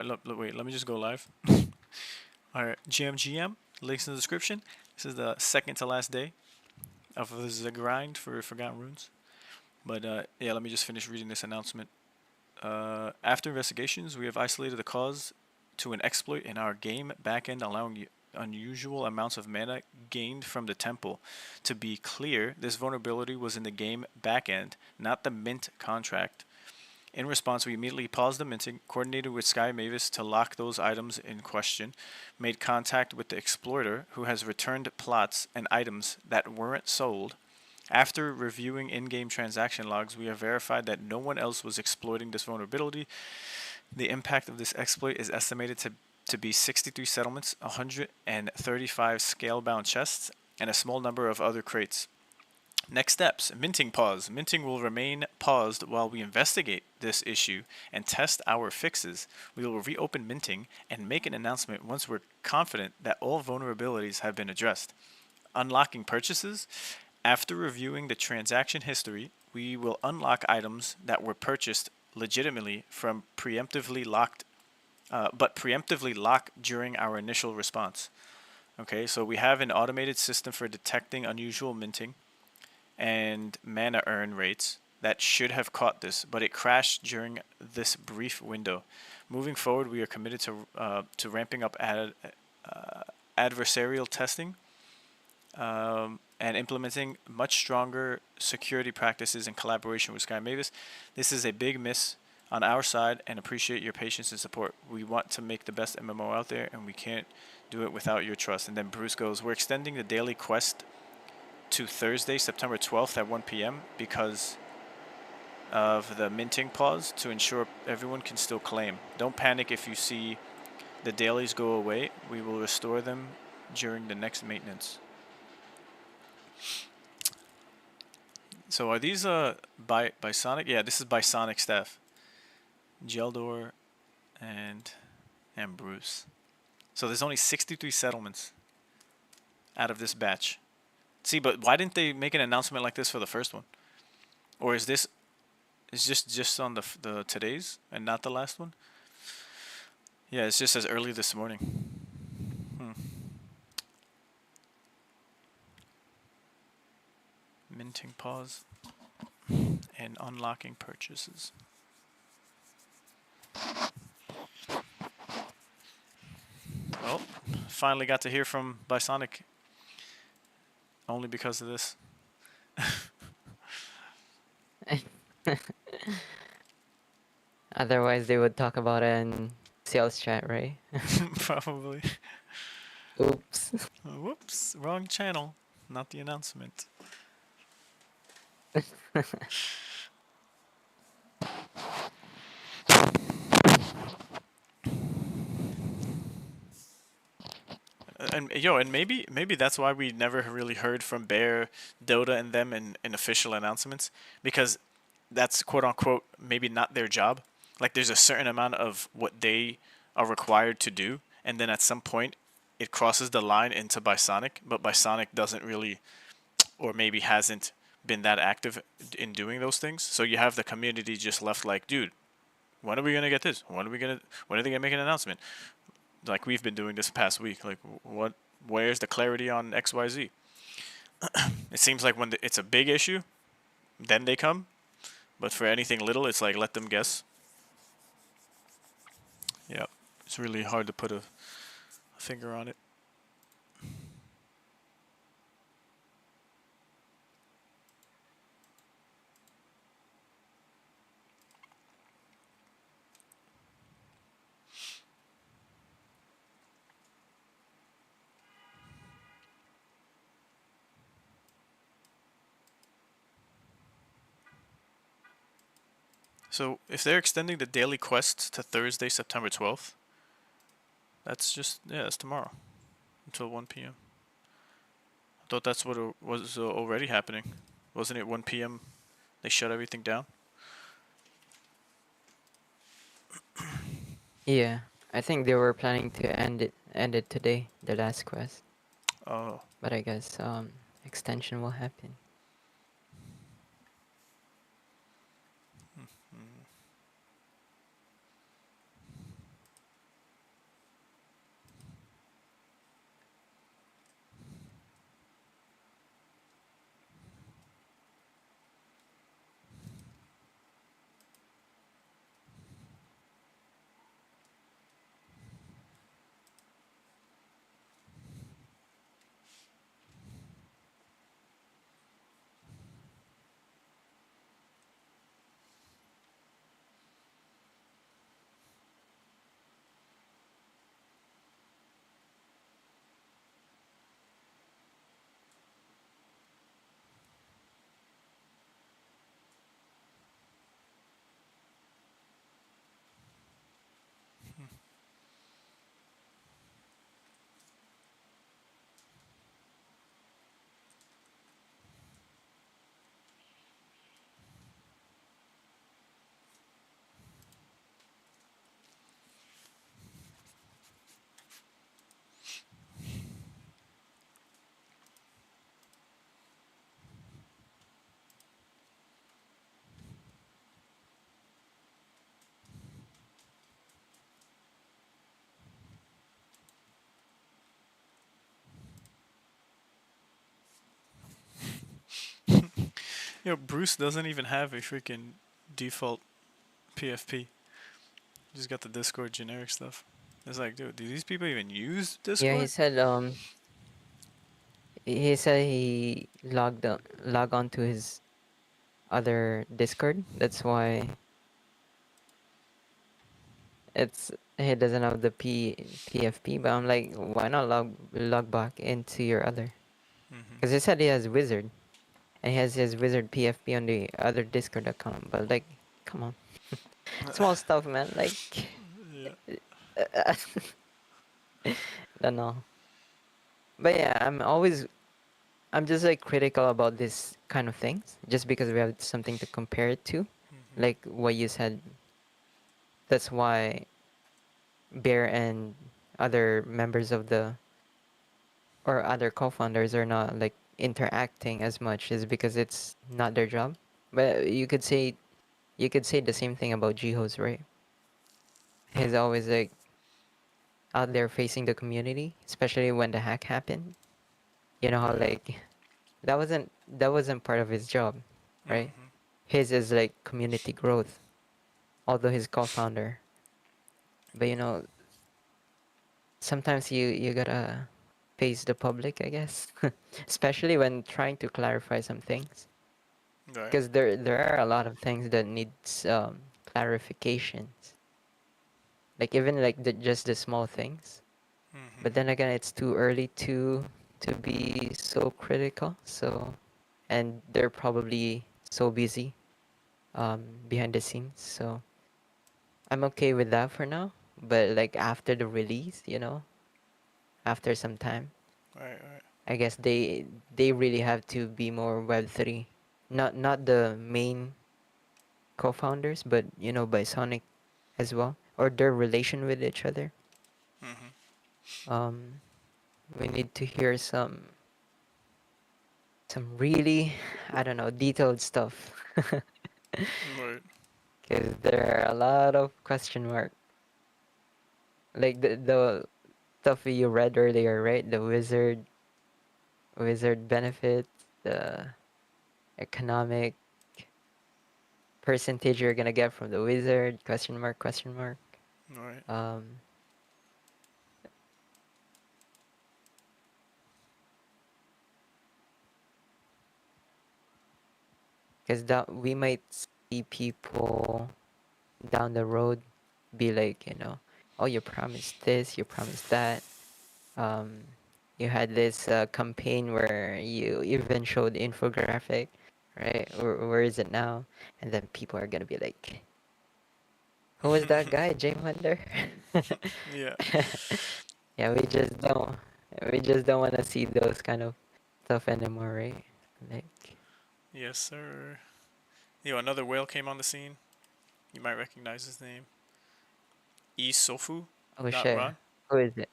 Wait, let me just go live. All right, GM, links in the description. This is the second to last day of this grind for Forgotten Runes. But yeah, let me just finish reading this announcement. After investigations, we have isolated the cause to an exploit in our game backend, allowing unusual amounts of mana gained from the temple. To be clear, this vulnerability was in the game backend, not the mint contract. In response, we immediately paused the minting, coordinated with Sky Mavis to lock those items in question, made contact with the exploiter who has returned plots and items that weren't sold. After reviewing in-game transaction logs, we have verified that no one else was exploiting this vulnerability. The impact of this exploit is estimated to be 63 settlements, 135 scale-bound chests, and a small number of other crates. Next steps, minting pause. Minting will remain paused while we investigate this issue and test our fixes. We will reopen minting and make an announcement once we're confident that all vulnerabilities have been addressed. Unlocking purchases. After reviewing the transaction history, we will unlock items that were purchased legitimately from preemptively locked during our initial response. Okay, so we have an automated system for detecting unusual minting and mana earn rates that should have caught this, but it crashed during this brief window. Moving forward, we are committed to ramping up adversarial testing and implementing much stronger security practices in collaboration with Sky Mavis. This is a big miss on our side and appreciate your patience and support. We want to make the best MMO out there and we can't do it without your trust. And then Bruce goes, we're extending the daily quest to Thursday, September 12th at 1 p.m. because of the minting pause to ensure everyone can still claim. Don't panic if you see the dailies go away. We will restore them during the next maintenance. So are these by Sonic? Yeah, this is by Sonic staff. Geldor and Bruce. So there's only 63 settlements out of this batch. See, but why didn't they make an announcement like this for the first one? Or is this just on the today's and not the last one? Yeah, it's just as early this morning. Minting pause and unlocking purchases. Well, finally got to hear from Bisonic. Only because of this. Otherwise, they would talk about it in sales chat, right? Probably. Oops. Whoops, wrong channel. Not the announcement. And maybe that's why we never really heard from Bear, Dota, and them in official announcements, because that's quote unquote maybe not their job. Like there's a certain amount of what they are required to do, and then at some point it crosses the line into Bisonic, but Bisonic doesn't really, or maybe hasn't been that active in doing those things. So you have the community just left like, dude, when are we gonna get this? When are they gonna make an announcement? Like we've been doing this past week. Like what? Where's the clarity on XYZ? It seems like when it's a big issue, then they come. But for anything little, it's like let them guess. Yeah, it's really hard to put a finger on it. So if they're extending the daily quests to Thursday, September 12th, that's just, yeah, that's tomorrow until 1 p.m. I thought that's what was already happening. Wasn't it 1 p.m. they shut everything down? Yeah, I think they were planning to end it today, the last quest. Oh. But I guess extension will happen. Yo, Bruce doesn't even have a freaking default PFP. Just got the Discord generic stuff. It's like, dude, do these people even use Yeah, Discord? he said he log on to his other Discord. That's why it's he doesn't have the PFP. But I'm like, why not log back into your other? Mm-hmm. Because he said he has Wizard and he has his Wizard PFP on the other Discord account. But like, come on, small stuff, man. Like, Yeah. don't know. But yeah, I'm just like critical about this kind of things just because we have something to compare it to. Mm-hmm. Like what you said, that's why Bear and other members of the or other co-founders are not like interacting as much is because it's not their job. But you could say the same thing about Jiho's, right? He's Mm-hmm. always like out there facing the community, especially when the hack happened. You know how Yeah. like that wasn't part of his job, right? Mm-hmm. His is like community growth, although he's co-founder. But sometimes you gotta face the public, I guess, especially when trying to clarify some things, Right. because there are a lot of things that needs clarifications, like even like just the small things. Mm-hmm. But then again, it's too early to be so critical. So, and they're probably so busy behind the scenes. So I'm okay with that for now. But like after the release, after some time, Right. Right. I guess they really have to be more Web3, not the main co-founders, but by Sonic as well, or their relation with each other. Mm-hmm. Um, we need to hear some really, I don't know, detailed stuff, Right. because there are a lot of question mark, like the stuff you read earlier, right? The wizard benefits, the economic percentage you're gonna get from the wizard, question mark, question mark. Right. um because that we might see people down the road be like, oh, you promised this, you promised that. um you had this campaign where you even showed infographic, right? Where is it now? And then people are gonna be like, who was that guy, Jay Wonder? Yeah. Yeah, we just don't want to see those kind of stuff anymore, right? Like, Yes, sir. Another whale came on the scene. You might recognize his name. Isofu. oh Not shit, Ron. who is it?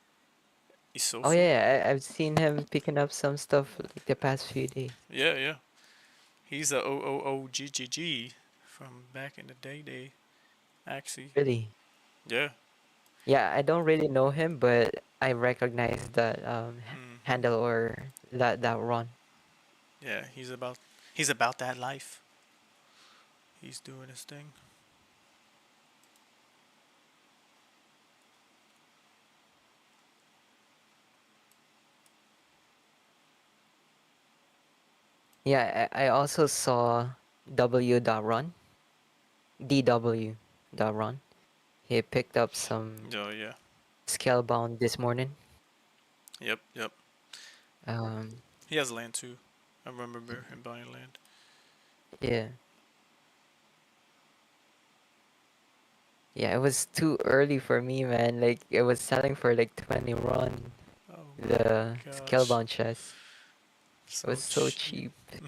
Oh Isofu. yeah, I've seen him picking up some stuff like the past few days. Yeah. Yeah. He's a OOOGGG from back in the day. Actually. Really? Yeah. Yeah, I don't really know him, but I recognize that Mm-hmm. handle or that run. Yeah. He's about that life. He's doing his thing. Yeah, I also saw W dot run, DW dot run. He picked up some Oh yeah. scalebound this morning. Yep. Yep. Um, He has land too. I remember him buying land. yeah. Yeah, it was too early for me, man. Like it was selling for like 20 run. Oh my The gosh. scalebound chest. It was So so cheap. cheap.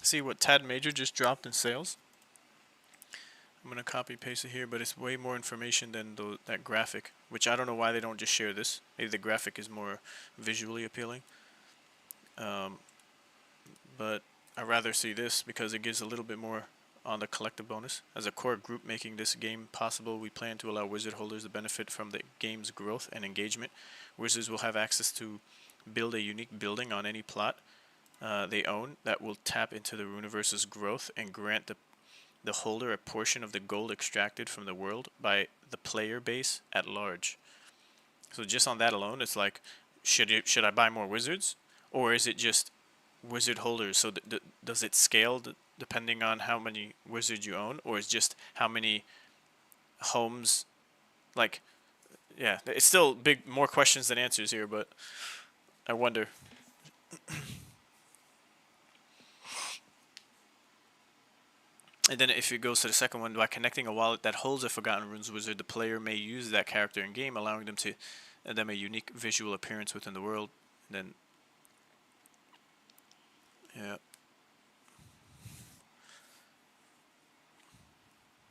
See what Tad Major just dropped in sales? I'm gonna copy paste it here, but it's way more information than that graphic, which I don't know why they don't just share this. Maybe the graphic is more visually appealing. Um, but I'd rather see this because it gives a little bit more on the collective bonus. As a core group making this game possible, we plan to allow Wizard holders to benefit from the game's growth and engagement. Wizards will have access to build a unique building on any plot they own that will tap into the Runiverse's growth and grant the holder a portion of the gold extracted from the world by the player base at large. So just on that alone, it's like, should I buy more wizards, or is it just wizard holders? So does it scale depending on how many wizards you own, or is just how many homes? Like, yeah, it's still big, more questions than answers here, but I wonder. And then if it goes to the second one, by connecting a wallet that holds a Forgotten Runes wizard, the player may use that character in game, allowing them a unique visual appearance within the world. And then, yeah.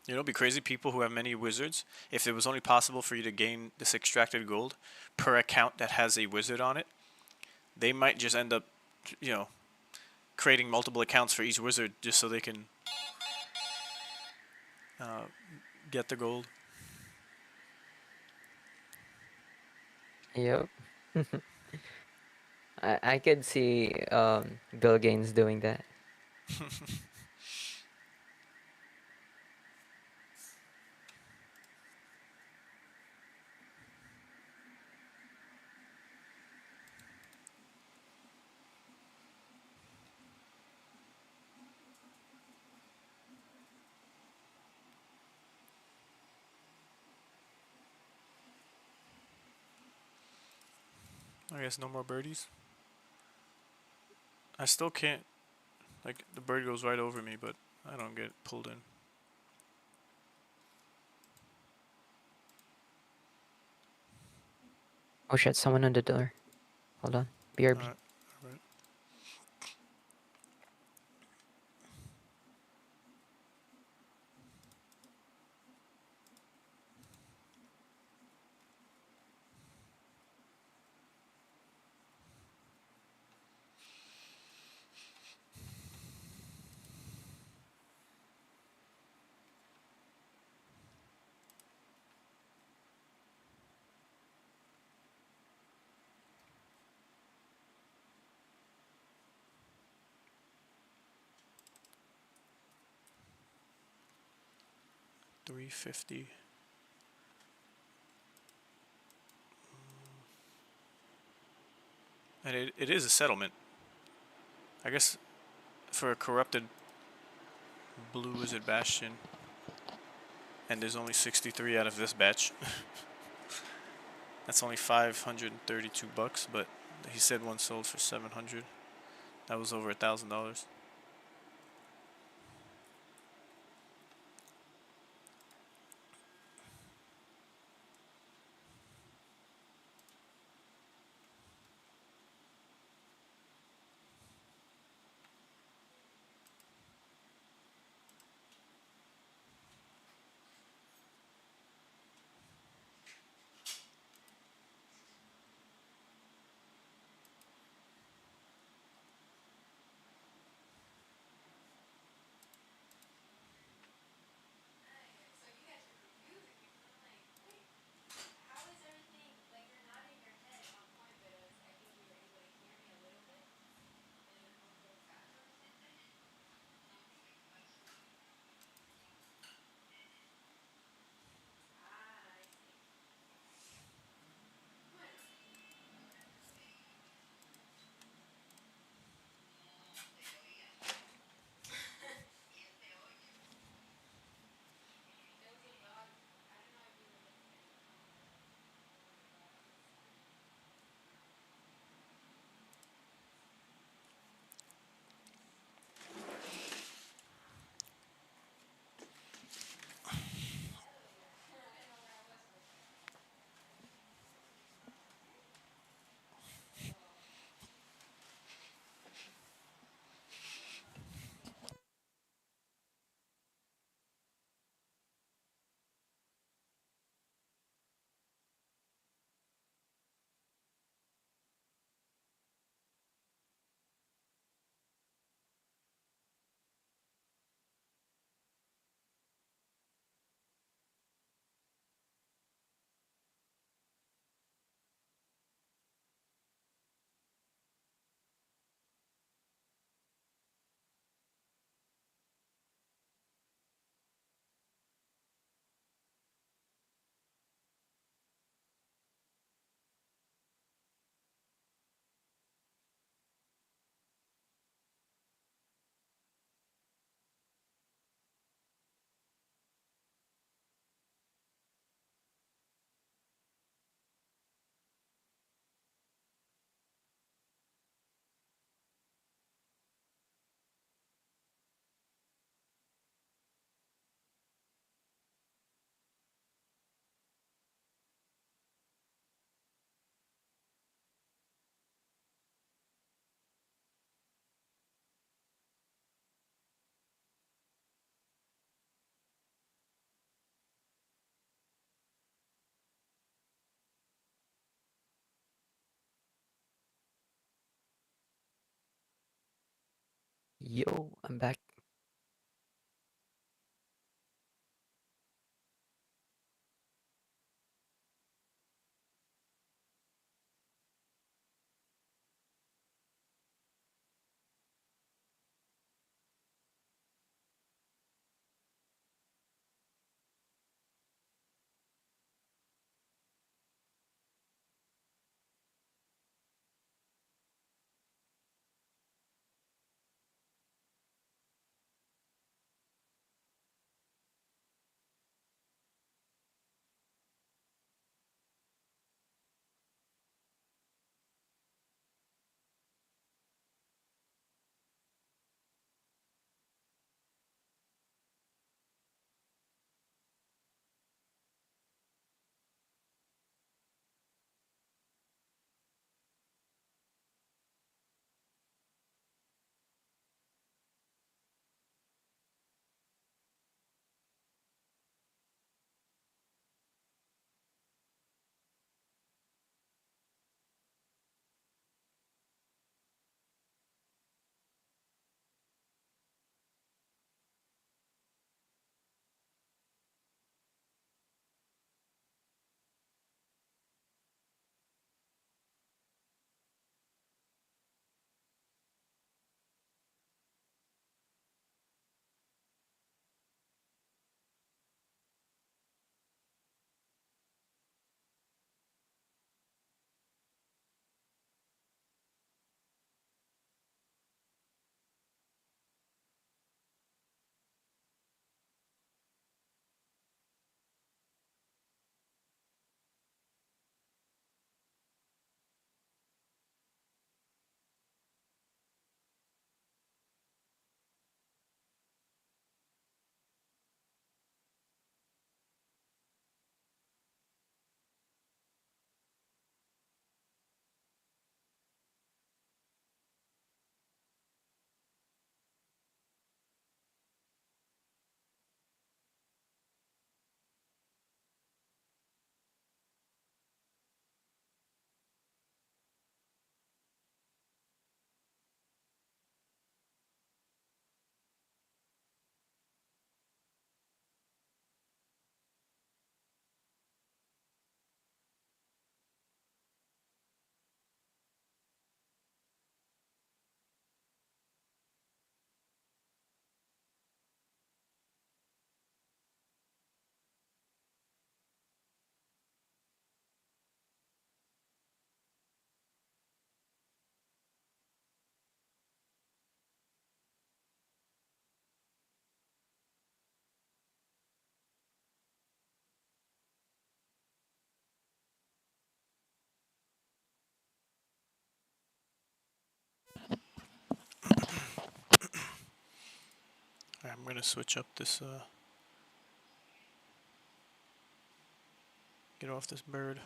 You know, it'd be crazy. People who have many wizards, if it was only possible for you to gain this extracted gold per account that has a wizard on it, they might just end up, you know, creating multiple accounts for each wizard just so they can get the gold. Yep. I could see Bill Gaines doing that. I guess no more birdies. I still can't. Like, the bird goes right over me, but I don't get pulled in. Oh shit, someone on the door. Hold on. BRB. Alright. 350. And it is a settlement. I guess for a corrupted blue wizard bastion. And there's only 63 out of this batch. That's only 532 bucks, but he said one sold for 700. That was over $1,000. Yo, I'm back. Alright, I'm gonna switch up this. Get off this bird.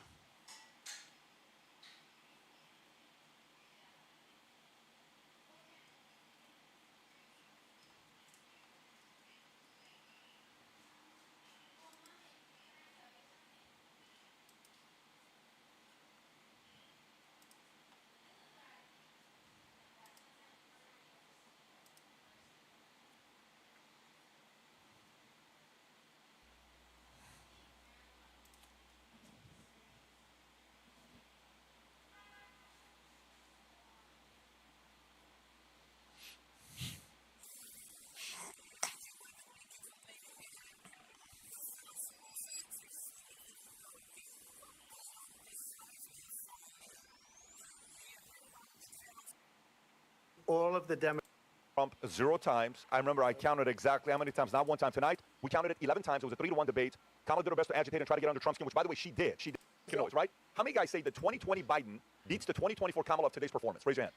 All of the Trump 0 times. I remember I counted exactly how many times, not one time. Tonight, we counted it 11 times. It was a 3-1 debate. Kamala did her best to agitate and try to get under Trump's skin, which, by the way, she did. She did. You know, right? How many guys say the 2020 Biden beats the 2024 Kamala of today's performance? Raise your hand.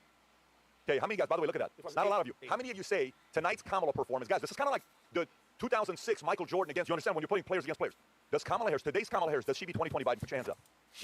Okay, how many guys, by the way, look at that. Not a lot of you. How many of you say tonight's Kamala performance? Guys, this is kind of like the 2006 Michael Jordan against, you understand, when you're putting players against players. Does Kamala Harris, today's Kamala Harris, does she beat 2020 Biden? Put your hands up.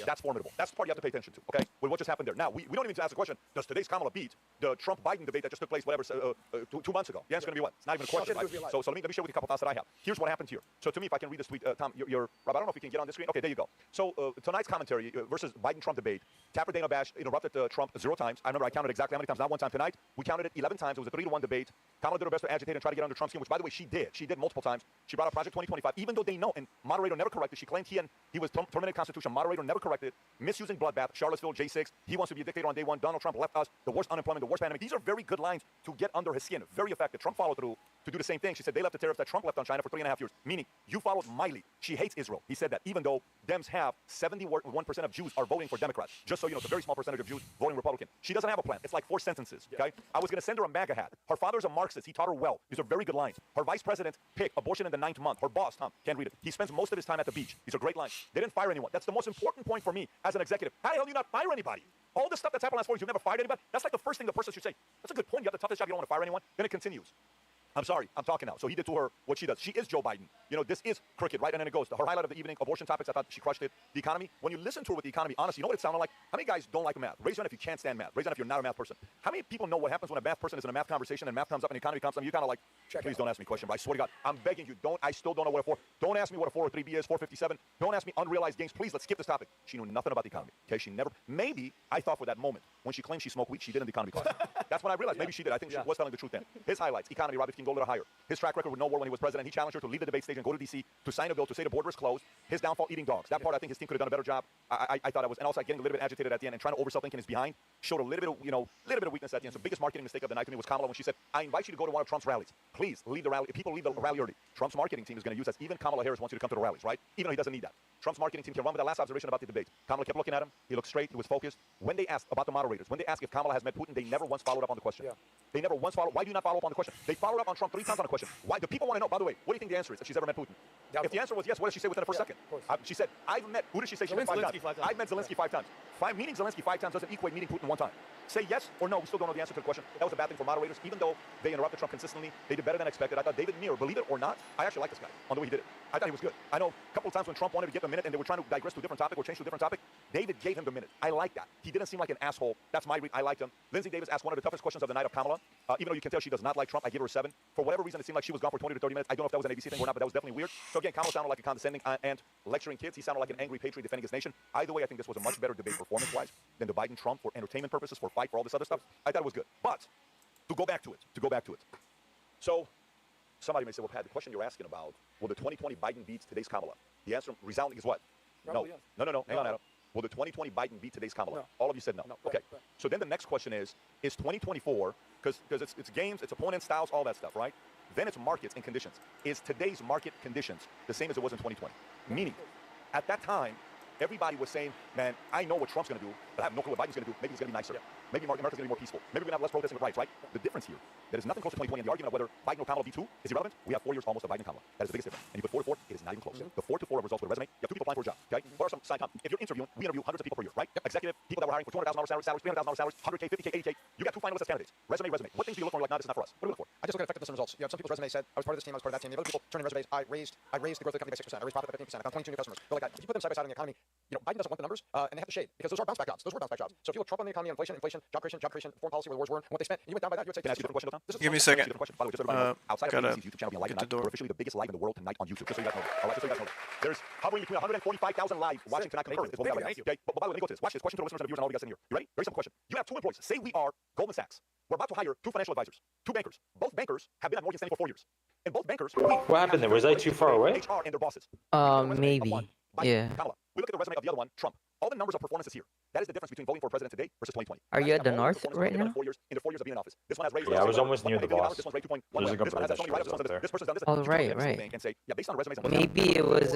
That's formidable. That's the part you have to pay attention to, okay, with what just happened there. Now, we don't even need to ask the question, does today's Kamala beat the Trump-Biden debate that just took place, whatever, 2 months ago? The answer's going to be what? It's not even a question, right? So let me share with you a couple thoughts that I have. Here's what happened here. So to me, if I can read this tweet, Tom, Rob, I don't know if you can get on this screen. Okay, there you go. So tonight's commentary versus Biden-Trump debate, Tapper Dana Bash interrupted Trump 0 times. I remember I counted exactly how many times, not 1 time tonight. We counted it 11 times. It was a 3-1 debate. Kamala did her best to agitate and try to get under Trump's skin, which, by the way, she did. She did multiple times. She brought up Project 2025, even though they know, and moderator never corrected. She claimed he was terminated Constitution. Moderator never corrected. Misusing bloodbath. Charlottesville, J6. He wants to be a dictator on day 1. Donald Trump left us. The worst unemployment, the worst pandemic. These are very good lines to get under his skin. Very effective. Trump followed through to do the same thing. She said they left the tariffs that Trump left on China for 3.5 years. Meaning, you followed my lead. She hates Israel. He said that, even though Dems have 71% of Jews are voting for Democrats. Just so you know, it's a very small percentage of Jews voting Republican. She doesn't have a plan. It's like 4 sentences, okay? I was going to send her a MAGA hat. Her father's a Marxist. He taught her well. These are very good lines. Her vice president picked abortion in the 9th month. Her boss, Tom, can't read it. He spends most of his time at the beach. These are great lines. They didn't fire anyone. That's the most important point for me as an executive. How the hell do you not fire anybody? All the stuff that's happened last 4 years, you've never fired anybody? That's like the first thing the person should say. That's a good point. You have the toughest job. You don't want to fire anyone. Then it continues. I'm sorry, I'm talking now. So he did to her what she does. She is Joe Biden. You know, this is cricket, right? And then it goes. Her highlight of the evening, abortion topics, I thought she crushed it. The economy. When you listen to her with the economy, honestly, you know what it sounded like? How many guys don't like math? Raise your hand if you can't stand math. Raise your hand if you're not a math person. How many people know what happens when a math person is in a math conversation and math comes up and the economy comes up? You kind of like, please don't ask me a question, but I swear to God, I'm begging you, I still don't know what a 4. Don't ask me what a 403B is, 457. Don't ask me unrealized gains. Please, let's skip this topic. She knew nothing about the economy. Okay, she never, maybe, I thought for that moment, when she claimed she smoked weed, she did in the economy class. That's when I realized maybe she did. I think she was telling the truth then. His highlights, economy, Rob, if you can go a little higher. His track record with no war when he was president. He challenged her to leave the debate stage and go to D.C. to sign a bill to say the border is closed. His downfall, eating dogs. That part, I think his team could have done a better job. I thought I was, and also getting a little bit agitated at the end and trying to oversell thinking is behind. Showed a little bit of, little bit of weakness at the end. So biggest marketing mistake of the night to me was Kamala when she said, I invite you to go to one of Trump's rallies. Please leave the rally. If people leave the rally early, Trump's marketing team is going to use that. Even Kamala Harris wants you to come to the rallies, right? Even though he doesn't need that. Trump's marketing team can run with that last observation about the debate. Kamala kept looking at him. He looked straight. He was focused. When they asked about the moderators, when they asked if Kamala has met Putin, they never once followed up on the question. They never once followed. Why do you not follow up on the question? They followed up on Trump 3 times on the question. Why? The people want to know, by the way, what do you think the answer is if she's ever met Putin? If the answer was yes, what did she say within the first second? She said, I've met, who did she say she met 5 times? I've met Zelensky 5 times. Meeting Zelensky 5 times doesn't equate meeting Putin 1 time. Say yes or no, we still don't know the answer to the question. That was a bad thing for moderators. Even though they interrupted Trump consistently, they did better than expected. I thought David Muir, believe it or not, I actually like this guy on the way he did it. I thought he was good. I know a couple of times when Trump wanted to get the minute and they were trying to digress to a different topic or change to a different topic, David gave him the minute. I like that. He didn't seem like an asshole. That's my read. I liked him. Lindsey Davis asked one of the toughest questions of the night of Kamala. Even though you can tell she does not like Trump, I give her a 7. For whatever reason, it seemed like she was gone for 20 to 30 minutes. I don't know if that was an ABC thing or not, but that was definitely weird. So again, Kamala sounded like a condescending ant lecturing kids. He sounded like an angry patriot defending his nation. Either way, I think this was a much better debate performance-wise than the Biden-Trump for entertainment purposes, for fight, for all this other stuff. I thought it was good. But to go back to it. So somebody may say, well, Pat, the question you're asking about, will the 2020 Biden beat today's Kamala? The answer resounding is what? Probably No. Hang on, Adam. Will the 2020 Biden beat today's Kamala? No. All of you said no. Okay. Right. So then the next question is 2024, because it's games, it's opponent styles, all that stuff, right? Then it's markets and conditions. Is today's market conditions the same as it was in 2020? Meaning, at that time, everybody was saying, man, I know what Trump's going to do, but I have no clue what Biden's going to do. Maybe he's going to be nicer. Maybe America's going to be more peaceful. Maybe we're going to have less protesting rights, right? The difference here, there is nothing close to 2020, and the argument of whether Biden or Kamala be 2 is irrelevant. We have 4 years almost of Biden and Kamala. That is the biggest difference. And you put 4 to 4, it is not even close. The 4 to 4 of results with a resume, you have 2 people applying for a job, okay? What are some sign time? If you're interviewing, we interview hundreds of people per year, right? Executive, people that were hiring for $200,000 salaries, $300,000 salaries, 100K, 50K, 80K. You got 2 finalists as candidates. Resume. What things do you look for? You're like, no, this is not for us. What do we look for? I just look at effectiveness and results. You have some people's resumes said, I was part of this team, I was part of that team. You have other people turning resumes, I raised the growth of the company by 6%, I raised profit by 15%, I found 22 new customers. But like that, if you put them side by side in the economy, Biden doesn't want the numbers, and they have to shade, because those are bounce back jobs. Those were bounce back jobs. So if you look Trump on the economy, inflation, job creation, foreign policy, where the wars were, and what they spent, and you went down by that, you would say, can I ask you a different question, Tom? Give me a second. By the way, just everybody knows, outside of ABC's YouTube channel being live tonight, we're officially the biggest live in the world tonight on YouTube. Just so you guys know. All right, just so you guys know. There's hovering between 145,000 live watching tonight concurrent. Is what we got right now. Okay, but by the way, let me go to this. Watch this question to the listeners and the viewers and all of you guys in here. You ready? Very simple question. You have 2 employees. Say we are Goldman Sachs. We're about to hire 2 financial advisors, 2 bankers. Both bankers have been at Morgan Stanley for 4 years. And both bankers. What happened there? Was I too far away? HR and their bosses. Maybe. Yeah. Kamala. We look at the resume of the other one, Trump. All the numbers of performances here. That is the difference between voting for a president today versus 2020. Are you at the north right now? In the 4 years of being in office. This one has raised. Yeah, I was almost near the boss. This one's raised 2.1. There's a This one good has so many write-ups on this. This person's done this. Oh, right. And say, yeah, based on resumes. Maybe it was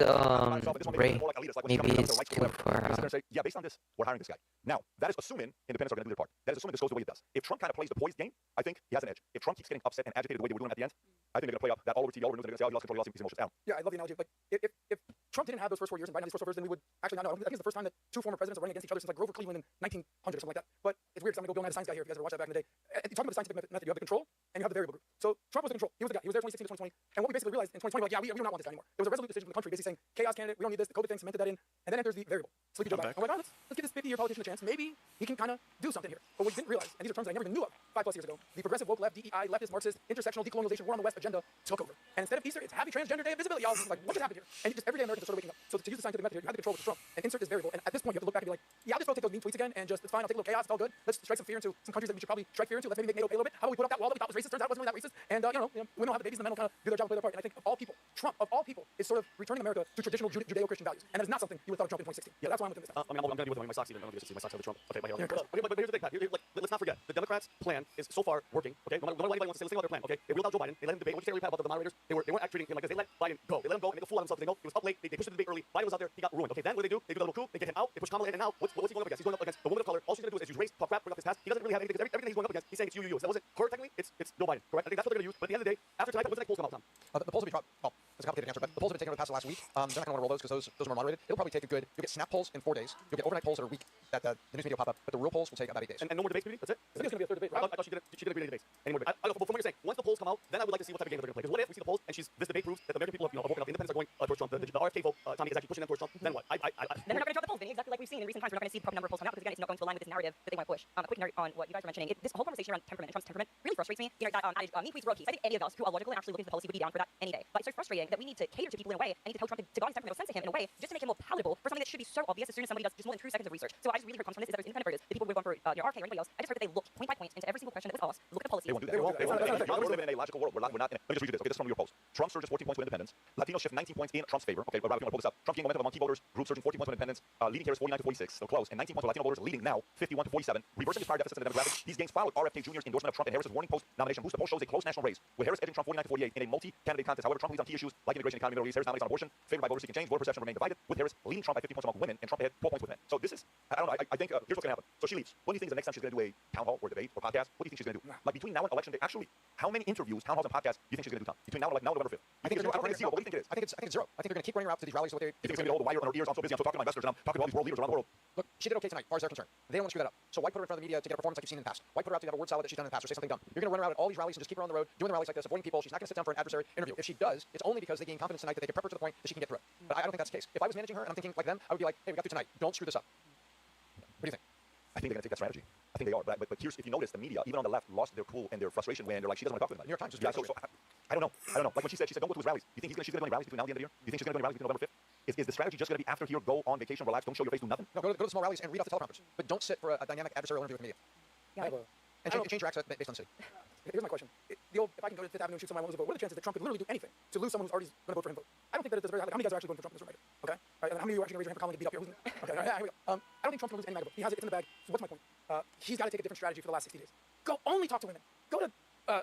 Ray. Maybe it's too far out. Say, yeah, based on this, we're hiring this guy. Now, that is assuming independents are going to do their part. That is assuming this goes the way it does. If Trump kind of plays the poised game, I think he has an edge. If Trump keeps getting upset and agitated the way they were doing at the end, I think they're going to play up that all over TV, all over news, they're going to say, oh, he lost control, he lost his emotions. Yeah, I love the analogy. Like, if Trump didn't have those first 4 years and Biden had these first 4 years, then we would actually not know. I think it's the first time that 2 former presidents are running against each other since like Grover Cleveland in 1900 or something like that. But it's weird because I'm going to go Bill Nye, the science guy here. If you guys ever watched that back in the day. Talking about the scientific method, you have the control and you have the variable group. So Trump was the control. He was the guy. He was there 2016 to 2020. And what we basically realized in 2020, like, yeah, we do not want this guy anymore. There was a resolute decision from the country basically saying, chaos candidate, we don't need this, the COVID thing cemented that in, and then enters the variable, Sleepy Joe I'm Biden. back. I'm like, oh, let's give this 50-year politician a chance. Maybe he can kind of do something here. But what we didn't realize, and these are terms that I never even knew of 5+ years ago, the progressive woke left, DEI, leftist, Marxist, intersectional, decolonialization, war on the West agenda took over. And instead of Easter, it's Happy Transgender Day of Visibility, y'all. Like, what just happened here? And just everyday Americans are sort of waking up. So to use the scientific method here, you have to control with Trump and insert this variable. And at this point, you have to look back and be like, yeah, I'll just go take those mean tweets again and just, it's fine, I'll take a little chaos, it's all good. Let's strike some fear into some countries that we should probably strike fear into. Let's maybe make NATO pay a little bit. How about we put up that wall that we thought was racist? Turns out it wasn't really that racist. And, you know, women will have the babies and the men will kind of do their job and play their part. And I think of all people, Trump, of all people, is sort of returning America to traditional Judeo-Christian values. And that is not something you would have thought of Trump in 2016. Yeah, that's why I'm with this. I mean, I'm going to be with my socks even. I don't know if you see my socks have the Trump. Okay, my hair. But here's the thing, Pat. Like, let's not forget. The Democrats' plan is so far working. Okay, no matter what anybody wants to say, let's think about their plan. Okay, they wheeled out Joe Biden. They let him debate. What you say, Pat, about the moderators? They weren't treating him like this. They let Biden go. They let him go and make a fool out of himself. They know he was up late. They pushed the debate early. Biden was out there. He got ruined. Okay, then what do? They do a little coup. They get him out. They push Kamala in, and now what's he going up against? He's going up against the woman of color. All she's going to do is use race, talk crap, bring up his past. He doesn't really have anything. Everything he's going up against, he's saying it's you. So that wasn't her technically. It's Joe Biden. Correct? I think that's what they're going to use. But at the end of the day, after tonight, what's the next polls come out, Tom? The polls will be well, it's a complicated answer, but the polls have been taken over the past last week. They're not going to want to roll those because those are more moderated. It'll probably take a good. You'll get snap polls in 4 days. You'll get overnight polls that are weak that the news media will pop up, but the real polls will take about 8 days. And no more debates, maybe? That's it? I think it's going to be a third debate, I right? thought she didn't agree to debates. Any more debates? I from what you're saying, once the polls come out, then I would like to see what type of game they're going to play. Because what if we see the polls and this debate proves that the American people have woken up, the independents are going towards Trump, the RFK vote, Tommy is actually pushing them towards Trump. Then what? Then they're not going to drop the polls, Vinny, exactly like we've seen in recent times. We're not going to see the number of polls coming out because again, it's not going to align with this narrative that they want to push. A quick note on what you guys were mentioning. This whole conversation around temperament and Trump's temperament really frustrates me. You know, that adage, mean tweets world peace. I think any of us who are logical and actually looking at the policy would be down for that any day. But it's so frustrating that we need to cater to people in a way and need to tell Trump to guard his temperament or sense to him in a way just to make him more palatable for something that should be so obvious as soon as somebody does just more than 2 seconds of research. So I just really heard comes from this is that those independent voters, the people who have gone for RK or anybody else, I just heard that they looked point by point into every single question that was asked, look at the policy. They won't do that. We're living in a logical world. We're not. Let me just read you this. Okay, this is from New York Post. Trump surges 14 points to independence. Latinos shift 19 points in Trump's favor. Okay, Rob, if you want to pull this up. Trump gaining momentum among key voters. Group surging 14 points to independence. Leading Harris 49 to 46. So close. And 19 points for Latino voters, leading now 51 to 47. Reversing his prior deficits in the demographics. These gains followed RFK Jr.'s endorsement of Trump and Harris's warning post nomination boost. The poll shows a close national race, with Harris edging Trump 49 to 48 in a multi-candidate contest. However, Trump leads on key issues like immigration, economy, Middle East. Harris dominates on abortion, favored by voters seeking change. Voter perception remain divided, with Harris leading Trump by 50 points among women and Trump ahead 4 points with men. So this is, I don't know. I think here's what's going to happen. So she leaves. What do you think is the next time she's going to do a town hall or debate or podcast? What do you think she's going to do? Like between now and election day, actually, how many interviews, town halls, and podcasts do you think she's going to do, Tom? Between now and November 5th. I think it's zero. What do you think it is? I think it's zero. I think they're going to keep running her out to these rallies. What they You think it's going to be all the wire on her ears? I'm so busy. I'm so talking to my investors and I'm talking to all these world leaders around the world. Look, she did okay tonight, as far as they're concerned. They don't want to screw that up. So why put her in front of the media to get a performance like you've seen in the past? Why put her out to have a word salad that she's done in the past or say something dumb? You're going to run around at all these rallies and just keep her on the road doing the rallies like this, avoiding people. She's not going to sit down for an adversary interview. If she does, it's only because they gain confidence tonight that they can prep her to the point that she can get through it. But I don't think that's the case. If I was managing her and I'm thinking like them, I would be like, hey, we got through tonight. Don't screw this up. What do you think? I think they're going to take that strategy. I think they are. But here's, if you notice, the media, even on the left, lost their cool and their frustration when they're like, she doesn't want to talk to anybody. New York Times is Yeah, so I don't know. Like when she said, don't go to his rallies. You think she's going to do any rallies between now and the end of the year? You think she's going to do any rallies between November 5th? Is the strategy just going to be after here, go on vacation, relax, don't show your face, do nothing? No, go to the small rallies and read off the teleprompters. But don't sit for a dynamic adversarial interview with the media. Yeah, And change your accent based on the city. Here's my question. If I can go to Fifth Avenue and shoot somebody I want to vote, what are the chances that Trump could literally do anything to lose someone who's already going to vote for him vote? I don't think that it's very high. How many guys are actually voting for Trump in this room right here? Okay? Right, and how many of you are actually going to raise your hand for Colin to beat up here? Okay, right, here we go. I don't think Trump's going to lose any MAGA vote. He has it, it's in the bag. So what's my point? He's got to take a different strategy for the last 60 days. Go only talk to women. Go to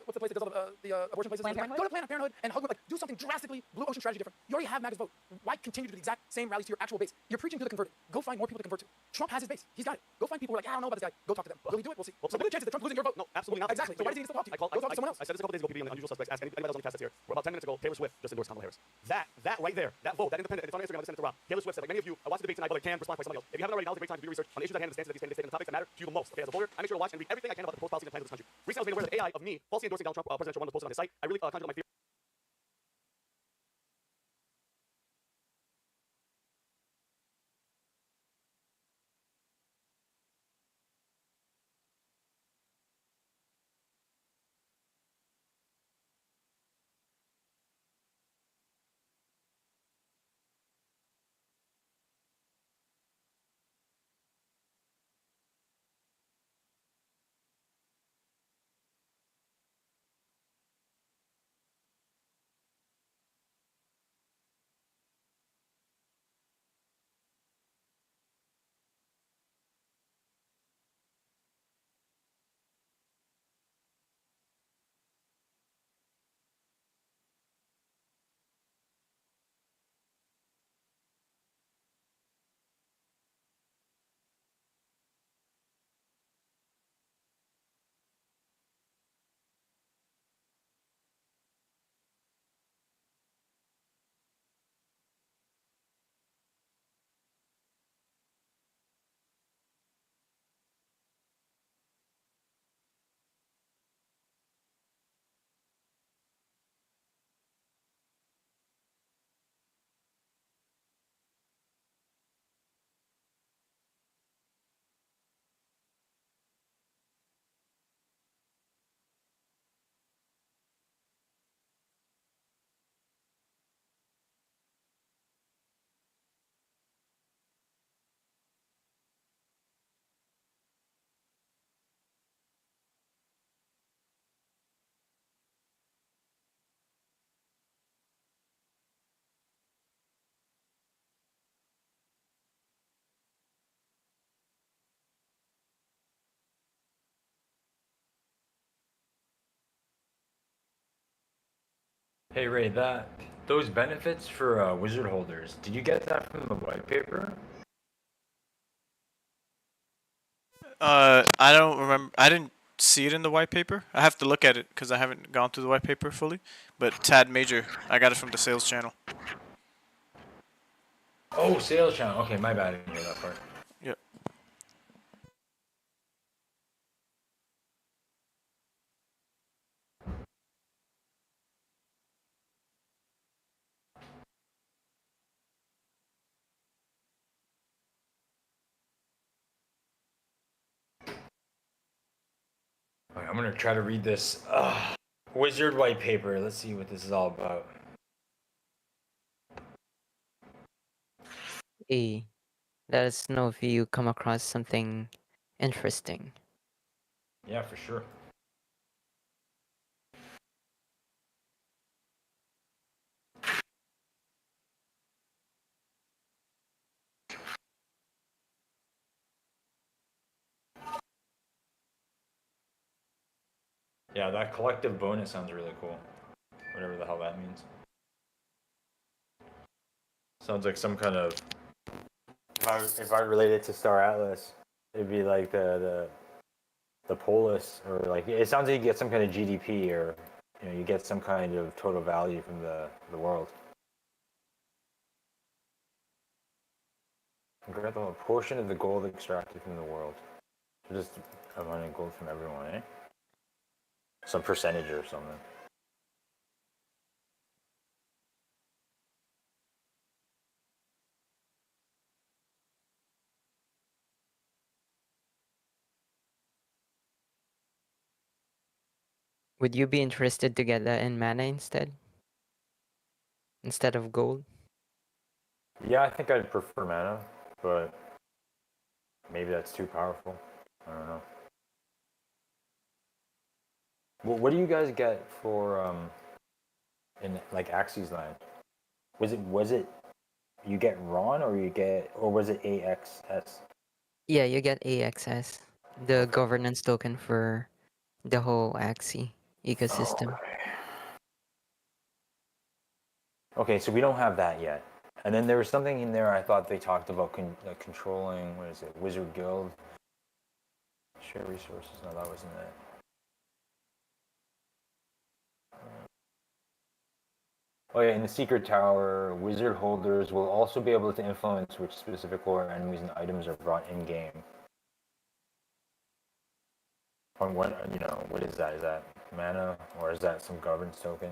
what's the place that does all the abortion places? Planned Parenthood? Go to Planned Parenthood and hug them. Like, do something drastically blue ocean strategy different. You already have MAGA's vote. Why continue to do the exact same rallies to your actual base? You're preaching to the converted. Go find more people to convert to. Trump has his base. He's got it. Go find people who are like, I don't know about this guy. Go talk to them. Will he do it? We'll see. Well, So what are the chances that Trump's losing your vote? No, absolutely not. Exactly. So why does he need to talk to you? Go talk to someone else. I said this a couple days ago, could be on the unusual suspects. Ask anybody else on the cast that's here. We're about 10 minutes ago. Taylor Swift just endorsed Kamala Harris. That right there, that vote, that independent, it's on Instagram. I'll send it to Rob. Taylor Swift said, like many of you, watch the debate tonight, but can respond by somebody else. If you haven't already, now's a great time to do research on the issues at hand, and the stances that these candidates take, and the topics that matter to you the most. Okay, as a voter, I make sure to watch and read everything I can about the proposed policies and plans of this country. Recently, I was made aware that AI of me falsely endorsing Donald Trump, President Trump, was posted on his site. I really conjured up my fear. Hey Ray, those benefits for wizard holders, did you get that from the white paper? I don't remember. I didn't see it in the white paper. I have to look at it because I haven't gone through the white paper fully. But Tad Major, I got it from the sales channel. Oh, sales channel. Okay, my bad. I didn't hear that part. Yep. Okay, I'm gonna try to read this wizard white paper. Let's see what this is all about. Hey, let us know if you come across something interesting. Yeah, for sure. Yeah, that collective bonus sounds really cool. Whatever the hell that means. Sounds like some kind of. If I related to Star Atlas, it'd be like the polis, or like it sounds like you get some kind of GDP, or you get some kind of total value from the world. Grab a portion of the gold extracted from the world. Just amount of gold from everyone, eh? Some percentage or something. Would you be interested to get that in mana instead of gold? Yeah, I think I'd prefer mana, but maybe that's too powerful. I don't know. What do you guys get for in like Axie's land? Was it you get Ron, or was it AXS? Yeah, you get AXS, the governance token for the whole Axie ecosystem. Okay, so we don't have that yet. And then there was something in there I thought they talked about controlling, what is it, Wizard Guild? Share resources, no, that wasn't it. Oh yeah, in the Secret Tower, Wizard holders will also be able to influence which specific lore enemies and items are brought in-game. On what is that? Is that mana, or is that some governance token?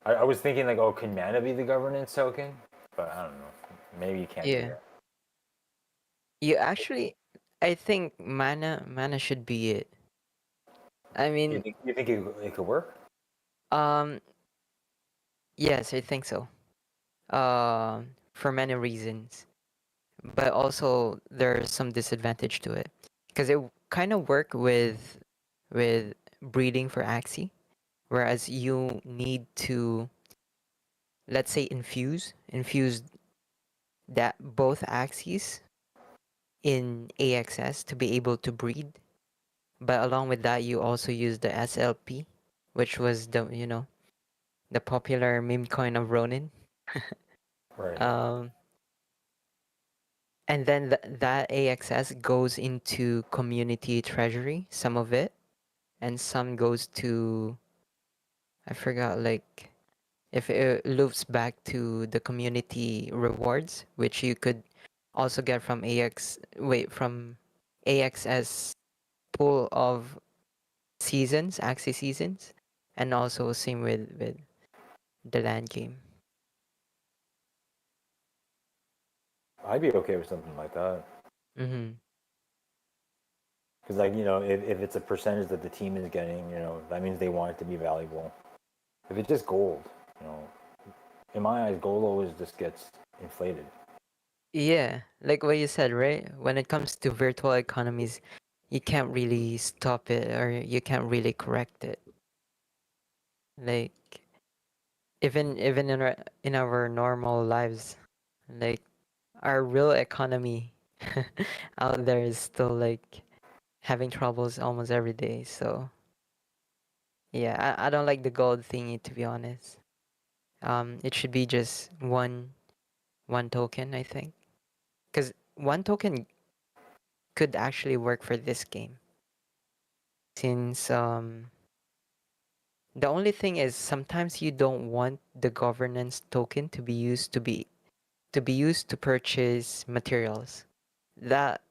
I was thinking like, oh, could mana be the governance token? But I don't know. Maybe you can't do Yeah. that. You actually, I think mana should be it. I You mean, think it could work? um, yes, I think so. For many reasons, but also there's some disadvantage to it because it kind of work with breeding for Axie, whereas you need to, let's say, infuse that both Axies in AXS to be able to breed. But along with that, you also use the SLP, which was the popular meme coin of Ronin. Right. Um, and then that AXS goes into community treasury, some of it, and some goes to, I forgot, like, if it loops back to the community rewards, which you could also get from from AXS pool of seasons, Axie seasons, and also same with the land game. I'd be okay with something like that. Mm-hmm. Because, like, if it's a percentage that the team is getting, that means they want it to be valuable. If it's just gold, you know, in my eyes, gold always just gets inflated. Yeah, like what you said, right? When it comes to virtual economies, you can't really stop it or you can't really correct it. Like even in our normal lives, like our real economy out there is still like having troubles almost every day. So yeah, I don't like the gold thingy, to be honest. It should be just one token, I think, because one token could actually work for this game. Since the only thing is sometimes you don't want the governance token to be used to purchase materials. That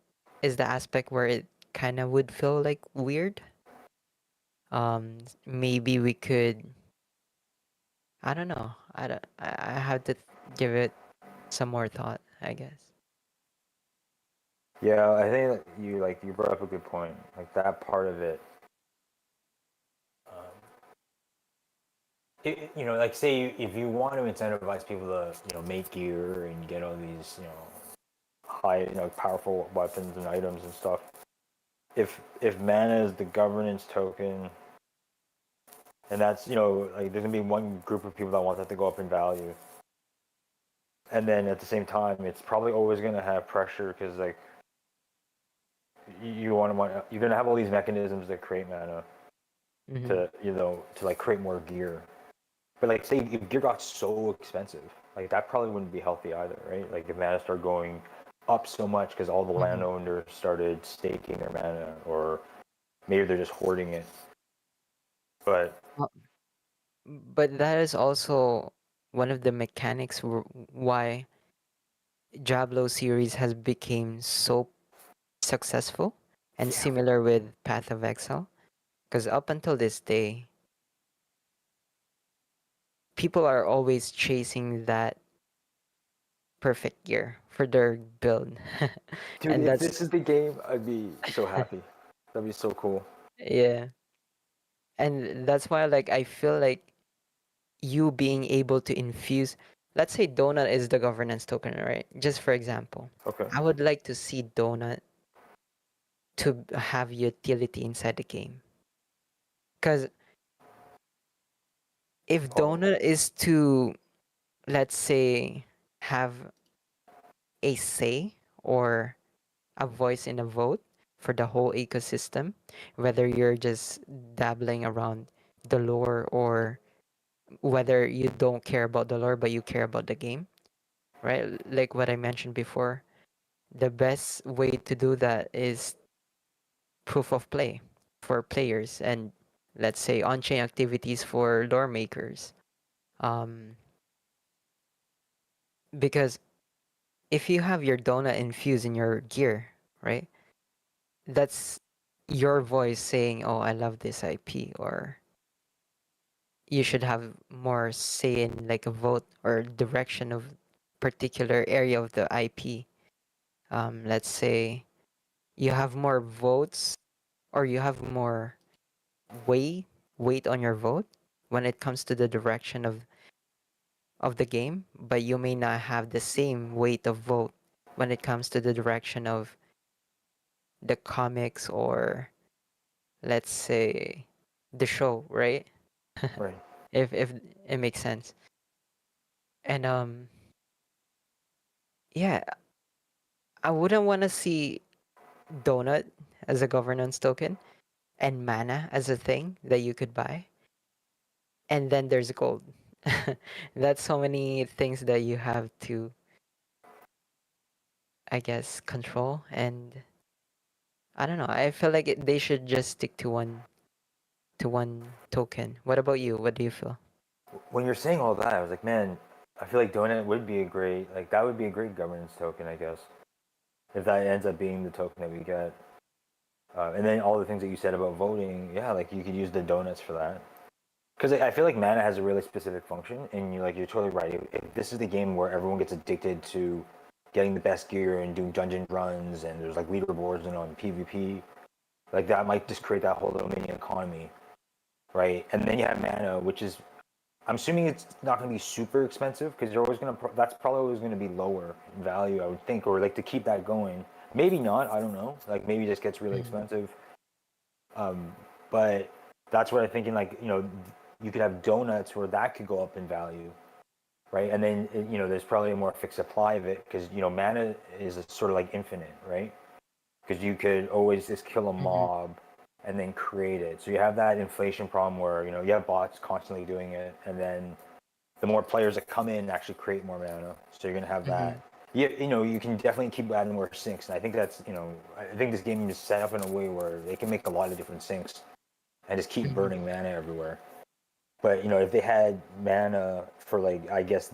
is the aspect where it kind of would feel like weird. Maybe we could. I don't know. I don't. I have to give it some more thought, I guess. Yeah, I think that you brought up a good point. Like that part of it. Like say if you want to incentivize people to make gear and get all these high powerful weapons and items and stuff. If mana is the governance token, and that's like there's gonna be one group of people that want that to go up in value, and then at the same time it's probably always gonna have pressure because like you're gonna have all these mechanisms that create mana Mm-hmm. to like create more gear. But like say if gear got so expensive, like that probably wouldn't be healthy either, right? Like if mana started going up so much because all the Mm-hmm. landowners started staking their mana, or maybe they're just hoarding it. But But that is also one of the mechanics why Diablo series has become so successful and yeah, similar with Path of Exile. Because up until this day, people are always chasing that perfect gear for their build. dude, And if that's, this is the game, I'd be so happy. That'd be so cool. yeah. And that's why, like, I feel like you being able to infuse, let's say Donut is the governance token, right? Just for example, Okay. I would like to see Donut to have utility inside the game. Because if Oh, Donut is to, let's say, have a say or a voice in a vote for the whole ecosystem, whether you're just dabbling around the lore or whether you don't care about the lore but you care about the game, right? Like what I mentioned before, the best way to do that is proof of play for players and let's say on-chain activities for lore makers. Um, because if you have your donut infused in your gear, right? That's your voice saying, "Oh, I love this IP," or you should have more say in like a vote or direction of particular area of the IP. Let's say you have more votes or you have more weight weight on your vote when it comes to the direction of the game, but you may not have the same weight of vote when it comes to the direction of the comics or let's say the show, right? right. If it makes sense. And yeah, I wouldn't want to see donut as a governance token and mana as a thing that you could buy. And then there's gold. That's so many things that you have to, I guess, control. And I don't know. I feel like they should just stick to one token. What about you? What do you feel? When you're saying all that, I was like, man, I feel like Donut would be a great that would be a great governance token, I guess, if that ends up being the token that we get. And then all the things that you said about voting, yeah, like you could use the donuts for that. Because I feel like mana has a really specific function, and you're totally right. If this is the game where everyone gets addicted to getting the best gear and doing dungeon runs, and there's like leaderboards and on PvP, like that might just create that whole little mini economy, right? And then you have mana, which is I'm assuming it's not going to be super expensive because you're always going to. That's probably always going to be lower in value, I would think, or like to keep that going. Maybe not. I don't know. Like maybe it just gets really Mhm. expensive. But that's what I'm thinking. Like you could have donuts where that could go up in value, right? And then there's probably a more fixed supply of it because mana is sort of like infinite, right? Because you could always just kill a Mhm. mob and then create it. So you have that inflation problem where you have bots constantly doing it, and then the more players that come in actually create more mana. So you're gonna have that. Yeah, you can definitely keep adding more sinks, and I think that's, I think this game is set up in a way where they can make a lot of different sinks and just keep burning mana everywhere. But if they had mana for, like, I guess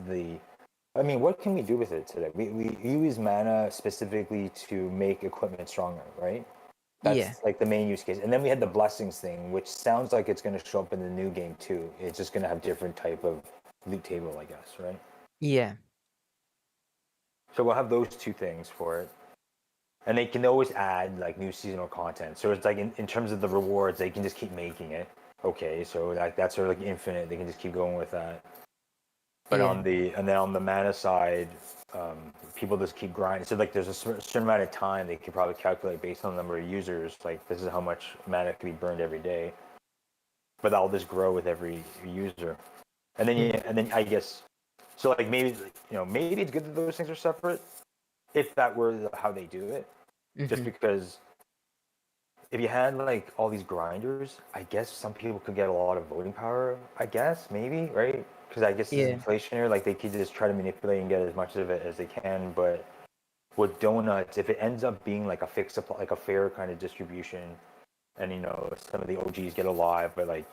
what can we do with it today? We use mana specifically to make equipment stronger, right? That's Yeah. like the main use case. And then we had the blessings thing, which sounds like it's going to show up in the new game too. It's just going to have different type of loot table, I guess, right? Yeah. So we'll have those two things for it. And they can always add like new seasonal content. So it's like in terms of the rewards, they can just keep making it. Okay, so that's sort of like infinite. They can just keep going with that. But Yeah. and then on the mana side, people just keep grinding. So like there's a certain amount of time they could probably calculate based on the number of users. Like this is how much mana can be burned every day. But that'll just grow with every user. And then I guess, so like maybe maybe it's good that those things are separate, if that were how they do it. Just because if you had like all these grinders, I guess some people could get a lot of voting power. I guess maybe, right? Because I guess it's Yeah. inflationary. Like they could just try to manipulate and get as much of it as they can. But with donuts, if it ends up being like a fixed supply, like a fair kind of distribution, and some of the OGs get a lot, but like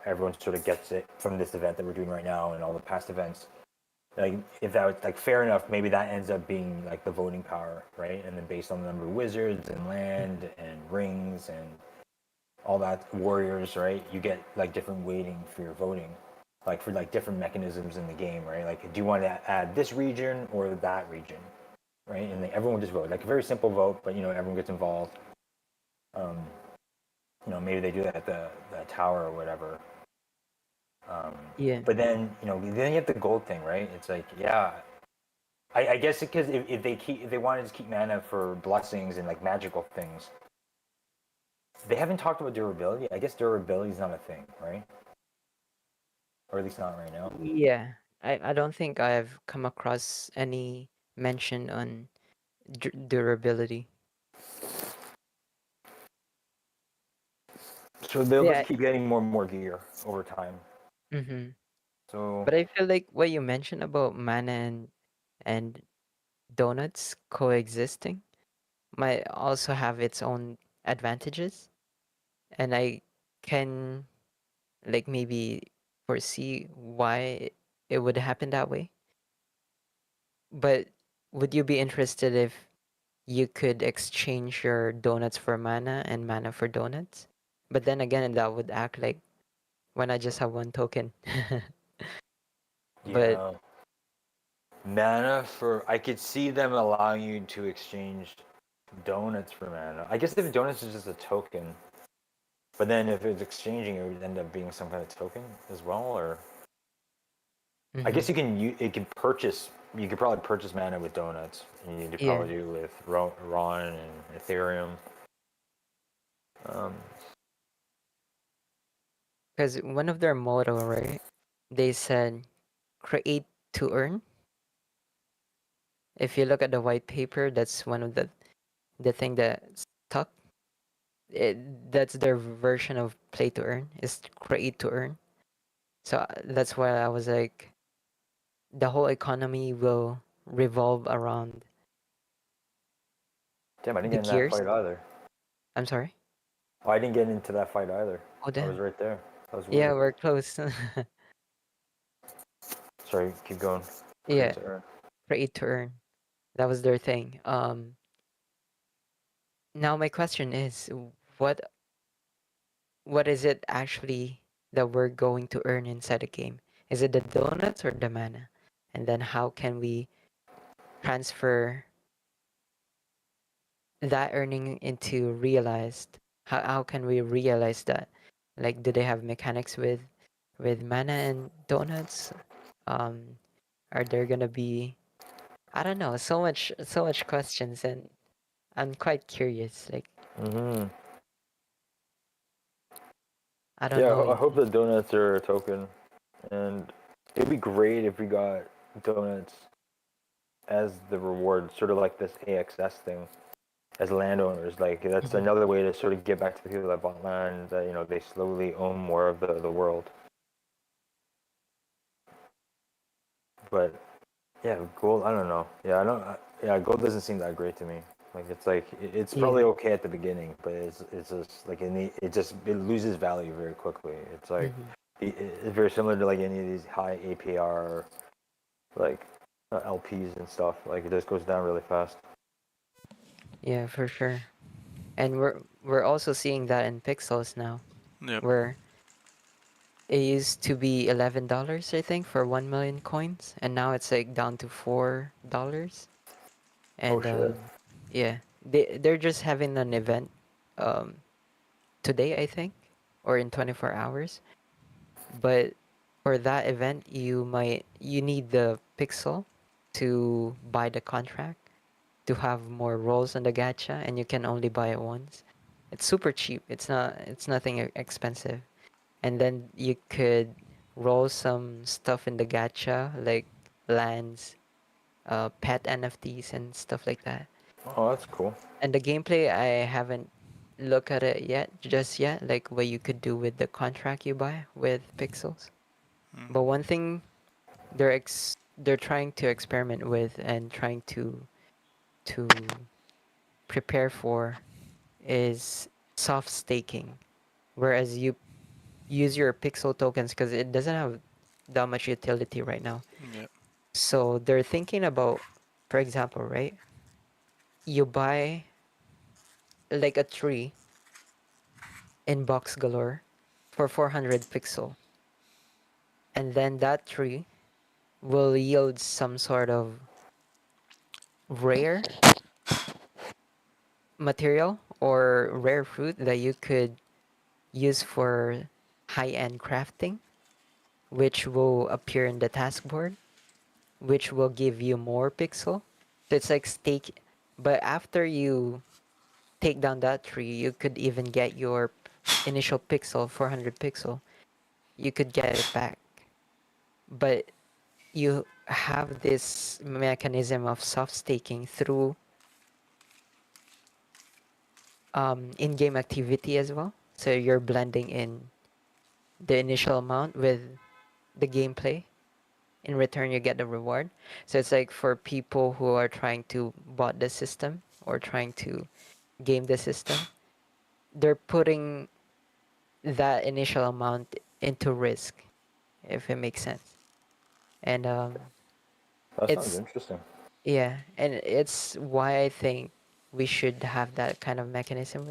everyone sort of gets it from this event that we're doing right now and all the past events. Like if that was like fair enough, maybe that ends up being like the voting power, right? And then based on the number of wizards and land and rings and all that, warriors, right? You get like different weighting for your voting, like for like different mechanisms in the game, right? Like, do you want to add this region or that region, right? And then everyone just vote, like a very simple vote, but everyone gets involved. Maybe they do that at the tower or whatever. Yeah. But then then you have the gold thing, right? It's like, yeah, I guess because if they want to just keep mana for blessings and like magical things, they haven't talked about durability. I guess durability is not a thing, right? Or at least not right now. Yeah. I don't think I've come across any mention on durability. So they'll Yeah. just keep getting more and more gear over time. So But I feel like what you mentioned about mana and donuts coexisting might also have its own advantages, and I can like maybe foresee why it would happen that way. But would you be interested if you could exchange your donuts for mana and mana for donuts? But then again, that would act like, why not just have one token? But yeah, mana for, I could see them allowing you to exchange donuts for mana. I guess if donuts is just a token, but then if it's exchanging, it would end up being some kind of token as well, or I guess it can purchase. You could probably purchase mana with donuts, and you could yeah, probably do with Ron and Ethereum. because one of their motto, right? They said, "Create to earn." If you look at the white paper, that's one of the thing that stuck. That's their version of play to earn, is to create to earn. So that's why I was like, the whole economy will revolve around Damn, I didn't the get in that gears. fight either. I'm sorry. Oh, I didn't get into that fight either. Oh I was damn. right there. That was Yeah, weird. we're close. Sorry, keep going. Yeah, Create to earn. create to earn. That was their thing. Now my question is, what what is it actually that we're going to earn inside the game? Is it the donuts or the mana? And then how can we transfer that earning into realized? How can we realize that? Like, do they have mechanics with mana and donuts? Um, are there gonna be, I don't know, so much questions, and I'm quite curious. Like, I don't Yeah, know. I hope the donuts are a token, and it'd be great if we got donuts as the reward, sort of like this AXS thing. As landowners, like that's another way to sort of get back to the people that bought land. That they slowly own more of the world. But yeah, gold. I don't know. Yeah, I don't. Yeah, gold doesn't seem that great to me. Like it's probably Yeah. okay at the beginning, but it's just like it loses value very quickly. It's like Hmm. it's very similar to like any of these high APR like LPs and stuff. Like it just goes down really fast. Yeah, for sure. And we're also seeing that in pixels now, Yep. where it used to be $11, I think, for 1 million coins, and now it's like down to $4. Oh And shit. yeah, they're just having an event um today, I think, or in 24 hours. But for that event, you need the pixel to buy the contract to have more rolls on the gacha, and you can only buy it once. It's super cheap. It's nothing expensive. And then you could roll some stuff in the gacha like lands, pet NFTs and stuff like that. Oh, that's cool. And the gameplay, I haven't looked at it just yet, like what you could do with the contract you buy with pixels. But one thing they're trying to experiment with and trying to prepare for is soft staking, whereas you use your pixel tokens because it doesn't have that much utility right now. Yep. So they're thinking about, for example, right? You buy like a tree in Box Galore for 400 pixel, and then that tree will yield some sort of rare material or rare fruit that you could use for high-end crafting, which will appear in the task board, which will give you more pixel. So it's like stake, but after you take down that tree, you could even get your initial pixel, 400 pixel. You could get it back. But you have this mechanism of soft staking through in-game activity as well. So you're blending in the initial amount with the gameplay. In return, you get the reward. So it's like for people who are trying to bot the system or trying to game the system, they're putting that initial amount into risk, if it makes sense. And That sounds it's interesting. yeah, and it's why I think we should have that kind of mechanism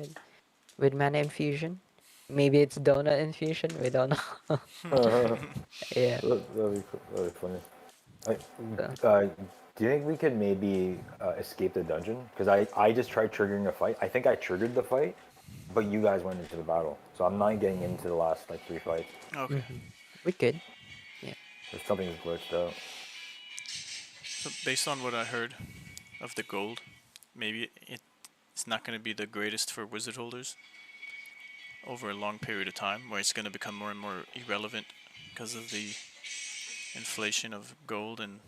with mana infusion. Maybe it's donut infusion. We don't know. Yeah. That'd be funny. Like, So, do you think we could maybe escape the dungeon? Because I just tried triggering a fight. I think I triggered the fight, but you guys went into the battle. So I'm not getting into the last like 3 fights. Okay. we could. Yeah. If something's glitched out. So based on what I heard of the gold, maybe it's not going to be the greatest for wizard holders over a long period of time, where it's going to become more and more irrelevant because of the inflation of gold and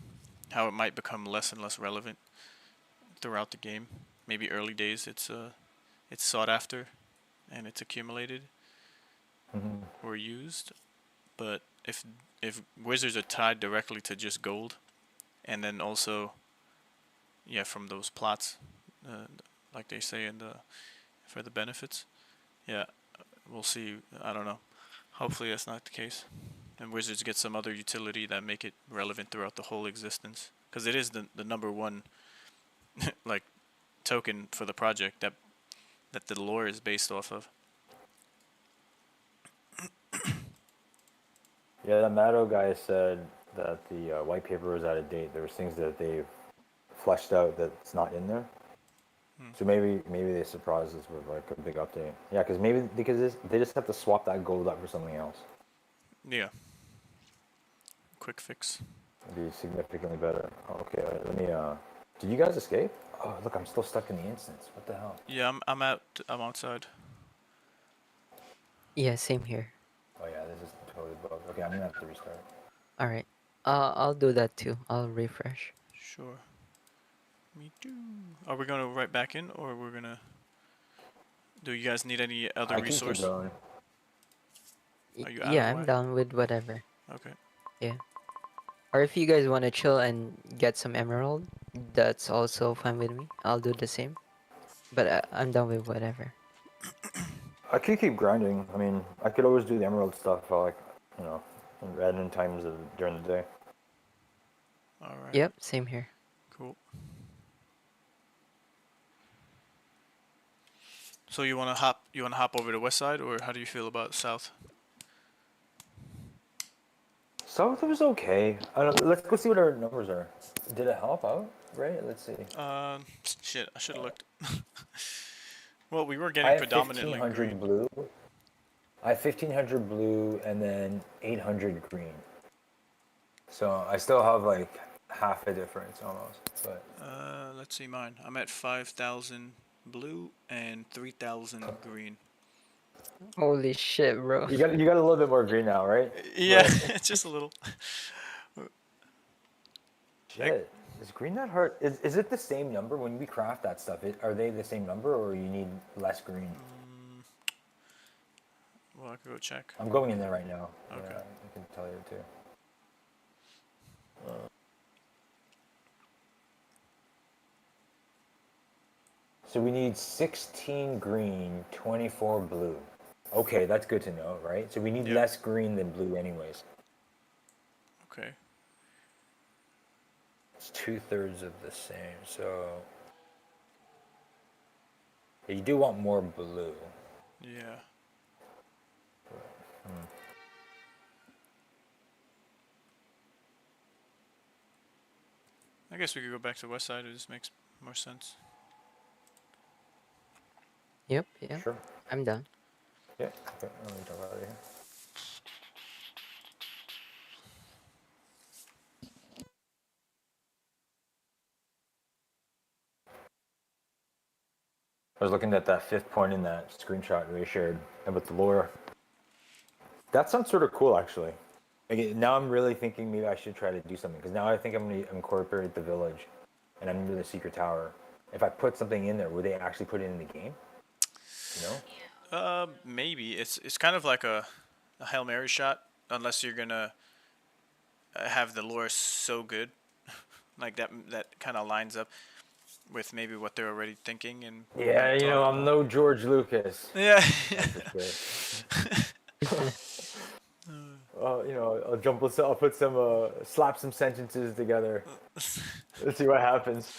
how it might become less and less relevant throughout the game. Maybe early days it's sought after and it's accumulated or used, but if wizards are tied directly to just gold, and then also yeah from those plots, like they say in the for the benefits, yeah, we'll see. I don't know. Hopefully that's not the case, and wizards get some other utility that make it relevant throughout the whole existence, because it is the number one like token for the project that the lore is based off of. Yeah, the Matto guy said that the white paper was out of date. There was things that they've fleshed out that's not in there. So maybe they surprised us with like a big update. Yeah, because they just have to swap that gold up for something else. Yeah, quick fix. It'd be significantly better. Okay, let me. Did you guys escape? Oh, look, I'm still stuck in the instance. What the hell? Yeah, I'm outside. Yeah, same here. Oh yeah, this is totally bugged. Okay, I'm gonna have to restart. All right. I'll do that too. I'll refresh. Sure. Me too. Are we gonna right back in, or we're gonna? Do you guys need any other I can keep resource? going. Are you out of Yeah, the I'm way? down with whatever. Okay. Yeah. Or if you guys want to chill and get some emerald, that's also fine with me. I'll do the same. But I'm done with whatever. I could keep grinding. I mean, I could always do the emerald stuff, like, you know, in random times during the day. All right. Yep, same here. Cool. So you wanna hop? You wanna hop over to west side, or how do you feel about south? South was okay. Let's go see what our numbers are. Did it help out? Right? Let's see. Shit, I should have looked. Well, we were I getting have predominantly 1500 green. blue. I have 1500 blue and then 800 green. So I still have like half a difference almost. But Let's see mine. I'm at 5,000 blue and 3,000 green. Holy shit, bro. you got a little bit more green now, right? Yeah, But- it's just a little. Shit. Is green that hard? Is it the same number when we craft that stuff? Are they the same number or you need less green? Well, I could go check. I'm going in there right now. Okay. Yeah, I can tell you too. So we need 16 green, 24 blue. Okay, that's good to know, right? So we need Yep. less green than blue anyways. Okay. It's 2/3 of the same, so... You do want more blue. Yeah. I guess we could go back to west side. It just makes more sense. Yep, yeah. Sure. I'm done. Yeah, okay, let me talk about it here. I was looking at that fifth point in that screenshot we shared about the lore. That sounds sort of cool, actually. Like, now I'm really thinking maybe I should try to do something, because now I think I'm going to incorporate the village, and I'm into the secret tower. If I put something in there, would they actually put it in the game? You know? Maybe it's kind of like a Hail Mary shot, unless you're gonna have the lore so good, like that kind of lines up with maybe what they're already thinking and. Yeah, you know, I'm no George Lucas. Yeah. You know, I'll put some, slap some sentences together. Let's see what happens.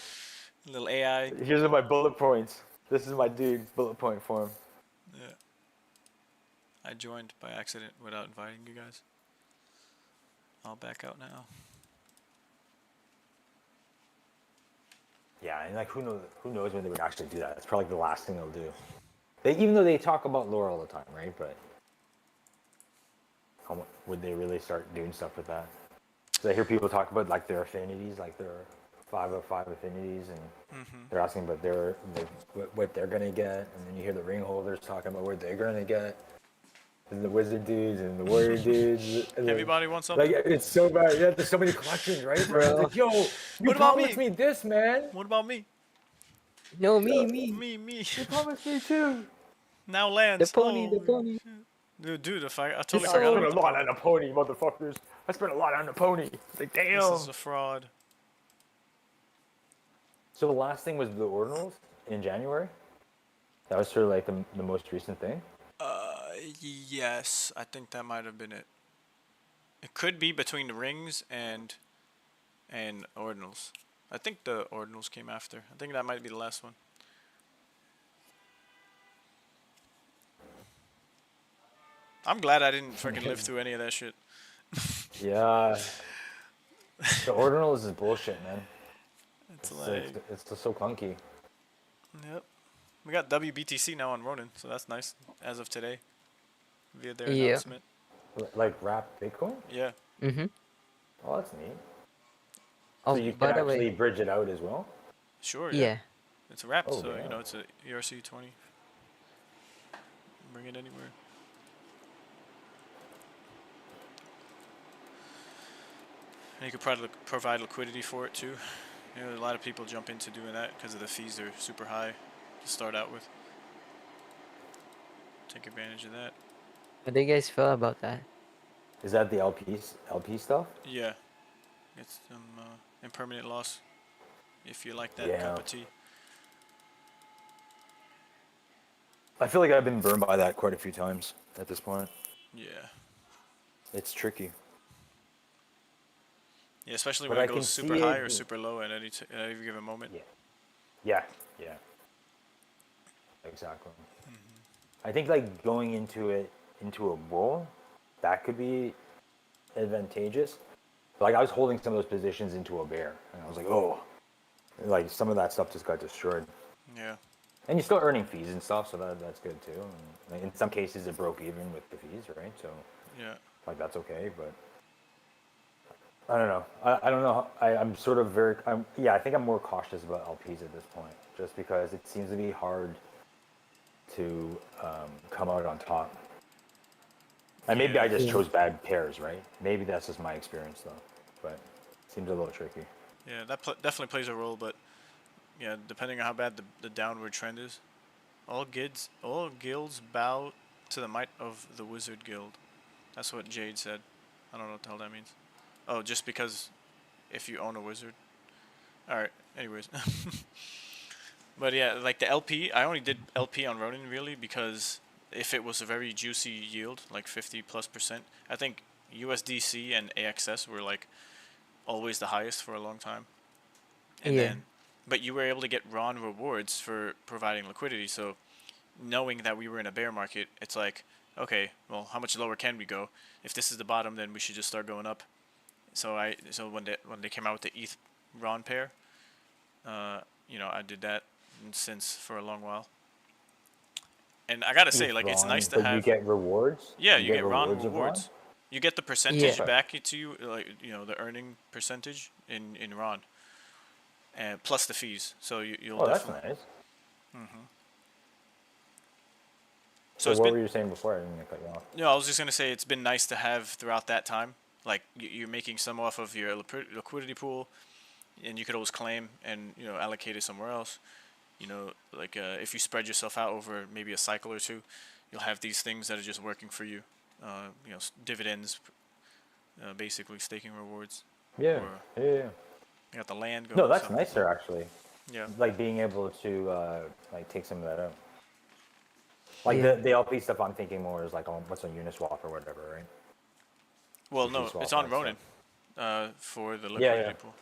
Little AI. Here's my bullet points. This is my dude, bullet point form. Yeah. I joined by accident without inviting you guys. I'll back out now. Yeah, and like who knows when they would actually do that? It's probably the last thing they'll do. Even though they talk about lore all the time, right? But would they really start doing stuff with that? So I hear people talk about like their affinities, like their 505 affinities, and they're asking about what they're gonna get, and then you hear the ring holders talking about what they're gonna get, and the wizard dudes and the warrior dudes. And Everybody wants something. like it's so bad. Yeah, there's so many collections, right? Bro. It's like, yo, you What about promised me this, man. What about me? No, me. Me. You promised me too. Now lands. The pony, Oh, the pony. Dude, I totally I forgot spent about a the lot pony. on a pony, motherfuckers. I spent a lot on a pony. Like, damn. This is a fraud. So the last thing was the ordinals in January. That was sort of like the most recent thing. Yes, I think that might have been it. It could be between the rings and ordinals. I think the ordinals came after. I think that might be the last one. I'm glad I didn't freaking live through any of that shit. Yeah. The ordinals is bullshit, man. It's like, It's just so clunky. yep. We got WBTC now on Ronin, so that's nice as of today. Via their Yeah. announcement. Like wrap Bitcoin? Yeah. Mm-hmm. Oh, that's neat. Oh, So you can by the actually way, bridge it out as well? Sure. yeah. It's a wrap, Oh, so yeah. you know it's a ERC 20. Bring it anywhere. And you could provide liquidity for it too. You know, a lot of people jump into doing that because of the fees are super high to start out with. Take advantage of that. What do you guys feel about that? Is that the LP stuff? Yeah. Get some impermanent loss if you like that Yeah. cup of tea. I feel like I've been burned by that quite a few times at this point. Yeah. It's tricky. Yeah, especially But when it I goes can super see high it. or super low at any given moment. Yeah. Yeah. Yeah. Exactly. I think like going into it into a bull, that could be advantageous. Like I was holding some of those positions into a bear, and I was like, oh, like some of that stuff just got destroyed. Yeah. And you're still earning fees and stuff, so that's good too. And like, in some cases, it broke even with the fees, right? So Yeah. like that's okay, but I don't know. I don't know. I'm sort of very. Yeah, I think I'm more cautious about LPs at this point, just because it seems to be hard to come out on top. And maybe I Yeah. just Yeah. chose bad pairs, right? Maybe that's just my experience though, but it seems a little tricky. Yeah, that definitely plays a role, but yeah, depending on how bad the downward trend is, all guilds bow to the might of the wizard guild. That's what Jade said. I don't know what the hell that means. Oh, just because if you own a wizard. All right. Anyways, but yeah, like the LP, I only did LP on Ronin really because if it was a very juicy yield, like 50+%, I think USDC and AXS were like always the highest for a long time. And Yeah. then, but you were able to get RON rewards for providing liquidity. So knowing that we were in a bear market, it's like, okay, well, how much lower can we go? If this is the bottom, then we should just start going up. So when they came out with the ETH RON pair, I did that since for a long while. And I gotta say, ETH like, it's nice Ron, to but you have. get rewards. Yeah, You you get get RON rewards of Ron. rewards. You get the percentage Yeah. Okay. back to you, like the earning percentage in RON, and plus the fees. So you'll Oh, that's definitely. nice. So So it's what been. were you saying before? I didn't mean to cut you off. No, I was just gonna say it's been nice to have throughout that time. Like you're making some off of your liquidity pool, and you could always claim and allocate it somewhere else. Like if you spread yourself out over maybe a cycle or two, you'll have these things that are just working for you. Dividends, basically staking rewards, Yeah. or Yeah. you got the land No, going. that's So nicer actually. yeah. Like being able to like take some of that out. Like Yeah. the LP stuff, I'm thinking more is like on what's on Uniswap or whatever, right? Well, CP no, it's swap on that Ronin, stuff. for the Yeah, liquidity yeah. pool.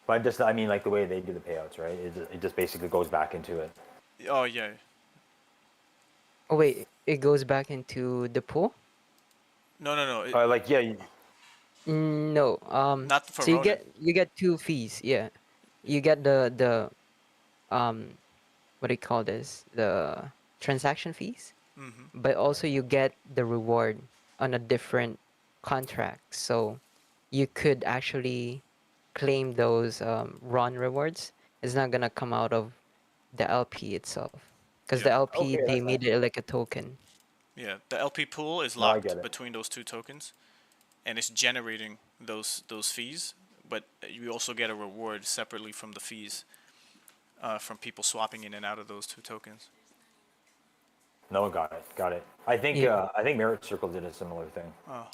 But I mean, like the way they do the payouts, right? It just basically goes back into it. Oh yeah. Oh wait, it goes back into the pool? No, no, no. Like yeah, No. Not for So you Ronin. get two fees. Yeah. You get the what do you call this? The transaction fees, Mm-hmm. but also you get the reward on a different contract. So you could actually claim those RON rewards. It's not gonna come out of the LP itself, because the Yeah. LP okay, they that's nice. made it like a token. Yeah. The LP pool is No, I get locked it. between those two tokens, and it's generating those fees. But you also get a reward separately from the fees, from people swapping in and out of those two tokens. No, got it, got it. Yeah. I think Merit Circle did a similar thing. Oh,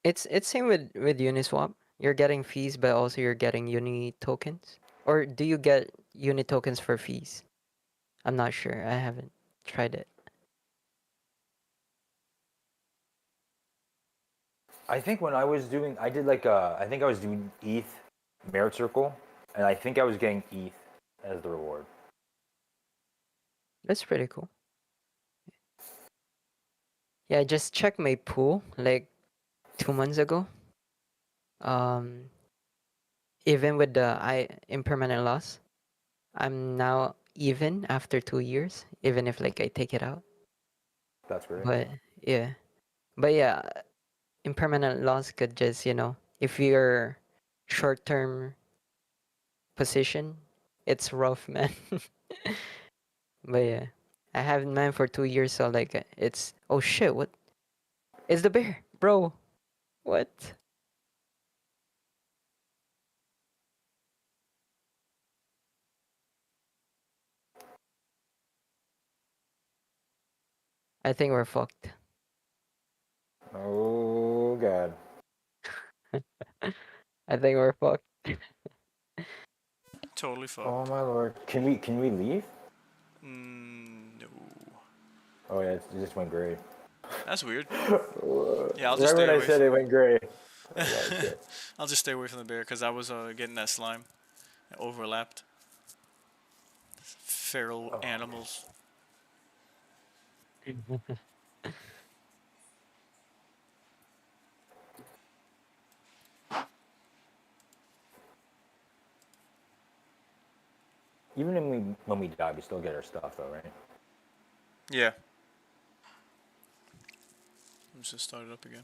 It's same with Uniswap. You're getting fees, but also you're getting Uni tokens. Or do you get Uni tokens for fees? I'm not sure. I haven't tried it. I think when I was doing, I did like I think I was doing ETH Merit Circle, and I think I was getting ETH as the reward. That's pretty cool. Yeah, I just checked my pool like 2 months ago. Um, Even with the I impermanent loss, I'm now even after 2 years, even if like I take it out. That's great. But yeah, but yeah, impermanent loss could just if you're short term position, it's rough, man. But yeah, I have mine for 2 years, so like it's oh shit, what? It's the bear, bro. What? I think we're fucked. Oh god. I think we're fucked. Totally fucked. Oh my lord. Can we leave? No. Oh yeah, it just went gray. That's weird. Yeah, I'll just Right stay when I away said from. it went gray. Oh god, shit. I'll just stay away from the bear because I was getting that slime. It overlapped. Feral Oh. animals. Even when we die, we still get our stuff though, right? Yeah. Let's just start it up again.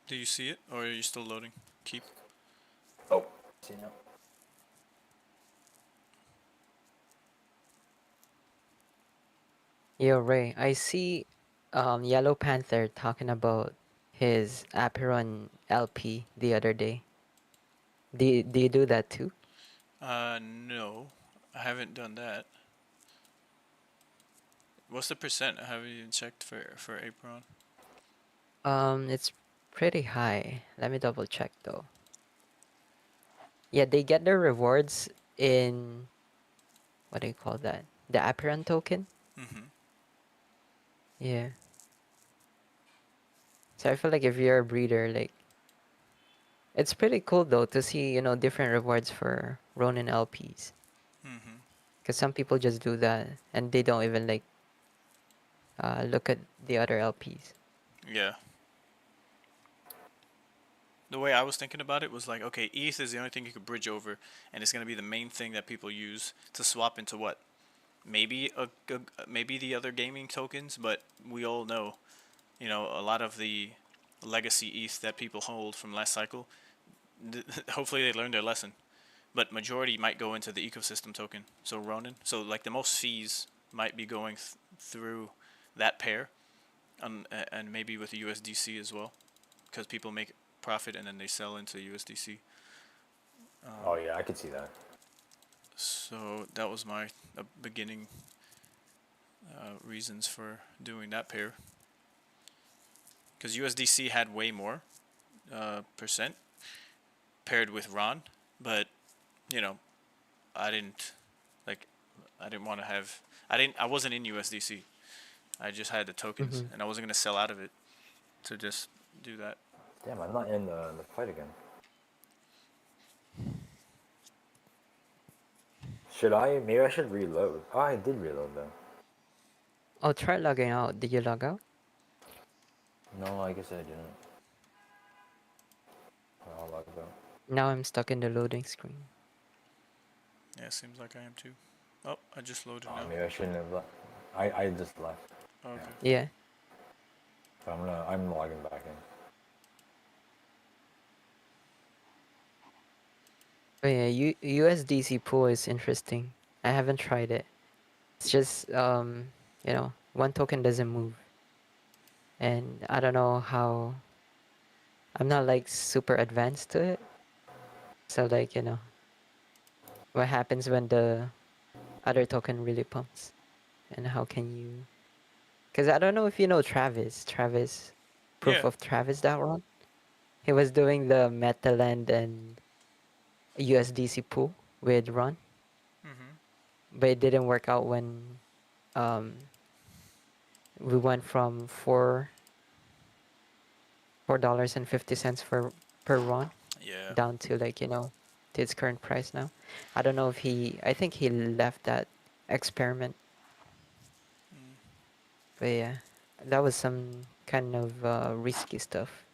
Do you see it, or are you still loading? Keep. Oh. See now. Yo, Ray, I see Yellow Panther talking about his Aperon LP the other day. Do you do that too? No. I haven't done that. What's the percent? I haven't even checked for Apron. It's pretty high. Let me double check though. Yeah, they get their rewards in what do you call that? The Aperon token? Mm-hmm. Yeah. So I feel like if you're a breeder, like it's pretty cool though to see, different rewards for Ronin LPs. Mm-hmm. Because some people just do that and they don't even like look at the other LPs. Yeah. The way I was thinking about it was like, okay, ETH is the only thing you could bridge over, and it's gonna be the main thing that people use to swap into what? Maybe maybe the other gaming tokens, but we all know, a lot of the legacy ETH that people hold from last cycle. Hopefully they learned their lesson, but majority might go into the ecosystem token. So Ronin, so like the most fees might be going through that pair, and maybe with the USDC as well, because people make profit and then they sell into USDC. Oh yeah, I could see that. So that was my beginning reasons for doing that pair. Because USDC had way more percent paired with Ron, but you know, I didn't like. I didn't want to have. I wasn't in USDC. I just had the tokens, Mm-hmm. and I wasn't gonna sell out of it to just do that. Damn, I'm not in the fight again. Should I? Maybe I should reload. Oh, I did reload though. Oh, try logging out. Did you log out? No, I guess I didn't. I'll log out. Now I'm stuck in the loading screen. Yeah, seems like I am too. Oh, I just loaded Oh, now. maybe I shouldn't have left. I just left. Okay. Yeah. So I'm logging back in. Oh yeah, USDC pool is interesting. I haven't tried it. It's just one token doesn't move. And I don't know how I'm not like super advanced to it. So like, what happens when the other token really pumps? And how can you because I don't know if you know Travis. Travis Yeah. Proof of Travis that one. He was doing the Metaland and USDC pool with Ron. Mhm. But it didn't work out when um we went from $4.50 for per Ron Yeah. down to like to its current price now. I don't know if I think he left that experiment. Mm, But yeah, that was some kind of risky stuff.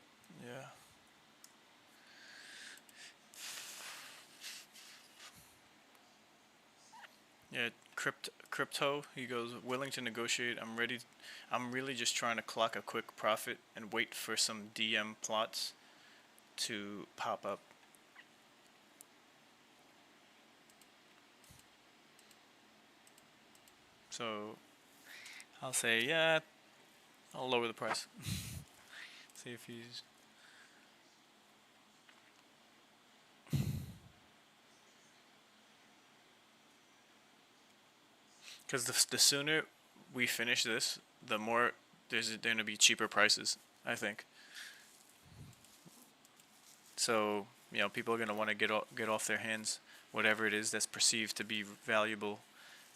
yeah. Yeah. Crypto. He goes willing to negotiate. I'm ready. I'm really just trying to clock a quick profit and wait for some DM plots to pop up. So I'll say, yeah, I'll lower the price. See if he's Because the sooner we finish this, the more there's going to be cheaper prices, I think. So, you know, people are going to want to get off their hands whatever it is that's perceived to be valuable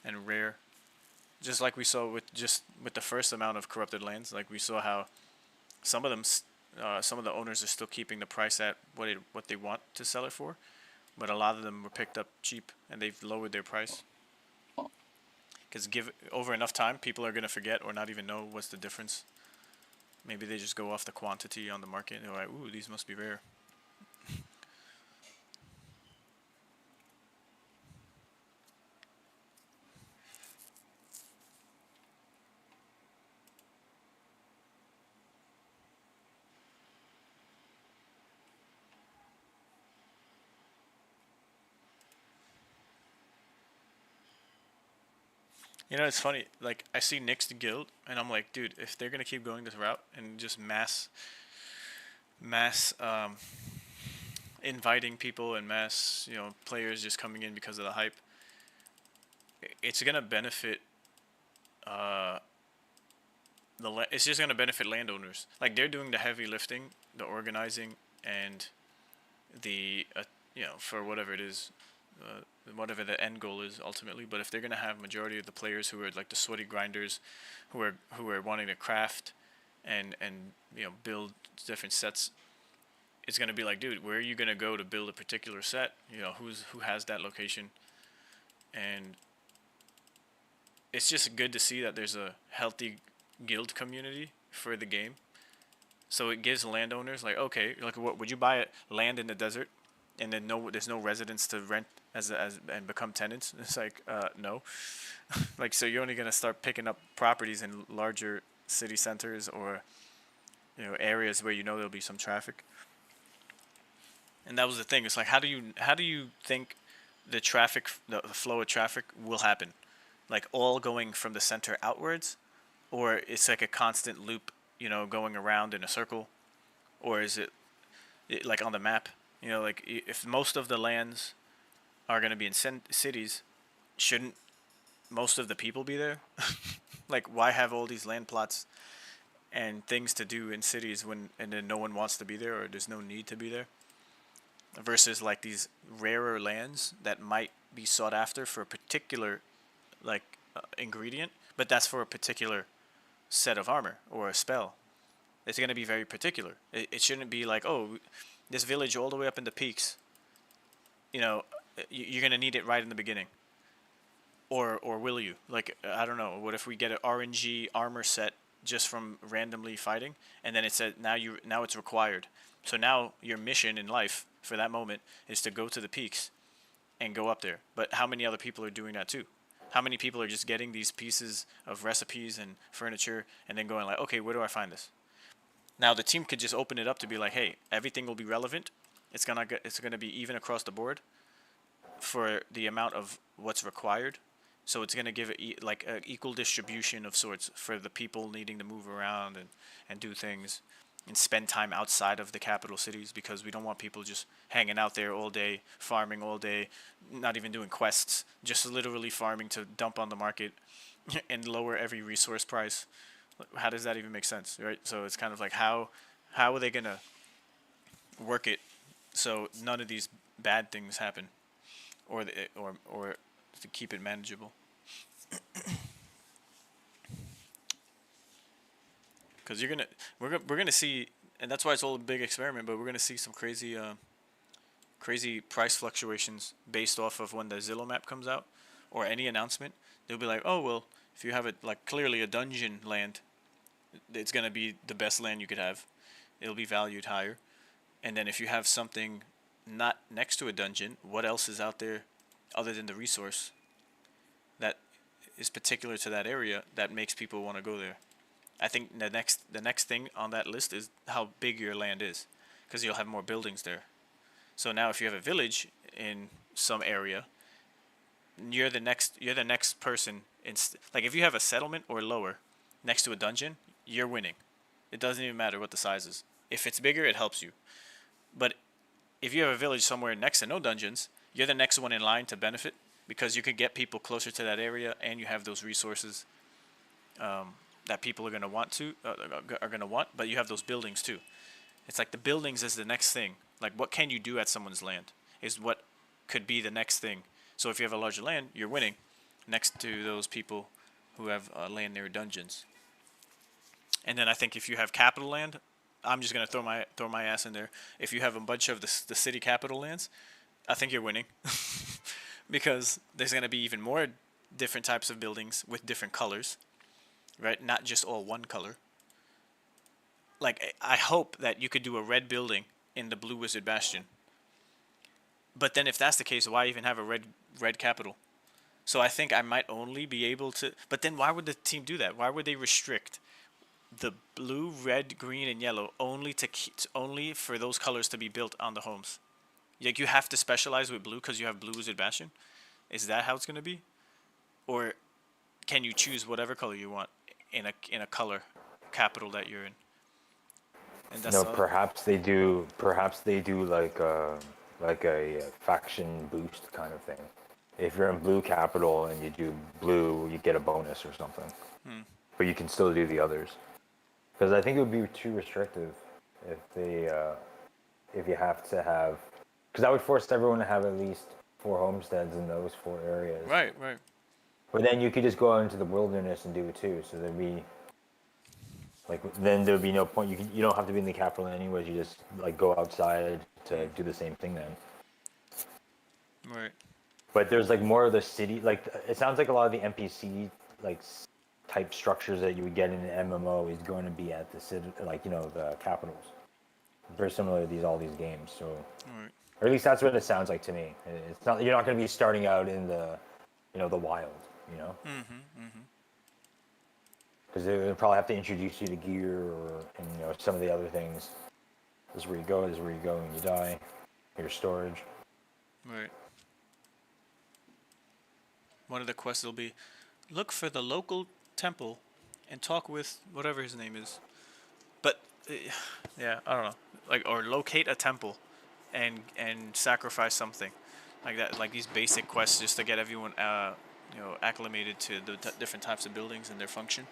and rare. Just like we saw with the first amount of corrupted lands, like we saw how some of them, some of the owners are still keeping the price at what they want to sell it for, but a lot of them were picked up cheap and they've lowered their price. Because give over enough time, people are gonna forget or not even know what's the difference. Maybe they just go off the quantity on the market and they're like, "Ooh, these must be rare." You know, it's funny. Like I see Nick's guild, and I'm like, dude, if they're gonna keep going this route and just mass inviting people and mass, you know, players just coming in because of the hype, it's gonna benefit it's just gonna benefit landowners. Like they're doing the heavy lifting, the organizing, and the you know, for whatever it is, whatever the end goal is ultimately. But if they're gonna have majority of the players who are like the sweaty grinders, who are wanting to craft and you know, build different sets, it's gonna be like, dude, where are you gonna go to build a particular set? You know, who has that location, and it's just good to see that there's a healthy guild community for the game. So it gives landowners like, okay, like, what would you buy land in the desert, and then there's no residents to rent as and become tenants? It's like, no. Like, so you're only gonna start picking up properties in larger city centers or, you know, areas where you know there'll be some traffic. And that was the thing. It's like, how do you think the the flow of traffic will happen? Like all going from the center outwards, or it's like a constant loop, you know, going around in a circle, or is it like on the map? You know, like if most of the lands are going to be in cities, shouldn't most of the people be there? Like, why have all these land plots and things to do in cities and then no one wants to be there, or there's no need to be there? Versus like these rarer lands that might be sought after for a particular like ingredient, but that's for a particular set of armor or a spell. It's going to be very particular. It shouldn't be like, oh, this village all the way up in the peaks, you know, you're going to need it right in the beginning. Or will you? Like, I don't know. What if we get an RNG armor set just from randomly fighting, and then it said now it's required. So now your mission in life for that moment is to go to the peaks and go up there. But how many other people are doing that too? How many people are just getting these pieces of recipes and furniture and then going like, okay, where do I find this? Now the team could just open it up to be like, hey, everything will be relevant. It's gonna be even across the board for the amount of what's required. So it's gonna give it like an equal distribution of sorts for the people needing to move around and do things and spend time outside of the capital cities, because we don't want people just hanging out there all day, farming all day, not even doing quests, just literally farming to dump on the market and lower every resource price. How does that even make sense, right? So it's kind of like, how are they gonna work it so none of these bad things happen, or to keep it manageable? Because we're gonna see, and that's why it's all a big experiment. But we're gonna see some crazy price fluctuations based off of when the Zillow map comes out, or any announcement. They'll be like, oh well, if you have it like clearly a dungeon land, it's gonna be the best land you could have. It'll be valued higher. And then if you have something not next to a dungeon, what else is out there other than the resource that is particular to that area that makes people want to go there? I think the next thing on that list is how big your land is, because you'll have more buildings there. So now if you have a village in some area, you're the next person like if you have a settlement or lower next to a dungeon, you're winning. It doesn't even matter what the size is. If it's bigger, it helps you. But if you have a village somewhere next to no dungeons, you're the next one in line to benefit, because you could get people closer to that area, and you have those resources that people are gonna want. But you have those buildings too. It's like the buildings is the next thing. Like, what can you do at someone's land is what could be the next thing. So if you have a larger land, you're winning next to those people who have land near dungeons. And then I think if you have capital land, I'm just gonna throw my ass in there. If you have a bunch of the city capital lands, I think you're winning because there's gonna be even more different types of buildings with different colors, right? Not just all one color. Like, I hope that you could do a red building in the Blue Wizard Bastion. But then if that's the case, why even have a red capital? So I think I might only be able to. But then why would the team do that? Why would they restrict the blue, red, green, and yellow only for those colors to be built on the homes? Like, you have to specialize with blue because you have Blue Wizard Bastion. Is that how it's gonna be? Or can you choose whatever color you want in a color capital that you're in? And that's No, perhaps they do. Perhaps they do like a faction boost kind of thing. If you're in blue capital and you do blue, you get a bonus or something. But you can still do the others. Because I think it would be too restrictive if if you have to have. Because that would force everyone to have at least 4 homesteads in those 4 areas. Right. But then you could just go out into the wilderness and do it too. So there'd be. Like, then there'd be no point. You don't have to be in the capital anyways. You just like go outside to do the same thing then. Right. But there's like more of the city. Like, it sounds like a lot of the NPC like type structures that you would get in an MMO is going to be at the city, like, you know, the capitals. Very similar to all these games. So, Right. or at least that's what it sounds like to me. It's not. You're not going to be starting out in the, you know, the wild. You know. Because they would probably have to introduce you to gear and, you know, some of the other things. This is where you go. This is where you go when you die. Your storage. Right. One of the quests will be, look for the local temple and talk with whatever his name is. But yeah, I don't know. Like, or locate a temple and sacrifice something like that. Like these basic quests just to get everyone you know, acclimated to the different types of buildings and their function.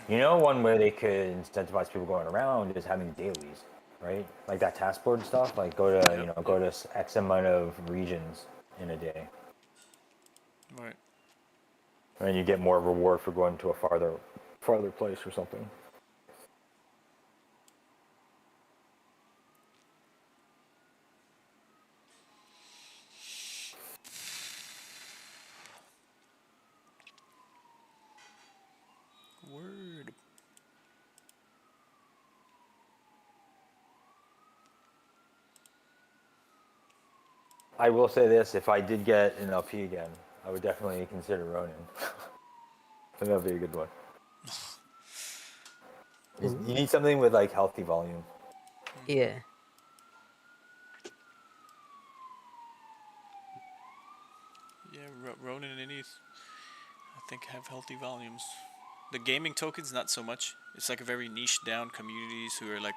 You know, one way they could incentivize people going around is having dailies, right? Like that task board stuff. Like, go to, you know, go to X amount of regions in a day. Right. And you get more reward for going to a farther place or something. Word. I will say this: if I did get an LP again, I would definitely consider Ronin. I think that'd be a good one. You need something with like healthy volume. Yeah. Yeah, Ronin and Enith, I think, have healthy volumes. The gaming tokens, not so much. It's like a very niche down communities who are like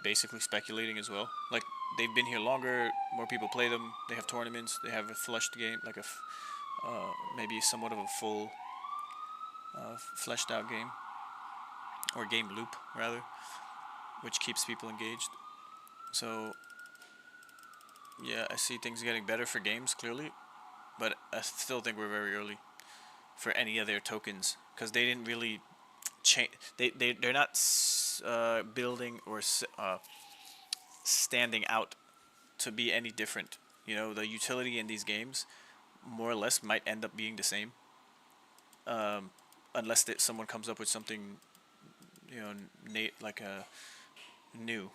basically speculating as well. Like, they've been here longer, more people play them. They have tournaments. They have a flushed game, like maybe somewhat of a full fleshed out game, or game loop rather, which keeps people engaged. So yeah, I see things getting better for games clearly, but I still think we're very early for any of their tokens because they didn't really change. They're not building or standing out to be any different. You know, the utility in these games more or less might end up being the same, unless someone comes up with something, you know, like a new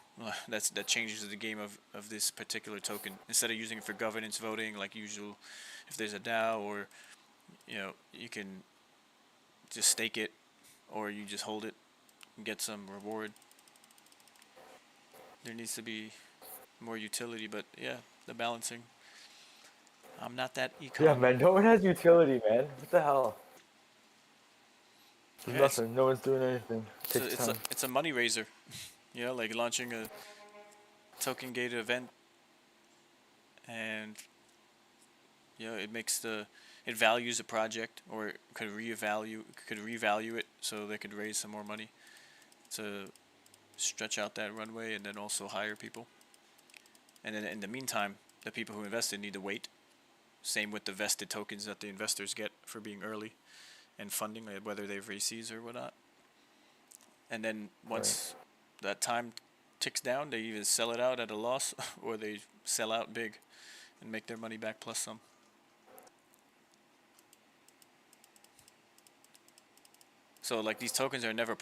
that changes the game of this particular token. Instead of using it for governance voting like usual, if there's a DAO, or, you know, you can just stake it, or you just hold it and get some reward. There needs to be more utility, but yeah, the balancing. I'm not that econ. Yeah, man. No one has utility, man. What the hell? There's Yeah, nothing. No one's doing anything. So it's a money raiser. You know, like launching a token gated event and it makes it values a project, or it could revalue it so they could raise some more money to stretch out that runway and then also hire people. And then in the meantime, the people who invested need to wait. Same with the vested tokens that the investors get for being early and funding, whether they've raised seeds or whatnot. And then once that time ticks down, they either sell it out at a loss or they sell out big and make their money back plus some. So like these tokens are never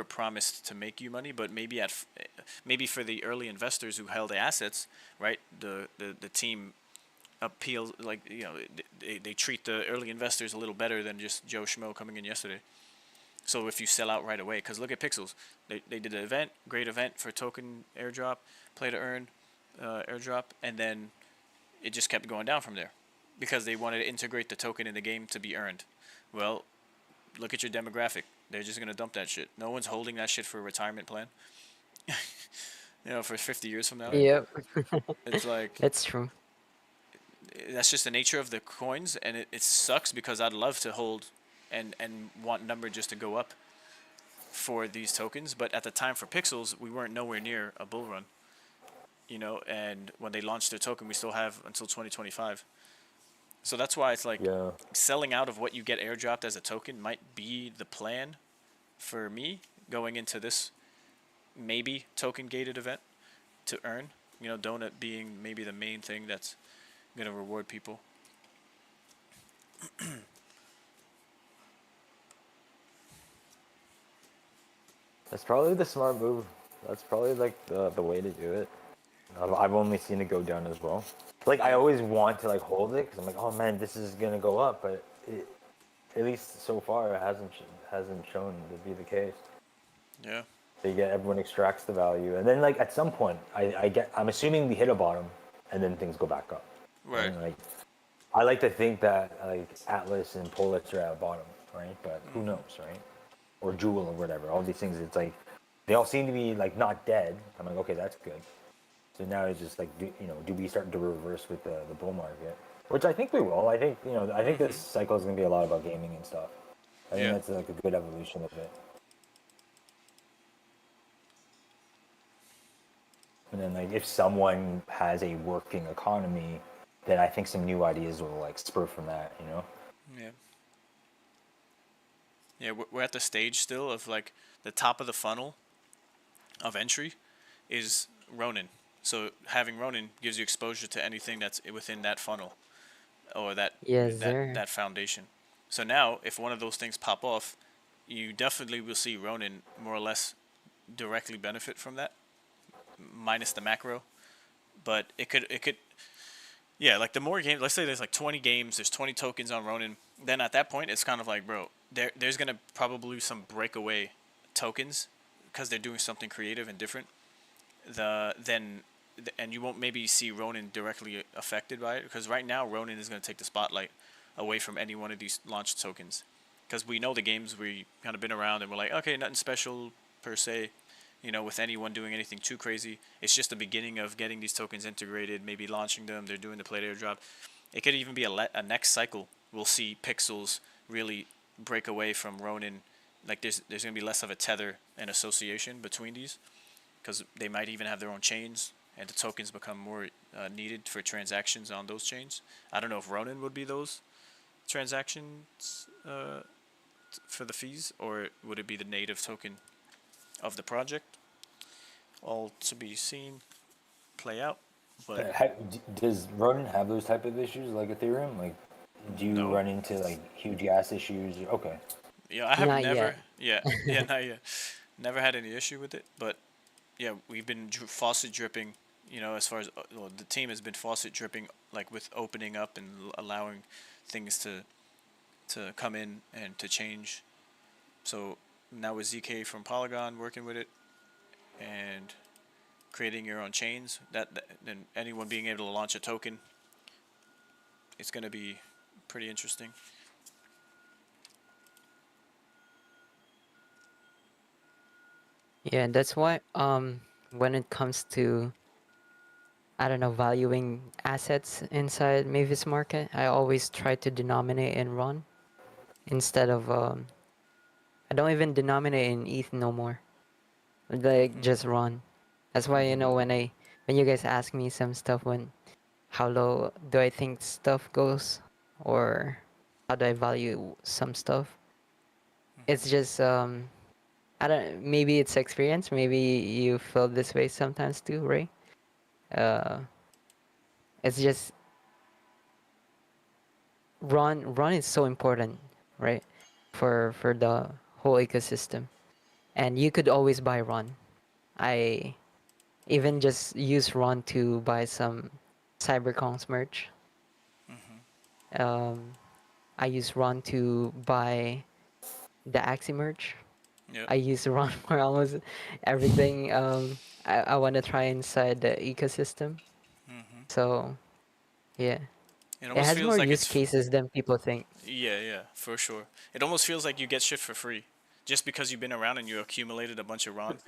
promised to make you money, but maybe for the early investors who held the assets, right? The team appeals, like, they treat the early investors a little better than just Joe Schmo coming in yesterday. So if you sell out right away, because look at Pixels, they did an event, great event for token airdrop, play to earn airdrop, and then it just kept going down from there because they wanted to integrate the token in the game to be earned. Well, look at your demographic. They're just going to dump that shit. No one's holding that shit for a retirement plan. For 50 years from now. Yep. It's like, That's true. that's just the nature of the coins, and it sucks because I'd love to hold and want number just to go up for these tokens. But at the time for Pixels, we weren't nowhere near a bull run. And when they launched their token, we still have until 2025. So that's why it's like selling out of what you get airdropped as a token might be the plan for me going into this maybe token gated event to earn. Donut being maybe the main thing that's going to reward people. That's probably the smart move. That's probably like the way to do it. I've only seen it go down as well. Like I always want to like hold it because I'm like, oh man, this is gonna go up, but at least so far it hasn't shown to be the case. Yeah. Everyone extracts the value, and then like at some point, I'm assuming we hit a bottom, and then things go back up. Right. And, like I like to think that like Atlas and Polis are at a bottom, right? But who knows, right? Or Jewel or whatever. All these things, it's like they all seem to be like not dead. I'm like, okay, that's good. So now it's just like, do we start to reverse with the bull market? Which I think we will. I think this cycle is going to be a lot about gaming and stuff. I think that's like a good evolution of it. And then like if someone has a working economy, then I think some new ideas will like spur from that, Yeah. Yeah, we're at the stage still of like the top of the funnel of entry is Ronin. So having Ronin gives you exposure to anything that's within that funnel or that foundation. So now, if one of those things pop off, you definitely will see Ronin more or less directly benefit from that, minus the macro. But it could, like the more games. Let's say there's like 20 games, there's 20 tokens on Ronin. Then at that point, it's kind of like, bro, there's gonna probably some breakaway tokens because they're doing something creative and different. And you won't maybe see Ronin directly affected by it because right now Ronin is going to take the spotlight away from any one of these launch tokens because we know the games we kind of been around and we're like, okay, nothing special per se, with anyone doing anything too crazy. It's just the beginning of getting these tokens integrated, maybe launching them. They're doing the play airdrop. It could even be a next cycle. We'll see Pixels really break away from Ronin. Like there's going to be less of a tether and association between these because they might even have their own chains. And the tokens become more needed for transactions on those chains. I don't know if Ronin would be those transactions for the fees, or would it be the native token of the project? All to be seen, play out. But does Ronin have those type of issues like Ethereum? Like, do you run into like huge gas issues? Okay. Yeah, I have Not never. yet. Not yet. Never had any issue with it, but yeah, we've been faucet dripping. As far as the team has been faucet dripping, like with opening up and allowing things to come in and to change. So now with ZK from Polygon working with it and creating your own chains, then anyone being able to launch a token, it's going to be pretty interesting. Yeah, that's why when it comes to I don't know, valuing assets inside Mavis Market, I always try to denominate in RON instead of I don't even denominate in ETH no more. Like just RON. That's why when you guys ask me some stuff when how low do I think stuff goes or how do I value some stuff, it's just I don't, maybe it's experience, maybe you feel this way sometimes too, right? Uh it's just Ron is so important, right? For the whole ecosystem. And you could always buy Ron. I even just use Ron to buy some CyberConks merch. Um I use Ron to buy the Axie merch. Yep. I use Ron for almost everything I want to try inside the ecosystem. So, yeah. It It almost has feels more like use it's cases than people think. yeah, yeah, for sure. It almost feels like you get shit for free just because you've been around and you accumulated a bunch of Ron.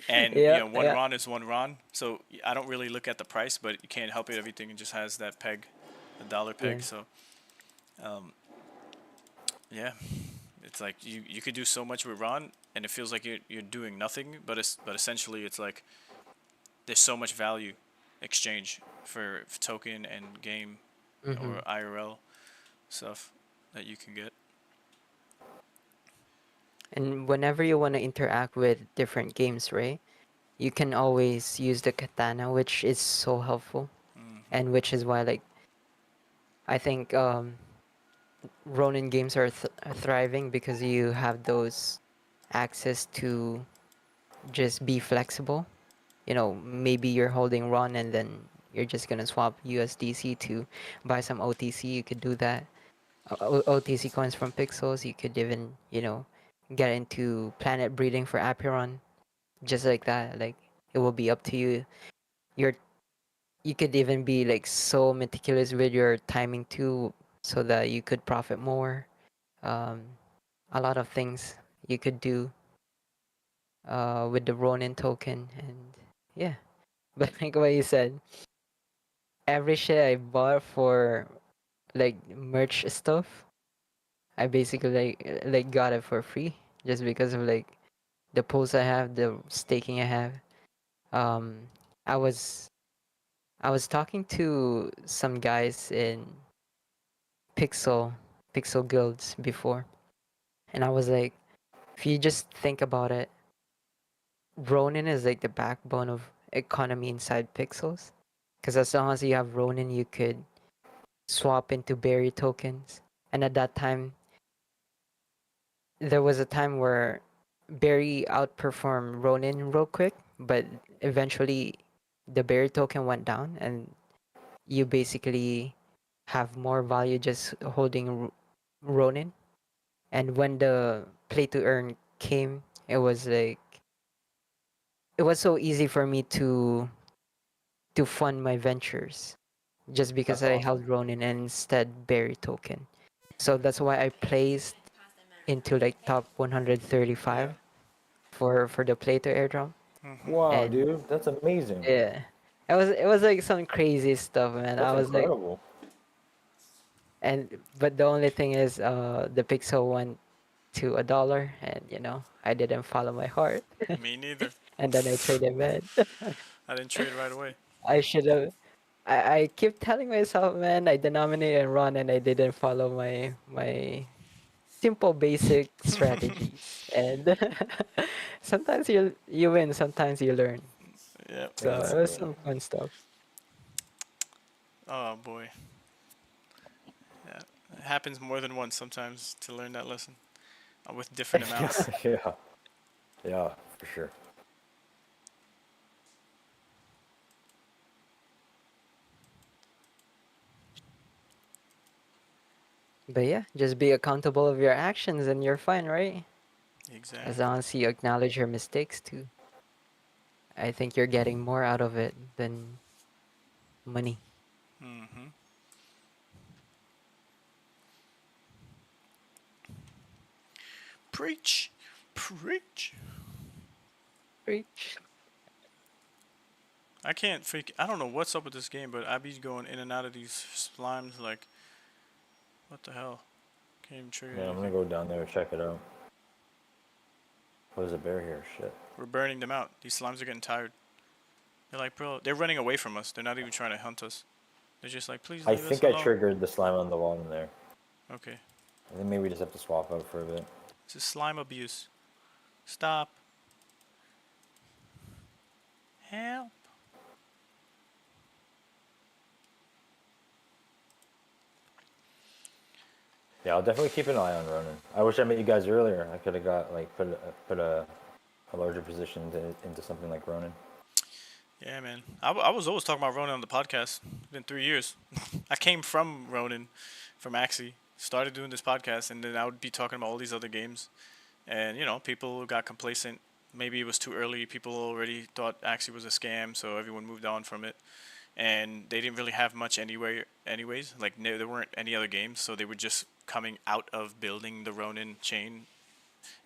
And Yeah, one yeah. Ron is one Ron. So I don't really look at the price, but you can't help it. Everything just has that peg, the dollar Yeah. peg. So yeah, it's like you could do so much with Ron, and it feels like you're doing nothing. But essentially, it's like there's so much value exchange for token and game Mm-hmm. or IRL stuff that you can get. And whenever you want to interact with different games, right? You can always use the katana, which is so helpful, and which is why, like, I think Ronin games are thriving because you have those access to just be flexible. You know, maybe you're holding Ron and then you're just gonna swap USDC to buy some OTC. You could do that. OTC coins from Pixels. You could even, get into planet breeding for Apiron, just like that. Like it will be up to you. You're you could even be like so meticulous with your timing too, so that you could profit more. Um, a lot of things you could do with the Ronin token, and yeah. But like what you said, every shit I bought for like merch stuff, I basically like got it for free just because of like the pulls I have, the staking I have. Um, I was I was talking to some guys in Pixel Pixel guilds before, and I was like, if you just think about it, Ronin is like the backbone of economy inside Pixels. Because as long as you have Ronin, you could swap into berry tokens. And at that time, there was a time where berry outperformed Ronin real quick, but eventually the berry token went down, and you basically have more value just holding Ronin. And when the play to earn came, it was so easy for me to fund my ventures just because That's I awesome. held Ronin and instead berry token. So that's why I placed into like top 135 for the play to airdrop. Wow, And dude, that's amazing. yeah, it was like some crazy stuff, man. I That's was like, incredible. but the only thing is, the pixel went to $1, and I didn't follow my heart, Me neither. and then I traded bad. I didn't trade right away. I should have. I keep telling myself, man, I denominate and run, and I didn't follow my simple basic strategies. And sometimes you win, sometimes you learn. Yep, So that's it Yeah, was right. some fun stuff. oh boy. Yeah, it happens more than once sometimes to learn that lesson with different amounts. Yeah, yeah, for sure. But yeah, just be accountable of your actions and you're fine, right? As Exactly. long as you acknowledge your mistakes too. I think you're getting more out of it than money. Preach, preach. Preach. I can't freak. I don't know what's up with this game, but I be going in and out of these slimes. Like, what the hell? Can't even trigger Yeah, I'm gonna anything. go down there and check it out. Oh, there's a bear here. Shit. We're burning them out. These slimes are getting tired. They're like, bro, they're running away from us. They're not even trying to hunt us. They're just like, please I leave us think I alone. triggered the slime on the bottom there. Okay. I think maybe we just have to swap out for a bit. This is slime abuse. Stop. Help. Yeah, I'll definitely keep an eye on Ronan. I wish I met you guys earlier. I could have got like put a larger position into something like Ronan. Yeah, man. I was always talking about Ronin on the podcast. It's been 3 years. I came from Ronin, from Axie. Started doing this podcast, and then I would be talking about all these other games. And, you know, people got complacent. Maybe it was too early. People already thought Axie was a scam, so everyone moved on from it. And they didn't really have much anyways. Like, no, there weren't any other games, so they were just coming out of building the Ronin chain.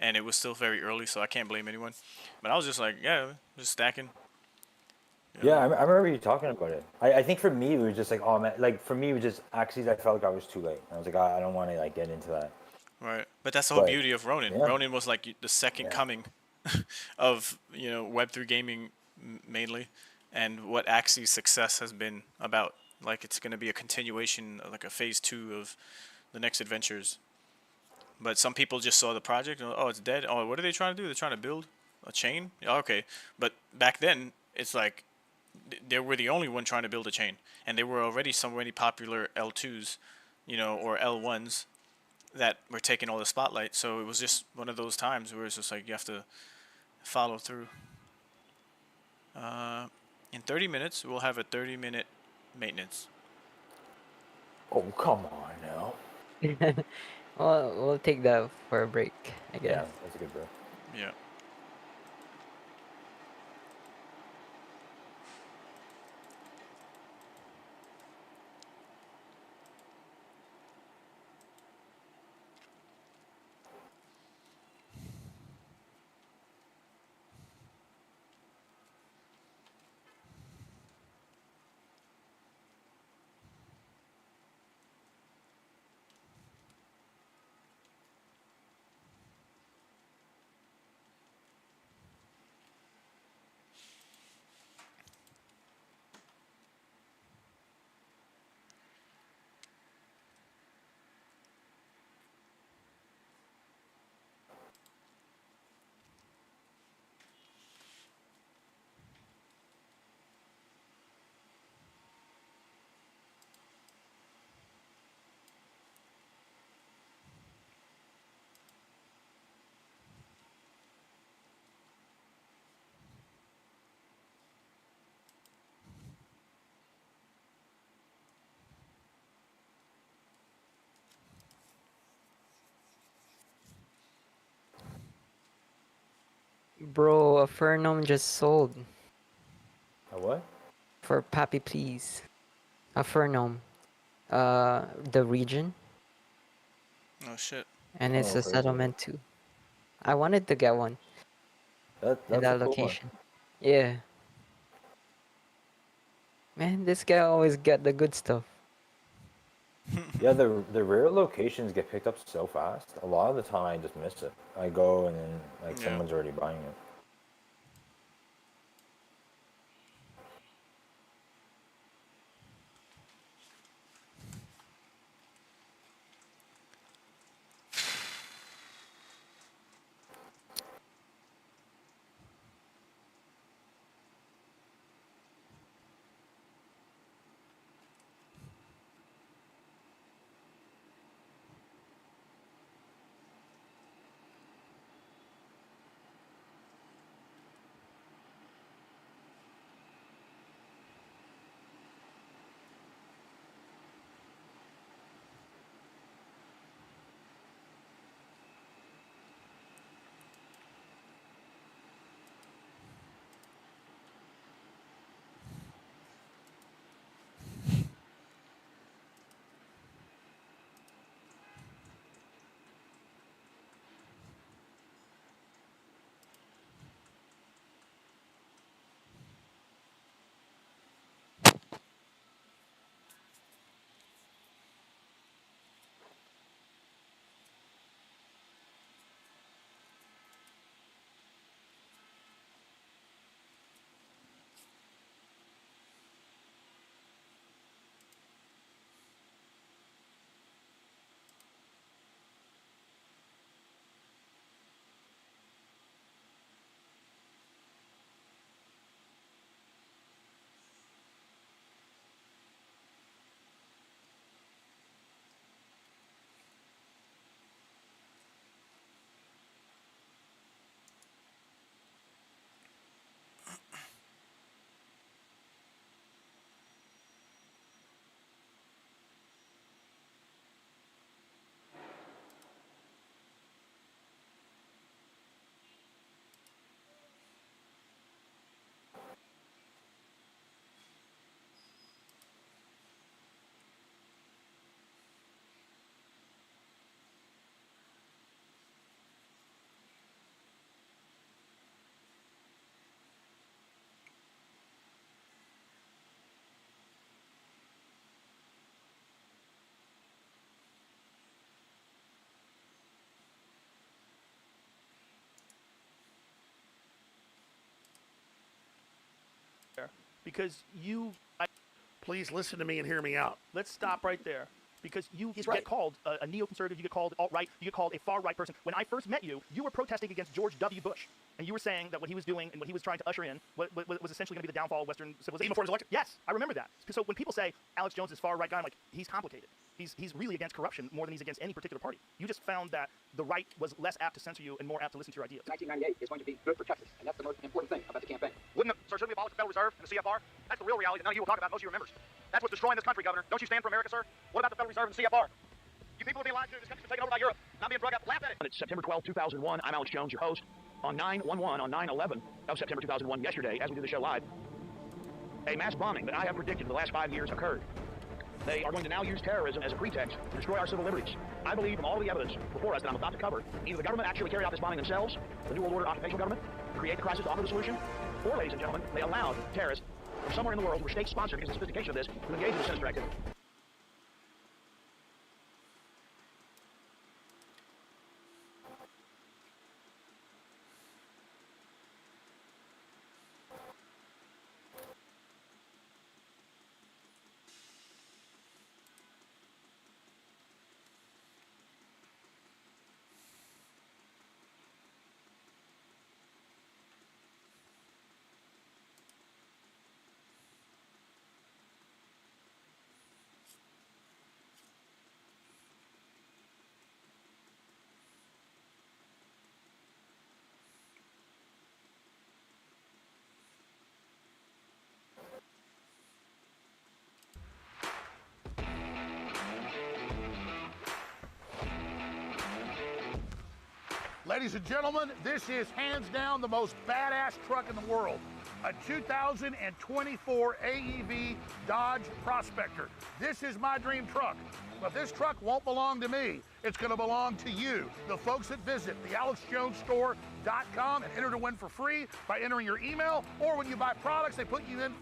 And it was still very early, so I can't blame anyone. But I was just like, yeah, just stacking. Yeah, I remember you talking about it. I think for me it was just like, oh man, like for me it was just actually I felt like I was too late. I was like, I don't want to like get into that. Right, but that's the whole But beauty of Ronin. yeah, Ronin was like the second yeah, coming of Web3 gaming mainly, and what Axie's success has been about. Like it's going to be a continuation, like a phase 2 of the next adventures. But some people just saw the project. And, oh, it's dead. Oh, what are they trying to do? They're trying to build a chain. Yeah, okay, but back then it's like they were the only one trying to build a chain, and there were already so many popular L2s, or L1s that were taking all the spotlight. So it was just one of those times where it's just like you have to follow through. In 30 minutes, we'll have a 30-minute maintenance. Oh come on now. Well, we'll take that for a break, I guess. Yeah, that's a good bro. Yeah. Bro, a Fernum just sold A what? for Pappy, please. A Fernum. The region, Oh shit. and it's Oh, a crazy. settlement too. I wanted to get one in That's that a cool one. location. Yeah. Man, this guy always get the good stuff. Yeah, the rare locations get picked up so fast. A lot of the time I just miss it. I go and then like Yeah. someone's already buying it. there because please listen to me and hear me out. Let's stop right there. Because you get called a neoconservative, you get called alt-right, you get called a far-right person. When I first met you, you were protesting against George W. Bush. And you were saying that what he was doing and what he was trying to usher in was essentially going to be the downfall of Western civilization. Even before he was elected? Yes, I remember that. So when people say Alex Jones is far-right guy, I'm like, he's complicated. He's really against corruption more than he's against any particular party. You just found that the right was less apt to censor you and more apt to listen to your ideas. 1998 is going to be good for Texas, and that's the most important thing about the campaign. Shouldn't we abolish the Federal Reserve and the CFR? That's the real reality that none of you will talk about, most of your members. That's what's destroying this country, Governor. Don't you stand for America, sir? What about the Federal Reserve and the CFR? You people are being lied to. This country's been taken over by Europe. Not being drug out. Laugh at it. It's September 12, 2001. I'm Alex Jones, your host. On 9/11, on 9/11 of September 2001, yesterday, as we do the show live, a mass bombing that I have predicted for the last 5 years occurred. They are going to now use terrorism as a pretext to destroy our civil liberties. I believe from all of the evidence before us that I'm about to cover, either the government actually carried out this bombing themselves, the New World Order occupational government, create the crisis to offer the solution, or, ladies and gentlemen, they allowed terrorists from somewhere in the world who were state-sponsored because of the sophistication of this to engage in a sinister activity. Ladies and gentlemen, this is hands down the most badass truck in the world. A 2024 AEV Dodge Prospector. This is my dream truck. But this truck won't belong to me. It's going to belong to you, the folks that visit thealexjonesstore.com and enter to win for free by entering your email, or when you buy products, they put you in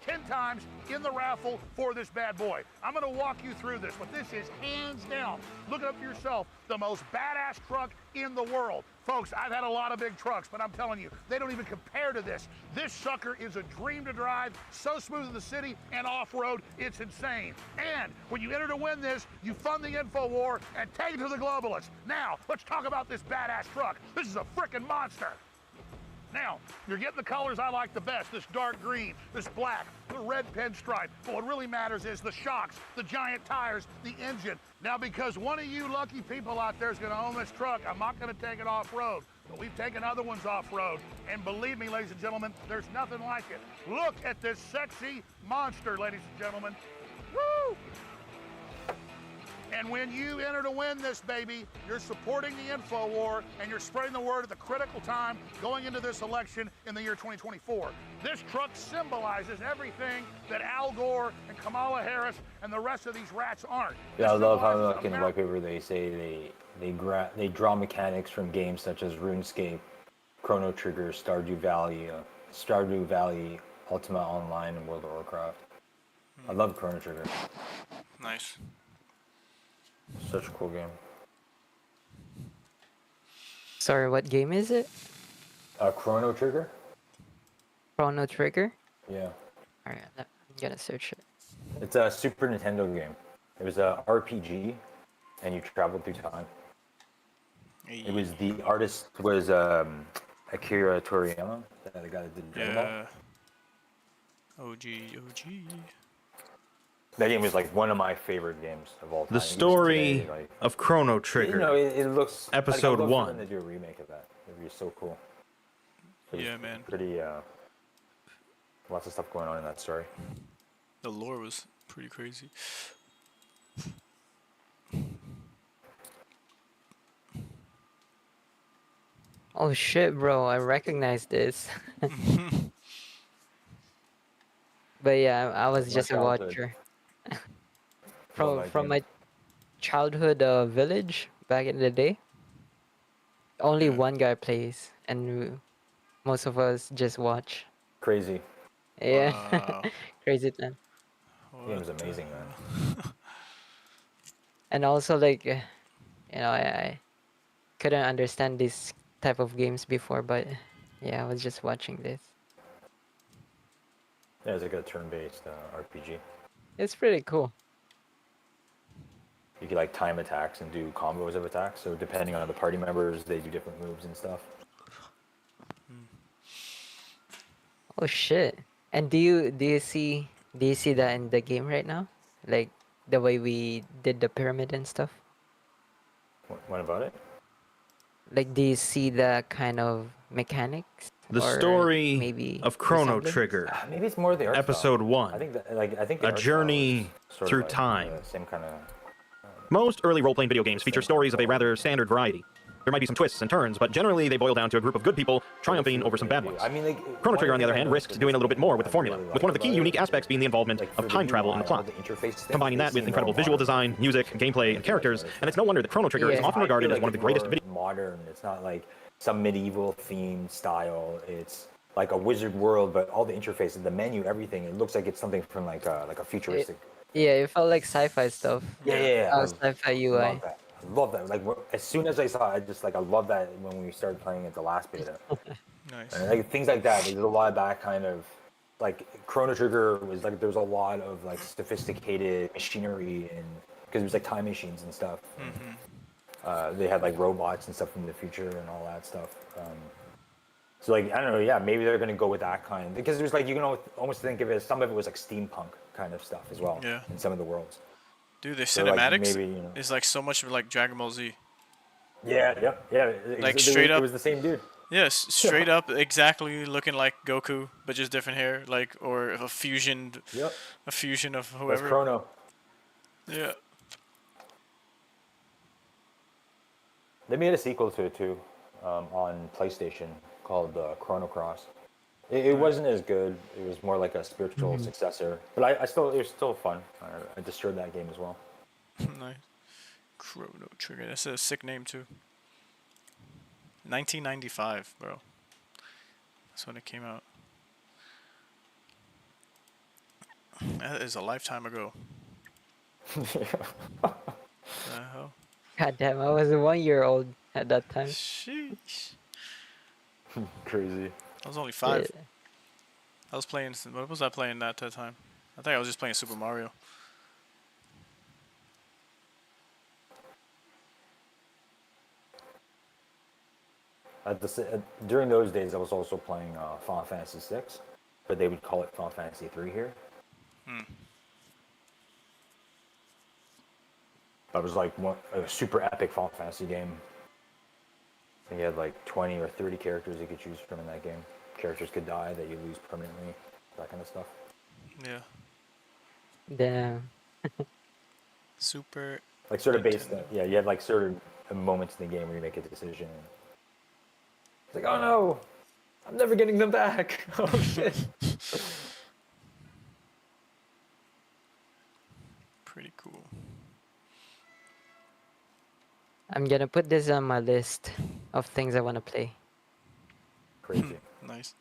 10 times in the raffle for this bad boy. I'm gonna walk you through this, but this is hands down, look it up for yourself, the most badass truck in the world. Folks, I've had a lot of big trucks, but I'm telling you, they don't even compare to this. This sucker is a dream to drive, so smooth in the city and off-road, it's insane. And when you enter to win this, you fund the info war and take it to the globalists. Now, let's talk about this badass truck. This is a frickin' monster. Now, you're getting the colors I like the best, this dark green, this black, the red pinstripe. But what really matters is the shocks, the giant tires, the engine. Now, because one of you lucky people out there is gonna own this truck, I'm not gonna take it off-road, but we've taken other ones off-road. And believe me, ladies and gentlemen, there's nothing like it. Look at this sexy monster, ladies and gentlemen. Woo! And when you enter to win this baby, you're supporting the info war and you're spreading the word at the critical time going into this election in the year 2024. This truck symbolizes everything that Al Gore and Kamala Harris and the rest of these rats aren't. Yeah, I love how like in the white paper they say they draw mechanics from games such as RuneScape, Chrono Trigger, Stardew Valley, Ultima Online, and World of Warcraft. I love Chrono Trigger. Nice. Such a cool game. Sorry, what game is it? Chrono Trigger? Chrono Trigger? Yeah. Alright, I'm gonna search it. It's a Super Nintendo game. It was a RPG, and you traveled through time. It was the artist was Akira Toriyama, the guy that did Dragon Ball. Yeah. OG. That game was like one of my favorite games of all time. The story today, of Chrono Trigger. You know, it looks Episode like, 1. For them to do a remake of that. It'd be so cool. Yeah, man. Pretty lots of stuff going on in that story. The lore was pretty crazy. Oh shit, bro, I recognize this. But yeah, I was Like my just a childhood. watcher. Love that From game. my childhood village back in the day. Only Yeah. one guy plays, and most of us just watch. Crazy. Yeah, Wow. crazy time. The game's What amazing, the- man. And also like, I couldn't understand this type of games before, but yeah, I was just watching this. Yeah, it's like a turn-based RPG. It's pretty cool. You could like time attacks and do combos of attacks. So depending on the party members, they do different moves and stuff. Oh shit! And do you see that in the game right now? Like the way we did the pyramid and stuff. What about it? Like, do you see the kind of mechanics? The or story maybe of Chrono resemblance? Trigger, Maybe it's more the art Episode style. 1. I think that, I think the A art style journey is sort of through like time. the same kind of. Most early role-playing video games feature stories of a rather standard variety. There might be some twists and turns, but generally they boil down to a group of good people triumphing over some bad ones. I mean, like, Chrono Trigger, on the other hand, risks doing a little bit more with the formula, with one of the key unique aspects being the involvement of time travel in the plot. Combining that with incredible visual design, music, gameplay, and characters, and it's no wonder that Chrono Trigger is Yeah. often regarded as one of the greatest video. Modern. It's not like some medieval themed style. It's like a wizard world, but all the interfaces, the menu, everything. It looks like it's something from like a futuristic. Yeah, it felt like sci-fi stuff. Yeah. Sci-fi UI. Love that. I love that. Like as soon as I saw it, I love that when we started playing it the last beta. Nice. And, like things like that. There's a lot of that kind of like Chrono Trigger was like there's a lot of like sophisticated machinery and because it was like time machines and stuff. They had like robots and stuff from the future and all that stuff. So like I don't know, yeah, maybe they're gonna go with that kind because there's like you can almost think of it as some of it was like steampunk kind of stuff as well. Yeah. In some of the worlds. Dude, the So, like, cinematics maybe, you know. is like so much like Dragon Ball Z. Yeah. Like, It straight up- It was the same dude. Yes, straight up, exactly looking like Goku, but just different hair, like or a fusion, Yep. a fusion of That's whoever. Chrono. Yeah. They made a sequel to it too, on PlayStation called Chrono Cross. It wasn't as good. It was more like a spiritual successor. But it was still fun. I destroyed that game as well. Nice. Chrono Trigger. That's a sick name too. 1995, bro. That's when it came out. That is a lifetime ago. The hell? God damn, I was 1 year old at that time. Sheesh. Crazy. I was only 5. Yeah. I was playing. What was I playing at that time? I think I was just playing Super Mario. During those days, I was also playing Final Fantasy VI, but they would call it Final Fantasy 3 here. That was like a super epic Final Fantasy game. I think you had like 20 or 30 characters you could choose from in that game. Characters could die that you lose permanently, that kind of stuff. Yeah. Damn. Super. Like sort of based Nintendo. on, yeah, you have like sort of moments in the game where you make a decision. It's like, oh no, I'm never getting them back. Oh shit. Pretty cool. I'm gonna put this on my list of things I wanna play. Crazy. Nice.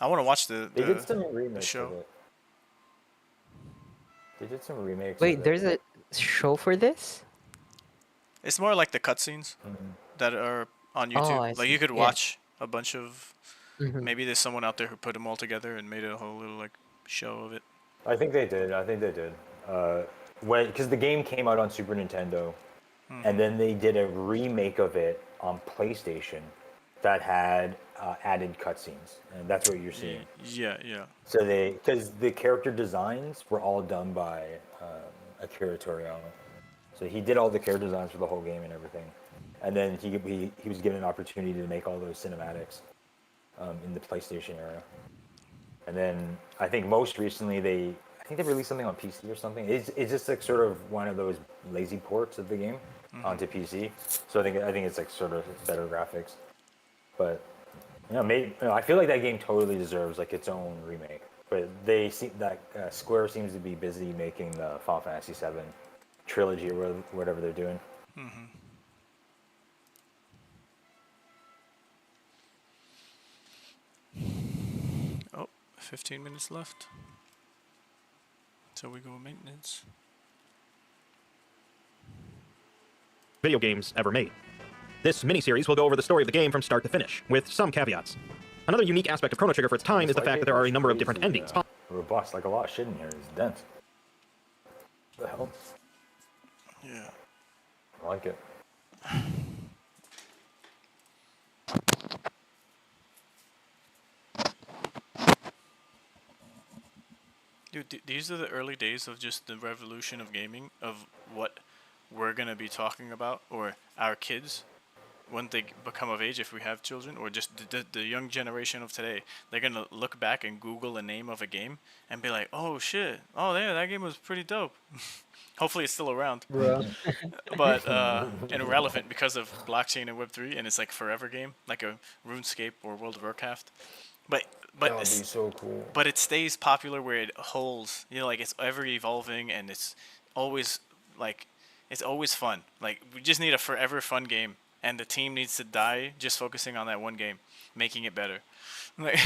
I want to watch the They did some remakes show. of it. They did some remakes. Wait, of it. there's a show for this? It's more like the cutscenes that are on YouTube. Oh, I Like see. you could Yeah. watch a bunch of. Mhm. Maybe there's someone out there who put them all together and made a whole little like show of it. I think they did. Because the game came out on Super Nintendo, and then they did a remake of it on PlayStation that had added cutscenes, and that's what you're seeing. Yeah, yeah. So because the character designs were all done by Akira Toriyama, so he did all the character designs for the whole game and everything, and then he was given an opportunity to make all those cinematics in the PlayStation era, and then I think most recently they released something on PC or something. It's just like sort of one of those lazy ports of the game onto PC, so I think it's like sort of better graphics, but. I feel like that game totally deserves like its own remake, but Square seems to be busy making the Final Fantasy VII trilogy or whatever they're doing. Oh, 15 minutes left. So we go maintenance. video games ever made. This mini-series will go over the story of the game from start to finish, with some caveats. Another unique aspect of Chrono Trigger for its time is the fact that there are a number of different endings. robust. Like a lot of shit in here. It's dense. What the hell? Yeah. I like it. Dude, these are the early days of just the revolution of gaming, of what we're gonna be talking about, or our kids when they become of age, if we have children, or just the young generation of today. They're gonna look back and Google the name of a game and be like, "Oh shit! Oh yeah, that game was pretty dope." Hopefully, it's still around, Bro. but and relevant because of blockchain and Web3, and it's like forever game, like a RuneScape or World of Warcraft. But but That would be it's, so cool. but it stays popular where it holds. You know, like it's ever evolving and it's always like it's always fun. Like we just need a forever fun game, and the team needs to die just focusing on that one game, making it better. Like,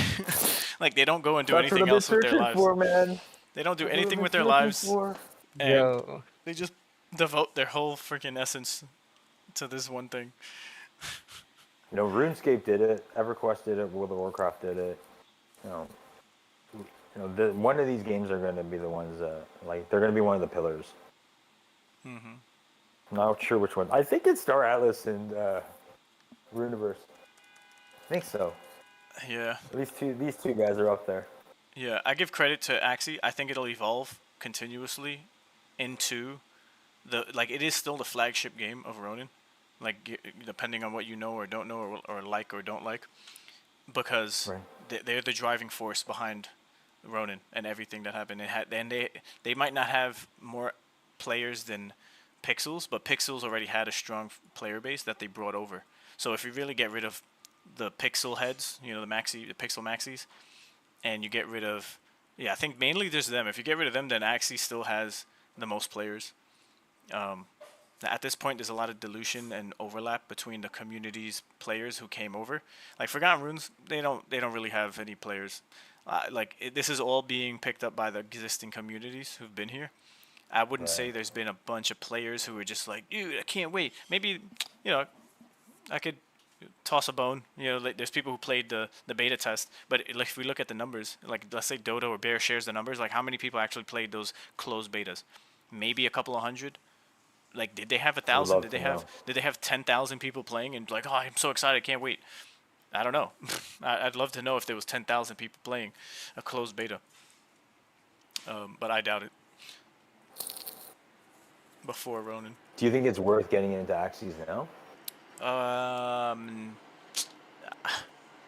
like they don't go and do That's what anything I've been else with their searching lives. for, man. They don't do That's what anything I've with been their searching lives, for. and Bro. they just devote their whole freaking essence to this one thing. You know, RuneScape did it. EverQuest did it. World of Warcraft did it. You know, one of these games are going to be the ones like they're going to be one of the pillars. Mm-hmm. I'm not sure which one. I think it's Star Atlas and Runiverse. I think so. Yeah. These two guys are up there. Yeah, I give credit to Axie. I think it'll evolve continuously into like it is still the flagship game of Ronin. Like depending on what you know or don't know or like or don't like, because Right. they're the driving force behind Ronin and everything that happened. And they might not have more players than Pixels, but Pixels already had a strong player base that they brought over. So if you really get rid of the Pixel heads, you know, the Pixel Maxis, and you get rid of, yeah, I think mainly there's them. If you get rid of them, then Axie still has the most players. At this point, there's a lot of dilution and overlap between the community's players who came over. Like Forgotten Runes, they don't really have any players. This is all being picked up by the existing communities who've been here. I wouldn't say there's been a bunch of players who are just like, dude, I can't wait. Maybe, you know, I could toss a bone. You know, like, there's people who played the beta test, but like, if we look at the numbers, like let's say Dodo or Bear shares the numbers, like how many people actually played those closed betas? Maybe a couple of hundred. Like, did they have 1,000? Did they have 10,000 people playing and like, oh, I'm so excited, I can't wait? I don't know. I'd love to know if there was 10,000 people playing a closed beta, but I doubt it. Before Ronin. Do you think it's worth getting into Axies now?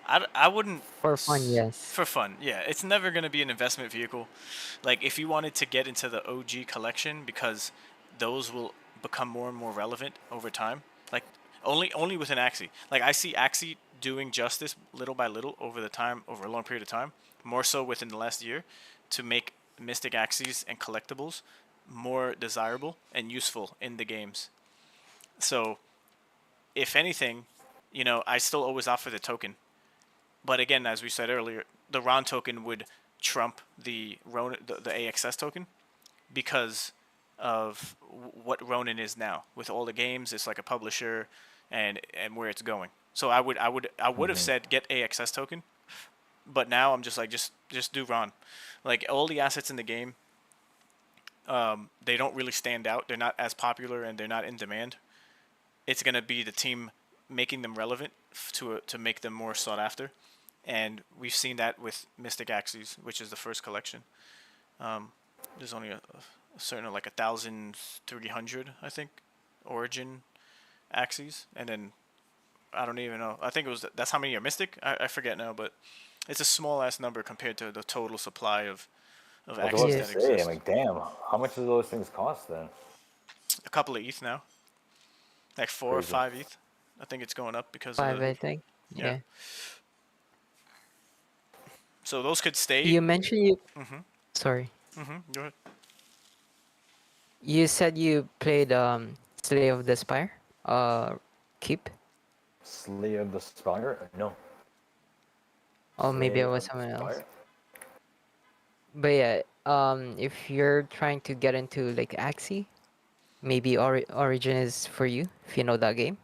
I wouldn't. For fun, yes. For fun, yeah. It's never gonna be an investment vehicle. Like if you wanted to get into the OG collection, because those will become more and more relevant over time. Like only with an Axie. Like I see Axie doing justice little by little over a long period of time. More so within the last year, to make Mystic Axies and collectibles more desirable and useful in the games. So, if anything, you know, I still always offer the token. But again, as we said earlier, the Ron token would trump the AXS token because of what Ronin is now. With all the games, it's like a publisher and where it's going. So I would have said get AXS token, but now I'm just like just do Ron. Like all the assets in the game, they don't really stand out. They're not as popular and they're not in demand. It's gonna be the team making them relevant to make them more sought after, and we've seen that with Mystic Axies, which is the first collection. There's only a certain like 1,300, I think, Origin Axies, and then I don't even know. I think that's how many are Mystic. I forget now, but it's a small ass number compared to the total supply of Axies that exist. I'm like, damn, how much do those things cost then? A couple of ETH now, like 4 or 5 ETH. I think it's going up because 5, of I think. Yeah. So those could stay. You mentioned you. Sorry. Go ahead. You said you played Slay of the Spire. Keep. Slay of the Spire? No. Oh, maybe it was someone else. But yeah, if you're trying to get into like Axie, maybe Origin is for you if you know that game.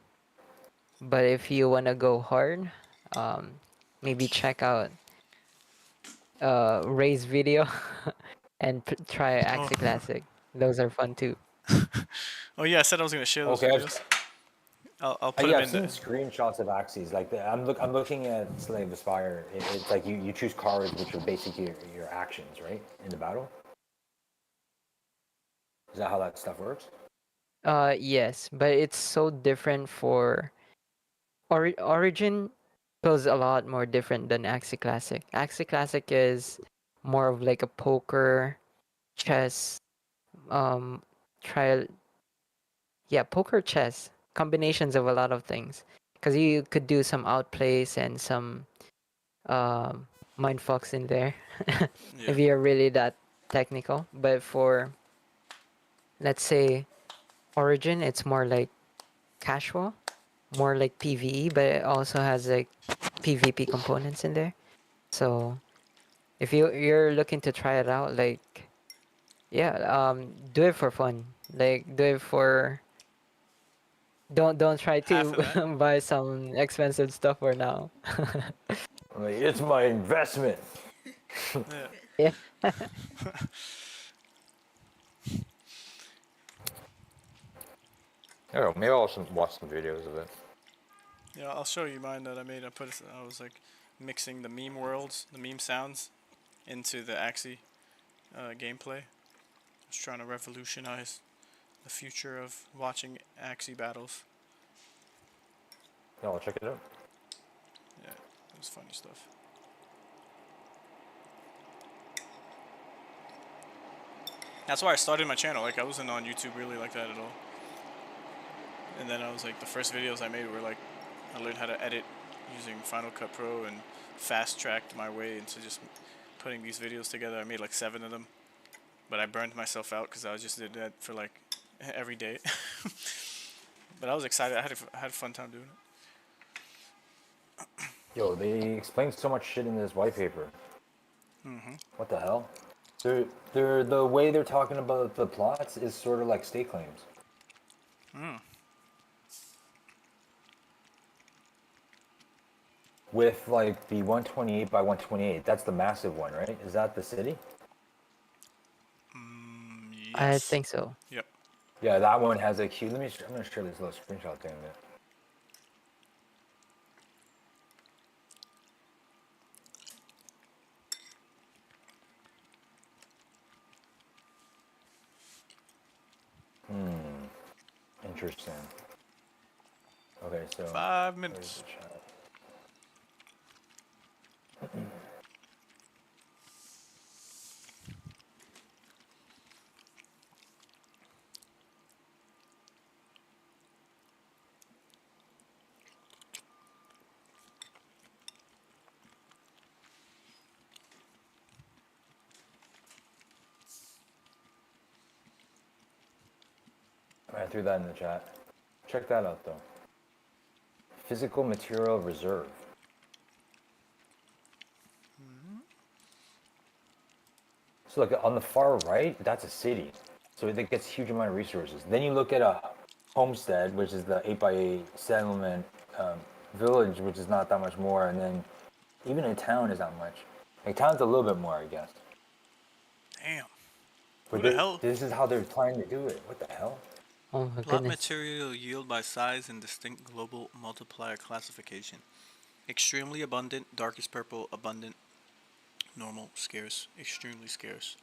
But if you wanna go hard, maybe check out race video and try Oh. Axie Classic. Those are fun too. Oh yeah, I said I was gonna share those Okay, videos. I'll put yeah, them I've in seen the. screenshots of Axes. Like I'm looking at Slave Aspire. It's like you choose cards which are basically your actions, right, in the battle. Is that how that stuff works? Yes, but it's so different for Origin feels a lot more different than Axie Classic. Axie Classic is more of like a poker, chess, um, trial. Yeah, poker, chess, combinations of a lot of things. Because you could do some outplays and some mind fucks in there Yeah. if you're really that technical. But for, let's say, Origin, it's more like casual, more like PvE, but it also has like PvP components in there. So if you're looking to try it out, like, yeah, do it for fun. Like, do it for. Don't try Half to of that. buy some expensive stuff for now. Like, it's my investment. Yeah. Yeah. Oh, maybe I'll watch some videos of it. Yeah, I'll show you mine that I made. I was like mixing the meme worlds, the meme sounds, into the Axie gameplay. I was trying to revolutionize the future of watching Axie battles. Yeah, I'll check it out. Yeah, it was funny stuff. That's why I started my channel. Like I wasn't on YouTube really like that at all. And then I was like, the first videos I made were like, I learned how to edit using Final Cut Pro and fast tracked my way into just putting these videos together. I made like 7 of them, but I burned myself out because I just did that for like every day. But I was excited. I had a fun time doing it. Yo, they explain so much shit in this white paper. What the hell? They're the way they're talking about the plots is sort of like state claims. With like the 128 by 128, that's the massive one, right? Is that the city? I Yes. think so. Yep. Yeah, that one has a queue. I'm gonna share this little screenshot thing. Interesting. Okay, so 5 where's minutes. the chat? I threw that in the chat. Check that out though. Physical material reserve. So look on the far right, that's a city. So it gets huge amount of resources. Then you look at a homestead, which is the 8x8 settlement village, which is not that much more, and then even a town is not much. Like town's a little bit more, I guess. Damn. But Who the hell? this is how they're trying to do it. What the hell? Oh my Plot goodness. material yield by size and distinct global multiplier classification. Extremely abundant, darkest purple, abundant, normal, scarce, extremely scarce.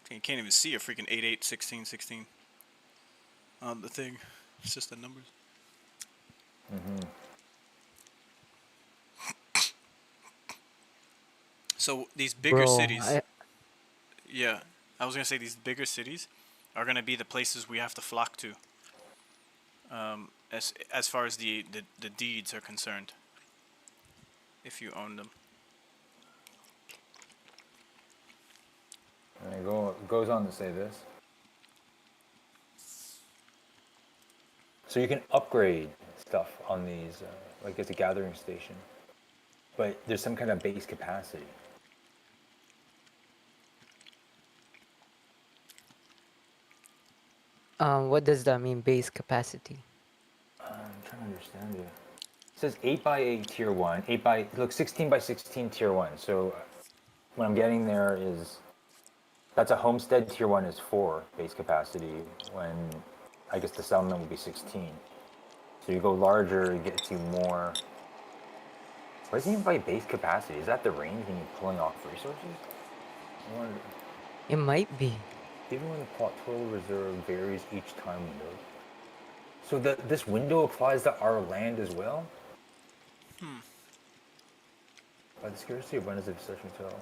You can't even see a freaking 8, 8, 16, 16 on the thing. It's just the numbers. So these bigger Bro, cities, yeah, I was gonna say these bigger cities are gonna be the places we have to flock to. As far as the deeds are concerned, if you own them. And it goes on to say this. So you can upgrade stuff on these, like it's a gathering station, but there's some kind of base capacity. what does that mean, base capacity? I'm trying to understand it. says 8 by 8 tier 1, 8 by, look, 16 by 16 tier 1. So what I'm getting there is, that's a homestead tier 1 is 4 base capacity, when I guess the settlement would be 16. So you go larger, it gets you more. What does he mean by base capacity? Is that the range when you're pulling off resources? I wonder. It might be. Even when the plot total reserve varies each time window. So this window applies to our land as well? By the scarcity of windows of such until.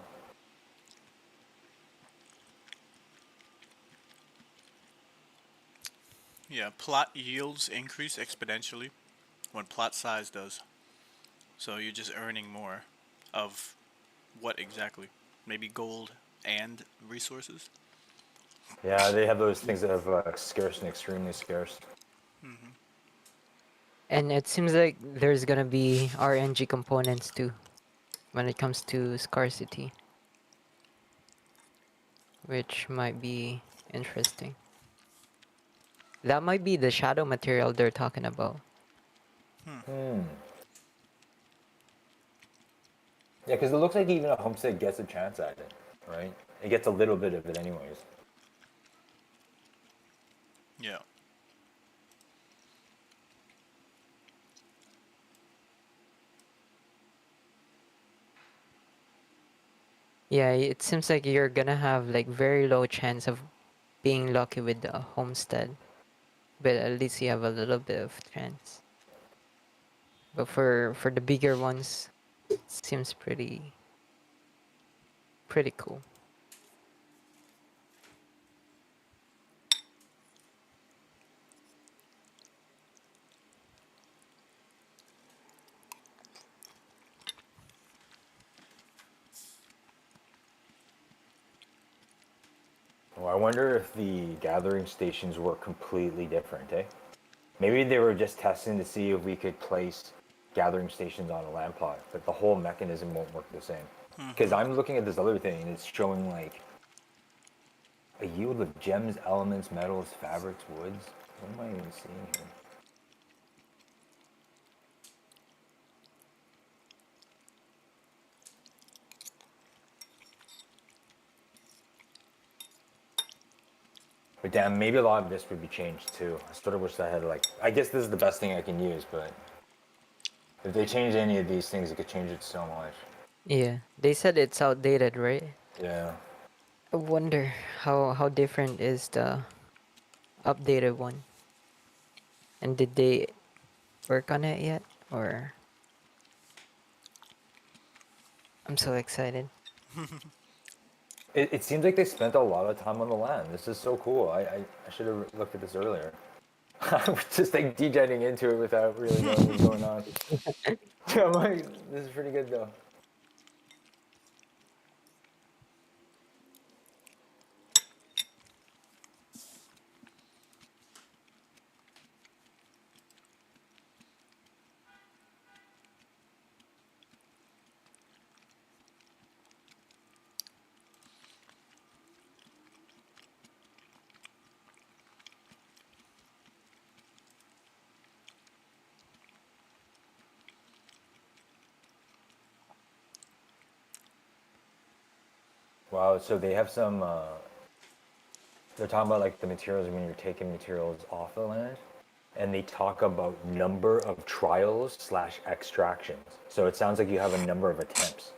Yeah, plot yields increase exponentially when plot size does. So you're just earning more of what exactly? Maybe gold and resources? Yeah, they have those things that have scarce and extremely scarce. And it seems like there's gonna be RNG components too when it comes to scarcity, which might be interesting. That might be the shadow material they're talking about. Yeah, because it looks like even a homestead gets a chance at it, right? It gets a little bit of it anyways. Yeah. Yeah, it seems like you're gonna have like very low chance of being lucky with the homestead, but at least you have a little bit of chance. But for the bigger ones, it seems pretty cool. Well, I wonder if the gathering stations were completely different, eh? Maybe they were just testing to see if we could place gathering stations on a land plot, but the whole mechanism won't work the same. Because I'm looking at this other thing, and it's showing like a yield of gems, elements, metals, fabrics, woods. What am I even seeing here? But damn, maybe a lot of this would be changed too. I sort of wish I had like, I guess this is the best thing I can use, but if they change any of these things, it could change it so much. Yeah, they said it's outdated, right? Yeah. I wonder how different is the updated one, and did they work on it yet, or? I'm so excited. It seems like they spent a lot of time on the land. This is so cool. I should have looked at this earlier. I was just like degenerating into it without really knowing what's going on. I'm like, this is pretty good though. Wow, so they have some, they're talking about like the materials when you're taking materials off the land, and they talk about number of trials slash extractions. So it sounds like you have a number of attempts.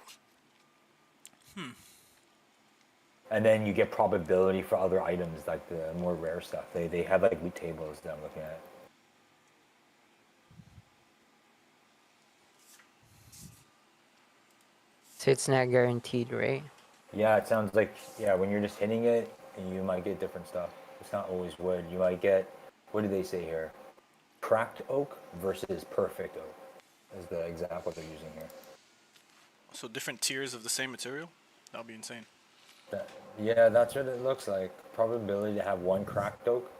And then you get probability for other items, like the more rare stuff. They have like loot tables that I'm looking at. So it's not guaranteed, right? Yeah, it sounds like, yeah, when you're just hitting it, you might get different stuff. It's not always wood. You might get, what do they say here? Cracked oak versus perfect oak is the example they're using here. So different tiers of the same material? That would be insane. Yeah, that's what it looks like. Probability to have one cracked oak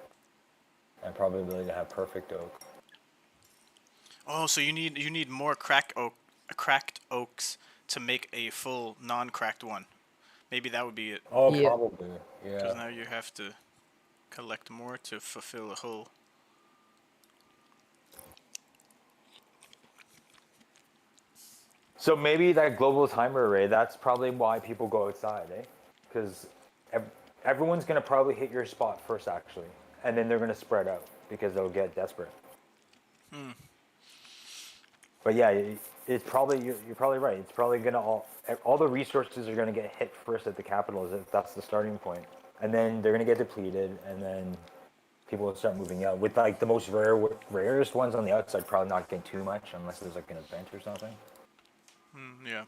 and probability to have perfect oak. Oh, so you need more cracked oaks to make a full non-cracked one. Maybe that would be it. Oh, Yeah. probably. Because Yeah. now you have to collect more to fulfill a whole. So maybe that global timer array, that's probably why people go outside, eh? Because everyone's going to probably hit your spot first, actually. And then they're going to spread out because they'll get desperate. But yeah, it's probably, you're probably right. It's probably going to all the resources are going to get hit first at the capitals if that's the starting point. And then they're going to get depleted, and then people will start moving out. With like the most rarest ones on the outside probably not getting too much unless there's like an event or something. Yeah.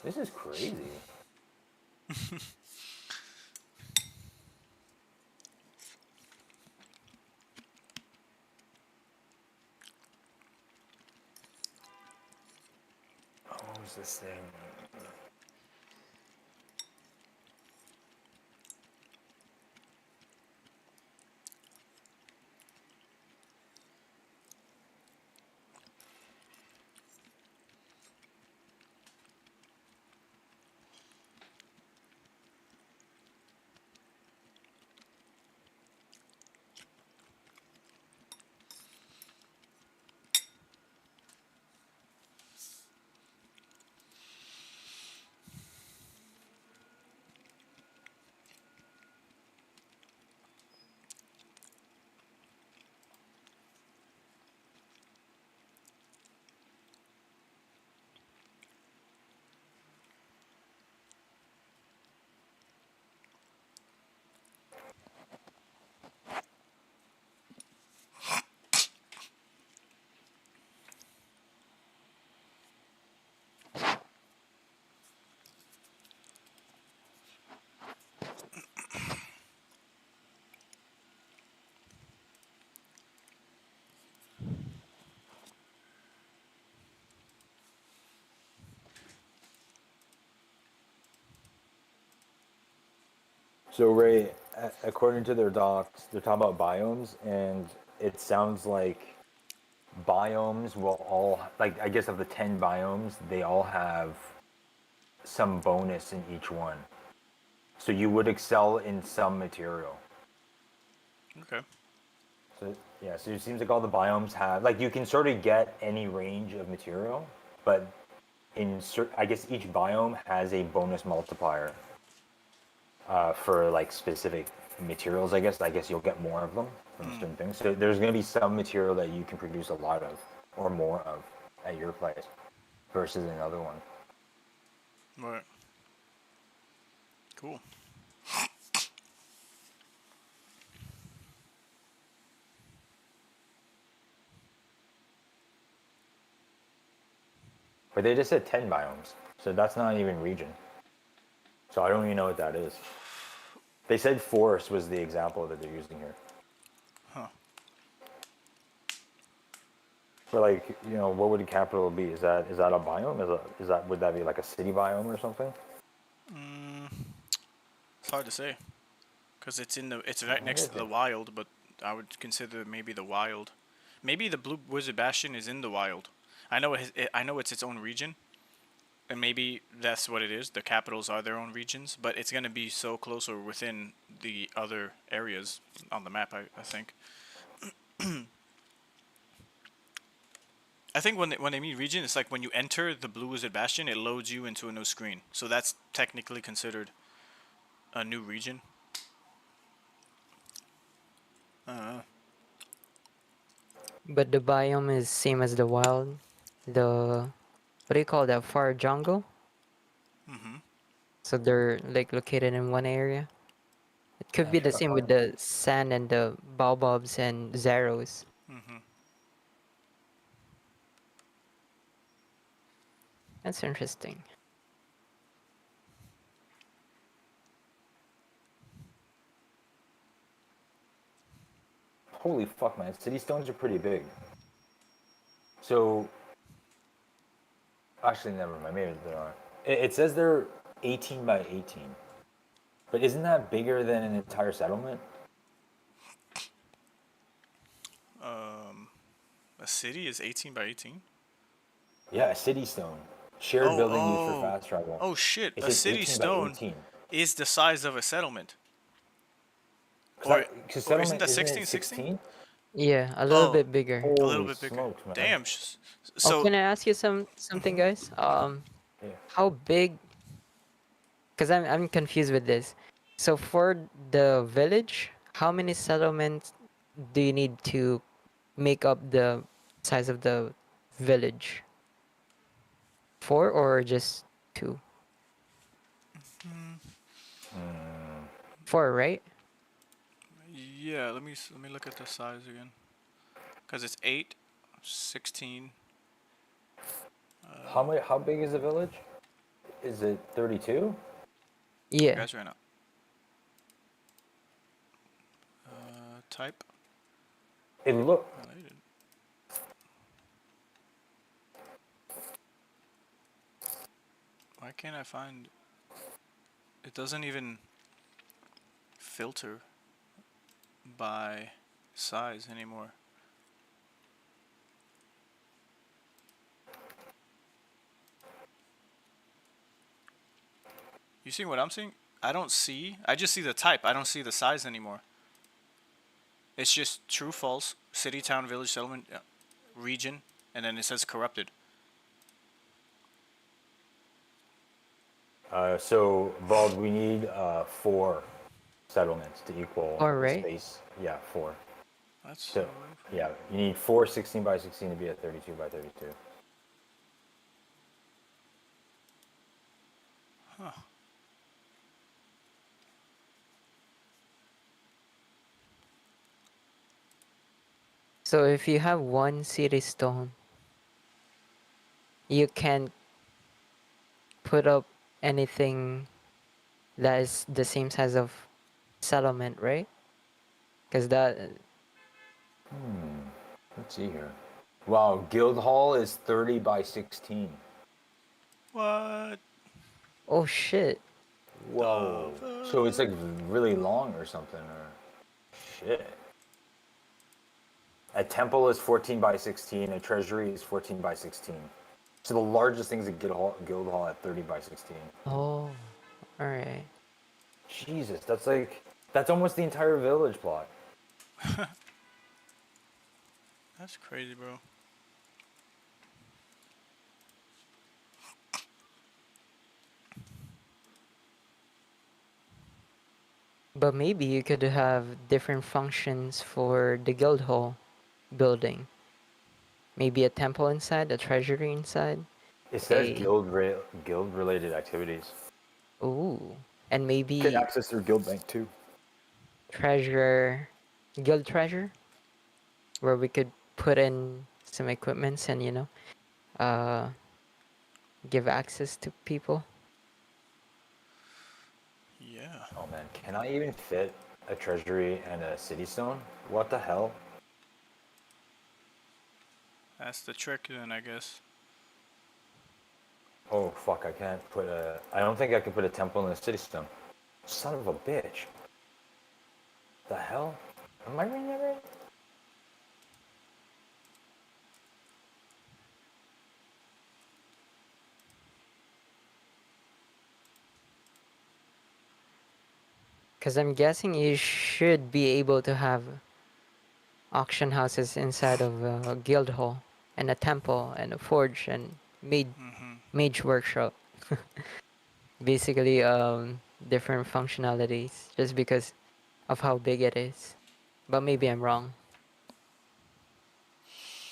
This is crazy. Oh, what was this thing? So Ray, according to their docs, they're talking about biomes, and it sounds like biomes will all, like, I guess of the 10 biomes, they all have some bonus in each one. So you would excel in some material. Okay. So yeah, so it seems like all the biomes have, like, you can sort of get any range of material, but I guess each biome has a bonus multiplier for like specific materials. I guess you'll get more of them from certain things. So there's going to be some material that you can produce a lot of or more of at your place versus another one. Right. Cool. But they just said 10 biomes, so that's not even region. So I don't even know what that is. They said forest was the example that they're using here. Huh. For like, you know, what would a capital be? Is that a biome? Would that be like a city biome or something? It's hard to say, cause it's right next to the wild, but I would consider maybe the wild. Maybe the Blue Wizard Bastion is in the wild. I know I know it's its own region, and maybe that's what it is. The capitals are their own regions, but it's gonna be so close or within the other areas on the map. I think. I think when they mean region, it's like when you enter the Blue Wizard Bastion, it loads you into a new screen. So that's technically considered a new region. But the biome is same as the wild. The what do you call that? Far jungle. So they're like located in one area. It could be the same with the sand and the baobabs and zeros. That's interesting. Holy fuck, man! City stones are pretty big. So, actually, never mind. Maybe they aren't. It says they're 18 by 18, but isn't that bigger than an entire settlement? A city is 18 by 18. Yeah, a city stone. Shared building used for fast travel. Oh shit! It A says city 18 by stone 18. is the size of a settlement. Because Or isn't settlement that isn't 16, it 16? 16? Yeah, a little Oh, bit bigger. a little Holy bit bigger. smokes, man. Damn. Oh, So can I ask you something, guys? Yeah. How big? Because I'm confused with this. So for the village, how many settlements do you need to make up the size of the village? 4 or just 2? 4, right? yeah, let me look at the size again. Cause it's 8, 16. How big is the village? Is it 32? Yeah. Guys, right now. Type It look related. Why can't I find? It doesn't even filter by size anymore. You see what I'm seeing? I don't see. I just see the type. I don't see the size anymore. It's just true, false, city, town, village, settlement, region, and then it says corrupted. So Bald, we need 4 settlements to equal 4, the right? space. Yeah, 4. That's So yeah, you need 4 16 by 16 to be a 32 by 32. huh. So if you have one city stone, you can't put up anything that is the same size of settlement, right? Because that. Let's see here. Wow, Guild Hall is 30 by 16. What? Oh shit. Whoa. So it's like really long or something, or shit. A temple is 14 by 16. A treasury is 14 by 16. So the largest things at Guild Hall at 30 by 16. Oh, alright. Jesus, that's almost the entire village plot. That's crazy, bro. But maybe you could have different functions for the guild hall building. Maybe a temple inside, a treasury inside. It says A guild related activities. ooh, and You get maybe access through guild bank too. treasure, guild treasure, where we could put in some equipments and uh, give access to people. Yeah. Oh man, can I even fit a treasury and a city stone? What the hell? That's the trick then, I guess. Oh fuck, I don't think I can put a temple and a city stone. Son of a bitch. The hell? Am I reading that right? Because I'm guessing you should be able to have auction houses inside of a guild hall, and a temple, and a forge, and mage workshop. Basically, different functionalities just because of how big it is. But maybe I'm wrong.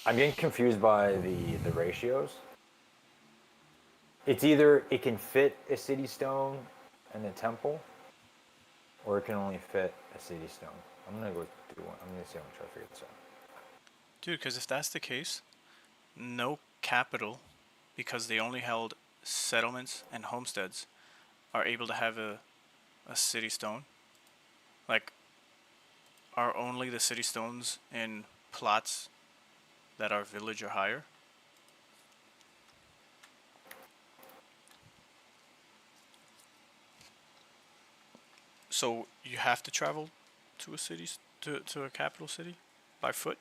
I'm getting confused by the ratios. It's either it can fit a city stone and a temple, or it can only fit a city stone. I'm gonna go do one. I'm gonna see. I'm gonna try to figure this out. Dude, because if that's the case, no capital, because they only held settlements and homesteads, are able to have a city stone. Like, are only the city stones in plots that are village or higher? So you have to travel to a city, to a capital city by foot?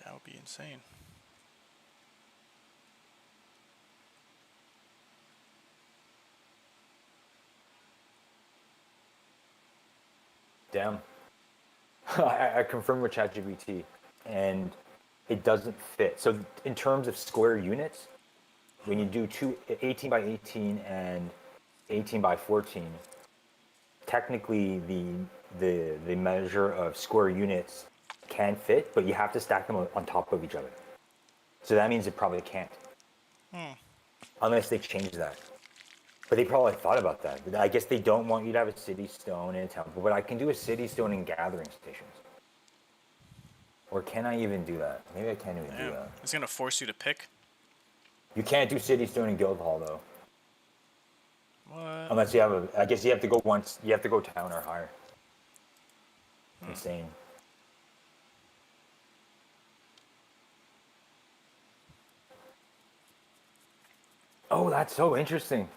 That would be insane. Damn. I confirmed with ChatGPT, and it doesn't fit. So in terms of square units, when you do 18 by 18 and 18 by 14, technically the measure of square units can fit, but you have to stack them on top of each other. So that means it probably can't. Unless they change that. But they probably thought about that. But I guess they don't want you to have a city stone and a temple, but I can do a city stone and gathering stations. Or can I even do that? Maybe I can't even do that. It's gonna force you to pick. You can't do city stone and guild hall though. What? Unless you have a, I guess you have to go once, you have to go town or higher. Insane. Oh, that's so interesting.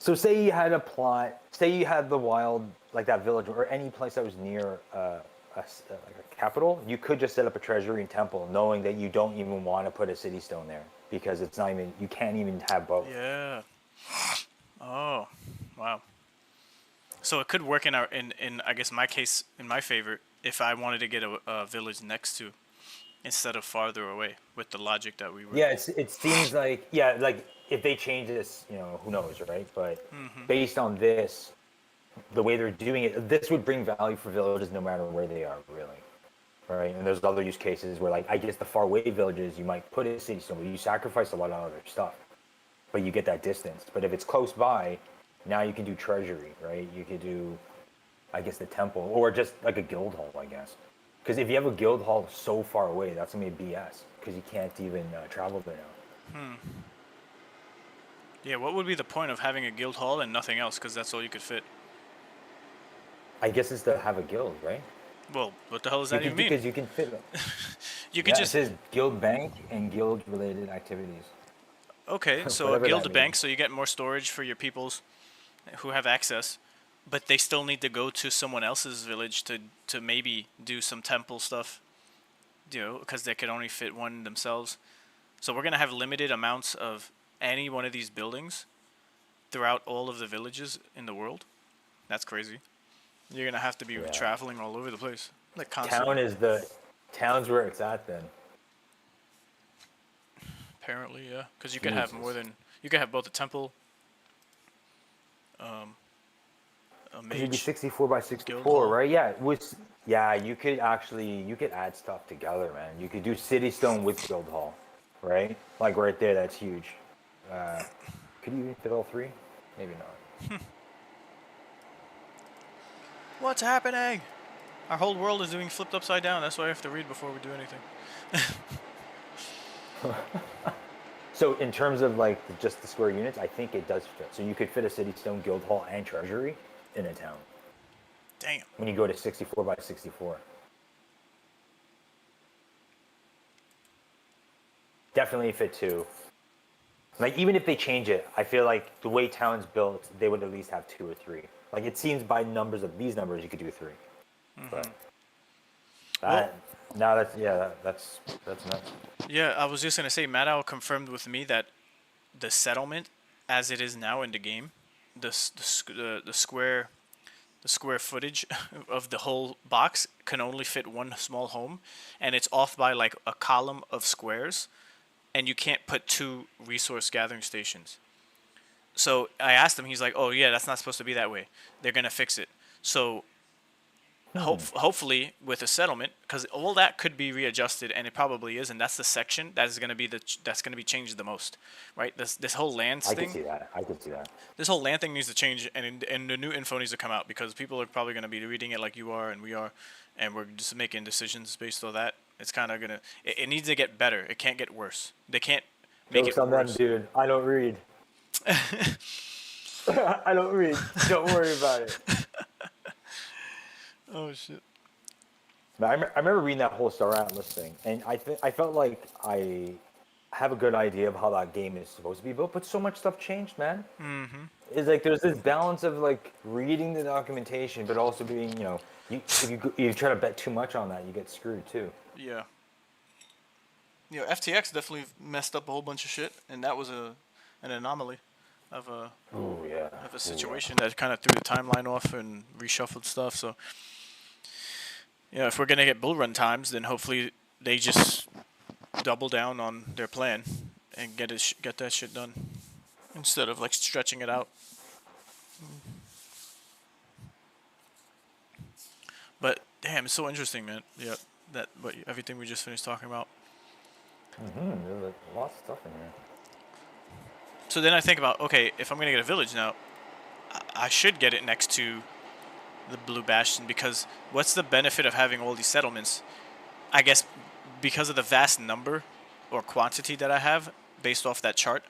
So say you had a plot, say you had the wild, like that village, or any place that was near like a capital, you could just set up a treasury and temple knowing that you don't even want to put a city stone there because it's not even, you can't even have both. Yeah. Oh, wow. So it could work in I guess my case, in my favor, if I wanted to get a village next to instead of farther away with the logic that we were. Yeah, it seems like, yeah, like if they change this, you know, who knows, right? But based on this, the way they're doing it, this would bring value for villages no matter where they are, really. Right? And there's other use cases where, like, I guess the far away villages, you might put a city stone, but you sacrifice a lot of other stuff. But you get that distance. But if it's close by, now you can do treasury, right? You could do, I guess, the temple, or just like a guild hall, I guess. Because if you have a guild hall so far away, that's gonna be BS. Because you can't even travel there now. Yeah, what would be the point of having a guild hall and nothing else? Because that's all you could fit. I guess it's to have a guild, right? Well, what the hell does that even mean? Because you can fit them. You could just. It says guild bank and guild related activities. Okay, so a Whatever guild that bank, means. so you get more storage for your peoples who have access, but they still need to go to someone else's village to maybe do some temple stuff, you know, because they could only fit one themselves. So we're gonna have limited amounts of any one of these buildings throughout all of the villages in the world. That's crazy. You're gonna have to be traveling all over the place, like constantly. Town's where it's at then. Apparently, yeah, because you could have more than you could have both a temple, a It'd be mage. 64 by Guild 64, hall. right? Yeah, you could add stuff together, man. You could do city stone with guild hall, right? Like right there, that's huge. Could you even fit all three? Maybe not. What's happening? Our whole world is doing flipped upside down. That's why I have to read before we do anything. So in terms of like just the square units, I think it does fit. So you could fit a city stone, guild hall, and treasury in a town. Damn. When you go to 64 by 64. Definitely fit two. Like even if they change it, I feel like the way town's built, they would at least have two or three. Like it seems by numbers of these numbers, you could do three. But that's nuts. Yeah, I was just gonna say, Maddow confirmed with me that the settlement, as it is now in the game, the square footage of the whole box can only fit one small home, and it's off by like a column of squares, and you can't put two resource gathering stations. So I asked him, he's like, "Oh yeah, that's not supposed to be that way. They're gonna fix it." So hopefully with a settlement, because all that could be readjusted, and it probably is, and that's the section that is going to be that's going to be changed the most, right? This whole land I thing. could see that. This whole land thing needs to change, and the new info needs to come out, because people are probably going to be reading it like you are and we are, and we're just making decisions based on that. It's kind of gonna. It needs to get better. It can't get worse. They can't make Jokes it on worse. them, dude. I don't read. I don't read. Don't worry about it. Oh shit. I remember reading that whole Star Atlas thing, and I felt like I have a good idea of how that game is supposed to be built, but so much stuff changed, man. Mm-hmm. It's like there's this balance of like reading the documentation, but also being, you know, if you try to bet too much on that, you get screwed too. Yeah. You know, FTX definitely messed up a whole bunch of shit, and that was an anomaly of a situation that kind of threw the timeline off and reshuffled stuff. So you know, if we're gonna get bull run times, then hopefully they just double down on their plan and get that shit done instead of like stretching it out. But damn, it's so interesting, man. Yeah, that what everything we just finished talking about. There's a lot of stuff in here. So then I think about, okay, if I'm gonna get a village now, I should get it next to the Blue Bastion, because what's the benefit of having all these settlements? I guess because of the vast number or quantity that I have based off that chart,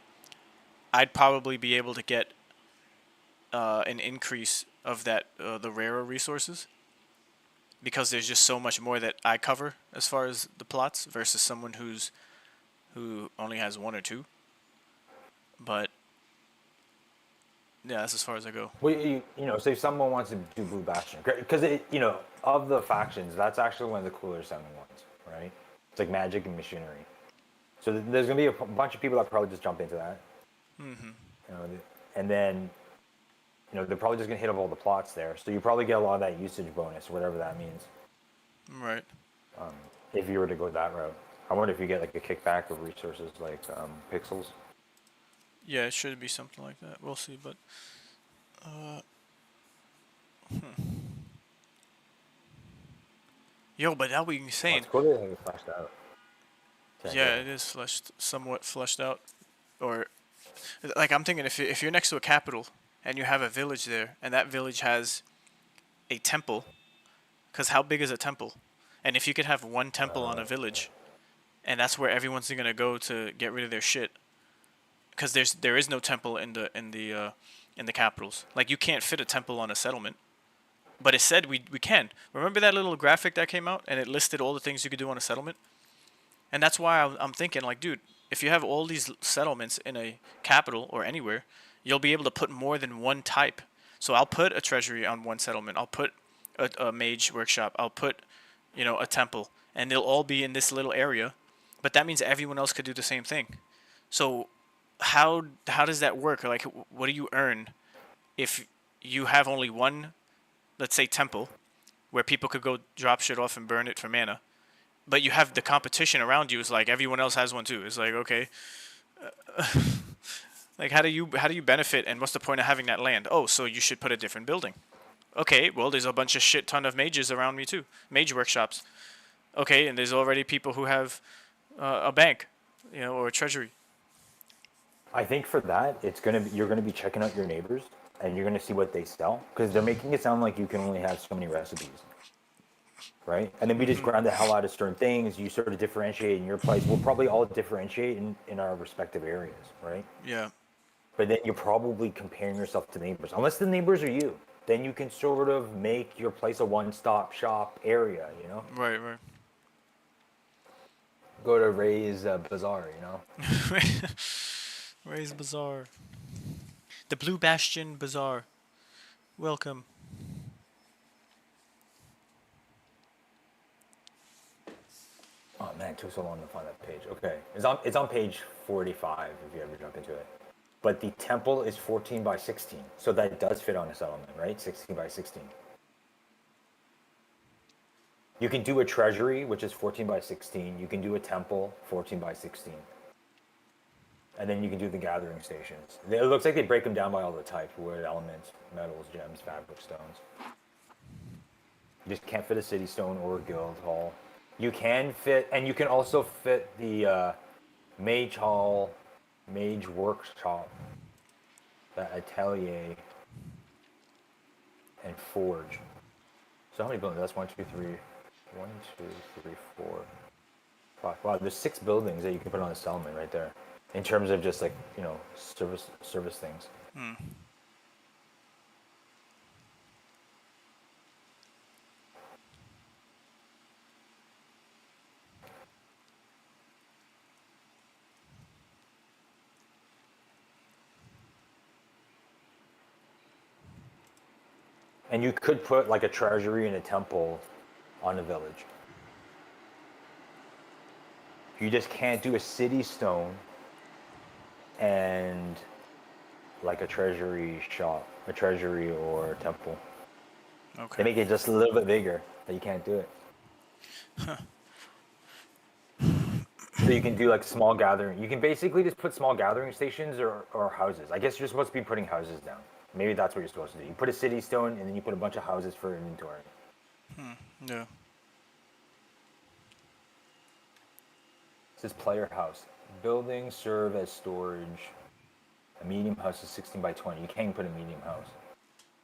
I'd probably be able to get an increase of that the rarer resources, because there's just so much more that I cover as far as the plots versus someone who only has one or two. But yeah, that's as far as I go. Well, you know, say someone wants to do Blue Bastion, because you know, of the factions, that's actually one of the cooler sounding ones, right? It's like magic and machinery. So there's gonna be a bunch of people that probably just jump into that. Mm-hmm. You know, and then, you know, they're probably just gonna hit up all the plots there. So you probably get a lot of that usage bonus, whatever that means. Right. If you were to go that route, I wonder if you get like a kickback of resources like pixels. Yeah, it should be something like that. We'll see, but yo, but that would be insane. It's cool that it's flashed out. Yeah, it is somewhat fleshed out. Or like I'm thinking, if you're next to a capital and you have a village there, and that village has a temple, because how big is a temple? And if you could have one temple on a village, and that's where everyone's gonna go to get rid of their shit, because there is no temple in the capitals. Like you can't fit a temple on a settlement, but it said we can. Remember that little graphic that came out and it listed all the things you could do on a settlement? And that's why I'm thinking, like, dude, if you have all these settlements in a capital or anywhere, you'll be able to put more than one type. So I'll put a treasury on one settlement. I'll put a mage workshop. I'll put, you know, a temple, and they'll all be in this little area. But that means everyone else could do the same thing. So how does that work? Like, what do you earn if you have only one, let's say, temple, where people could go drop shit off and burn it for mana, but you have the competition around you is like everyone else has one too. It's like, okay, like how do you benefit, and what's the point of having that land? Oh, so you should put a different building. Okay, well, there's a bunch of shit ton of mages around me too, mage workshops. Okay, and there's already people who have a bank, you know, or a treasury. I think for that, you're gonna be checking out your neighbors, and you're gonna see what they sell, because they're making it sound like you can only have so many recipes, right? And then we just grind the hell out of certain things. You sort of differentiate in your place. We'll probably all differentiate in our respective areas, right? Yeah. But then you're probably comparing yourself to neighbors, unless the neighbors are you. Then you can sort of make your place a one-stop shop area, you know? Right. Go to Ray's Bazaar, you know? Ray's Bazaar. The Blue Bastion Bazaar. Welcome. Oh man, it took so long to find that page. Okay, it's on page 45 if you ever jump into it. But the temple is 14 by 16, so that does fit on a settlement, right? 16 by 16. You can do a treasury, which is 14 by 16. You can do a temple, 14 by 16. And then you can do the gathering stations. It looks like they break them down by all the types: wood, elements, metals, gems, fabric, stones. You just can't fit a city stone or a guild hall. You can fit, and you can also fit the mage hall, mage workshop, the atelier, and forge. So how many buildings? That's 1, 2, 3, 1, 2, 3, 4, 5. Wow, there's 6 buildings that you can put on a settlement right there, in terms of just like, you know, service things. And you could put like a treasury and a temple on a village. You just can't do a city stone and like a treasury shop, a treasury or a temple. Okay. They make it just a little bit bigger, but you can't do it. So you can do like small gathering. You can basically just put small gathering stations or houses. I guess you're supposed to be putting houses down. Maybe that's what you're supposed to do. You put a city stone and then you put a bunch of houses for inventory. Yeah. It says player house. Buildings serve as storage. A medium house is 16 by 20. You can't put a medium house.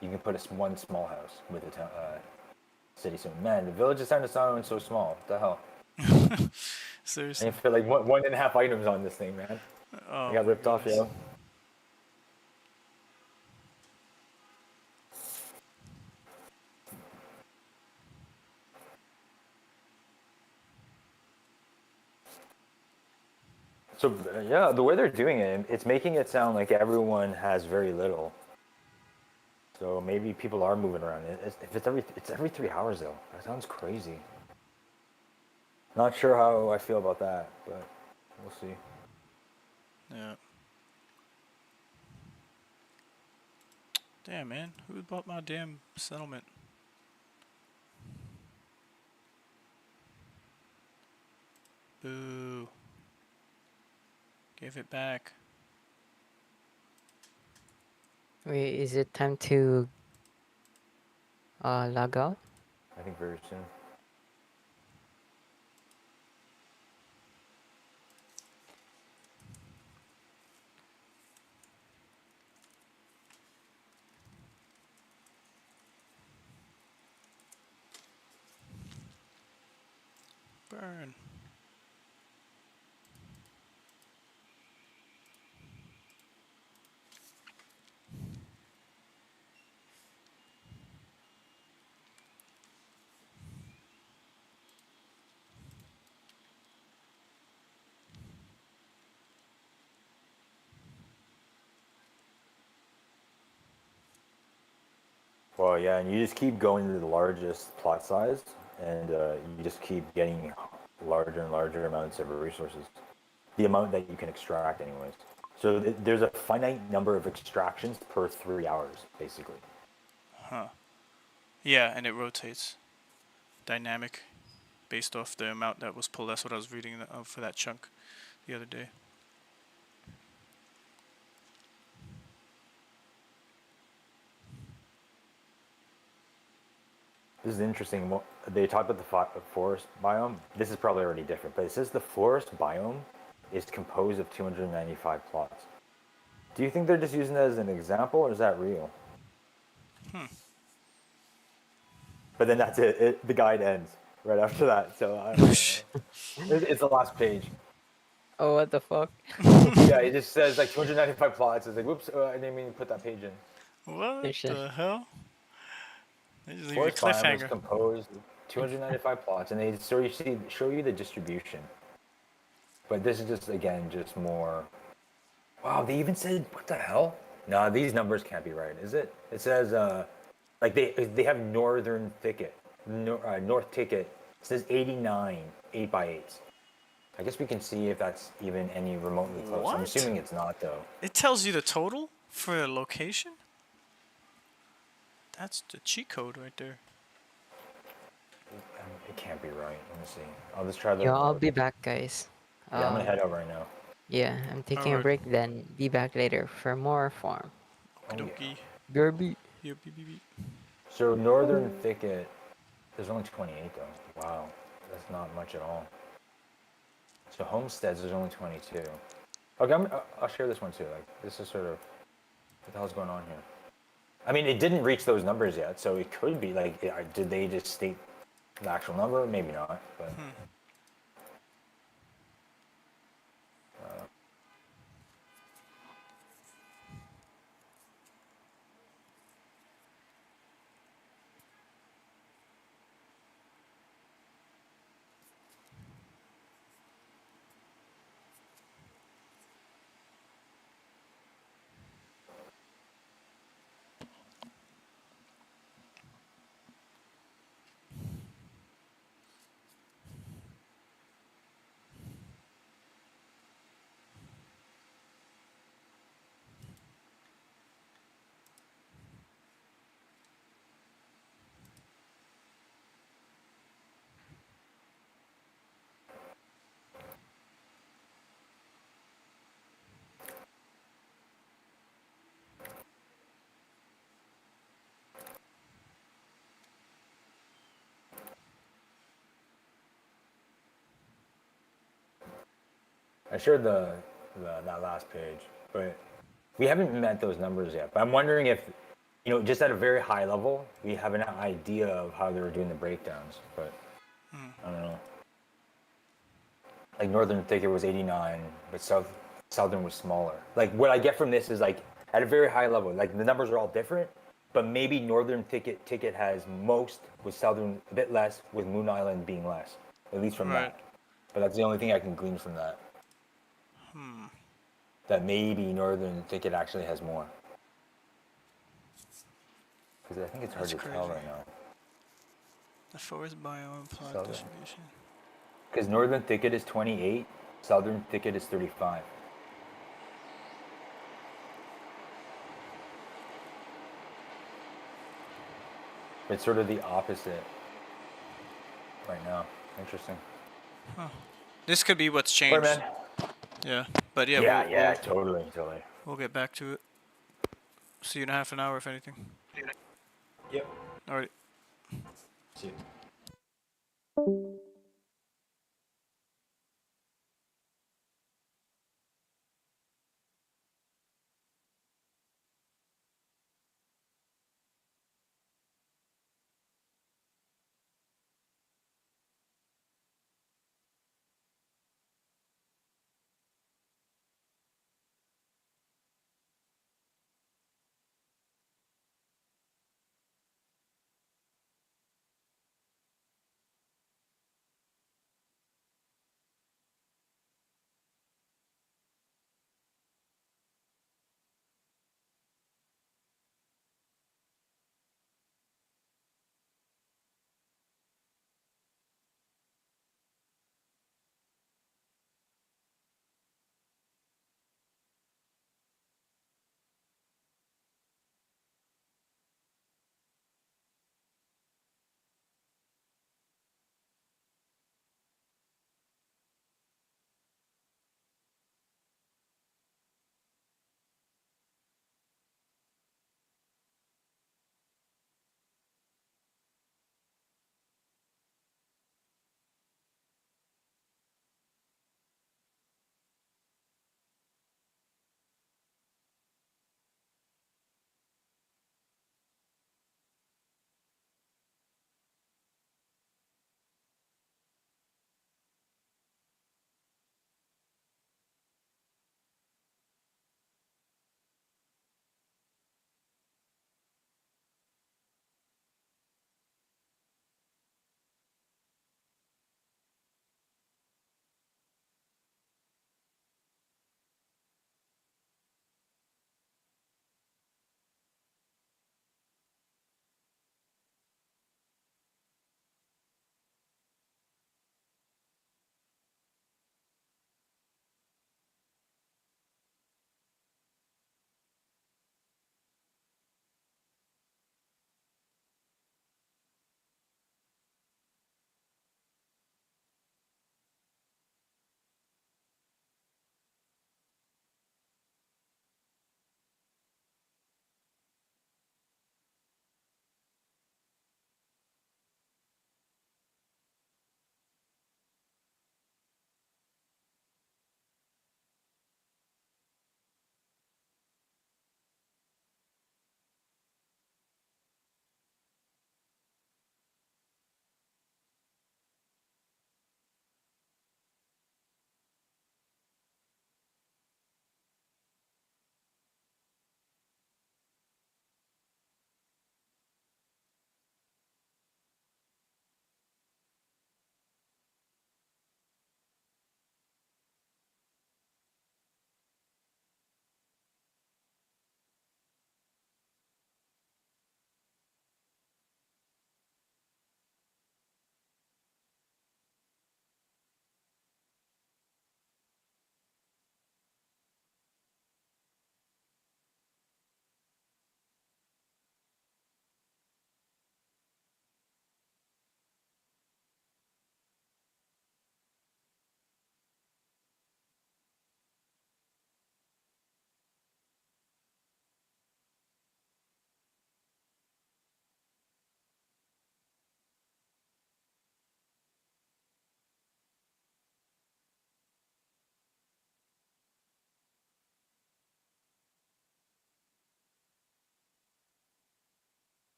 You can put one small house with a city stone. Man, the village is starting to sound so small. What the hell? Seriously. And I feel like 1.5 items on this thing, man. Oh, I got ripped off, yo. So yeah, the way they're doing it, it's making it sound like everyone has very little. So maybe people are moving around. If it's every 3 hours though. That sounds crazy. Not sure how I feel about that, but we'll see. Yeah. Damn, man. Who bought my damn settlement? Boo. Give it back. Wait, is it time to log out? I think very soon. Burn. Well, yeah, and you just keep going to the largest plot size, and you just keep getting larger and larger amounts of resources. The amount that you can extract, anyways. So there's a finite number of extractions per 3 hours, basically. Huh. Yeah, and it rotates. Dynamic. Based off the amount that was pulled. That's what I was reading for that chunk the other day. This is interesting. They talked about the forest biome. This is probably already different, but it says the forest biome is composed of 295 plots. Do you think they're just using that as an example, or is that real? But then that's it. The guide ends right after that. So I don't know. It's the last page. Oh, what the fuck? Yeah, it just says like 295 plots. It's like, whoops, I didn't mean to put that page in. What Shit. the hell? They just leave you a Forest biome is cliffhanger. composed of 295 plots, and they show you the distribution. But this is just again just more. Wow, they even said what the hell? No, these numbers can't be right, is it? It says like they have northern thicket, north ticket. It says 89 8x8s. I guess we can see if that's even any remotely close. I'm What? assuming it's not though. It tells you the total for a location? That's the cheat code right there. It can't be right. Let me see. I'll just try the. Yeah, I'll be back, guys. Yeah, I'm gonna head out right now. Yeah, I'm taking a Alright. break, then be back later for more farm. Okie dokie. Derby. Yep, beep, beep, beep. So northern thicket, there's only 28 though. Wow, that's not much at all. So homesteads, there's only 22. Okay, I'll share this one too. Like this is sort of what the hell's going on here. I mean, it didn't reach those numbers yet, so it could be like, did they just state the actual number? Maybe not, but. I shared that last page, but we haven't met those numbers yet. But I'm wondering if, just at a very high level, we have an idea of how they were doing the breakdowns. But I don't know. Like Northern Thicket was 89, but Southern was smaller. Like what I get from this is like at a very high level, like the numbers are all different, but maybe Northern Ticket has most, with Southern a bit less, with Moon Island being less, at least from Right. that. But that's the only thing I can glean from that. That maybe Northern Thicket actually has more. Because I think it's hard That's to tell crazy. right now. The forest biome plot Southern. distribution. Because Northern Thicket is 28, Southern Thicket is 35. It's sort of the opposite right now. Interesting. This could be what's All changed. right, man. Yeah, but yeah, Yeah, totally. we'll get back to it. See you in half an hour, if anything. Yep. All right. See you.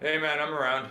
Hey man, I'm around.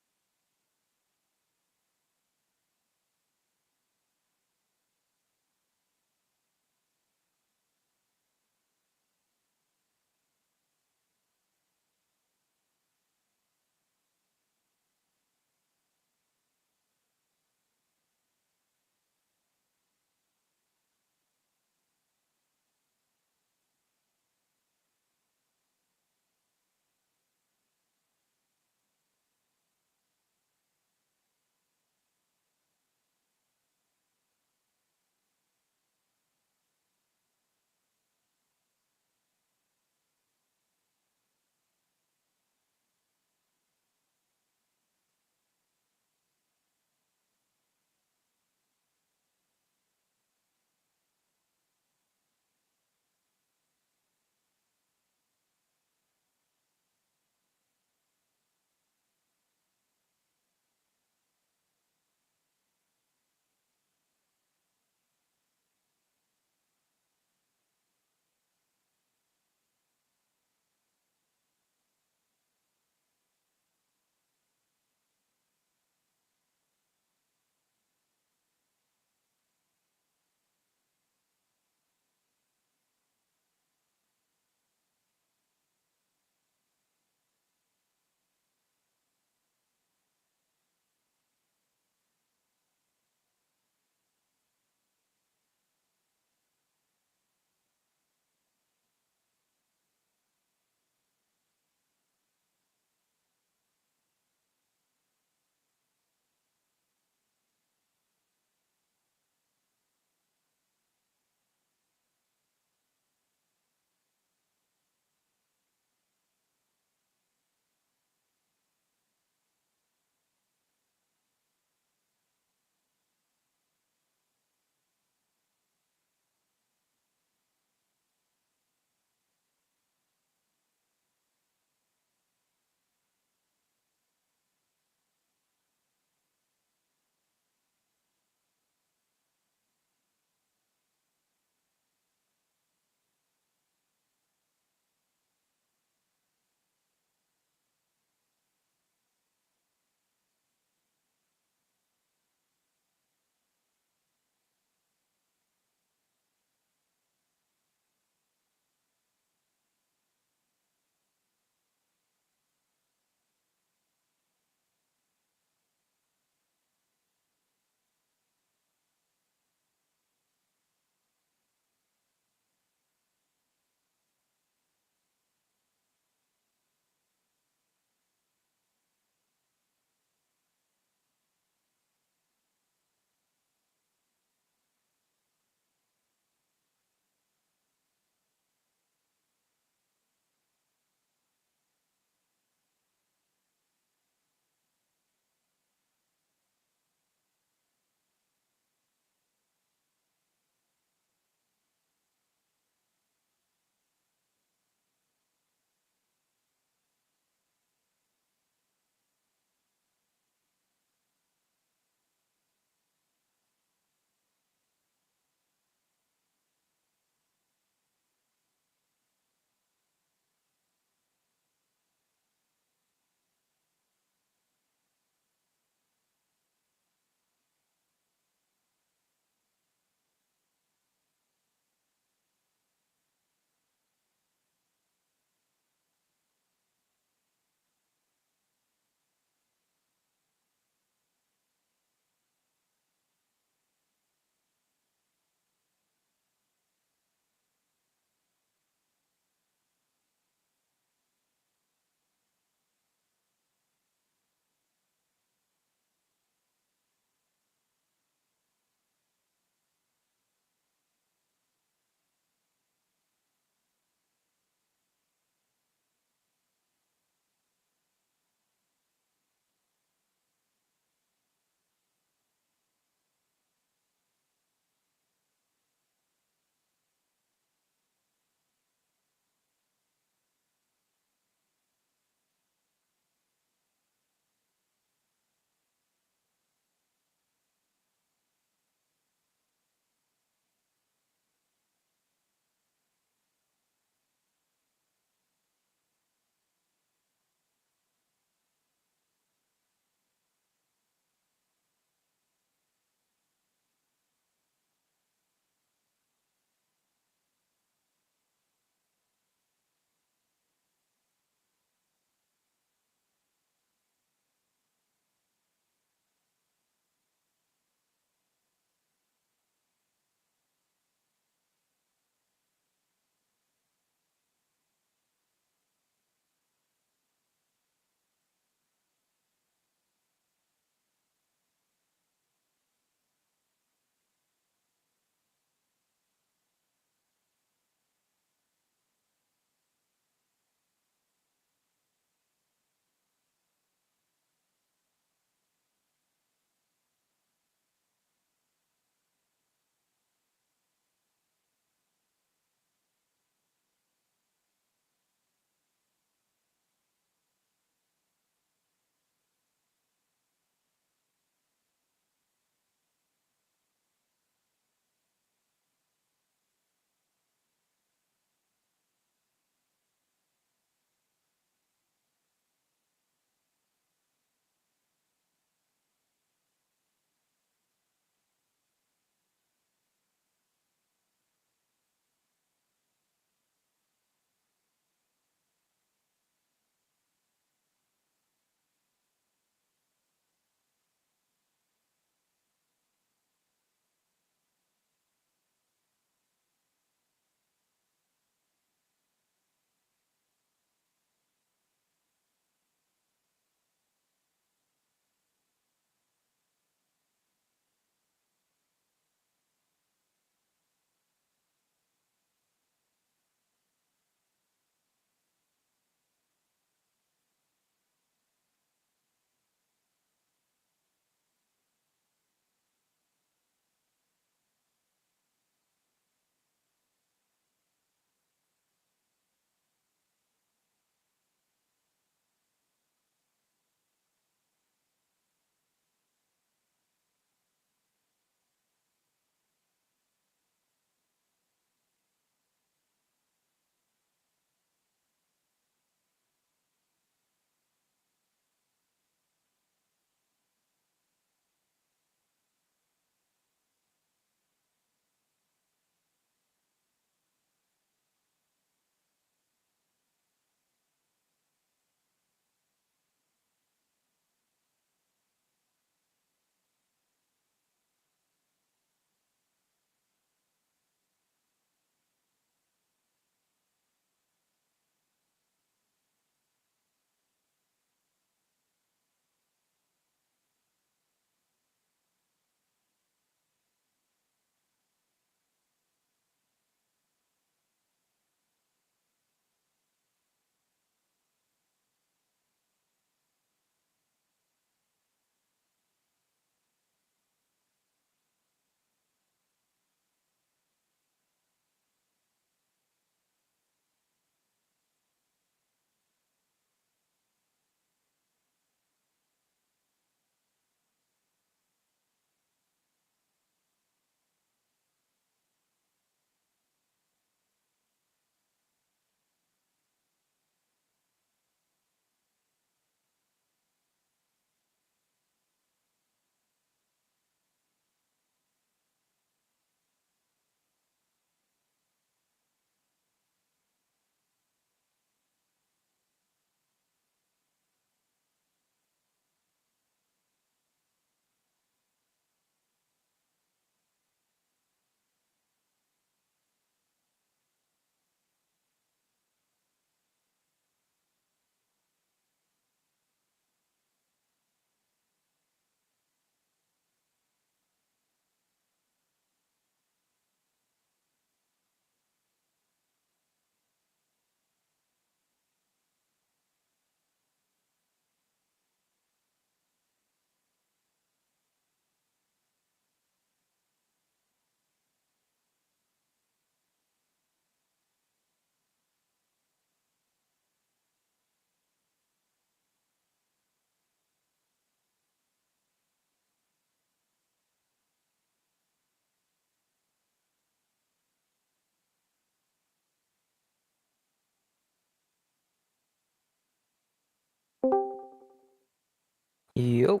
Yo.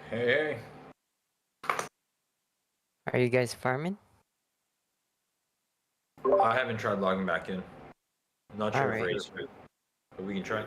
Hey. Are you guys farming? I haven't tried logging back in. I'm not sure if Alright. Ray's, but we can try.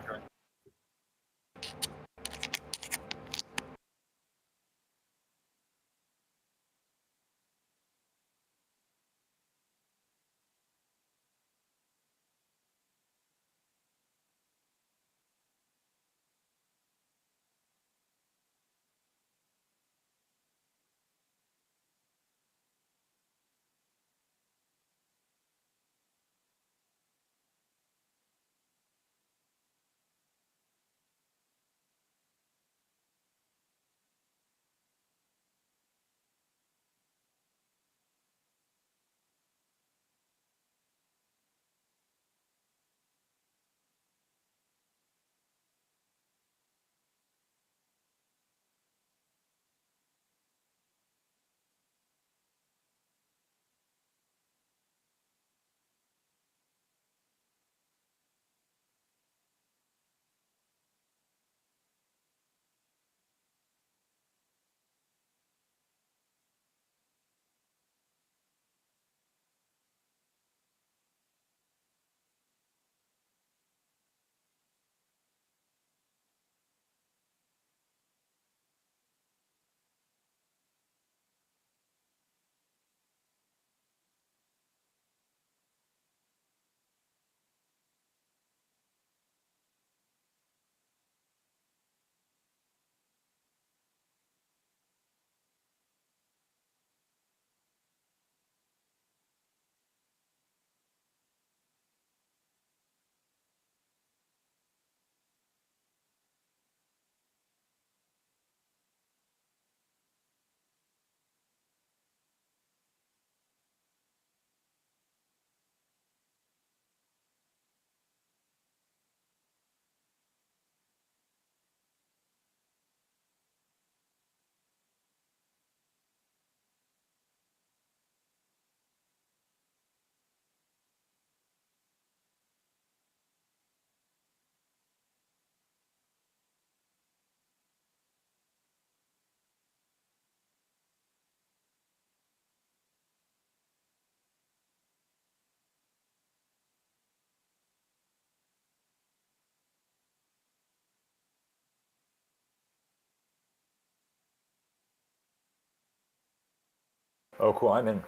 Oh, cool. I'm in.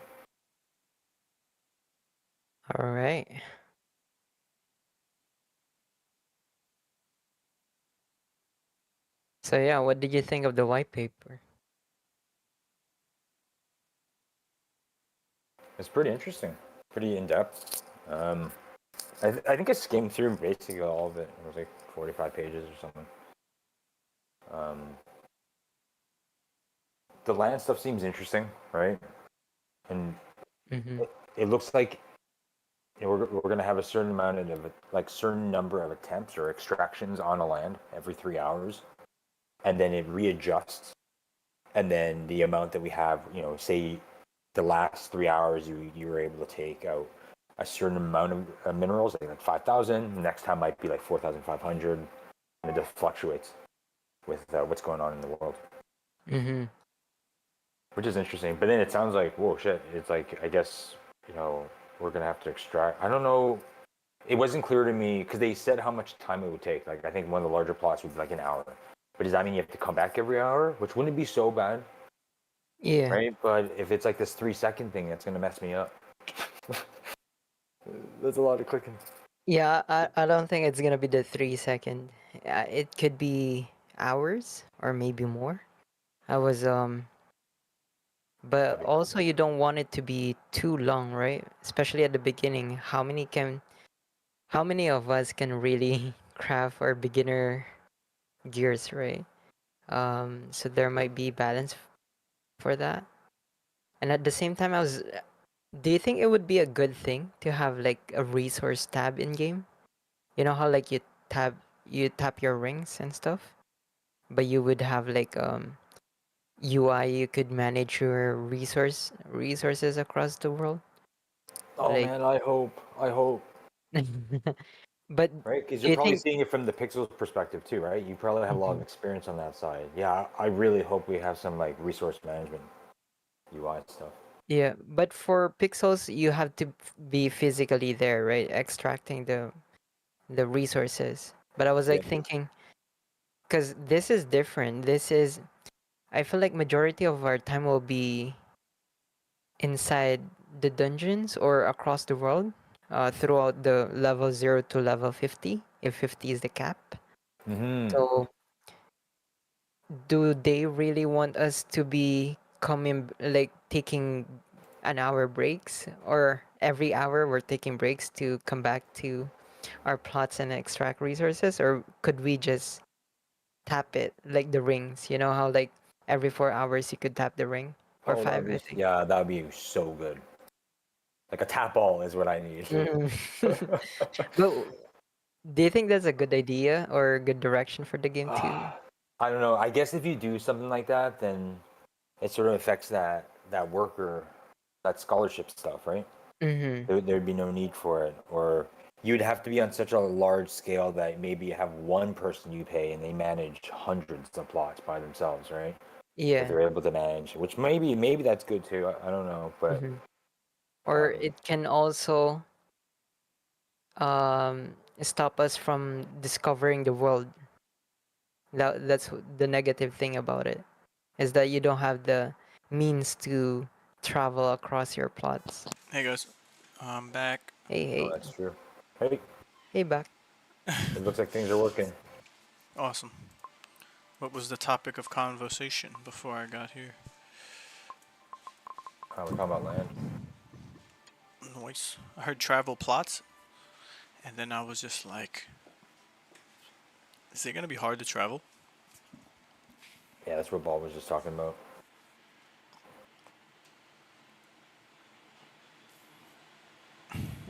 Alright. So yeah, what did you think of the white paper? It's pretty interesting, pretty in depth. I think I skimmed through basically all of it. It was like 45 pages or something. The land stuff seems interesting, right? And Mm-hmm. it looks like we're gonna have a certain amount of like certain number of attempts or extractions on a land every 3 hours, and then it readjusts, and then the amount that we have, say the last 3 hours you were able to take out a certain amount of minerals, like 5,000. Next time might be like 4,500, and it just fluctuates with what's going on in the world, Mm-hmm. which is interesting. But then it sounds like, whoa, shit! It's like, I guess, we're gonna have to extract. I don't know. It wasn't clear to me because they said how much time it would take. Like, I think one of the larger plots would be like an hour. But does that mean you have to come back every hour? Which wouldn't be so bad, Yeah. right? But if it's like this 3 second thing, that's gonna mess me up. That's a lot of clicking. Yeah, I don't think it's gonna be the 3 second. It could be hours or maybe more. I was But also you don't want it to be too long, right? Especially at the beginning. How many of us can really craft our beginner gears, right? So there might be balance for that. And at the same time, do you think it would be a good thing to have like a resource tab in game? You know how like you tap your rings and stuff, but you would have like UI you could manage your resources across the world. Oh Like man, I hope. But Right? Because do you're you probably think? seeing it from the pixels perspective too, right? You probably have a lot of experience on that side. Yeah, I really hope we have some like resource management UI stuff. Yeah, but for pixels, you have to be physically there, right? Extracting the resources. But I was Yeah. like thinking, because this is different. This is, I feel like majority of our time will be inside the dungeons or across the world, throughout the level 0 to level 50, if 50 is the cap. Mm-hmm. So do they really want us to be coming, like taking an hour breaks, or every hour we're taking breaks to come back to our plots and extract resources? Or could we just tap it like the rings? You know how like every 4 hours you could tap the ring, or Oh, that'd five, I be think. yeah, that'd be so good. Like a tap ball is what I need. Mm. But do you think that's a good idea or a good direction for the game too? I don't know. I guess if you do something like that, then it sort of affects that worker, that scholarship stuff, right? Mm-hmm. There'd be no need for it, or you'd have to be on such a large scale that maybe you have one person you pay and they manage hundreds of plots by themselves, right? That Yeah. they're able to manage, which maybe that's good too. I don't know, but Mm-hmm. Or um, it can also stop us from discovering the world. That's the negative thing about it, is that you don't have the means to travel across your plots. Hey guys, I'm back. Hey, no, hey, that's true. Hey, hey, back. it looks like things are working. Awesome. What was the topic of conversation before I got here? We're talking about land. Noise. I heard travel plots, and then I was just like, is it gonna be hard to travel? Yeah, that's what Ball was just talking about.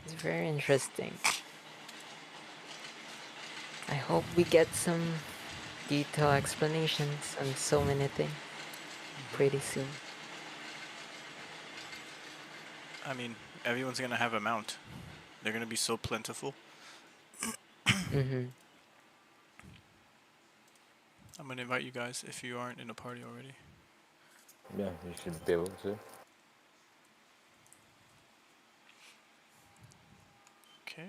It's very interesting. I hope we get some detailed explanations on so many things pretty soon. I mean, everyone's gonna have a mount. They're gonna be so plentiful. Mm-hmm. I'm gonna invite you guys if you aren't in a party already. Yeah, you should be able to. Okay.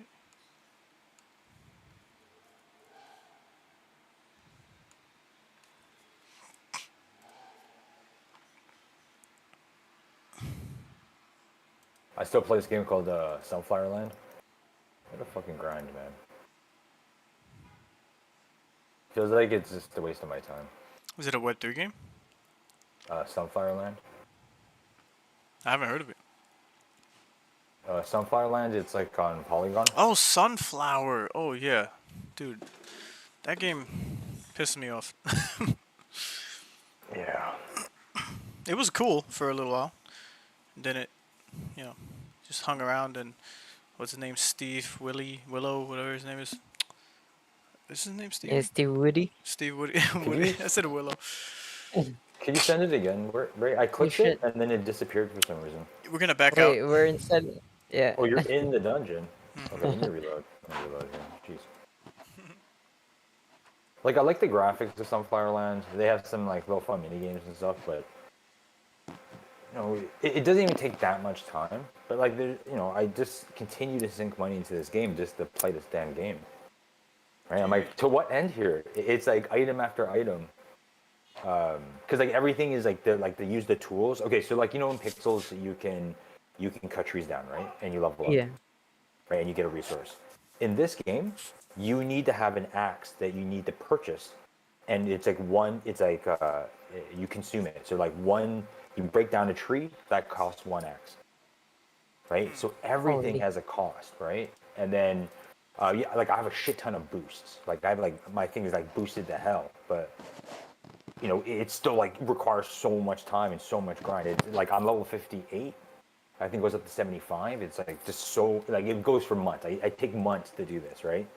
I still play this game called Sunflower Land. What a fucking grind, man. Feels like it's just a waste of my time. Was it a Web3 game? Sunflower Land. I haven't heard of it. Sunflower Land, it's like on Polygon. Oh, Sunflower. Oh yeah, dude, that game pissed me off. Yeah. It was cool for a little while. Then it, you know, just hung around and what's his name? Willow, whatever his name is. Is his name Steve? Yeah, Steve Woody. Steve Woody. Woody. you- I said Willow. Can you send it again? I You clicked it should. and then it disappeared for some reason. We're gonna back out. Wait, we're inside. Yeah. Oh, you're in the dungeon. Okay, let me reload. Here. Jeez. Like I like the graphics of Sunflower Land. They have some like little fun mini games and stuff, but it doesn't even take that much time. But like I just continue to sink money into this game just to play this damn game. Right? I'm like, to what end here? It's like item after item. Because like everything is like they use the tools. Okay, so like in Pixels you can cut trees down, right? And you level up, Yeah. right? And you get a resource. In this game, you need to have an axe that you need to purchase, and it's like you consume it. So like you break down a tree that costs one axe, right? So everything Holy. has a cost, right? And then yeah, like I have a shit ton of boosts. Like I have like my thing is like boosted to hell, but it still like requires so much time and so much grind. It's like I'm level 58. I think it goes up to 75. It's like just so like it goes for months. I take months to do this, right?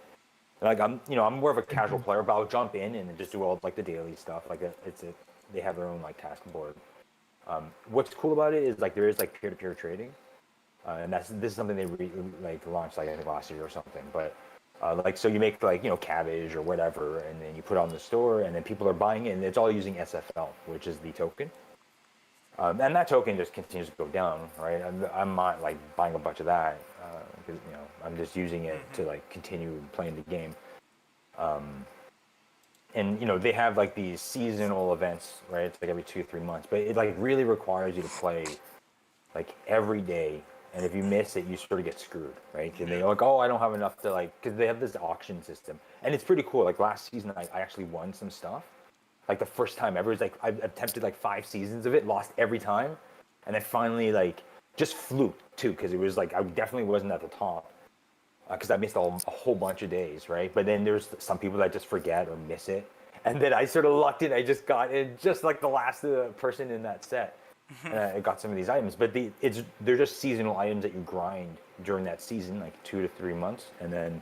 And like I'm more of a casual player, but I'll jump in and just do all like the daily stuff. Like they have their own like task board. What's cool about it is like there is like peer-to-peer trading. and this is something they like launched like I think last year or something. But like so you make like cabbage or whatever, and then you put it on the store, and then people are buying it, and it's all using SFL, which is the token. And that token just continues to go down, right? I'm not like buying a bunch of that because I'm just using it to like continue playing the game. And they have like these seasonal events, right? It's like every 2 or 3 months, but it like really requires you to play like every day. And if you miss it, you sort of get screwed, right? And they're like, oh, I don't have enough to like, because they have this auction system, and it's pretty cool. Like last season, I actually won some stuff. Like the first time ever. It's like I've attempted like 5 seasons of it, lost every time, and then finally like just fluked too, because it was like I definitely wasn't at the top. Because I missed a whole bunch of days, right? But then there's some people that just forget or miss it. And then I sort of lucked in. I just got it just like the last person in that set. And I got some of these items. But they're just seasonal items that you grind during that season, like 2 to 3 months. And then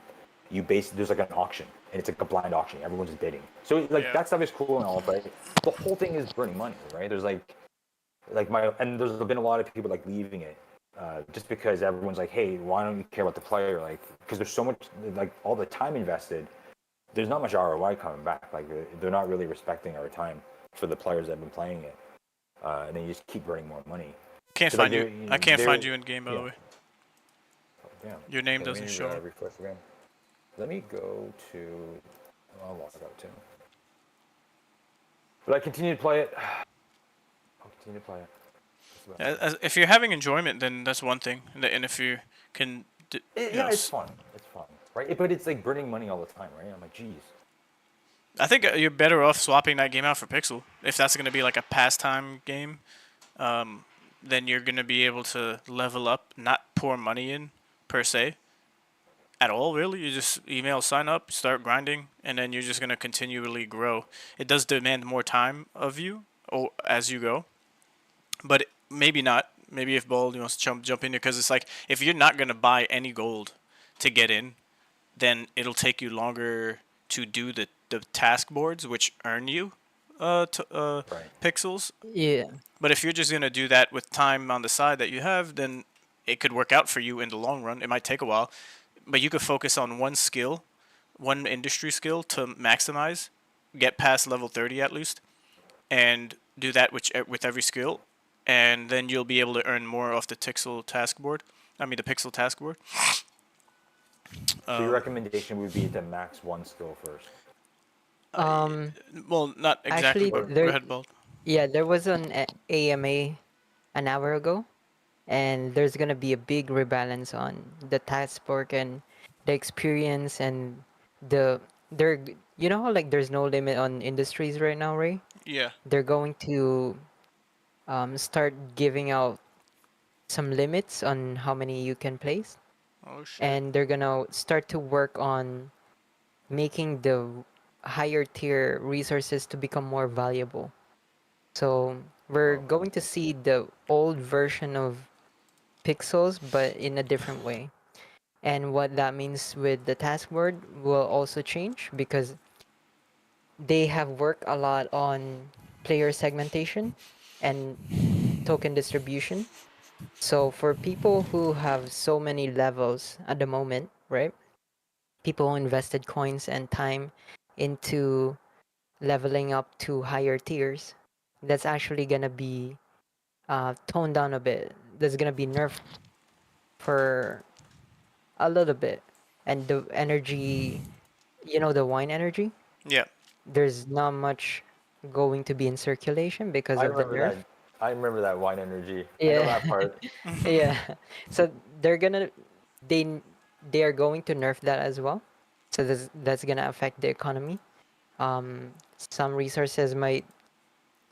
there's like an auction. And it's like a blind auction. Everyone's bidding. So like that stuff is cool and all, but the whole thing is burning money, right? There's and there's been a lot of people like leaving it. Just because everyone's like, hey, why don't you care about the player? Like, because there's so much, like, all the time invested, there's not much ROI coming back. Like, they're not really respecting our time for the players that have been playing it. And then you just keep burning more money. Can't find you. I can't find you in game, by the way. Oh, damn. Your name doesn't show. Refresh again. Let me go to. I'll log out too. But I continue to play it. I'll continue to play it. If you're having enjoyment, then that's one thing, and if you can, it's fun. It's fun, right? But it's like burning money all the time, right? I'm like, geez. I think you're better off swapping that game out for Pixel if that's going to be like a pastime game. Then you're going to be able to level up, not pour money in per se, at all. Really, you just email, sign up, start grinding, and then you're just going to continually grow. It does demand more time of you as you go, but maybe not. Maybe if Bold wants to jump in here, because it's like if you're not gonna buy any gold to get in, then it'll take you longer to do the task boards, which earn you pixels. Yeah. But if you're just gonna do that with time on the side that you have, then it could work out for you in the long run. It might take a while, but you could focus on one skill, one industry skill to maximize, get past level 30 at least, and do that with every skill. And then you'll be able to earn more off the Pixel task board. So your recommendation would be to max one skill first. Well, not exactly. Actually, Go ahead, Bold. Yeah, there was an AMA an hour ago, and there's gonna be a big rebalance on the task board and the experience and how like there's no limit on industries right now, Ray? Yeah. They're going to start giving out some limits on how many you can place. Oh shit. And they're gonna start to work on making the higher tier resources to become more valuable. So we're going to see the old version of pixels, but in a different way. And what that means with the task board will also change because they have worked a lot on player segmentation and token distribution. So for people who have so many levels at the moment, right? People who invested coins and time into leveling up to higher tiers, that's actually gonna be toned down a bit. There's gonna be nerfed for a little bit. And the energy, the wine energy? Yeah. There's not much going to be in circulation because of the nerf. I remember that wine energy. Yeah. I know that part. Yeah. So they are going to nerf that as well. So that's gonna affect the economy. Some resources might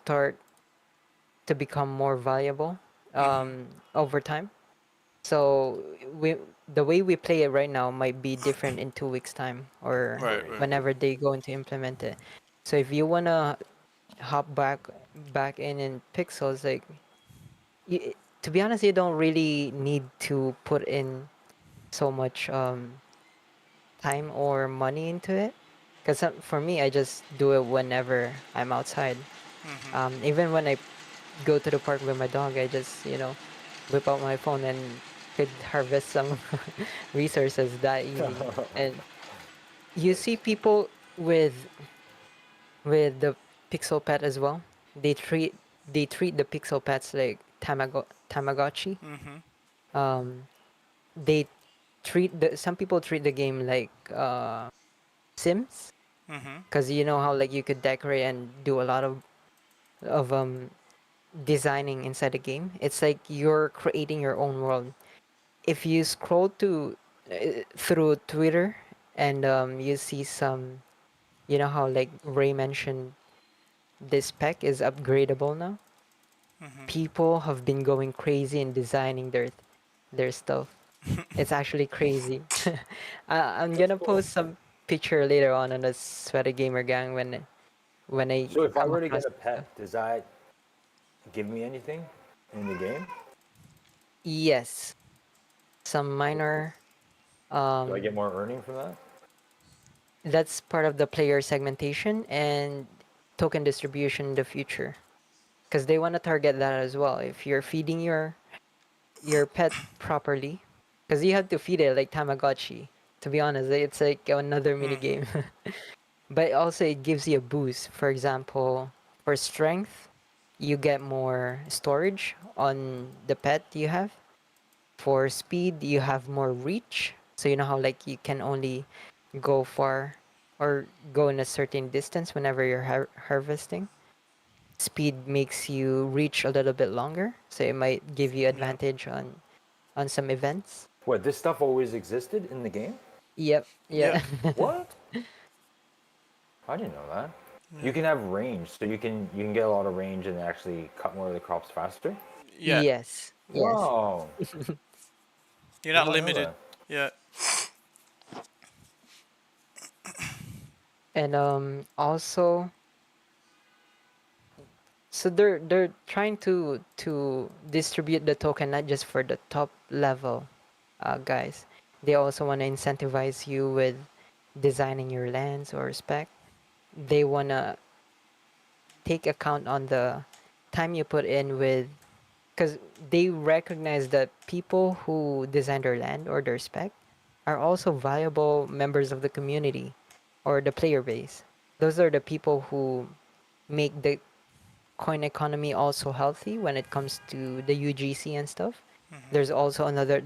start to become more valuable over time. So the way we play it right now might be different in 2 weeks time or whenever they going to implement it. So if you wanna hop back in pixels, like to be honest, you don't really need to put in so much time or money into it, because for me, I just do it whenever I'm outside. Even when I go to the park with my dog, I just whip out my phone and could harvest some resources that easy. And you see people with the pixel pet as well. They treat the pixel pets like Tamagotchi. Um, they some people treat the game like Sims, because you know how like you could decorate and do a lot of designing inside the game. It's like you're creating your own world. If you scroll through Twitter and you see some, you know how like Ray mentioned, this spec is upgradable now. People have been going crazy in designing their stuff. It's actually crazy. I'm gonna post some picture later on the Sweaty Gamer Gang when I So if I come were to across get a stuff. pet, does that give me anything in the game? Yes, some minor. Do I Um, get more earning from that? that's part of the player segmentation and token distribution in the future, because they want to target that as well. If you're feeding your pet properly, because you have to feed it like Tamagotchi. To be honest, it's like another mini game. But also it gives you a boost. For example, for strength, you get more storage on the pet you have. For speed, you have more reach. So you know how like you can only go far or go in a certain distance whenever you're harvesting. Speed makes you reach a little bit longer, so it might give you Yeah. advantage on some events. What, this stuff always existed in the game? Yep, Yeah. yeah. What? I didn't know that. You Yeah. can have range, so you can get a lot of range and actually cut more of the crops faster. Yeah. Yes, yes. Wow, You're did not not know limited. that. Yeah. And also, so they're trying to distribute the token not just for the top level guys. They also want to incentivize you with designing your lands or spec. They want to take account on the time you put in with, because they recognize that people who design their land or their spec are also viable members of the community or the player base. Those are the people who make the coin economy also healthy when it comes to the UGC and stuff. That's also another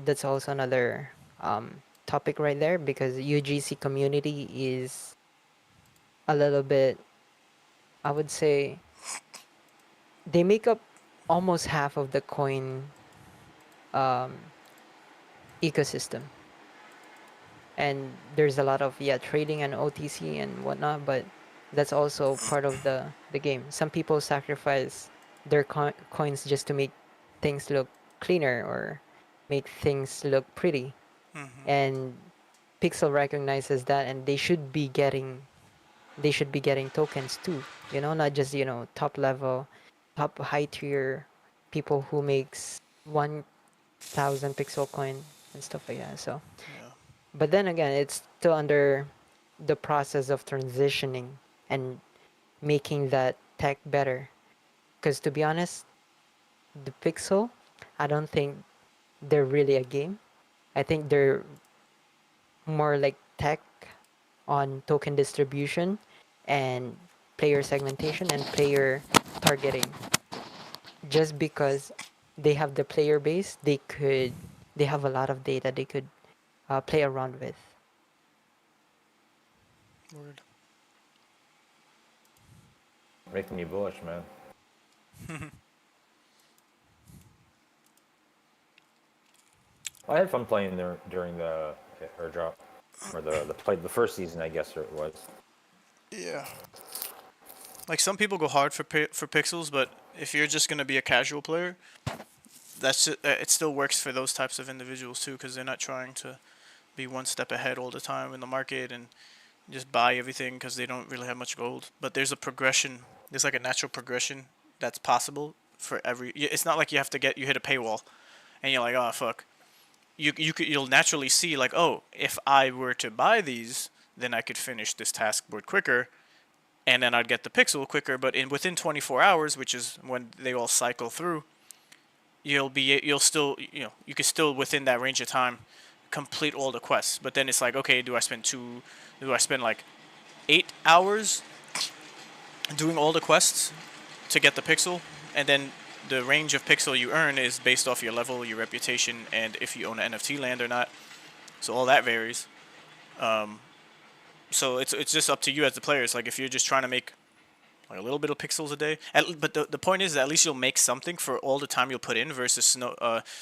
topic right there, because UGC community is a little bit, I would say, they make up almost half of the coin um, ecosystem. And there's a lot of trading and OTC and whatnot, but that's also part of the game. Some people sacrifice their coins just to make things look cleaner or make things look pretty, and Pixel recognizes that, and they should be getting tokens too, not just top level, top high tier people who makes 1,000 pixel coin and stuff like that. So but then again, it's still under the process of transitioning and making that tech better. Because to be honest, the Pixel, I don't think they're really a game. I think they're more like tech on token distribution and player segmentation and player targeting. Just because they have the player base, they have a lot of data they could play around with. Word. Making me bullish, man. I had fun playing there during the airdrop, or the first season, I guess it was. Yeah. Like some people go hard for pixels, but if you're just gonna be a casual player, it still works for those types of individuals too, because they're not trying to be one step ahead all the time in the market and just buy everything because they don't really have much gold. But there's a progression. There's like a natural progression that's possible for every. It's not like you hit a paywall, and you're like, oh fuck. You'll naturally see like, oh, if I were to buy these, then I could finish this task board quicker, and then I'd get the pixel quicker. But within 24 hours, which is when they all cycle through, you'll still, you can still within that range of time complete all the quests. But then it's like, okay, do I spend like 8 hours doing all the quests to get the pixel, and then the range of pixel you earn is based off your level, your reputation, and if you own an NFT land or not. So all that varies. So it's just up to you as the player. It's like if you're just trying to make like a little bit of pixels a day, but the point is that at least you'll make something for all the time you'll put in versus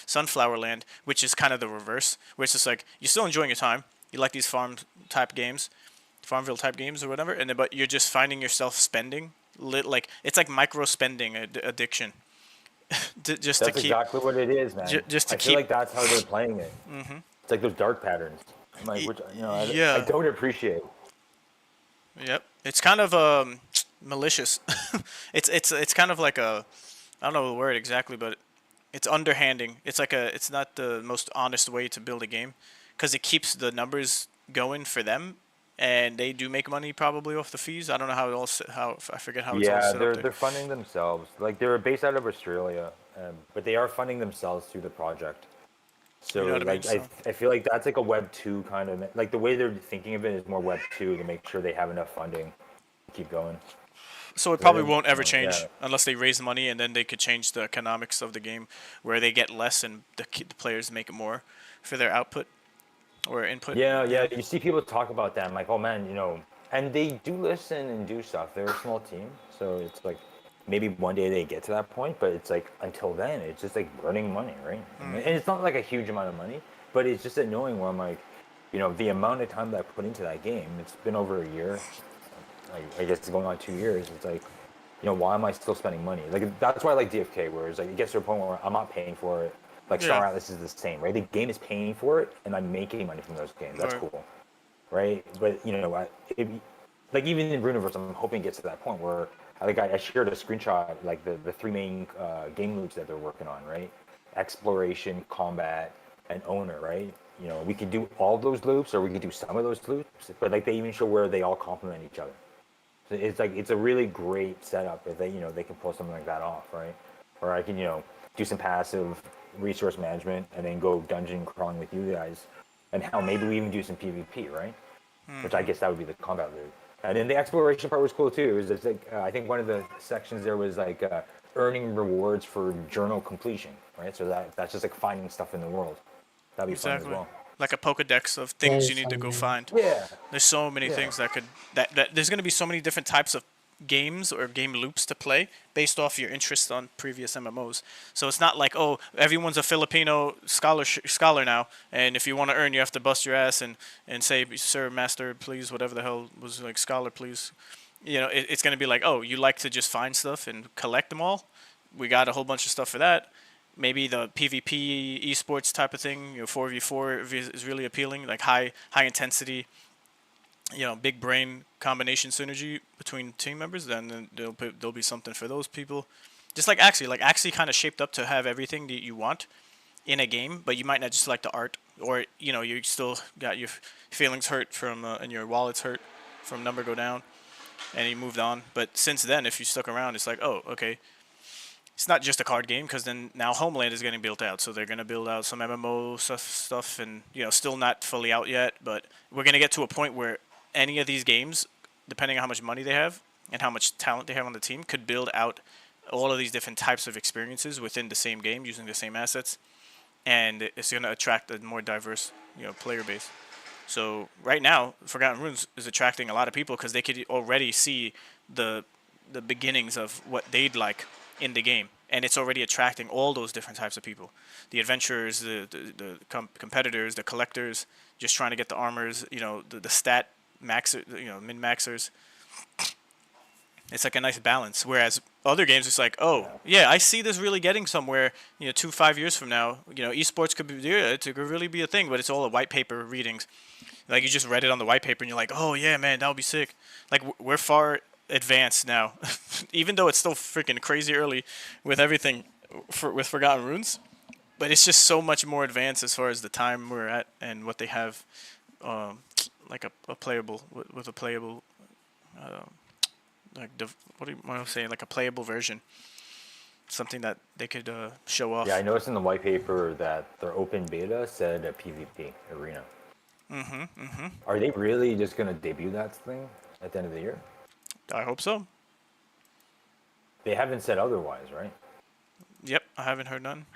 Sunflower Land, which is kind of the reverse, where it's just like you're still enjoying your time. You like these type games, Farmville type games or whatever, and then but you're just finding yourself spending like it's like micro spending addiction. Just That's to keep exactly what it is, man. just to I feel keep. like that's how they're playing it. It's like those dark patterns. I'm like, which I Yeah. don't appreciate. Yep. It's kind of malicious. It's kind of like a, I don't know the word exactly, but it's underhanding. It's not the most honest way to build a game, because it keeps the numbers going for them, and they do make money probably off the fees. I don't know how it all how I forget how it's all Yeah, set up there. they're funding themselves. Like they're based out of Australia, but they are funding themselves through the project. So You know what I mean? like So, I feel like that's like a Web 2 kind of, like the way they're thinking of it is more Web 2 to make sure they have enough funding to keep going. so it probably won't ever Yeah. change unless they raise money, and then they could change the economics of the game, where they get less and the players make more for their output or input. Yeah. You see people talk about that. I'm like, oh man, and they do listen and do stuff. They're a small team, so it's like maybe one day they get to that point, but it's like until then, it's just like burning money, right? And it's not like a huge amount of money, but it's just annoying where I'm like, the amount of time that I put into that game, it's been over a year. I guess it's going on 2 years. It's like, why am I still spending money? Like that's why I like DFK, where it's like it gets to a point where I'm not paying for it. Like Star Yeah. Atlas is the same, right? The game is paying for it, and I'm making money from those games. That's Right. cool, right? But like even in Runiverse, I'm hoping it gets to that point where I shared a screenshot, like the three main game loops that they're working on, right? Exploration, combat, and owner, right? We could do all those loops, or we could do some of those loops, but like they even show where they all complement each other. So it's a really great setup if they can pull something like that off, right? Or I can do some passive resource management and then go dungeon crawling with you guys, and how maybe we even do some PvP, right? Which I guess that would be the combat loop. And then the exploration part was cool too. Is it's like I think one of the sections there was like earning rewards for journal completion, right? So that's just like finding stuff in the world. That'd be fun Exactly. as well. Like a Pokedex of things you is need to go fun, find. Yeah. There's so many things that there's going to be so many different types of games or game loops to play based off your interest on previous MMOs. So it's not like, oh, everyone's a Filipino scholar now, and if you want to earn, you have to bust your ass and say, sir, master, please, whatever the hell was like, scholar, please. It's going to be like, oh, you like to just find stuff and collect them all? We got a whole bunch of stuff for that. Maybe the PvP esports type of thing, 4v4 is really appealing, like high intensity, big brain combination synergy between team members. Then there'll be something for those people. Just like Axie kind of shaped up to have everything that you want in a game, but you might not just like the art, or you still got your feelings hurt from and your wallets hurt from number go down, and you moved on. But since then, if you stuck around, it's like, oh, okay. It's not just a card game, because then now Homeland is getting built out, so they're gonna build out some MMO stuff, and still not fully out yet, but we're gonna get to a point where any of these games, depending on how much money they have and how much talent they have on the team, could build out all of these different types of experiences within the same game using the same assets, and it's gonna attract a more diverse player base. So right now, Forgotten Runes is attracting a lot of people because they could already see the beginnings of what they'd like in the game, and it's already attracting all those different types of people: the adventurers, the competitors, the collectors, just trying to get the armors, the stat maxer, min maxers. It's like a nice balance. Whereas other games, it's like, oh yeah, I see this really getting somewhere. 5 years from now, esports could be, it could really be a thing, but it's all a white paper readings. Like you just read it on the white paper, and you're like, oh yeah, man, that would be sick. Like we're far advanced now, even though it's still freaking crazy early with everything with Forgotten Runes, but it's just so much more advanced as far as the time we're at and what they have, like a playable with a playable, like what am I saying, like a playable version. something that they could show off. Yeah, I noticed in the white paper that their open beta said a PvP arena. Are they really just gonna debut that thing at the end of the year? I hope so. They haven't said otherwise, right? Yep, I haven't heard none.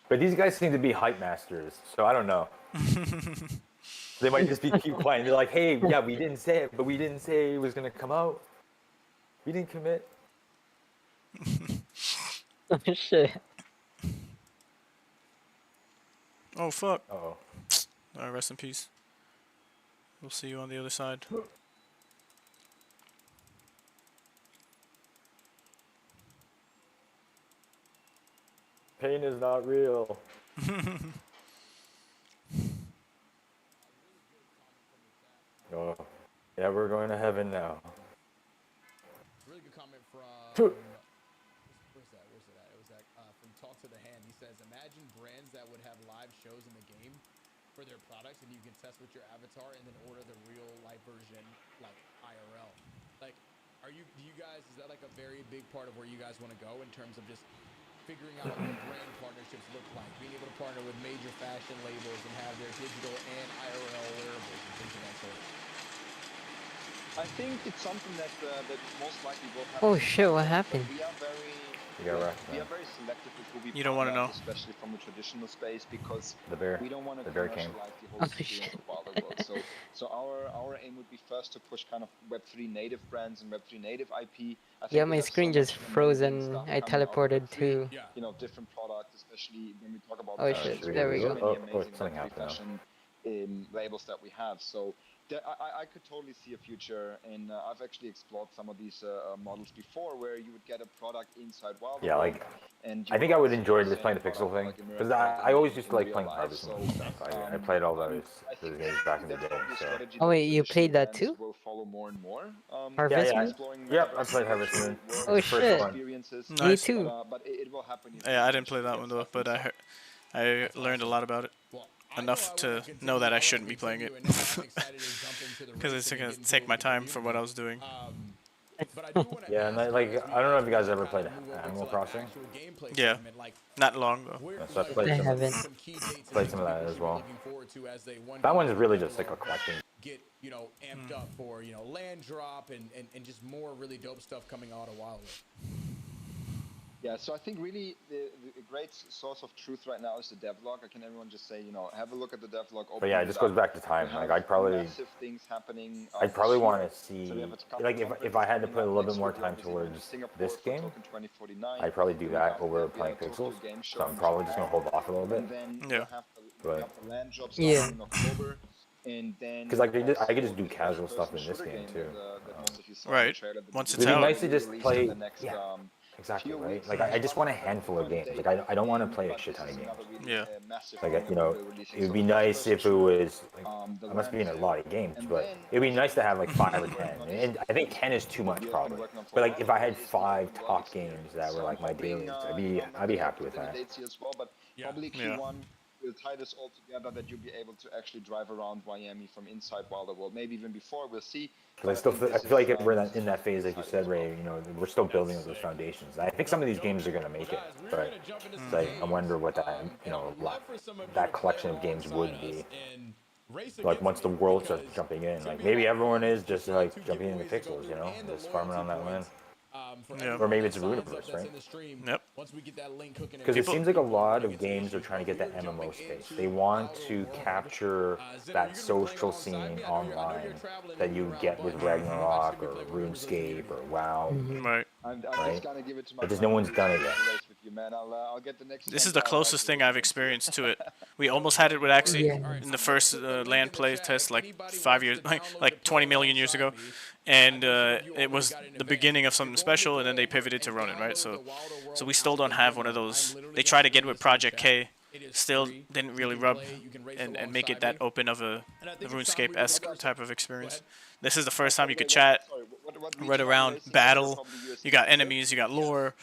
But these guys seem to be hype masters, so I don't know. They might just be keep quiet. And they're like, hey, yeah, we didn't say it, but we didn't say it was gonna come out. We didn't commit. Oh shit. Oh fuck. Uh-oh. Alright, rest in peace. We'll see you on the other side. Pain is not real. Oh, yeah, we're going to heaven now. Really good comment from where's that? Where's it at? It was from Talk to the Hand. He says, imagine brands that would have live shows in the game for their products, and you can test with your avatar and then order the real life version, like IRL. Like, do you guys, is that like a very big part of where you guys want to go in terms of just figuring out what brand partnerships look like, being able to partner with major fashion labels and have their digital and IRL wearables and things of that sort? I think it's something that most likely will happen. Oh shit, what happened? We are very You got wrecked, we man. are very selective with who we You don't wanna partner, know. especially from the traditional space, because The bear. we don't want to The bear came. commercialize the whole Oh, experience shit. of Wilder World. So our aim would be first to push kind of Web3 native brands and Web3 native IP. I think Yeah, we my have so screen much just amazing froze stuff and I coming out of teleported Web3, to. Yeah. you know, different products, especially when we talk about Oh, fashion. shit, So there we so go. many amazing something Web3 happened now. fashion labels that we have. So I could totally see a future, and I've actually explored some of these models before, where you would get a product inside Wilder Yeah, World, like, and I think I would enjoy just playing the pixel thing. Because I always used to like playing Harvest. Harvest Moon stuff. I played all those games back in the day. So. Oh wait, you played that too? Will follow more and more. Harvest Yeah, Moon? Exploring Yep, I played Harvest Moon. Oh, It's the first shit. one. experiences. Me Nice. too. But it will happen. Yeah, I didn't play that one though, but I learned a lot about it. Well, Enough to know that I shouldn't be playing it. Because it's gonna take my time from what I was doing. Yeah, and like I don't know if you guys ever played Animal Crossing. Yeah, not long though. Yeah, so I played I some, haven't. played some of that as well. That one's really just like a collecting. Get amped up for land drop and just more really dope stuff coming out of Wild Rift. Yeah, so I think really the great source of truth right now is the devlog. Can everyone just say, have a look at the devlog? But yeah, it just goes back to time. Like I'd probably things happening. I'd probably want to see, So we have a couple like if I had to put a little bit more time obviously going to towards Singapore this for game, Token 2049. I'd probably do We that have over the playing Tokyo Pixels. Game Show So I'm in probably just gonna July. hold off a little bit. And then Yeah. we'll have But- the land job Yeah. starting in October. And then because like I could just do the casual first stuff in this shooter game too. that most of you saw in the Right. trailer that Once will it's be out. It'd be nice to just released play. in the next, Yeah, exactly few right. weeks. Like I just want a handful of games. Like I don't want to play a shit ton of games. Yeah. Like it would be nice if it was. Like, I must be in a lot of games, but it'd be nice to have like 5 or 10. And I think 10 is too much probably. But like if I had 5 top games that were like my dailies, I'd be happy with that. But probably Yeah. Q1 will tie this all together, that you'll be able to actually drive around Miami from inside Wilder World. Maybe even before, we'll see. Because I feel like we're in that phase, like you said, Ray. We're still building those foundations. I think some of these games are gonna make it, but it's like I wonder what that that collection of games would be. Like once the world starts jumping in, like maybe everyone is just like jumping into pixels, just farming on that land. Yeah. Or maybe it's a Runiverse, right? Yep. Because it seems like a lot of games are trying to get that MMO space. They want to capture that social scene online that you get with Ragnarok or RuneScape or WoW. Right. I'm Right. just gonna give it to my But just no one's done it yet. race with you, man. I'll get the next. This is the closest thing I've experienced to it. We almost had it with Axie in the first land play test like 5 years, like 20 million years ago, and it was the beginning of something special, and then they pivoted to Ronin, right? So we still don't have one of those. They tried to get with Project K, still didn't really rub and make it that open of a RuneScape-esque type of experience. This is the first time you could chat, run around, battle. You got enemies, you got lore,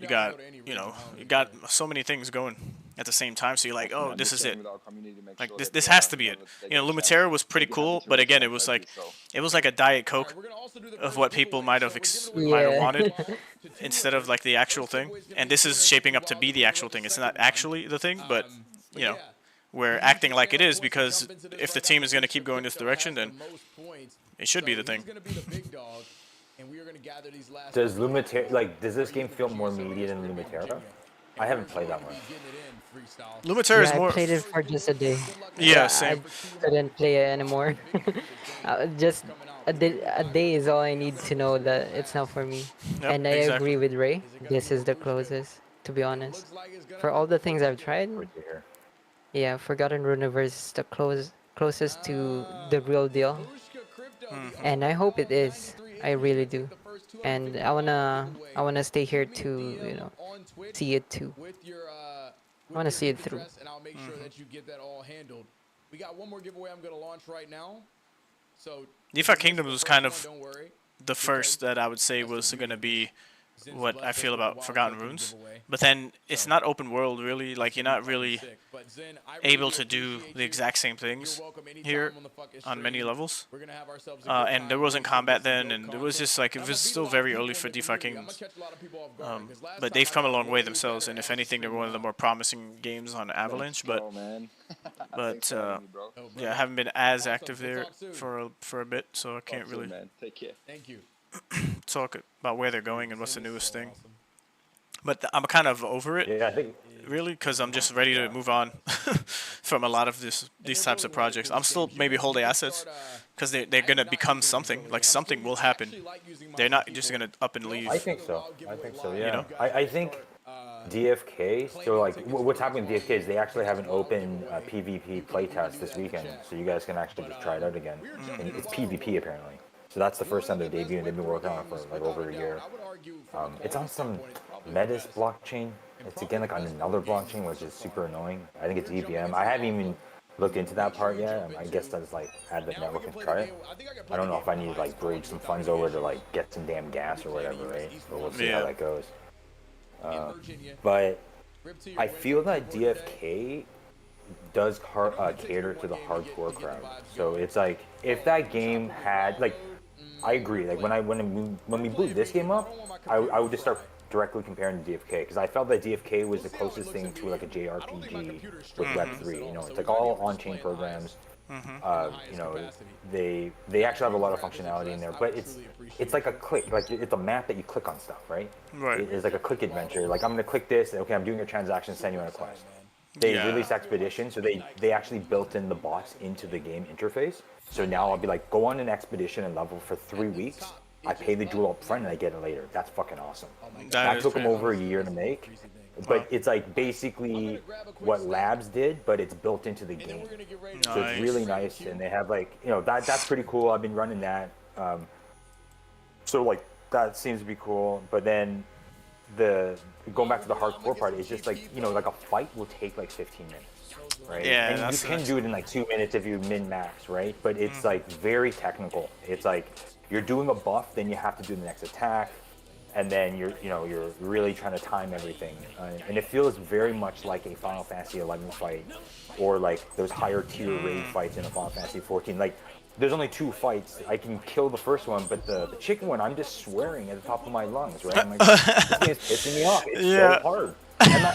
you got so many things going. at the same time. So you're like, oh, I'm this just is sharing it. with our community to make Like sure this that this has to be it. that they You know, get a chance Lumitera to was pretty be happy cool, to but again, represent it was like XYZ, so. it was like a Diet Coke We're gonna also do the of first what people giveaway. might have So we're giving away might have Yeah. wanted to two instead of winners. like the actual First thing. giveaway is gonna And be this is 250 shaping up to raw be the gold. actual We'll thing. go It's the not second one. actually the thing, but you know, yeah. we're You acting should like it have is points to because jump into this if the right team now. is going to Who's keep going this picked up direction, has then the most points. it should be the So thing. he's gonna be the big dog, and we are gonna gather these last. Does couple of Lumitera points like does this for game even feel the more GSO media than for Lumitera? Virginia. I And haven't we're played that going one. to be getting it in freestyle. Lumitera is Yeah, I more. played it for just a day. Yeah, I same. couldn't play it anymore. Just a day is all I need to know that it's not for me. Yep, And I exactly. agree with Ray. This is the closest, to be honest. For all the things I've tried, Right here. yeah, Forgotten Runiverse is the closest to the real deal. And I hope it is. I really do. And I wanna stay here to, you know, see it too. I wanna see it through. And I'll make sure that you get that all handled. We got one more giveaway I'm gonna launch right now. So DeFi Kingdoms was kind of don't worry. the first that I would say was going to be what I feel about Forgotten Runes. But then it's not open world really. Like you're not really able to do the exact same things here on many levels. We're gonna have ourselves a And there wasn't combat then, and it was just like it was still very early for DeFi Kingdoms. But they've come a long way themselves, and if anything, they're one of the more promising games on Avalanche. But Oh, man. but Thanks for having me, bro. yeah, I haven't been as active there for a bit, so I Talk can't soon, really man. Take care. Thank you. talk about where they're going and what's the newest thing. But I'm kind of over it, Yeah, I think really, because I'm just ready to move on from a lot of these types of projects. I'm still maybe holding assets because they're gonna become something. Like something will happen. They're not just gonna up and leave. I think so. I think so. Yeah. You know? I think DFK. So like, what's happening with DFK is they actually have an open PvP playtest this weekend, so you guys can actually just try it out again. And it's PvP apparently. So that's the first time they're debuting. They've been working on it for like over a year. It's on some Metis blockchain. It's again like on another blockchain, which is super annoying. I think it's EVM. I haven't even looked into that part yet. I guess that's like add the network and try it. I don't know if I need to like bridge some funds over to like get some damn gas or whatever, right? But we'll see how that goes. But I feel that DFK does cater to the hardcore crowd. So it's like if that game had like, I agree. Like when we boot this game up, I would just start directly comparing to DFK because I felt that DFK was the closest thing to like a JRPG with Web3. You know, it's like all on-chain programs. You know, they actually have a lot of functionality in there, but it's like a click, like it's a map that you click on stuff, right? Right. It's like a click adventure. Like I'm gonna click this. Okay, I'm doing a transaction. Send you on a quest. They released Expedition, so they actually built in the bots into the game interface. So now I'll be like, go on an expedition and level for 3 weeks. I pay the jewel up front and I get it later. That's fucking awesome. That took them over a year to make. But it's like basically what Labs did, but it's built into the game. So it's really nice, and they have like, you know, that's pretty cool. I've been running that. So like that seems to be cool. But then going back to the hardcore part, it's just like, you know, like a fight will take like 15 minutes. Right? Yeah, and you can do it in like 2 minutes if you min-max, right? But it's like very technical. It's like you're doing a buff, then you have to do the next attack, and then you're really trying to time everything. And it feels very much like a Final Fantasy 11 fight, or like those higher tier raid fights in a Final Fantasy 14. Like there's only 2 fights. I can kill the first one, but the chicken one, I'm just swearing at the top of my lungs, right? I'm like, this game's pissing me off. It's so hard.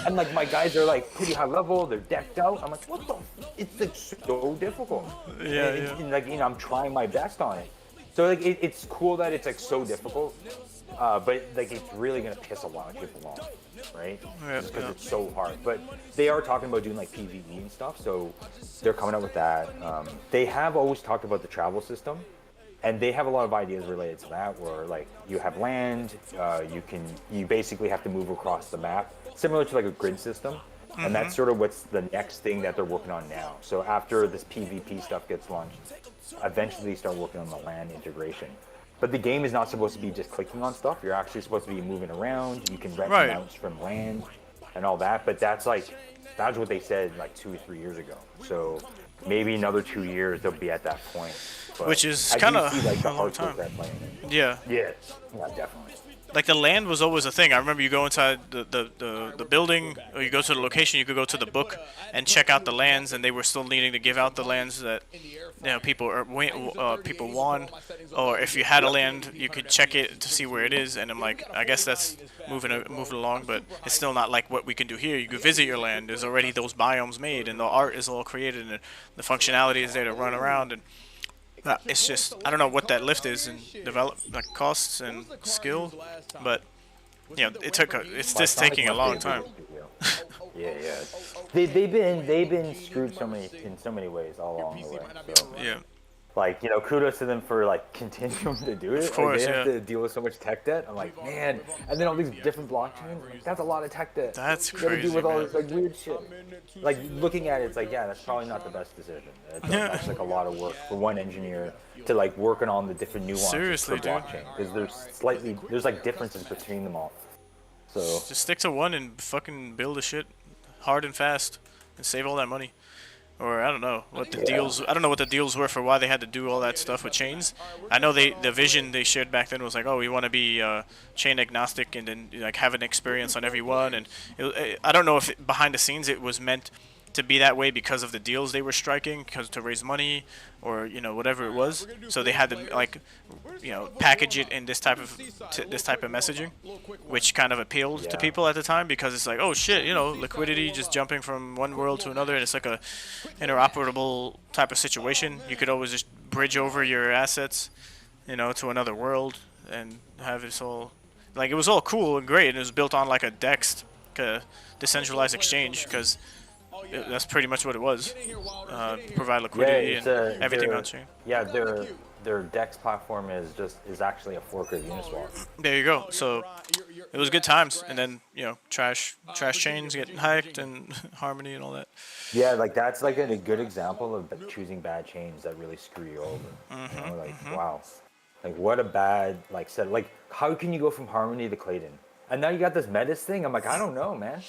And like my guys are like pretty high level, they're decked out. I'm like, what the? It's like so difficult. And like, you know, I'm trying my best on it. So like it's cool that it's like so difficult, but like it's really gonna piss a lot of people off, right? Just because it's so hard. But they are talking about doing like PvE and stuff, so they're coming up with that. They have always talked about the travel system. And they have a lot of ideas related to that, where like you have land, you basically have to move across the map, similar to like a grid system, and that's sort of what's the next thing that they're working on now. So after this PvP stuff gets launched, eventually they start working on the land integration. But the game is not supposed to be just clicking on stuff. You're actually supposed to be moving around. You can rent mounts from land and all that. But that's what they said like 2 or 3 years ago. So maybe another 2 years they'll be at that point. But which is kind of like, a long time. Yeah, definitely. like the land was always a thing. I remember you go inside the building, or you go to the location. You could go to the book and check out the lands, and they were still needing to give out the lands that people people won, or if you had a land, you could check it to see where it is. And I'm like, I guess that's moving along, but it's still not like what we can do here. You could visit your land. There's already those biomes made, and the art is all created, and the functionality is there to run around. And it's just, I don't know what that lift is in develop, like costs and skill, but you know, it's just taking a long time. Yeah. They've been screwed in so many ways all along the way. So. Yeah. Like, you know, kudos to them for like continuing to do it. Of course, like, they have to deal with so much tech debt. I'm like, man, and then all these different blockchains. Like, that's a lot of tech debt. That's crazy. You gotta deal with all man. this like weird shit. Like looking at it, it's like, yeah, that's probably not the best decision. That's like a lot of work for one engineer to like working on the different nuances Seriously, for blockchain, because there's like differences between them all. So just stick to one and fucking build the shit hard and fast and save all that money. Or I don't know what the deals. I don't know what the deals were for why they had to do all that stuff with chains. I know the vision they shared back then was like, oh, we want to be chain agnostic and then like have an experience on every one. And I don't know if behind the scenes it was meant to be that way because of the deals they were striking, because to raise money, or you know, whatever it was. So they had to like, you know, package it in this type of messaging, which kind of appealed to people at the time, because it's like, oh shit, you know, liquidity just jumping from one world to another, and it's like a interoperable type of situation. You could always just bridge over your assets, you know, to another world and have this all, like, it was all cool and great, and it was built on like a DEX, like a decentralized exchange, because that's pretty much what it was. Provide liquidity and everything on chain. Yeah, their DEX platform is actually a fork of Uniswap. There you go. So it was good times, and then you know, trash chains get hiked and Harmony and all that. Yeah, like that's like a good example of choosing bad chains that really screw you over. You know, like wow, like what a bad like set. Like how can you go from Harmony to Clayton? And now you got this Metis thing. I'm like, I don't know, man.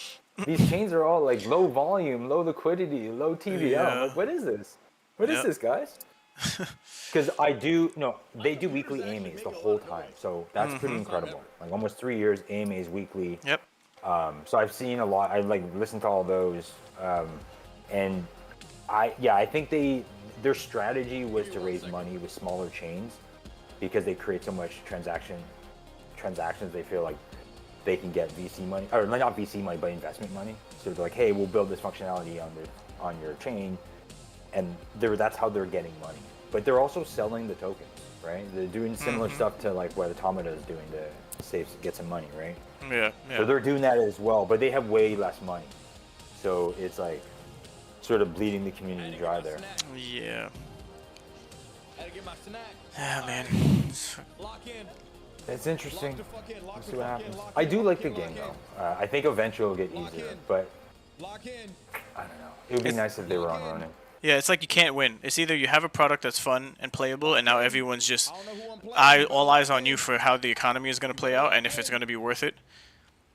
These chains are all like low volume, low liquidity, low TVL. Yeah. Like, what is this? What is this, guys? Because they do weekly AMAs the whole time, so that's pretty incredible. Like almost 3 years AMAs weekly. Yep. So I've seen a lot. I like listened to all those, and I think their strategy was to raise money with smaller chains because they create so much transactions. They feel like they can get VC money, or not VC money, but investment money. So they're like, hey, we'll build this functionality on your chain, and that's how they're getting money. But they're also selling the tokens, right? They're doing similar stuff to like what Automata is doing to get some money, right? Yeah. So they're doing that as well, but they have way less money. So it's like sort of bleeding the community dry there. Yeah. Yeah, man. It's interesting. We'll see what happens. I do like the game though. I think eventually it'll get easier, but I don't know. It would be nice if they were on Ronin. Yeah, it's like you can't win. It's either you have a product that's fun and playable, and now everyone's just all eyes on you for how the economy is going to play out, and if it's going to be worth it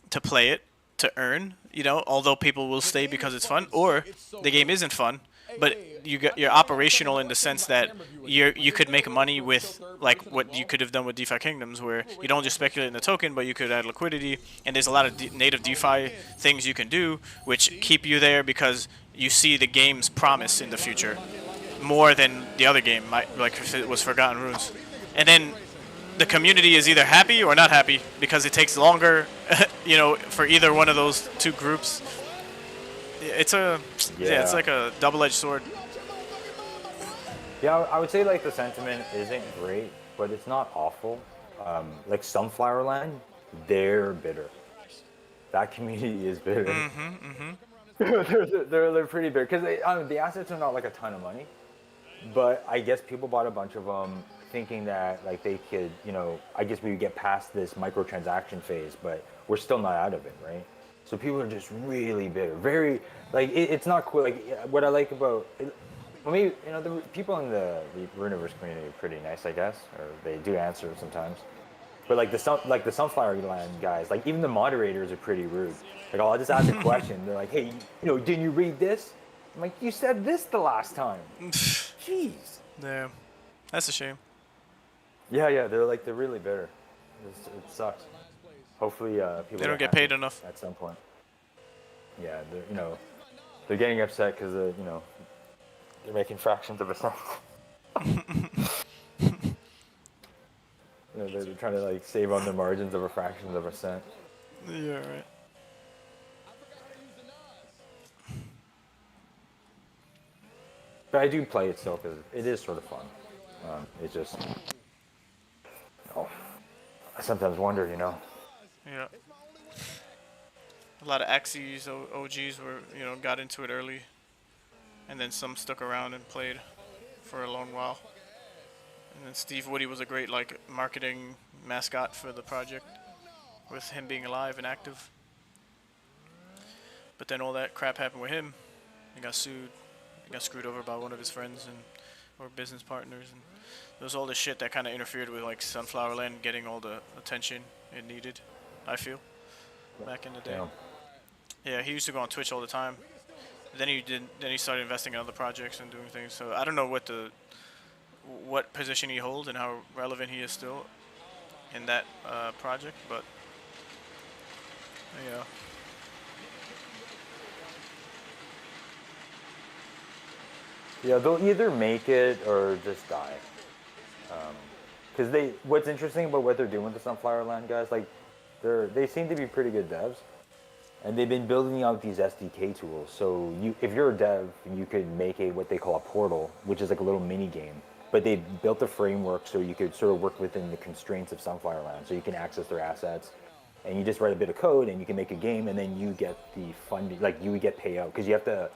to play it, to earn, you know, although people will stay because it's fun, or the game isn't fun, but you're operational in the sense that you could make money with like what you could have done with DeFi Kingdoms, where you don't just speculate in the token, but you could add liquidity, and there's a lot of native DeFi things you can do which keep you there because you see the game's promise in the future more than the other game, like if it was Forgotten Runes. And then the community is either happy or not happy because it takes longer, you know, for either one of those two groups. It's it's like a double-edged sword. Yeah, I would say like the sentiment isn't great, but it's not awful. Like Sunflower Land, they're bitter. That community is bitter. They're pretty bitter because the assets are not like a ton of money, but I guess people bought a bunch of them thinking that like they could, you know, I guess we would get past this microtransaction phase, but we're still not out of it, right? So people are just really bitter, very like it's not cool. Like what I like about it, well, maybe you know the people in the Runiverse community are pretty nice, I guess, or they do answer sometimes. But like the Sunflower Land guys, like even the moderators are pretty rude. Like I'll just ask a question, they're like, hey, you know, didn't you read this? I'm like, you said this the last time. Jeez. Yeah, that's a shame. Yeah, they're really bitter. It sucks. Hopefully, people They don't get happy paid enough. at some point. Yeah, they're getting upset because they're making fractions of a cent. They're trying to like save on the margins of a fraction of a cent. Yeah, right. But I do play it still because it is sort of fun. It's just, I sometimes wonder, Yeah. A lot of Axies, OGs were, got into it early, and then some stuck around and played for a long while. And then Steve Woody was a great like marketing mascot for the project, with him being alive and active. But then all that crap happened with him. He got sued. He got screwed over by one of his friends or business partners, and there was all this shit that kind of interfered with like Sunflower Land getting all the attention it needed. I feel back in the day. Damn. Yeah, he used to go on Twitch all the time. Then he started investing in other projects and doing things. So I don't know what position he holds and how relevant he is still in that project, but yeah. Yeah, they'll either make it or just die. Because what's interesting about what they're doing with the Sunflower Land guys, like, they seem to be pretty good devs, and they've been building out these SDK tools. So if you're a dev, you could make what they call a portal, which is like a little mini game. But they built a framework so you could sort of work within the constraints of Sunflower Land, so you can access their assets, and you just write a bit of code, and you can make a game, and then you get the funding, like you would get payout, because you have to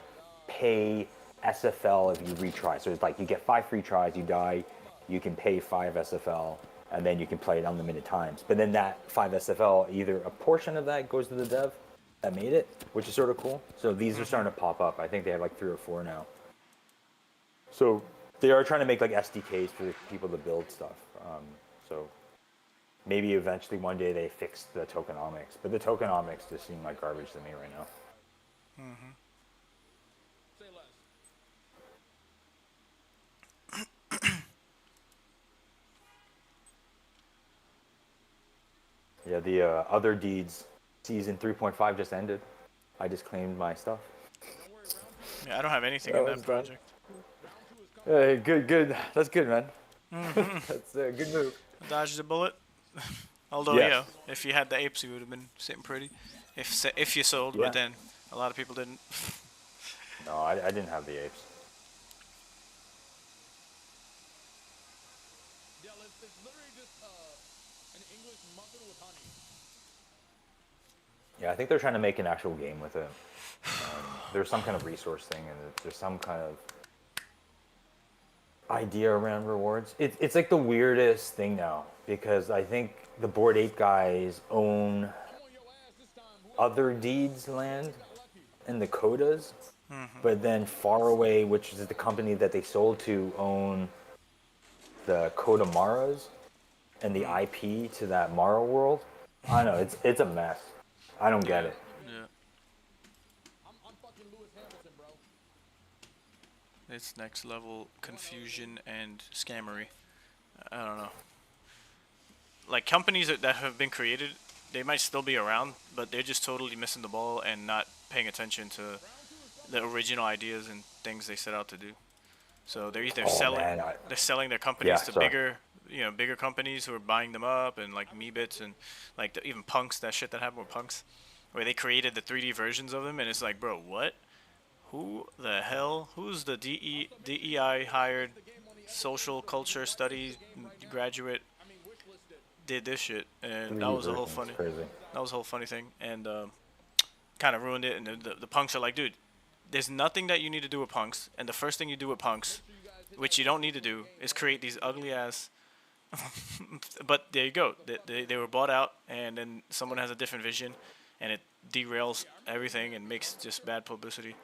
pay SFL if you retry. So it's like you get 5 free tries, you die, you can pay 5 SFL, and then you can play it unlimited times. But then that 5 SFL, either a portion of that goes to the dev that made it, which is sort of cool. So these are starting to pop up. I think they have like 3 or 4 now. So they are trying to make like SDKs for people to build stuff. So maybe eventually one day they fix the tokenomics. But the tokenomics just seem like garbage to me right now. Mm-hmm. Yeah, the Other Deeds season 3.5 just ended. I just claimed my stuff. Yeah, I don't have anything in that project. Good. That's good, man. Mm-hmm. That's a good move. Dodged a bullet. Although, Yes. yeah, if you had the apes, you would have been sitting pretty. If you sold, Yeah. but then a lot of people didn't. No, I didn't have the apes. Yeah, it's literally just an English muffin with honey. Yeah, I think they're trying to make an actual game with it. There's some kind of resource thing, and there's some kind of idea around rewards. It's like the weirdest thing now, because I think the Bored Ape guys own Other Deeds land and the Codas, but then Faraway, which is the company that they sold to, own the Coda Maras and the IP to that Mara world. I don't know, it's a mess. I don't get it. Yeah. I'm fucking Lewis Hamilton, bro. It's next level confusion and scammery. I don't know. Like companies that have been created, they might still be around, but they're just totally missing the ball and not paying attention to the original ideas and things they set out to do. So they're either they're selling their companies to bigger companies who are buying them up, and like Meebits and like even Punks, that shit that happened with Punks, where they created the 3D versions of them, and it's like, bro, what? Who the hell? Who's the DEI hired social culture studies graduate did this shit? And that was a whole funny. That was a whole funny thing, and kind of ruined it. And the Punks are like, dude, there's nothing that you need to do with Punks, and the first thing you do with Punks, which you don't need to do, is create these ugly ass. But there you go. They were bought out, and then someone has a different vision, and it derails everything and makes just bad publicity.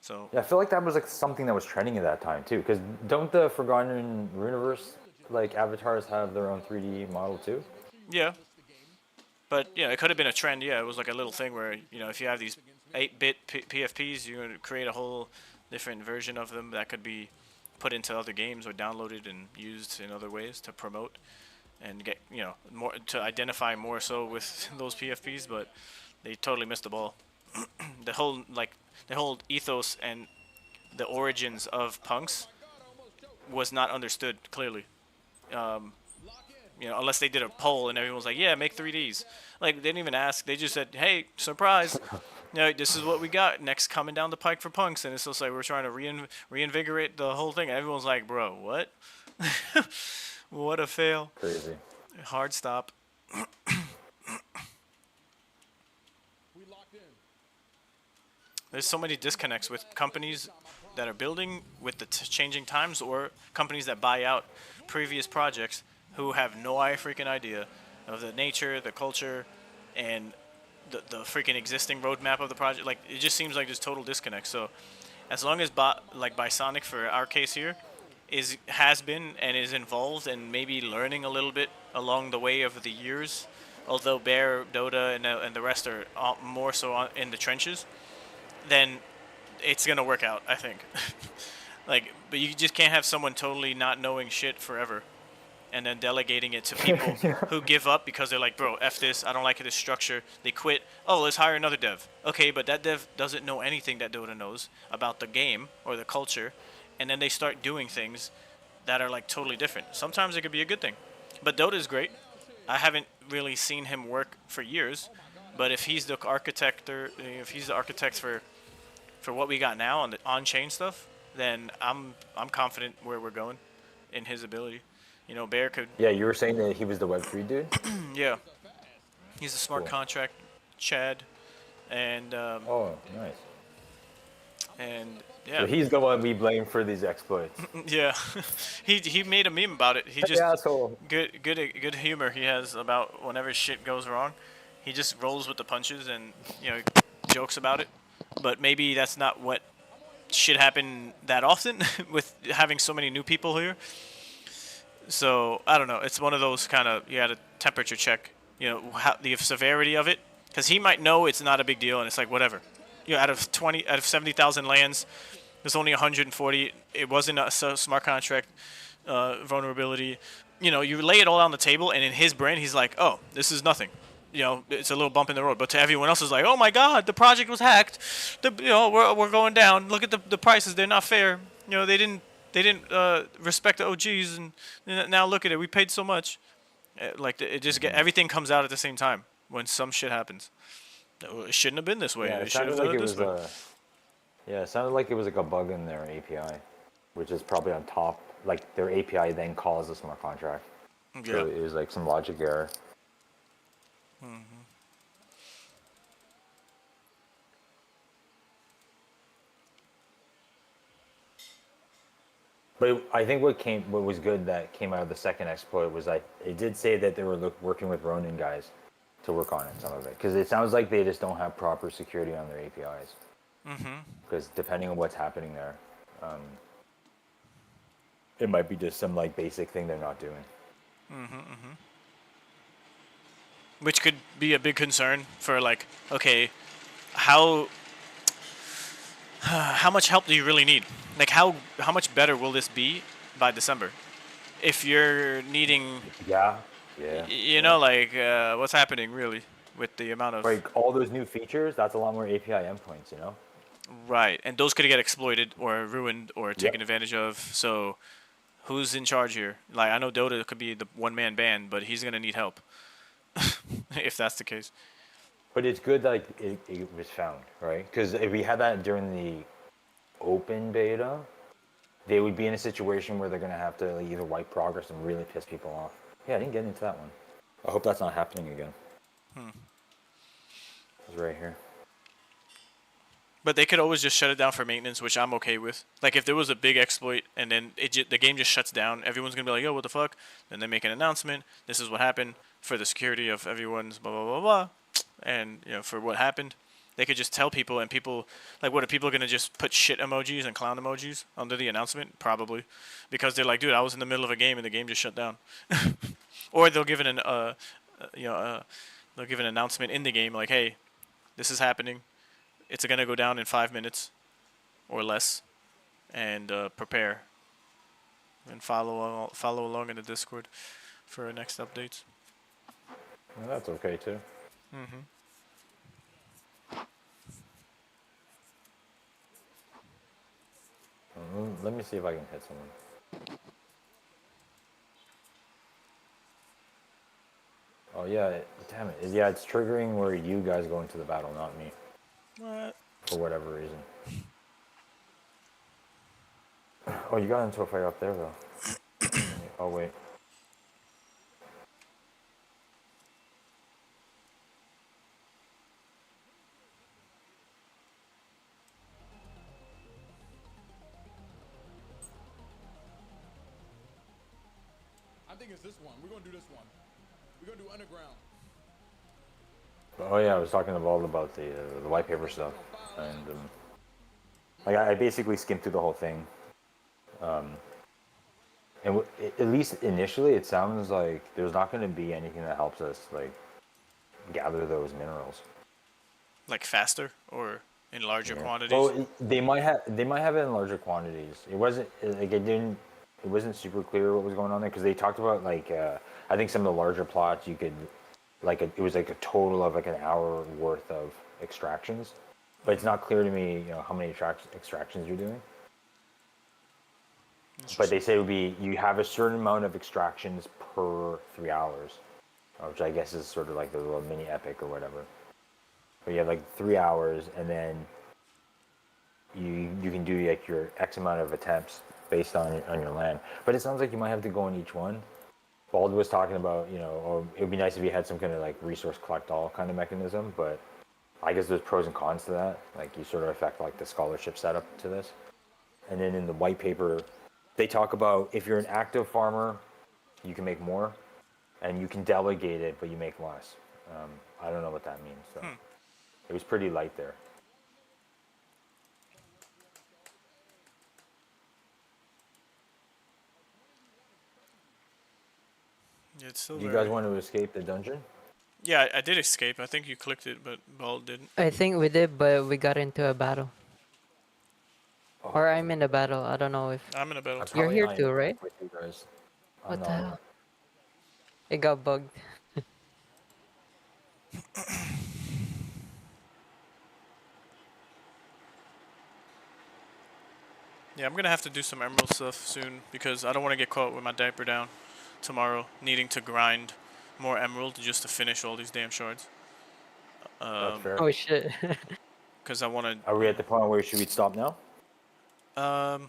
So yeah, I feel like that was like something that was trending at that time too. Because don't the Forgotten Runiverse like avatars have their own 3D model too? Yeah. But yeah, it could have been a trend. Yeah, it was like a little thing where, you know, if you have these 8-bit PFPs, you're gonna create a whole different version of them that could be put into other games or downloaded and used in other ways to promote. and get more to identify more so with those PFPs, but they totally missed the ball. the whole ethos and the origins of punks was not understood clearly. Um, unless they did a poll and everyone was like, yeah, make 3Ds. Like, they didn't even ask. They just said, hey, surprise. This is what we got next coming down the pike for punks. And it's just like we're trying to reinvigorate the whole thing. And everyone's like, bro, what? What a fail. Crazy. Hard stop. There's so many disconnects with companies that are building with the changing times, or companies that buy out previous projects who have no freaking idea of the nature, the culture, and the freaking existing roadmap of the project. Like, it just seems like there's total disconnect. So as long as Bisonic, for our case here, has been and is involved and maybe learning a little bit along the way of the years, although Bear, Dota, and the rest are more so in the trenches, then it's gonna work out, I think. But you just can't have someone totally not knowing shit forever, and then delegating it to people who give up because they're like, bro, F this, I don't like this structure. They quit. Oh, let's hire another dev. Okay, but that dev doesn't know anything that Dota knows about the game or the culture, and then they start doing things that are like totally different. Sometimes it could be a good thing, but Dota is great. I haven't really seen him work for years, but if he's the architect for what we got now on the on-chain stuff, then I'm confident where we're going in his ability. Bear could. Yeah, you were saying that he was the Web3 dude. Yeah, he's a smart contract, Chad, and oh, nice. And yeah, so he's the one we blame for these exploits. Yeah, he made a meme about it. He just asshole. Good humor he has about whenever shit goes wrong. He just rolls with the punches and jokes about it. But maybe that's not what should happen that often with having so many new people here. So I don't know. It's one of those kind of you got to temperature check. The severity of it, because he might know it's not a big deal and it's like whatever. Out of 70,000 lands, there's only 140. It wasn't a smart contract vulnerability. You lay it all on the table, and in his brain, he's like, oh, this is nothing. It's a little bump in the road. But to everyone else, is like, oh my God, the project was hacked. We're going down. Look at the prices; they're not fair. They didn't respect the OGs, and now look at it. We paid so much. Everything comes out at the same time when some shit happens. It shouldn't have been this way. Yeah, it should have done it this way. It sounded like it was like a bug in their API, which is probably on top. Like their API then calls a smart contract. Yeah. So it was like some logic error. Mm-hmm. But I think what was good that came out of the second exploit was it did say that they were working with Ronin guys to work on it, some of it, because it sounds like they just don't have proper security on their APIs. Because depending on what's happening there, it might be just some basic thing they're not doing. Which could be a big concern for okay, how much help do you really need? How much better will this be by December? If you're needing what's happening really with the amount of all those new features, that's a lot more API endpoints, Right, and those could get exploited or ruined or taken advantage of. So who's in charge here? I know Dota could be the one-man band, but he's gonna need help if that's the case. But it's good that it was found, right? Because if we had that during the open beta, they would be in a situation where they're gonna have to either wipe progress and really piss people off. Yeah, I didn't get into that one. I hope that's not happening again. It's right here. But they could always just shut it down for maintenance, which I'm okay with. If there was a big exploit and then the game just shuts down, everyone's going to be like, yo, what the fuck? Then they make an announcement. This is what happened for the security of everyone's blah, blah, blah, blah. And, for what happened. They could just tell people, and people, what are people going to just put shit emojis and clown emojis under the announcement? Probably. Because they're like, dude, I was in the middle of a game and the game just shut down. Or they'll give it they'll give an announcement in the game like, hey, this is happening. It's going to go down in 5 minutes or less, and prepare and follow along in the Discord. for our next updates. Well, that's okay too. Mm-hmm. Let me see if I can hit someone. Oh yeah, damn it. Yeah, it's triggering where you guys go into the battle, not me. What? For whatever reason. Oh, you got into a fight up there though. Oh wait. I think it's this one. We're gonna do this one. We're gonna do underground. Oh yeah, I was talking about the white paper stuff, and like I basically skimmed through the whole thing. And at least initially, it sounds like there's not going to be anything that helps us like gather those minerals. Like faster or in larger Yeah. quantities? Well, they might have it in larger quantities. It wasn't like it wasn't super clear what was going on there because they talked about like I think some of the larger plots you could like it was like a total of like an hour worth of extractions, but it's not clear to me how many extractions you're doing. But they say it would be you have a certain amount of extractions per 3 hours, which I guess is sort of like the little mini epic or whatever. But you have like 3 hours, and then you can do like your X amount of attempts based on your land. But it sounds like you might have to go on each one. Bald was talking about it would be nice if you had some kind of like resource collect all kind of mechanism, but I guess there's pros and cons to that. Like you sort of affect like the scholarship setup to this. And then in the white paper, they talk about if you're an active farmer, you can make more, and you can delegate it, but you make less. I don't know what that means. So it was pretty light there. Yeah, it's still Do you very... guys want to escape the dungeon? Yeah, I did escape. I think you clicked it, but Bald didn't. I think we did, but we got into a battle. Or I'm in a battle. I don't know if I'm in a battle I too. you're probably here not too, right? with you guys. What the No. hell? It got bugged. Yeah, I'm gonna have to do some emerald stuff soon because I don't want to get caught with my diaper down tomorrow, needing to grind more emerald just to finish all these damn shards. That's fair. Oh shit. Because I want Are we at the point where should we stop now? to,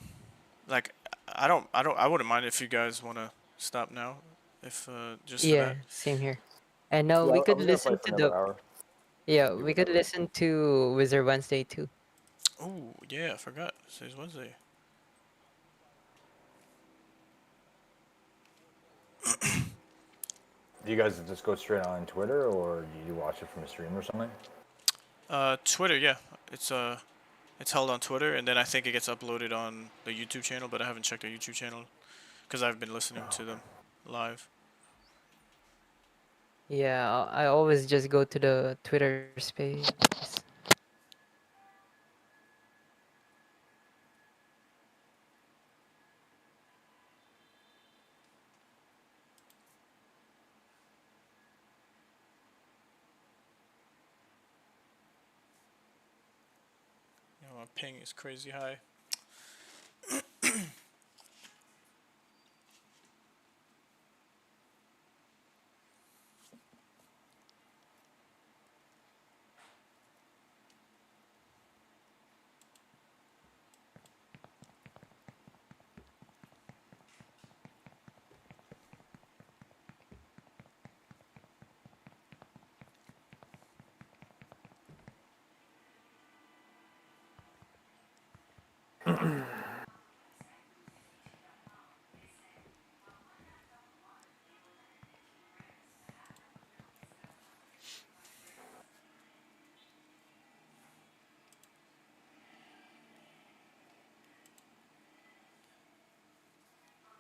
like, I wouldn't mind if you guys want to stop now, if just for Yeah, that. same here. And no, Yeah, we I could was gonna play listen for to another the hour. yeah, Do we could whatever. listen to Wizard Wednesday too. Oh yeah, I forgot. Today's Wednesday. Do you guys just go straight on Twitter, or do you watch it from a stream or something? Twitter, yeah, it's held on Twitter, and then I think it gets uploaded on the YouTube channel, but I haven't checked the YouTube channel because I've been listening to them live. Yeah, I always just go to the Twitter space. My ping is crazy high.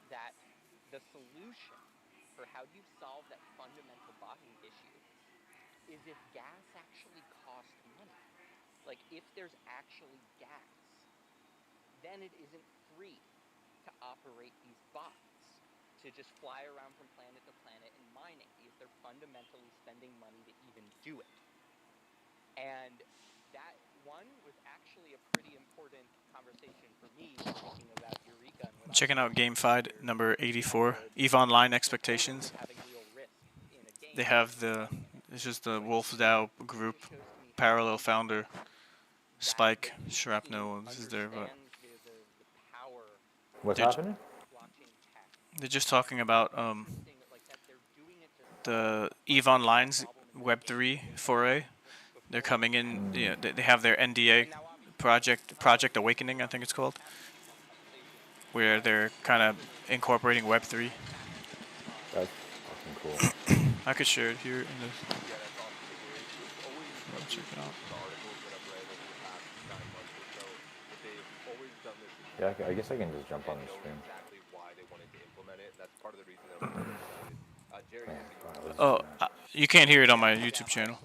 That the solution for how you solve that fundamental blocking issue is if gas actually costs money. Like, if there's actually gas, then it isn't free to operate these bots. to just fly around from planet to planet and mining because they're fundamentally spending money to even do it. And that one was actually a pretty important conversation for me thinking about Eureka and what I Checking was out doing GameFide here. number You have 84, the EVE Online component Expectations. of having real risk in a game They where have it's the, dynamic. it's just the But WolfDAO it group, just shows to me how parallel deep founder, that Spike, the community Shrapnel, this is there, but understands the power What's they're, happening? blockchain tech. they're just talking about Interesting, like that they're doing it to the solve a EVE fundamental Online's problem in the Web3 game foray. They're before coming it in. happens. Yeah, they have their NDA And now obviously Project Awakening, I think it's called, where they're kind of incorporating Web3. That's fucking cool. I could share it here in this. Yeah, that's awesome to hear. It's always Check it out. the articles that I've read over the past 9 months or so that they've always done this Yeah, I guess I can just jump on the known stream. exactly why they wanted to implement it, and that's part of the reason that I'm really excited. Jerry, you said you wanted to Oh, you can't hear it on my YouTube channel,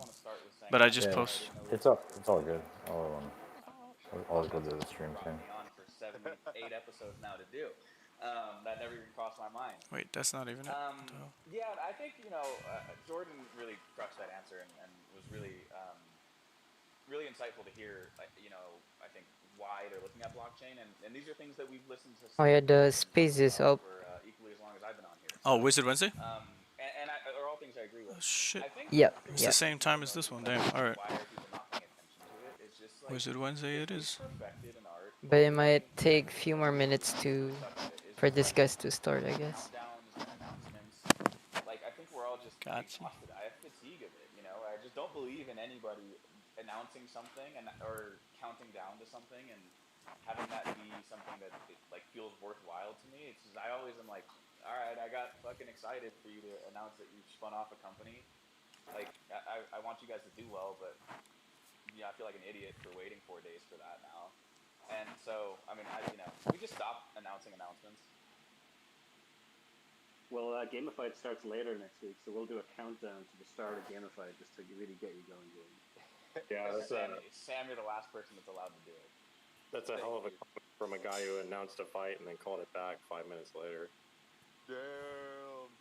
but I just Yeah, post. it's all good. I'll go to the stream thing. On for 78 episodes now to do. That never even crossed my mind. Wait, that's not even it. Yeah, I think Jordan really crushed that answer and was really really insightful to hear. I think why they're looking at blockchain and these are things that we've listened to. Oh yeah, the space is up. For equally as long as I've been on here. Oh, Wizard Wednesday. And are all things I agree with. Oh shit. I think Yep. It's the same time as this one. Damn. All right. why are people not paying attention to it? It's just like Wizard Wednesday it is. perfected an art. But it might take a few more minutes for this guys to start, I guess. Countdowns and announcements. Like I think we're all just Gotcha. exhausted. I have fatigue of it. I just don't believe in anybody announcing something or counting down to something and having that be something that feels worthwhile to me. It's just, I always am like, all right, I got fucking excited for you to announce that you spun off a company. Like I want you guys to do well, but I feel like an idiot for waiting 4 days for that now. And so, I mean, we just stop announcing announcements. Well, Gamified starts later next week, so we'll do a countdown to the start of Gamified just to really get you going, Jordan. Yeah, Sam, you're the last person that's allowed to do it. that's a hell of a comment from a guy who announced a fight and then called it back 5 minutes later. Damn.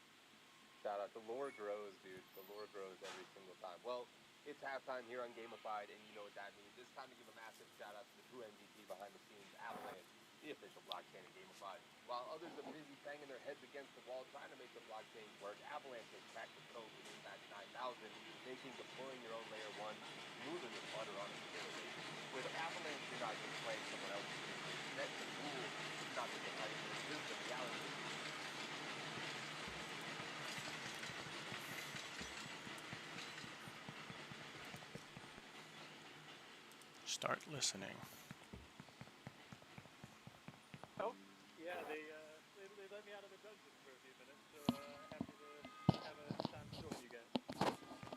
Shout out. The lore grows, dude. The lore grows every single time. Well, it's halftime here on Gamified, and you know what that means. It's time to give a massive shout out to the true MVP behind the scenes, Avalanche, the official blockchain of Gamified. While others are busy banging their heads against the wall trying to make the blockchain work, Avalanche has cracked the code with Impact 9000, making deploying your own layer 1 smoother than butter on a scale. With Avalanche, you're not just playing someone else's game. That's the rule, not the device. This is the reality. Start listening. Oh, yeah, they let me out of the dungeon for a few minutes, so happy to have a time to join you guys.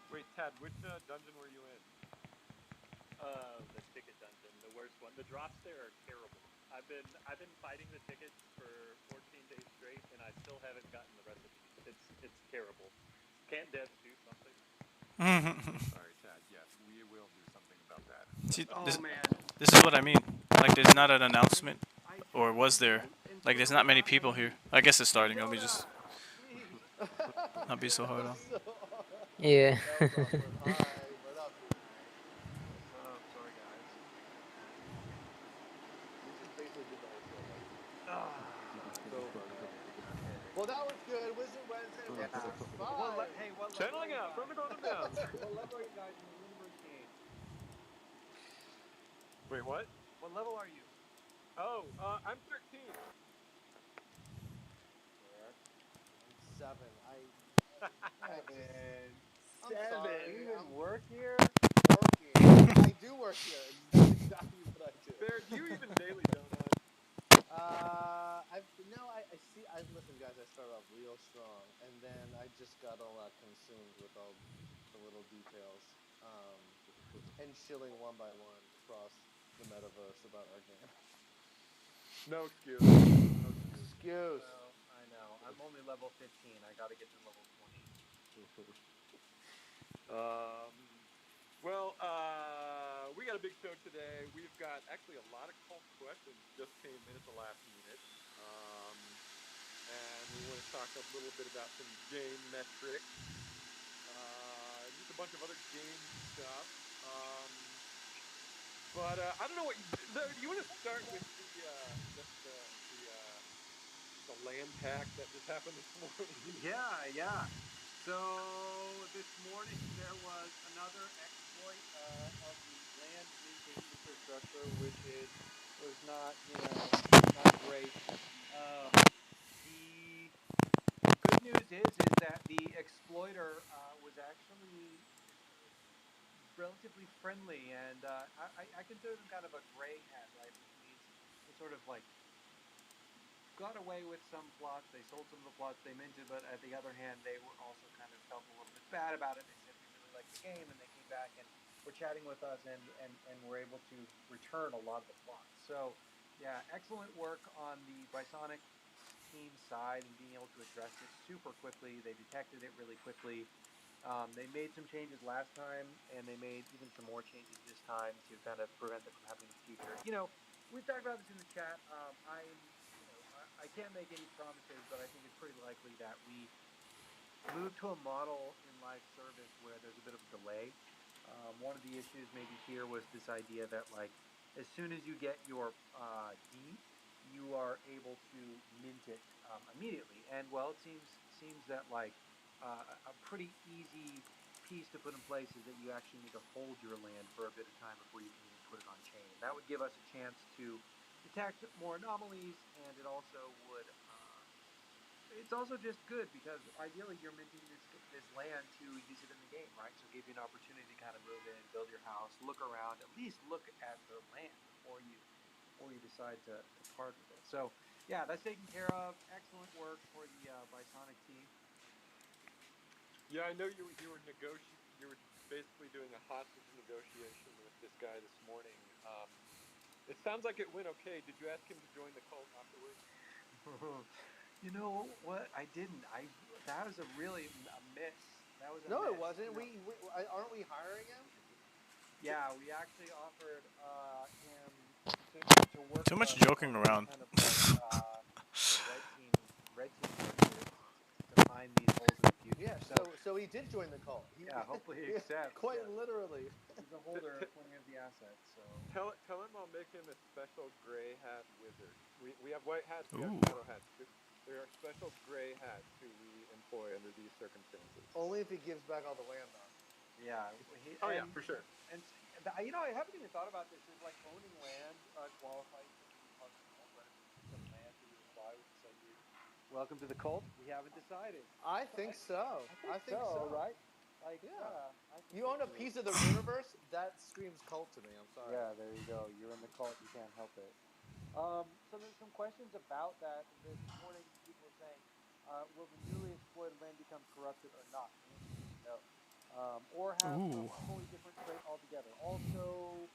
Wait, Tad, which dungeon were you in? The ticket dungeon, the worst one. The drops there are terrible. I've been fighting the tickets for 14 days straight, and I still haven't gotten the recipes. It's terrible. Can't devs do something? Sorry, Tad. Yes, we will do something about that. See, this is what I mean. Like, there's not an announcement, or was there? Like, there's not many people here. I guess it's starting. Let me just not be so hard on. Yeah. Well, that was good. Wizard Wednesday. Channeling out from the bottom down. What level are you guys in the Runiverse game? Wait, what? What level are you? Oh, I'm 13. I'm 7. I'm Seven. sorry. You even work here? I do work here. That's exactly what I do. Bear, do you even daily donut? Listen, guys. I started off real strong, and then I just got all consumed with all the little details, and shilling one by one across the metaverse about our game. No excuse. No excuse. I know. I'm only level 15. I gotta get to level 20. Well, we got a big show today. We've got actually a lot of cult questions just came in at the last minute. and we want to talk a little bit about some game metrics, just a bunch of other game stuff. But I don't know what you want to start with the land hack that just happened this morning. Yeah. So this morning there was another exploit of the land minting infrastructure, which was not not great. The good news is that the exploiter was actually relatively friendly, and I consider them kind of a gray hat, right? Which means they sort of like got away with some plots. They sold some of the plots they minted, but at the other hand, they were also kind of felt a little bit bad about it. They said we really like the game, and they came back and were chatting with us, and were able to return a lot of the plots. So yeah, excellent work on the Bisonic team side and being able to address it super quickly. They detected it really quickly. They made some changes last time, and they made even some more changes this time to kind of prevent it from happening in the future. We talked about this in the chat. I can't make any promises, but I think it's pretty likely that we move to a model in live service where there's a bit of a delay. One of the issues maybe here was this idea that as soon as you get your D, you are able to mint it immediately. And well, it seems that a pretty easy piece to put in place is that you actually need to hold your land for a bit of time before you can even put it on chain. That would give us a chance to detect more anomalies, and it also would. It's also just good because ideally you're minting this land to use it in the game, right? So give you an opportunity to kind of move in, build your house, look around, at least look at the land before you decide to part with it. So yeah, that's taken care of. Excellent work for the Bisonic team. Yeah, I know you were basically doing a hostage negotiation with this guy this morning. It sounds like it went okay. Did you ask him to join the cult afterwards? You know what? I didn't. That was a really a miss. That was a No, miss. it wasn't. Aren't we hiring him? Yeah, we actually offered him to work. Too much joking around. Kind of red team work to find these holes in the future. Yeah. So he did join the cult. Hopefully he accepts. Quite literally. He's a holder of plenty of the assets. So tell him I'll make him a special gray hat wizard. We have white hats. We have Ooh. shadow hats. There are special gray hats who we employ under these circumstances. Only if he gives back all the land, though. Yeah. Yeah, for sure. And I haven't even thought about this. Is owning land qualifies to be part of the cult? Right? Some land to apply with this idea. Welcome to the cult. We haven't decided. I think so. I think so. Right? You own a piece of the Runiverse? That screams cult to me. I'm sorry. Yeah, there you go. You're in the cult. You can't help it. So there's some questions about that. This morning, people were saying, will the newly exploited land become corrupted or not? The answer is no. Or have a wholly different trait altogether. Also,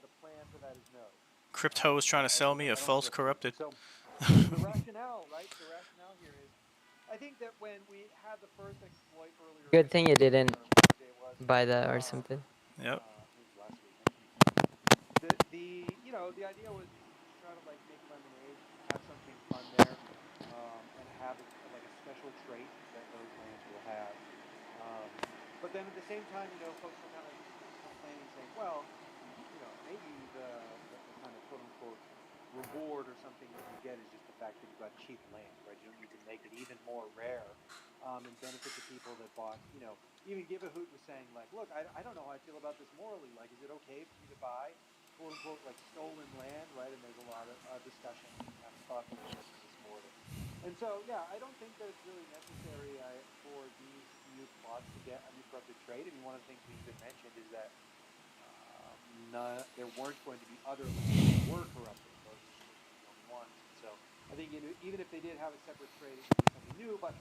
the plan for that is no. Crypto is trying to sell me a false corrupted. So the rationale, right? The rationale here is, I think that when we had the first exploit earlier. Good thing you didn't buy that or something. Yep. The idea was to try to make lemonade, have something fun there, and have a special trait that those lands will have. But then at the same time, folks were kind of complaining, saying, well, maybe the kind of quote unquote reward or something that you get is just the fact that you've got cheap land, right? You don't need to make it even more rare, and benefit the people that bought. Even Give a Hoot was saying, look, I don't know how I feel about this morally. Is it okay for me to buy quote unquote stolen land, right? And there's a lot of discussion and kind of thoughtfulness this morning. And so yeah, I don't think that it's really necessary for these new plots to get uncorrupted trade. I mean, one of the things we even mentioned is that there weren't going to be other lands that were corrupted. Those were supposed to be the only ones. And so I think even if they did have a separate trade, it would be something new. But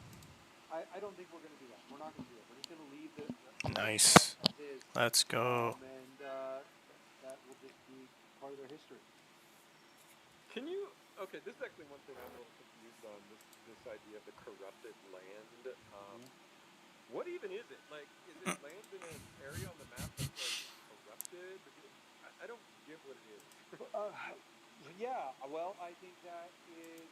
I don't think we're going to do that. We're not going to do that. We're just going to leave the Nice. as is. Let's go. And that will just be part of their history. Can you? Okay, this is actually one thing I'm a little confused on. This idea of the corrupted land. What even is it? Is it land in an area on the map that's corrupted? I don't get what it is. Yeah, well, I think that is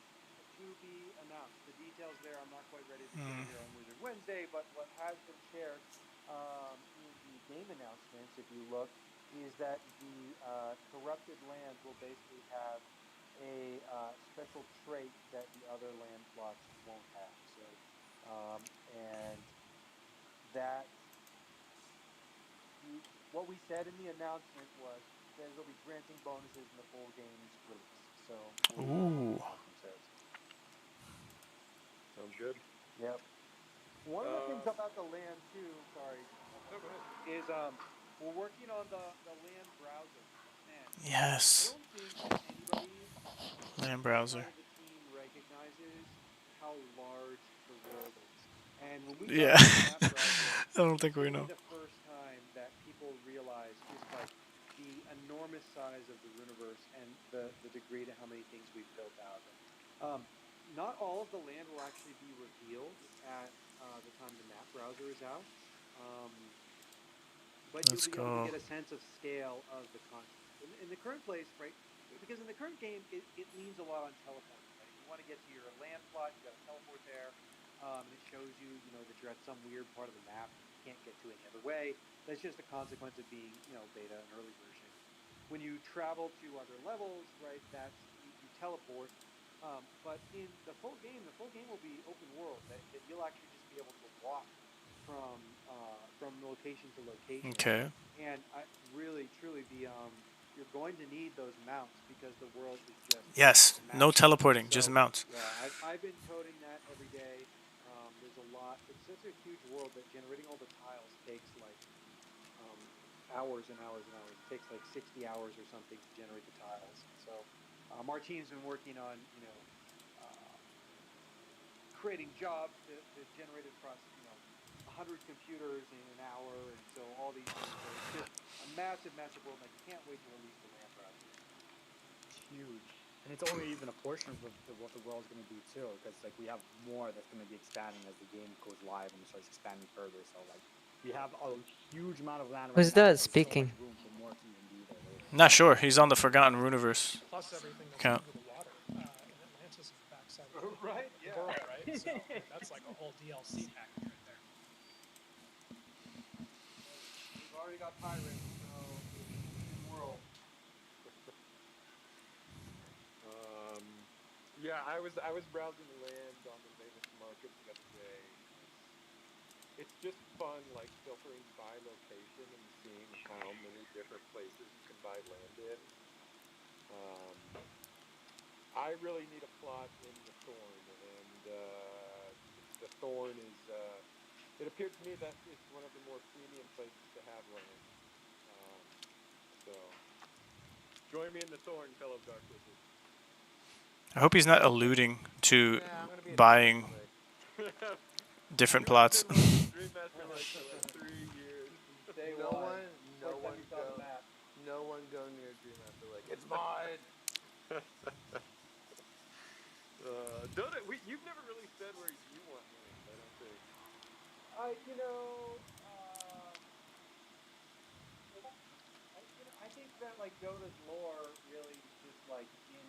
to be announced. The details there, I'm not quite ready to share here on Wizard Wednesday, but what has been shared in the game announcements, if you look, is that the corrupted lands will basically have a special trait that the other land plots won't have. So, and that what we said in the announcement was that it'll be granting bonuses in the full game's release. So, Ooh. Sounds good. Yep. One of the things about the land too, sorry, is we're working on the land browser. And Yes. I don't think that anybody Land browser. outside of the team recognizes how large the world is. And when we Yeah. talk about the map browser, I don't think we it's know. really the first time that people realize just like the enormous size of the Runiverse and the degree to how many things we've built out. Not all of the land will actually be revealed at the time the map browser is out. But Let's you'll be able to go. get a sense of scale of the content. In the current place, right? Because in the current game, it leans a lot on teleporting, right? If you want to get to your land plot, you got to teleport there, and it shows you, that you're at some weird part of the map you can't get to any other way. That's just a consequence of being, beta and early version. When you travel to other levels, right? That's you teleport. But in the full game will be open world. That you'll actually just be able to walk from location to location. Okay. And I really, truly, you're going to need those mounts because the world is just Yes. No massive. teleporting, So, just mounts. Yeah, I've been coding that every day. There's a lot. It's such a huge world that generating all the tiles takes like hours and hours and hours. It takes like 60 hours or something to generate the tiles. So our team's been working on creating jobs to generate it across 100 computers in an hour, and so all these things. So it's just a massive, massive world. Like, you can't wait to release the land browser. It's huge, and it's only even a portion of what the world's going to be too, because like we have more that's going to be expanding as the game goes live and starts expanding further. So like we have a huge amount of land. Who's right now, that there's speaking? So much room for more to even be there later. Not sure. He's on the Forgotten Runiverse Plus everything that's account. under the water in Atlantis is the backside of the Right, yeah. world, right? So that's like a whole DLC package right there. We've already got pirates, so it's an open world. Yeah, I was browsing the land on the latest market the other day. It's just fun, like filtering by location and seeing how many different places you can buy land in. I really need a plot in the Thorn, and the Thorn is. It appeared to me that it's one of the more premium places to have land. So, join me in the Thorn, fellow Dark Wizards. I hope he's not alluding to buying different plots. Dream Master like for like 3 years. No one go near Dream Master Lake. It's mine. Don't it? You've never really said where you want land, I don't think. I think that like Dota's lore really is just like in.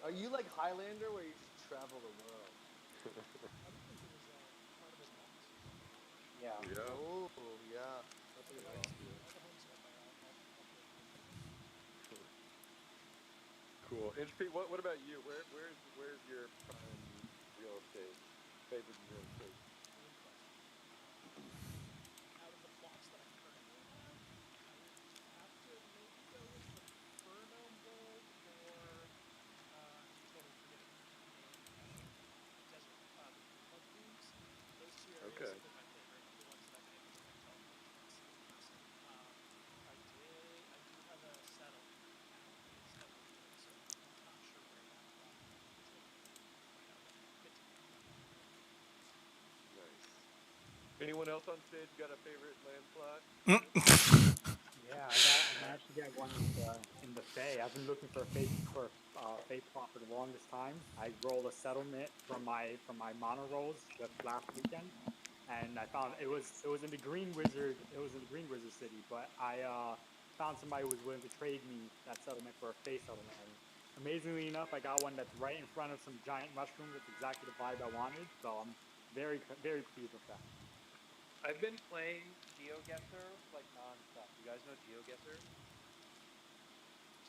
Are you like Highlander where you just travel the world? Yeah. Oh, yeah. That's a good one. Cool. HP, what about you? Where's your prime real estate? Favorite real estate? Out of the plots that I currently have, I would have to maybe go with the Burno Mold or totally forgetting the desert mud dunes. Those two areas Okay. have been my favorite. The ones that I've been able to spend teleporting. I do have a settlement now. So I'm not sure where that plot is Nice. Anyone else on stage got a favorite land plot? Yeah, I managed to get one in the Fae. I've been looking for a Fae plot for the longest time. I rolled a settlement from my mono rolls just last weekend, and I found it was in the Green Wizard. It was in the Green Wizard city, but I found somebody who was willing to trade me that settlement for a Fae settlement. And Amazingly enough, I got one that's right in front of some giant mushrooms. That's exactly the vibe I wanted. So I'm very pleased with that. I've been playing GeoGuessr like nonstop. You guys know GeoGuessr?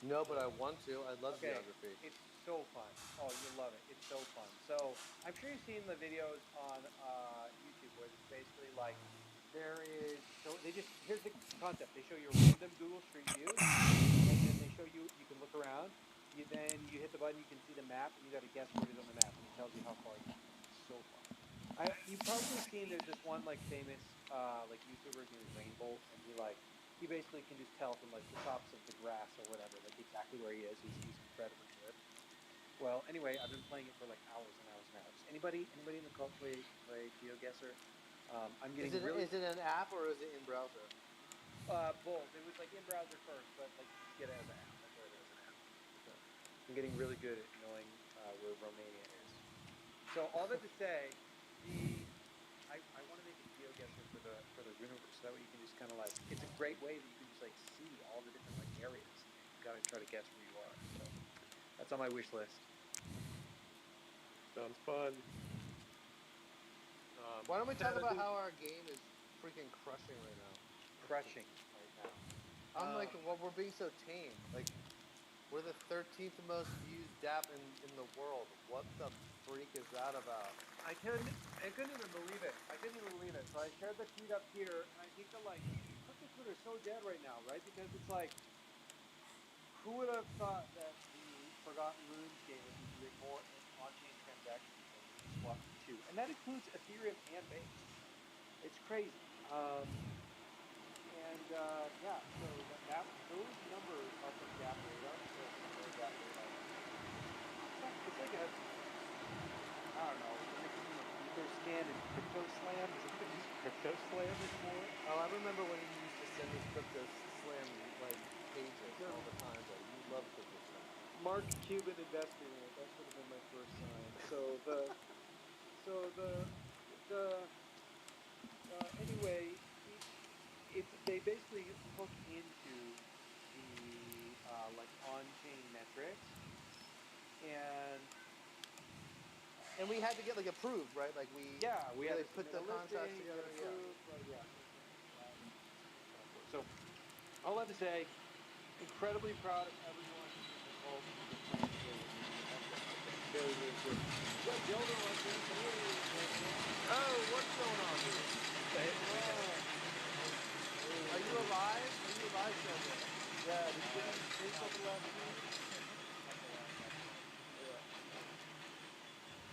No, but I want to. I love Okay, geography. it's so fun. Oh, you'll love it. It's so fun. So I'm sure you've seen the videos on YouTube where it's basically like there is. So they just here's the concept. They show you a random Google Street View, and then they show you you can look around. You hit the button, you can see the map, and you got to guess what is on the map, and it tells you how far you are. It's so fun. You've probably seen there's this one like famous like YouTuber named Rainbow, and he basically can just tell from like the tops of the grass or whatever like exactly where he is. He's incredibly good. Well, anyway, I've been playing it for like hours and hours and hours. Anybody in the cult play GeoGuessr? I'm getting really. Is it an app or is it in browser? Both. It was like in browser first, but like you just get it as an app. That's what it is, an app. So I'm getting really good at knowing where Romania is. So all that to say, I want to make a GeoGuessr for the Runiverse. That way you can just kind of like it's a great way that you can just like see all the different like areas. You got to try to guess where you are. So that's on my wish list. Sounds fun. Why don't we talk about how our game is freaking crushing right now? Crushing right now. I'm like, well, we're being so tame. Like, we're the 13th most viewed DAP in the world. What the freak is that about? I couldn't even believe it. So I shared the tweet up here, and I think that like crypto Twitter is so dead right now, right? Because it's like, who would have thought that the Forgotten Runes game would be doing more on-chain transactions than Uniswap 2, and that includes Ethereum and Base. It's crazy. Yeah, so those numbers are from Gap Radar. So Gap Radar. It's like a, I don't know, the mixing of Etherscan and Crypto Slam. Does anybody use Crypto Slam anymore? Oh, I remember when you used to send me Crypto Slam like pages all the time. But you love Crypto Slam. Mark Cuban invested in it. That should have been my first sign. Anyway, they basically hook into the like on-chain metrics, and we had to get like approved, right? Like we had to put the contracts together. Approved, So, all I have to say, incredibly proud of everyone in the cult who's been playing today with me. Very, very good. We got Delta on here. Oh, what's going on here? Are you alive? Delta? Yeah, did you get any space over the last week?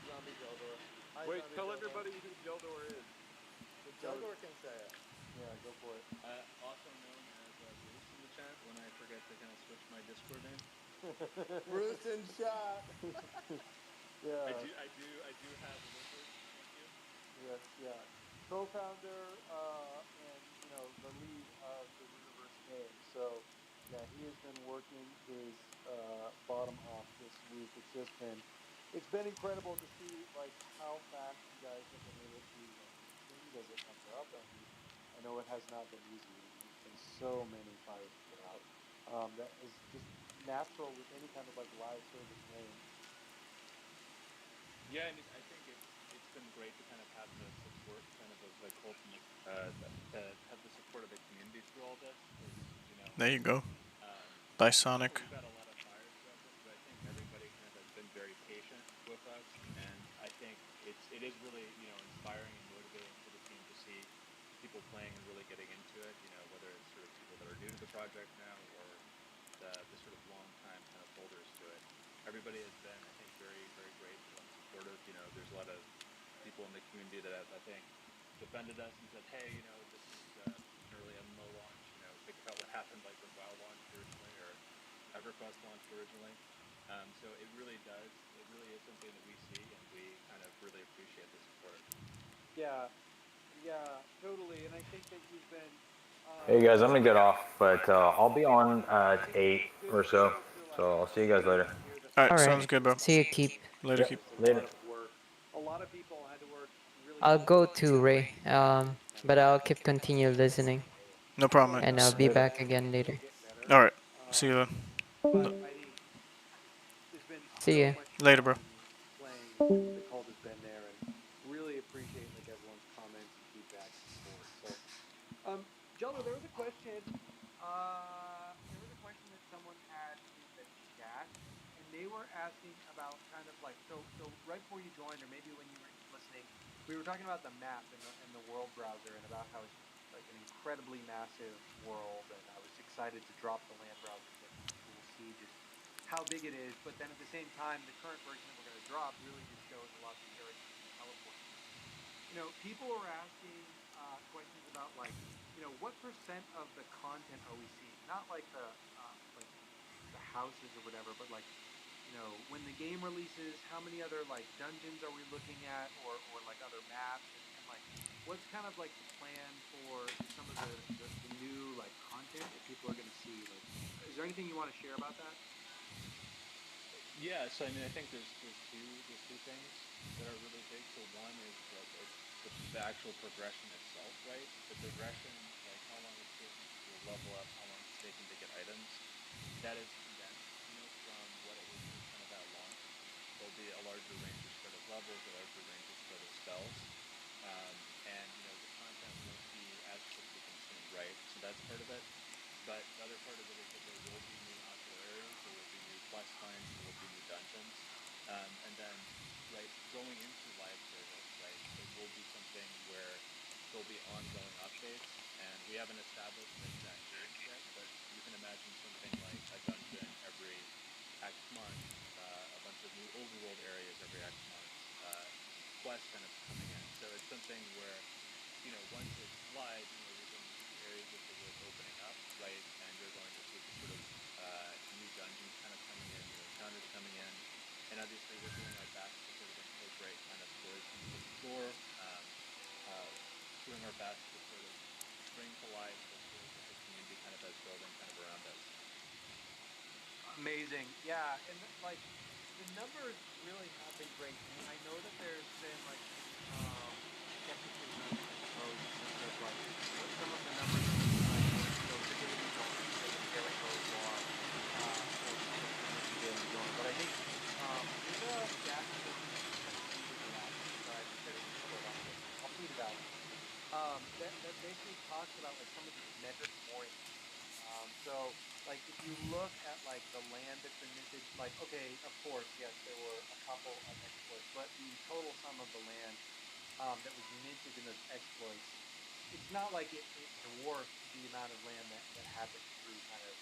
Zombie Geldor. Wait, tell everybody who Geldor is. Geldor can say it. Yeah, go for it. Also known as Bruce in the chat when I forget to kind of switch my Discord name. Bruce in chat. Yeah. I do have a wizard. Thank you. Yes, yeah. Co-founder and the lead of the Runiverse game. So yeah, he has been working his bottom off this week. It's been incredible to see like how fast you guys have been able to succeed as it comes up. I know it has not been easy. There's been so many fires put out. That is just natural with any kind of like live service game. Yeah, I mean, I think it's been great to kind of have the support kind of the cult and have the support of the community through all this. There you go. Bye, Sonic. We've got a lot of fires throughout this, but I think everybody kind of has been very patient with us, and I think it is really inspiring and motivating for the team to see people playing and really getting into it. Whether it's sort of people that are new to the project now or the sort of long time kind of holders to it. Everybody has been, I think, very, very grateful and supportive. There's a lot of people in the community that I think defended us and said, hey, this is an early MMO launch. Think about what happened like when WoW launched originally or EverQuest launched originally. So it really is something that we see, and we kind of really appreciate the support. Yeah, totally. And I think that you've been. Hey guys, I'm gonna get off, but I'll be on at 8 or so. So I'll see you guys later. Alright, sounds good, bro. See you, Keep. Later, Keep. Later. A lot of people had to work really. I'll go too, Ray. But I'll continue listening. No problem, And I'll be back again later. Alright, see you then. See ya. Later, bro. Playing, the cult has been there, and really appreciate like everyone's comments and feedback and support. So, Jello, there was a question. There was a question that someone had in the chat, and they were asking about kind of like so right before you joined, or maybe when you were listening, we were talking about the map and the world browser, and about how it's just like an incredibly massive world, and I was excited to drop the land browser kit so people will see just how big it is. But then at the same time, the current version that we're going to drop really just shows a lot of the characters and teleports. People are asking questions about like, what percent of the content are we seeing? Not like like the houses or whatever, but like, when the game releases, how many other like dungeons are we looking at, or like other maps, and like, what's kind of like the plan for just some of the new like content that people are going to see? Like, is there anything you want to share about that? Yeah, so I mean, I think there's two things that are really big. So one is that it's the actual progression itself, right? The progression, like how long it's taking to level up, how long it's taking to get items, that is condensed, from what it was kind of at launch. There'll be a larger range of spread of levels, a larger range of spread of spells, and the content won't be as quickly consumed, right? So that's part of it. But the other part of it is that there will be new outdoor areas, there will be new quest lines, there will be new dungeons, and then, right, going into live service, right, it will be something where there'll be ongoing updates, and we haven't established an exact cadence yet, but you can imagine something like a dungeon every X months, a bunch of new overworld areas every X months, quests kind of coming in. So it's something where, once it's live, you're going to see areas of the world opening up, right? And you're going to see the sort of new dungeons kind of coming in, new encounters coming in. And obviously, we're doing our best to sort of incorporate kind of stories from the floor, doing our best to sort of bring to life the stories that the community kind of has building kind of around us. Amazing. Yeah, and like the numbers really have been great. And I know that there's been like some skepticism, I suppose, in terms of like what some of the numbers are looking like, or those ability zones, say the territories are for people to participate and join. But I think there's a stat, I think I kind of tweeted it out. Sorry, I just said it in Discord. I'll tweet it out. That basically talks about like some of these metrics more in detail. So like if you look at like the land that's been minted, like okay, of course, yes, there were a couple of exploits, but the total sum of the land that was minted in those exploits, it's not like it dwarfs the amount of land that happened through kind of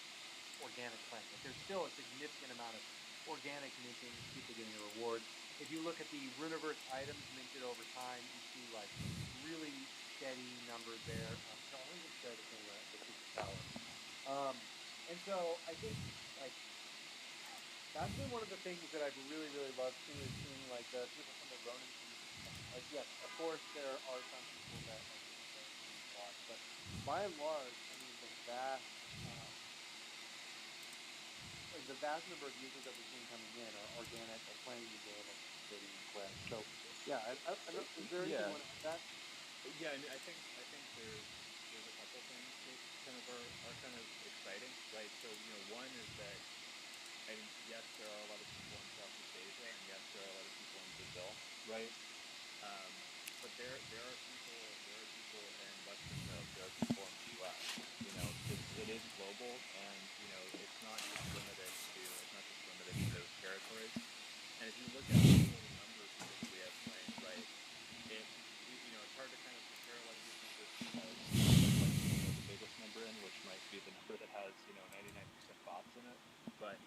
organic playing. Like there's still a significant amount of organic minting, people getting the rewards. If you look at the Runiverse items minted over time, you see like really steady numbers there. Here, I'll even share the thing, the secret tower. And so I think like that's been one of the things that I've really, really loved too, is seeing like the people from the Ronin community saying like, yes, of course there are some people that like didn't play the game and lost, but by and large, I mean the vast number of users that we're seeing coming in are organic, are playing the game and participating in quests. So yeah, I don't, is there anything you want to add to that? Yeah, I mean, I think there's a couple things that kind of are kind of exciting, right? So one is that, I mean, yes, there are a lot of people in Southeast Asia, and yes, there are a lot of people in Brazil, right? But there are people in Western Europe, there are people in the U.S. It is global, and it's not just limited to those territories. And if you look at the total number of people that we have playing, right, it's hard to kind of compare a lot of these numbers because like the biggest number in, which might be the number that has 99% bots in it, but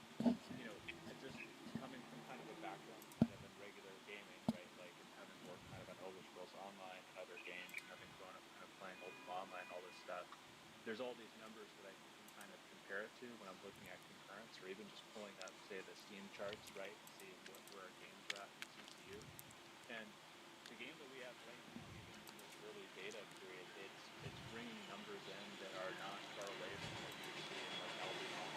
just coming from kind of a background kind of in regular gaming, right, like, and having worked kind of on Elder Scrolls Online and other games, and having grown up kind of playing Ultima Online, all this stuff, there's all these numbers that I can kind of compare it to when I'm looking at concurrents, or even just pulling up, say, the Steam charts, right, and see where our games are at in CCU. And the game that we have right now, even in this early beta period, it's bringing numbers in that are not far away from what you would see in like Albion,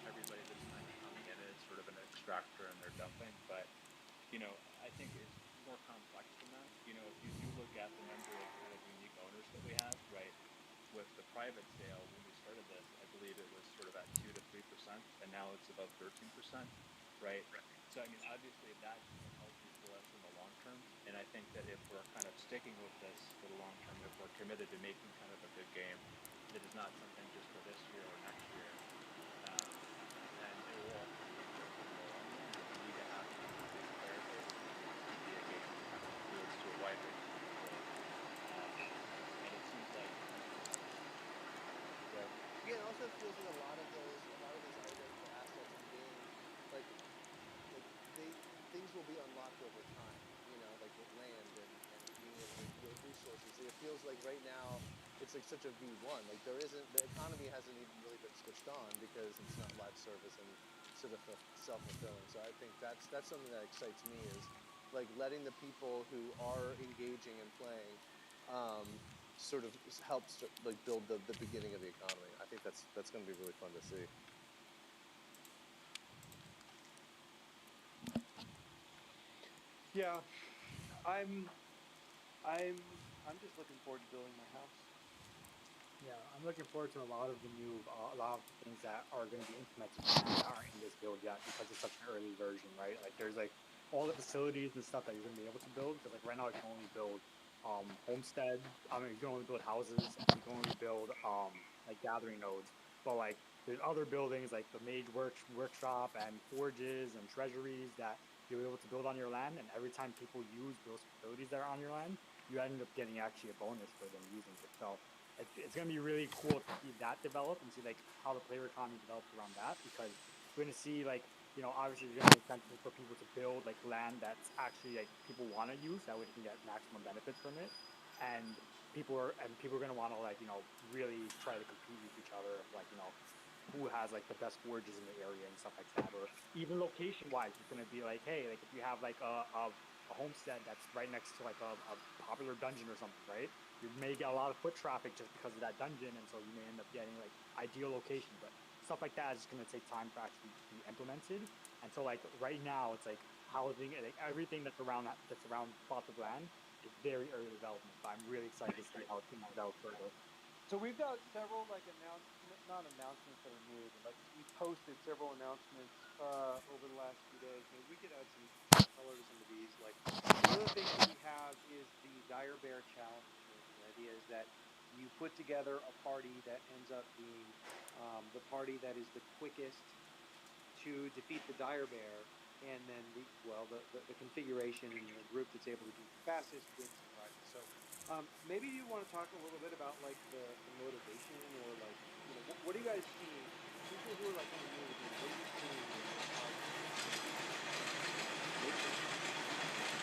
everybody that's kind of coming in extractor and they're dumping, but I think it's more complex than that. If you do look at the number of unique owners that we have, right? With the private sale, when we started this, I believe it was sort of at 2 to 3%, and now it's above 13%, right? So I mean, obviously that's healthy for us in the long term, and I think that if we're kind of sticking with this for the long term, if we're committed to making kind of a good game that is not something just for this year or next year, then it will ultimately be good for the long run. We need to have kind of a big player base to be a game that kind of appeals to a wide range of people, and it seems like. Yeah, it also feels like a lot of these items or assets in game, like things will be unlocked over time. Like with land and being able to yield resources. It feels like right now it's like such a V1. Like the economy hasn't even really been switched on because it's not live service and sort of self-fulfilling. So I think that's something that excites me, is like letting the people who are engaging and playing sort of helps like build the beginning of the economy. I think that's going to be really fun to see. Yeah, I'm just looking forward to building my house. Yeah, I'm looking forward to a lot of things that are going to be implemented that aren't in this build yet because it's such an early version, right? Like there's like all the facilities and stuff that you're going to be able to build, because like right now you can only build homestead. I mean, you can only build houses, and you can only build like gathering nodes. But like there's other buildings like the mage workshop and forges and treasuries that you're able to build on your land, and every time people use those facilities that are on your land, you end up getting actually a bonus for them using it. So it's going to be really cool to see that develop and see like how the player economy develops around that, because we're going to see like, obviously there's going to be incentive for people to build like land that's actually like people want to use, that way they can get maximum benefits from it, and people are going to want to like really try to compete with each other, like who has like the best forges in the area and stuff like that. Or even location wise, it's going to be like, hey, like if you have like a homestead that's right next to like a popular dungeon or something, right? You may get a lot of foot traffic just because of that dungeon, and so you may end up getting like ideal location. But stuff like that is just going to take time to actually be implemented. And so like right now, it's like housing, like everything that's around plots of land is very early development. But I'm really excited to see how it comes out further. So we've got several like not announcements that are new, but like we posted several announcements over the last few days. Maybe we could add some color to some of these. Like one of the things that we have is the Dire Bear Challenge. The idea is that you put together a party that ends up being the party that is the quickest to defeat the Dire Bear, and then the configuration and the group that's able to do it the fastest wins the prizes. So maybe you want to talk a little bit about like the motivation, or like what are you guys seeing? People who are like kind of new to the game, what are you seeing?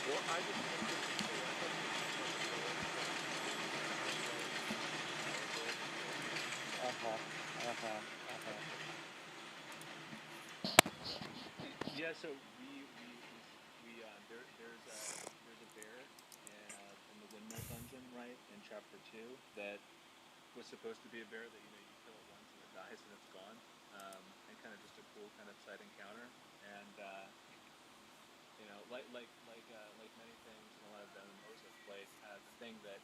Well, I just Yeah, so there's a bear in the windmill dungeon, right, in chapter 2, that was supposed to be a bear that you kill it once and it dies and it's gone, and kind of just a cool kind of side encounter. And like many things in a lot of MMOs I've played, the thing that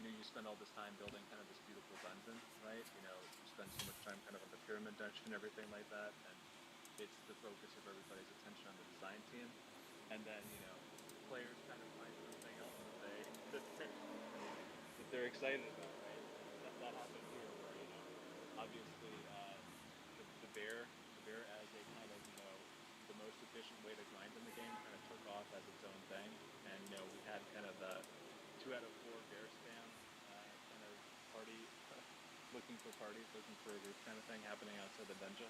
you spend all this time building kind of this beautiful dungeon, right? You spend so much time kind of on the pyramid dungeon and everything like that, and it's the focus of everybody's attention on the design team. And then players kind of find something else that they're excited about, right? That happened here, where obviously the bear as a kind of the most efficient way to grind in the game kind of took off as its own thing, and we had kind of a 2 out of 4 bear spam kind of party, looking for a group kind of thing happening outside the dungeon.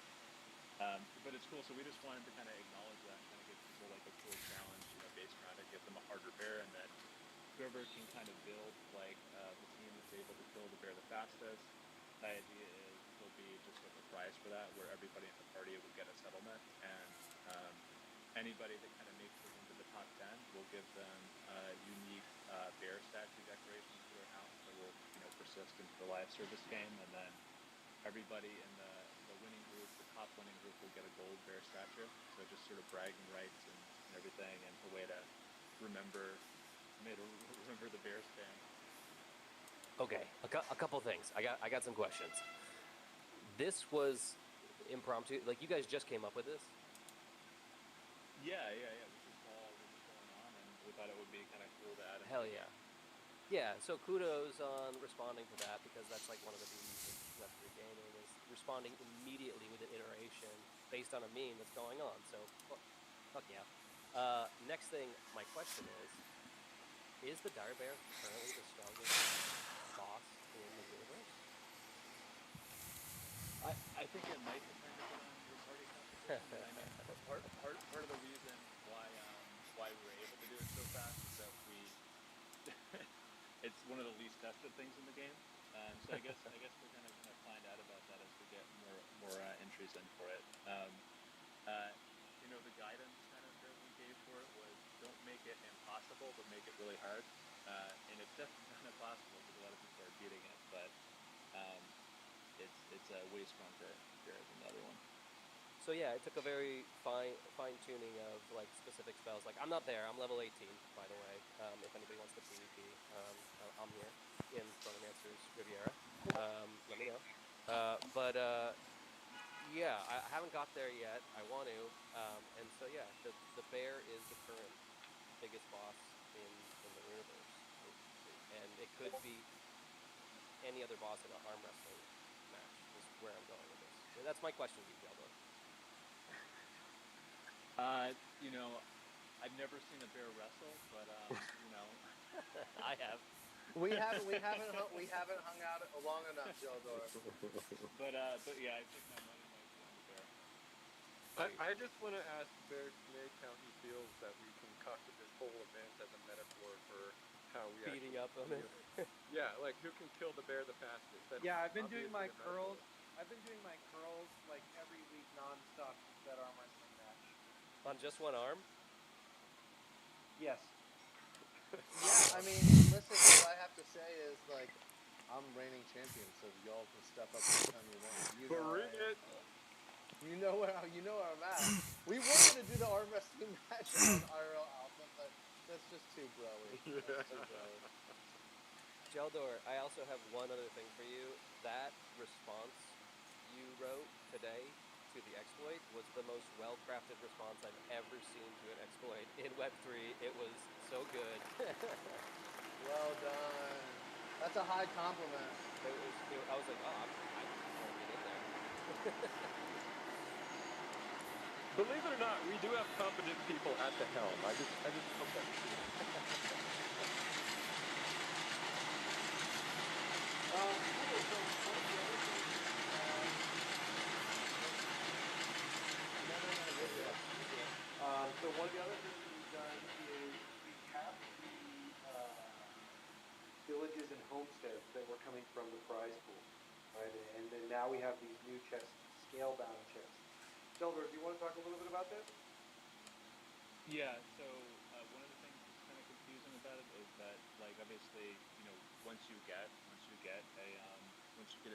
But it's cool, so we just wanted to kind of acknowledge that and kind of give people like a cool challenge, based around it, give them a harder bear, and then whoever can kind of build like the team that's able to kill the bear the fastest. The idea is there'll be just like a prize for that, where everybody in the party would get a settlement, and anybody that kind of makes it into the top 10 will give them unique bear statue decorations for their house that will persist into the live service game, and then everybody in the winning group, the top top winning group will get a gold bear statue. So just sort of bragging rights and everything, and a way to remember the bear spam. Okay, a couple things. I got some questions. This was impromptu. Like, you guys just came up with this? Yeah. We just saw what was going on, and we thought it would be kind of cool to add. Hell yeah. Yeah, so kudos on responding to that, because that's like one of the beauties of Web3 gaming, is responding immediately with an iteration based on a meme that's going on. So, fuck yeah. Next thing, my question is the dire bear currently the strongest boss in the universe? I think it might depend a bit on your party composition. But I mean, part of the reason why we were able to do it so fast is that it's one of the least tested things in the game. So I guess we're gonna find out about that as we get more entries in for it. The guidance kind of that we gave for it was, don't make it impossible, but make it really hard. And it's definitely not impossible, because a lot of people are beating it, but it's way stronger than the other one. So yeah, it took a very fine tuning of like specific spells. Like, I'm not there. I'm level 18, by the way. If anybody wants to PvP, I'm here in Chronomancer's Riviera. Let me know. Yeah, I haven't got there yet. I want to. And so yeah, the bear is the current biggest boss in the universe, and it could be any other boss in an arm wrestling match. Is where I'm going with this. So that's my question to you, Geldo. I've never seen a bear wrestle, but I have. We haven't hung out long enough, Geldor. But yeah, I think my money might be on the bear. I just want to ask Bear Snake how he feels that we concocted this whole event as a metaphor for how we beating up on it. Yeah, like who can kill the bear the fastest. That's Yeah, I've been doing my obviously the curls. metaphor. I've been doing my curls like every week nonstop since that arm wrestling match. On just one arm? Yes. Yeah, I mean, listen, what I have to say is, like, I'm reigning champion, so y'all can step up anytime you want. Bring it. You know where I'm at. We wanted to do the arm wrestling match on IRL Alpha, but that's just too broy. Geldor, I also have one other thing for you. That response you wrote today to the exploit was the most well-crafted response I've ever seen to an exploit in Web3. It was so good. Well done. That's a high compliment. I was like, oh, I want to get in there. Believe it or not, we do have competent people at the helm. I just hope that. So one of the other things that we've done is we have the villages and homesteads that were coming from the prize pool, right? And then now we have these new chests, scale-bound chests. Silver, do you want to talk a little bit about this? Yeah, so one of the things that's kind of confusing about it is that, like, obviously, once you get a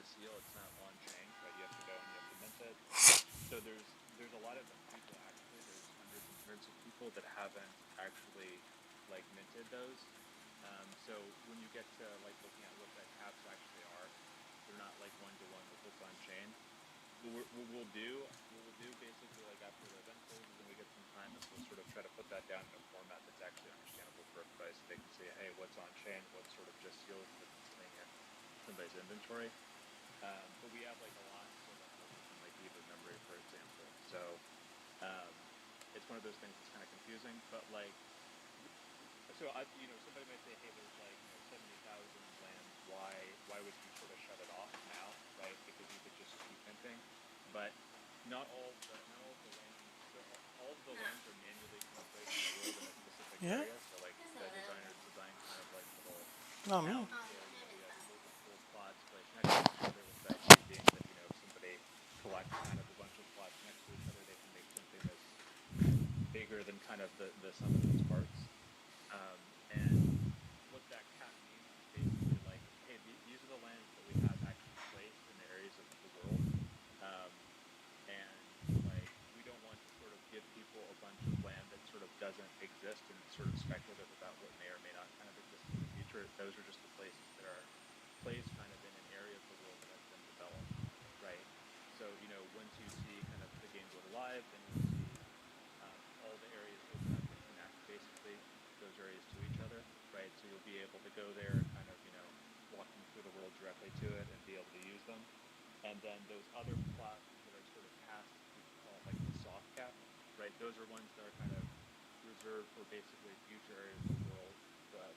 seal, it's not on chain, right? You have to go and you have to mint it. So there's a lot of people, actually, there's hundreds and hundreds of people that haven't actually minted those. So when you get to looking at what the caps actually are, they're not one-to-one with what's on chain. What we'll do basically, after the event closes and we get some time, is we'll sort of try to put that down in a format that's actually understandable for everybody, so they can see, hey, what's on chain, what's sort of just sealed that's sitting in somebody's inventory. But we have a lot sort of in EVA memory, for example. So it's one of those things that's kind of confusing. But somebody might say, hey, there's 70,000 land. Why would you sort of shut it off now, right? Because you could just keep minting. But not all of the lands. So all of the lands are manually placed in the world in a specific area. So the designers design kind of little. Not me. Multiple plots placed next to each other, with the idea being that if somebody collects kind of a bunch of plots next to each other, they can make something that's bigger than kind of the sum of its parts. And what that cap means is basically hey, these are the lands that we have actually placed in the areas of the world, and doesn't exist and it's sort of speculative about what may or may not kind of exist in the future. Those are just the places that are placed kind of in an area of the world that has been developed, right? So, you know, once you see kind of the game go live, then you'll see all the areas open up and connect basically those areas to each other, right? So you'll be able to go there and kind of, you know, walking through the world directly to it and be able to use them. And then those other plots that are sort of past, we call it like the soft cap, right? Those are ones that are kind of reserved for basically future areas of the world,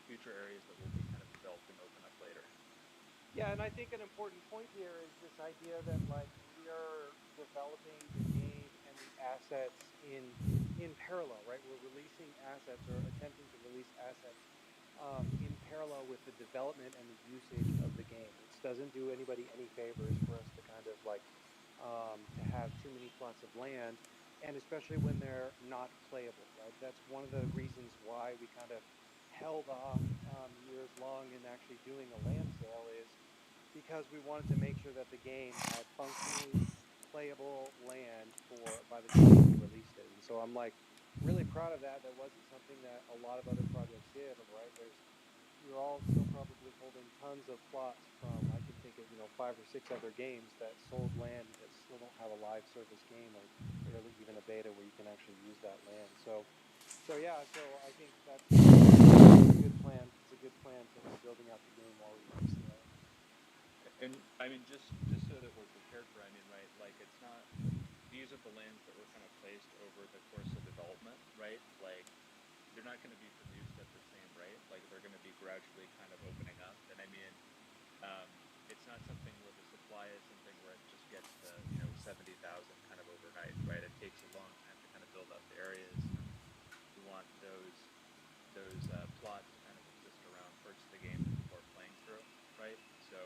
future areas that will be kind of developed and open up later. Yeah, and I think an important point here is this idea that like we are developing the game and the assets in parallel, right? We're releasing assets or attempting to release assets in parallel with the development and the usage of the game. It doesn't do anybody any favors for us to kind of like to have too many plots of land, and especially when they're not playable, right? That's one of the reasons why we kind of held off years long in actually doing a land sale is because we wanted to make sure that the game had functionally playable land by the time we released it. And so I'm like really proud of that. That wasn't something that a lot of other projects did, right? You're all still probably holding tons of plots from, I can think of, 5 or 6 other games that sold land that still don't have a live service game or barely even a beta where you can actually use that land. So I think that's a good plan. It's a good plan to building out the game while we release the land. And I mean, just so that we're prepared for, I mean, right, like it's not, these are the lands that were kind of placed over the course of development, right? Like they're not going to be produced at the same rate. Like they're going to be gradually kind of opening up. And I mean, it's not something where the supply is something where it just gets to 70,000 kind of overnight, right? It takes a long time to kind of build up the areas. You want those plots to kind of exist around parts of the game that people are playing through, right? So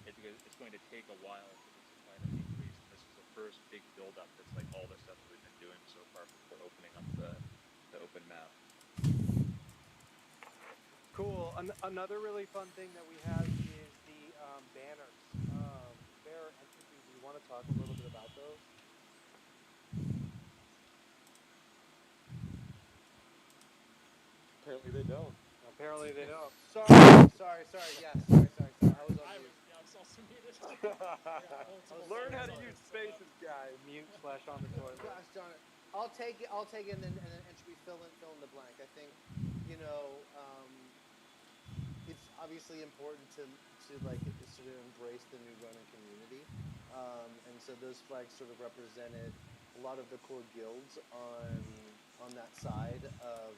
it's going to take a while for the supply to increase. And this is the first big build-up that's like all the stuff that we've been doing so far before opening up the open map. Cool. Another really fun thing that we have is the banners. Bear Entropy, do you want to talk a little bit about those? Apparently they don't. Apparently they don't. Sorry. Yes, sorry. I was on mute. I was also muted. Learn how to use spaces, guys. Mute/on the toilet. Gosh darn it. I'll take it, and then Entropy fill in the blank. I think, it's obviously important to like sort of embrace the new running community, and so those flags sort of represented a lot of the core guilds on that side of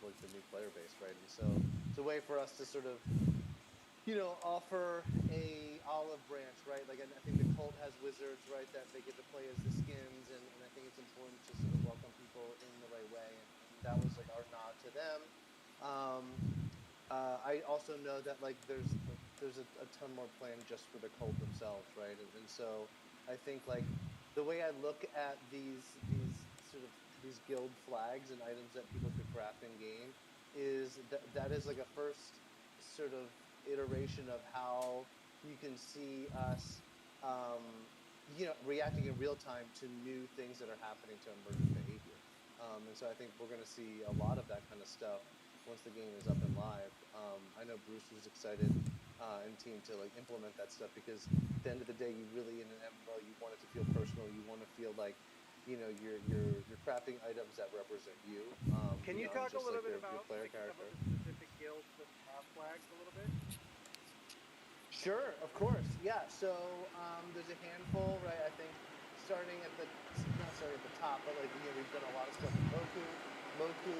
like the new player base, right? And so it's a way for us to sort of offer a olive branch, right? Like I think the cult has wizards, right, that they get to play as the skins, and I think it's important to sort of welcome people in the right way, and that was like our nod to them. I also know that like there's a ton more planned just for the cult themselves, right? And so I think like the way I look at these guild flags and items that people could craft in game is that is like a first sort of iteration of how you can see us reacting in real time to new things that are happening to emergent behavior. And so I think we're going to see a lot of that kind of stuff once the game is up and live. I know Bruce was excited and team to like implement that stuff because at the end of the day, you really in an MMO, you want it to feel personal. You want to feel like you're crafting items that represent you. Can you talk a little bit your about player like, character? some of the specific guilds that have flags a little bit? Sure, of course. Yeah. So there's a handful, right? I think not starting at the top, but like we've done a lot of stuff with Moku,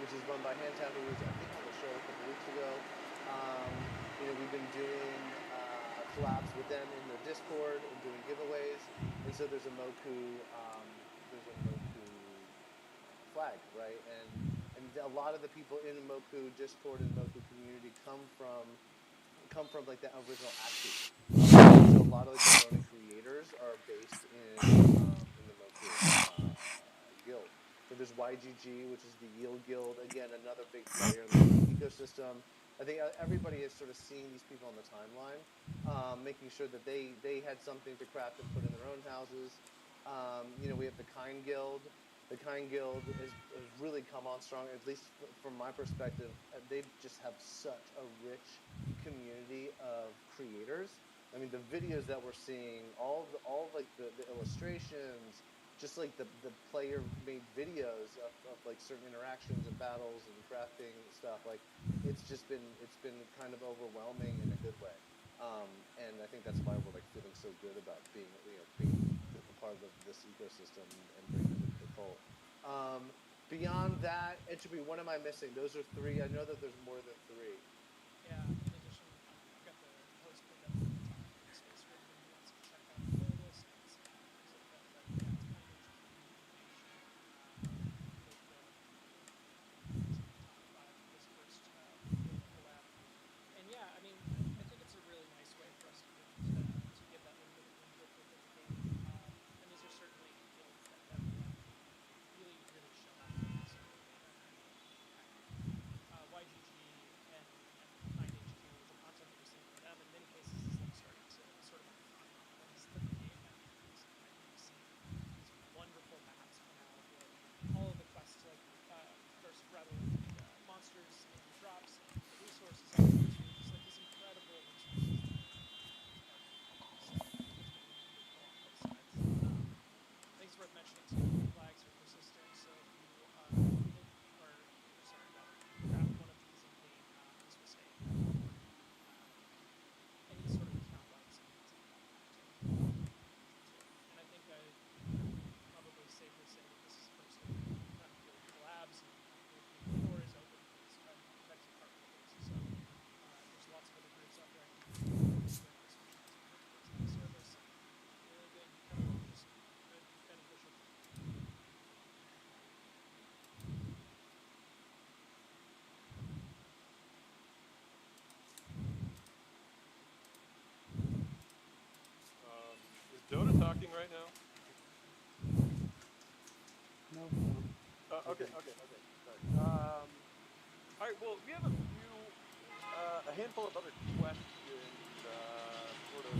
which is run by Handtown, who was I think on the show a couple weeks ago. We've been doing collabs with them in their Discord and doing giveaways, and so there's a Moku flag, right? And a lot of the people in the Moku Discord and Moku community come from like the original Axie. So a lot of the component creators are based in the Moku guild. So there's YGG, which is the Yield Guild. Again, another big player in the ecosystem. I think everybody is sort of seeing these people on the timeline, making sure that they had something to craft and put in their own houses. We have the Kind Guild, the Kind Guild has really come on strong. At least from my perspective, they just have such a rich community of creators. I mean, the videos that we're seeing, all like the illustrations, just like the player made videos of like certain interactions and battles and crafting stuff. Like it's been kind of overwhelming in a good way. And I think that's why we're like feeling so good about being a part of this ecosystem and bringing it to the fold. Beyond that, Entropy, what am I missing? Those are 3. I know that there's more than 3. Yeah, in addition, I've got the host pinned up at the top of the space for anybody who wants to check out the playlist. It's music that yeah, it's kind of this first collab. And yeah, I mean, I think it's a really nice way for us to be able to give that little bit of input within the game. And these are certainly guilds that have really shown up for us. YGG and Kind HQ, the content that we're seeing from them in many cases is them starting to sort of influence the game. And we've seen these wonderful maps come out with all of the quests, like first rather monsters and drops, the resources on YouTube, just like these incredible resources. I think it's worth mentioning too, flags are persistent, so if you grab one of these in game, this will stay in there for any sort of account runs. And I think I probably safely say that this is the first of guild collabs, and the door is open for these types of partnerships. So there's lots of other groups out there service and really good, just good beneficial. Is Dota talking right now? No. Okay. Sorry. All right. Well, we have a handful of other questions, sort of.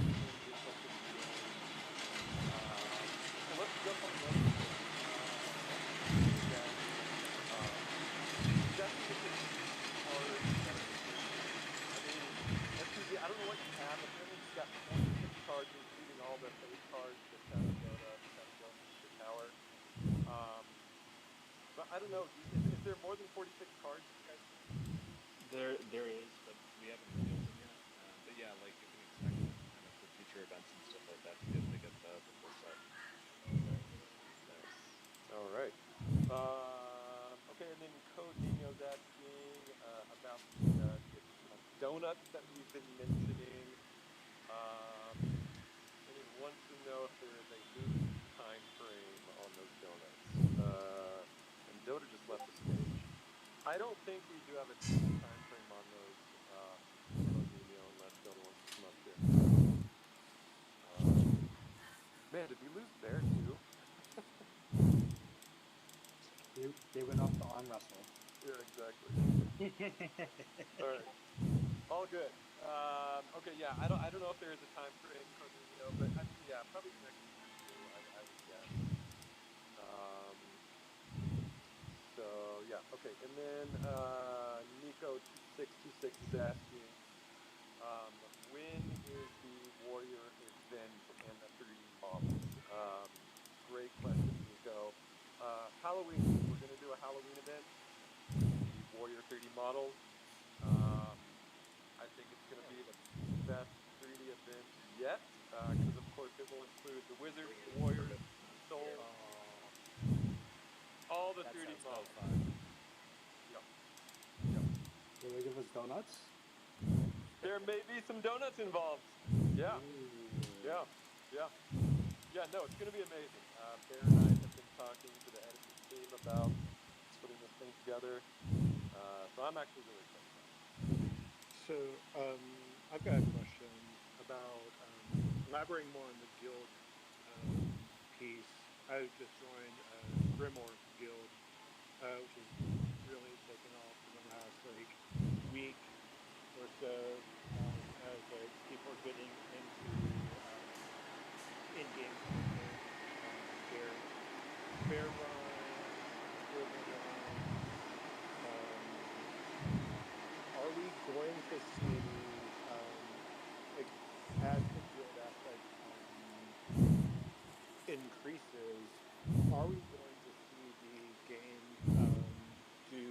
So let's jump on those. I don't know what you have. Apparently, you've got 46 cards, including all the base cards that kind of go to the tower. But I don't know. Is there more than 46 cards, you guys? There is, but we haven't revealed them yet. But yeah, like you can expect kind of for future events and stuff like that to be able to get the full set. Nice. All right. Okay, and then Code Nino's asking about the donuts that we've been mentioning. And he wants to know if there is a loose time frame on those donuts. And Dota just left the stage. I don't think we do have a time frame on those, Code Nino, unless Dota wants to come up here. Man, did we lose Bear too? They went off the arm wrestle. Yeah, exactly. All right. All good. Okay, yeah. I don't know if there is a time frame, Cornelio, but I mean, yeah, probably the next week or two, I would guess. So yeah, okay. And then Nico2626 is asking, when is the Warrior event and the 3D models? Great question, Nico. Halloween. We're gonna do a Halloween event. The Warrior 3D models. I think it's going to be the best 3D event yet, because of course it will include the Wizards, the Warriors, the Souls, all the 3D models. Yep. Will they give us donuts? There may be some donuts involved. Yeah. Yeah. No, it's going to be amazing. Bear and I have been talking to the editing team about putting this thing together, so I'm actually really excited about it. So, I've got a question about elaborating more on the guild piece. I just joined Grimoire Guild, which has really taken off in the last week or so, as people are getting into in-game content, their fair run, driven lines? Are we going to see, like, as the guild aspect increases, are we going to see the game do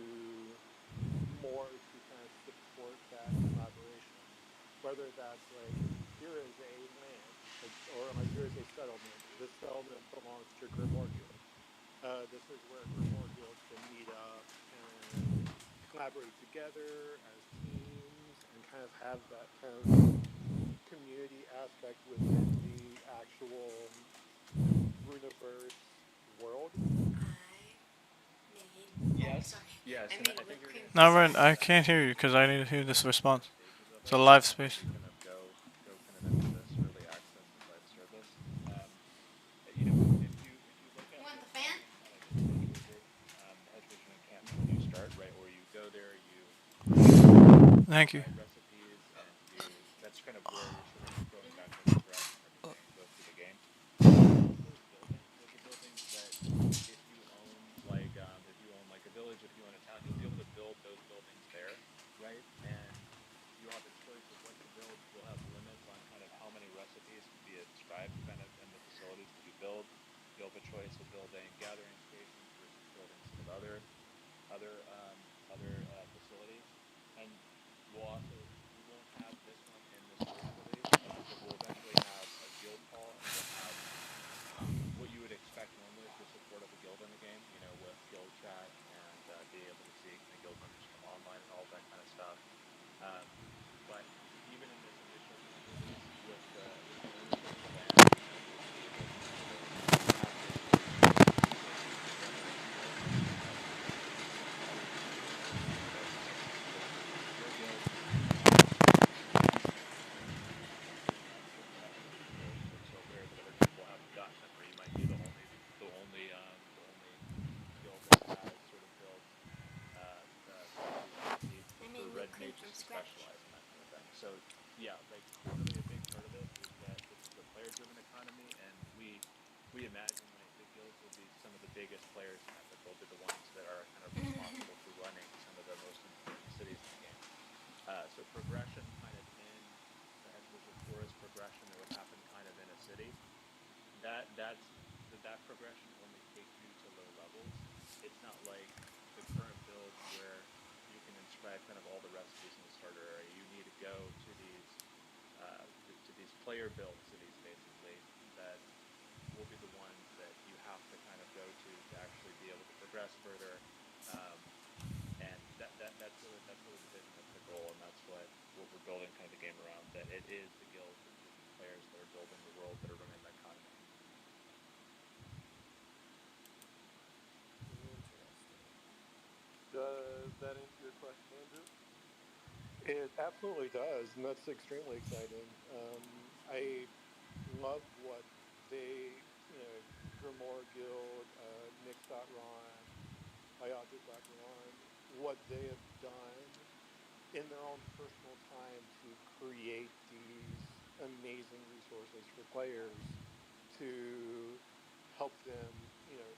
more to kind of support that collaboration? Whether that's like, here is a land, like, or like, here is a settlement. This settlement belongs to Grimoire Guild. This is where Grimoire Guild can meet up and collaborate together as teams and kind of have that kind of community aspect within the actual Runiverse world. Yes. Yes. And I think you're going to No, see Ren, I can't hear you because I need to hear this response. It's a live space. kind of go kind of into this early access and live service. You know, if you look at Want the fan? kind of initiated education encampment when you start, right, where you go there, you Thank you. recipes, and you that's kind of where you're sort of going back and progress and everything and go through the game. Those are buildings that if you own like a village, if you own a town, you'll be able to build those buildings there, right? And you'll have a choice of what to build. You'll have limits on kind of how many recipes can be inscribed kind of in the facilities that you build. You'll have a choice of building gathering stations versus building sort of other facilities. And we won't have this one in this first release, but we'll eventually have a guild hall, and we'll have what you would expect normally for support of a guild in a game, you know, with guild chat and being able to see kind of guild members come online and all that kind of stuff. But even in this initial kind of release with the ownership of the land, you know, you'll be able to sort of have this choice of building together as a guild, other teams that are kind of connected to your guild, certain recipes will sort of so rare that other people haven't gotten them, or you might be the only guild that has sort of built specialty recipes for red mages to specialize in that kind of thing. So yeah, like really a big part of this is that this is a player-driven economy, and we imagine like the guilds will be some of the biggest players in that, but they'll be the ones that are kind of responsible for running some of the most important cities in the game. So progression kind of in the Head Wizard Forest progression that would happen kind of in a city, that progression only takes you to low levels. It's not like the current builds where you can inscribe kind of all the recipes in the starter area. You need to go to these player built cities basically that will be the ones that you have to kind of go to actually be able to progress further. And that's really the vision, that's the goal, and that's what we're building kind of the game around. That it is the guilds, it's the players that are building the world, that are running the economy. Does that answer your question, Andrew? It absolutely does, and that's extremely exciting. I love what they, Grimoire Guild, Nix.Ron, Ron, what they have done in their own personal time to create these amazing resources for players to help them,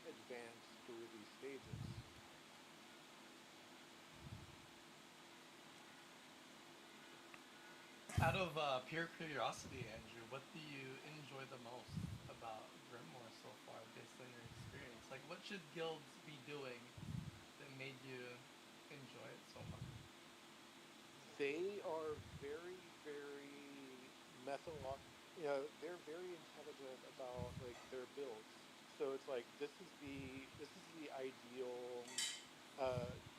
advance through these stages. Out of pure curiosity, Andrew, what do you enjoy the most about Grimoire so far, based on your experience? Like, what should guilds be doing that made you enjoy it so much? They are very, very they're very intelligent about like their builds. So it's like this is the ideal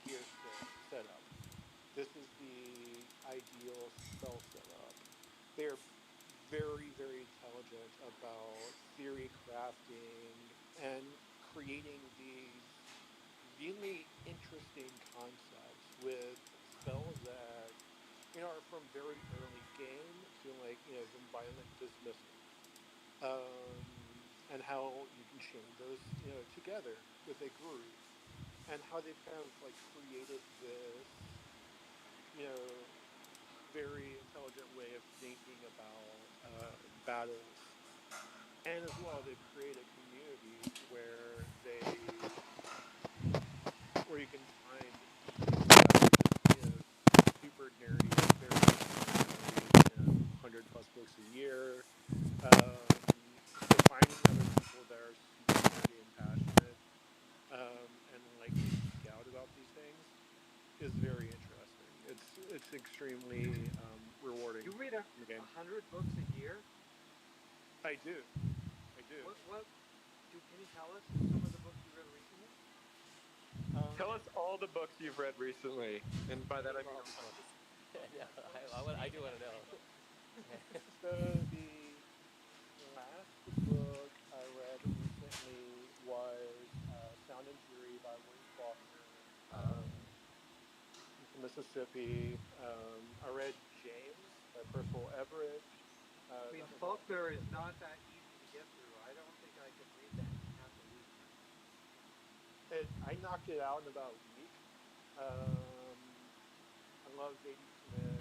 gear setup. This is the ideal spell setup. They're very, very intelligent about theory crafting and creating these really interesting concepts with spells that are from very early game to like the violent dismissal, and how you can chain those together with a group, and how they've kind of like created this very intelligent way of thinking about battles. And as well, they've created communities where they is very interesting. It's extremely rewarding. You read in the game. 100 books a year. I do. I do. What? Can you tell us some of the books you read recently? Tell us all the books you've read recently, and by that I mean. I do want to know. So the last book I read recently was Sound and Fury by William Faulkner. From Mississippi. I read James by Percival Everett. I mean, Faulkner is not that easy to get through. I don't think I could read that in half a week. I knocked it out in about a week. I love Zadie Smith.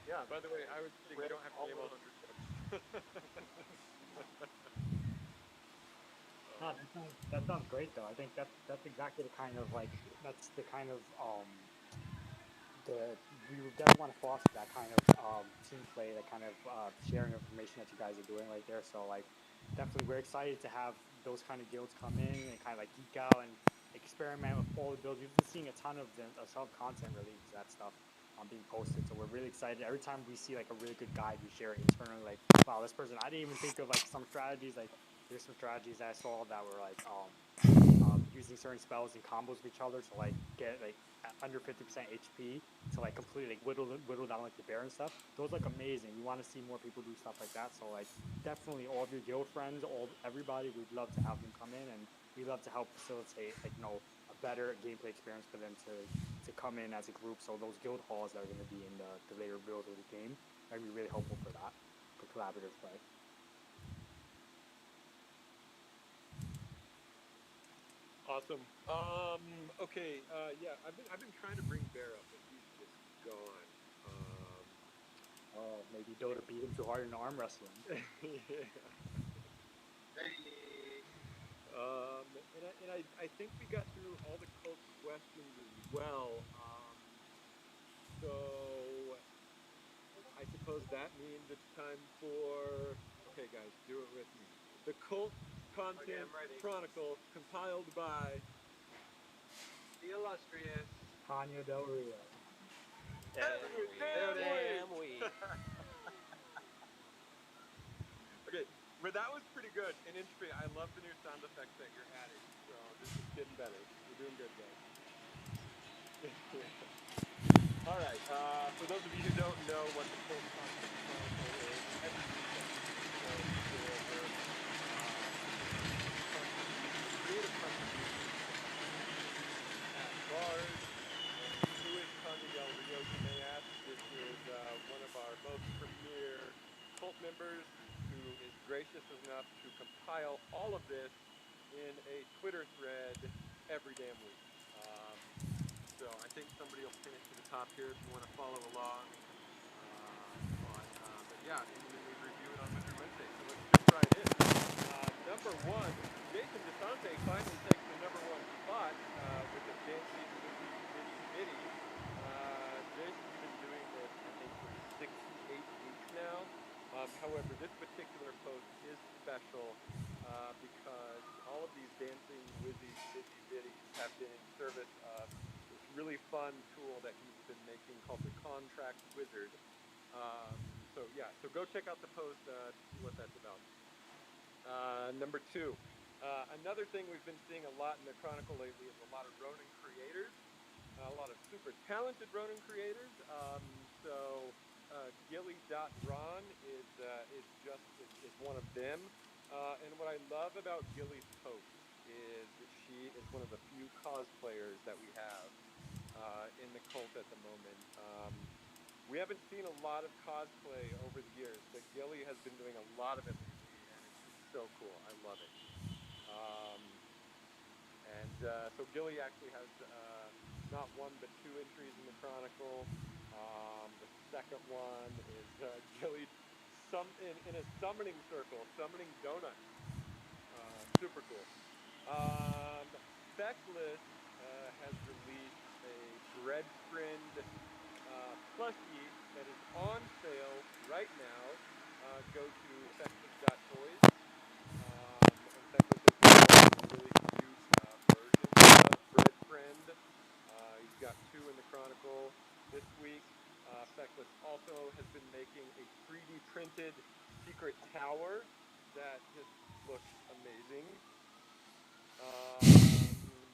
Yeah, by the way, I would think you don't have to name 100 books. No, that sounds great though. I think that's exactly the kind of we would definitely want to foster that kind of team play, that kind of sharing information that you guys are doing right there. So like, definitely we're excited to have those kind of guilds come in and kind of like geek out and experiment with all the builds. We've been seeing a ton of content releases, that stuff being posted. So we're really excited. Every time we see like a really good guide, we share it internally. Like, wow, this person, I didn't even think of like some strategies. Like, there's some strategies I saw that were like using certain spells and combos with each other to like get like under 50% HP to like completely like whittle down like the bear and stuff. Those look amazing. We want to see more people do stuff like that. So like definitely all of your guild friends, everybody, we'd love to have them come in, and we'd love to help facilitate like a better gameplay experience for them to come in as a group. So those guild halls that are going to be in the later build of the game are going to be really helpful for that, for collaborative play. Awesome. Okay. Yeah, I've been trying to bring Bear up, but he's just gone. Maybe Dota beat him too hard in arm wrestling. Yeah. And I think we got through all the cult questions as well. So I suppose that means it's time for. Okay, guys, do it with me. The Cult Content Chronicle, compiled by the illustrious Tanya Del Rio. Every damn week. Okay, but that was pretty good. And interesting, I love the new sound effects that you're adding. So this is getting better. You're doing good, guys. All right. For those of you who don't know what the Cult Content Chronicle is, every week I go over creative contributions at bars. Who is Tanya Del Rio, you may ask? This is one of our most premier cult members who is gracious enough to compile all of this in a Twitter thread every damn week. So I think somebody will pin it to the top here if you want to follow along. But yeah, and then we review it on Wednesday. So let's jump right in. Number one, Jason DeSante finally takes the number one spot with the Dancing Bitty. Jason, you've been doing this, I think, for 6 to 8 weeks now. However, this particular post is special because all of these dancing wizzy bitties have been in service of this really fun tool that he's been making called the Contract Wizard. So go check out the post to see what that's about. Number two, another thing we've been seeing a lot in the Chronicle lately is a lot of Ronin creators, a lot of super talented Ronin creators. Gilly.ron is one of them. And what I love about Gilly's post is that she is one of the few cosplayers that we have in the cult at the moment. We haven't seen a lot of cosplay over the years, but Gilly has been doing a lot of it lately, and it's so cool. I love it. So Gilly actually has not one but 2 entries in the Chronicle. The second one is Gilly in a summoning circle, summoning donuts. Super cool. Feckless has released a Bread Friend plushie that is on sale right now. Go to feckless.toys. And Feckless has been really tower that just looks amazing.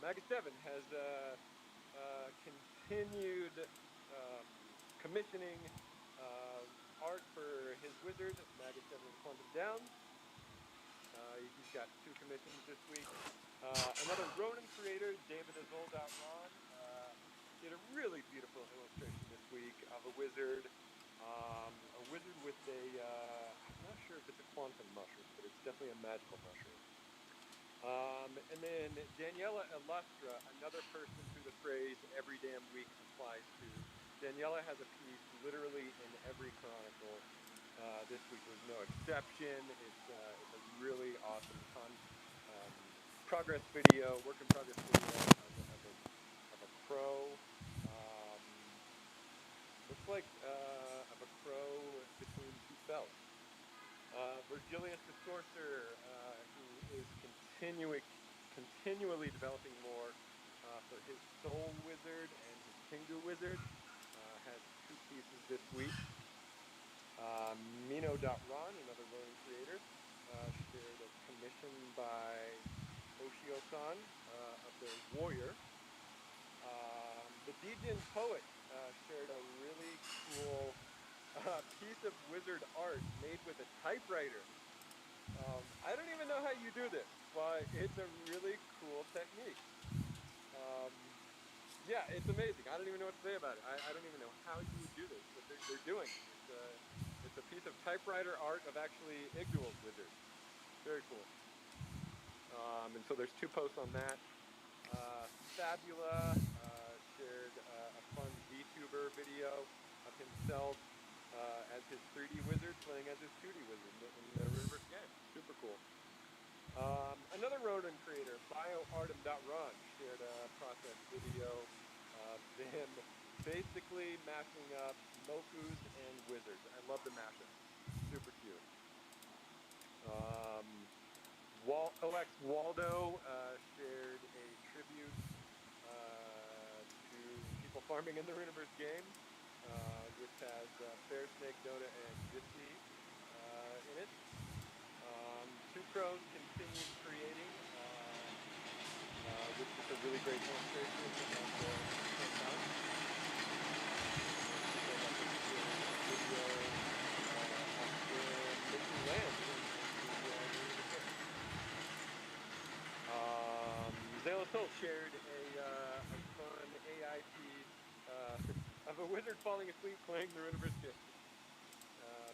Magus Devon has continued commissioning art for his wizard, Magus Devon Quantum Downs. He's got 2 commissions this week. Another Ronin creator, David Azul.Ron, did a really beautiful illustration this week of a wizard with a, I'm not sure if it's a quantum mushroom, but it's definitely a magical mushroom. And then Daniela Illustra, another person who the phrase every damn week applies to. Daniela has a piece literally in every chronicle. This week was no exception. It's a really awesome progress video, work in progress video of a crow. Looks like of a crow between 2 fells. Virgilius the Sorcerer, who is continually developing lore for his Soul Wizard and his Kingu Wizard, has 2 pieces this week. Mino.Ron, another Ronin creator, shared a commission by Oshio-san of their Warrior. The Dijin Poet shared a really cool piece of wizard art made with a typewriter. I don't even know how you do this, but it's a really cool technique. Yeah, it's amazing. I don't even know what to say about it. I don't even know how you would do this, but they're doing it. It's a piece of typewriter art of actually Igdual's wizard. Very cool. And so there's 2 posts on that. Fabula shared a fun VTuber video of himself as his 3D wizard playing as his 2D wizard in the Runiverse game. Super cool. Another Ronin creator, BioArtem.Ron, shared a process video of them basically mashing up Mokus and wizards. I love the mashup. Super cute. OX Waldo shared a tribute to people farming in the Runiverse game, which has Bear, Snake, Dota, and Jitsi in it. 2 Crows continued creating, which is a really great illustration of the campaign. Video of making land. Zalatul shared a fun AI piece of a wizard falling asleep playing the Runiverse game,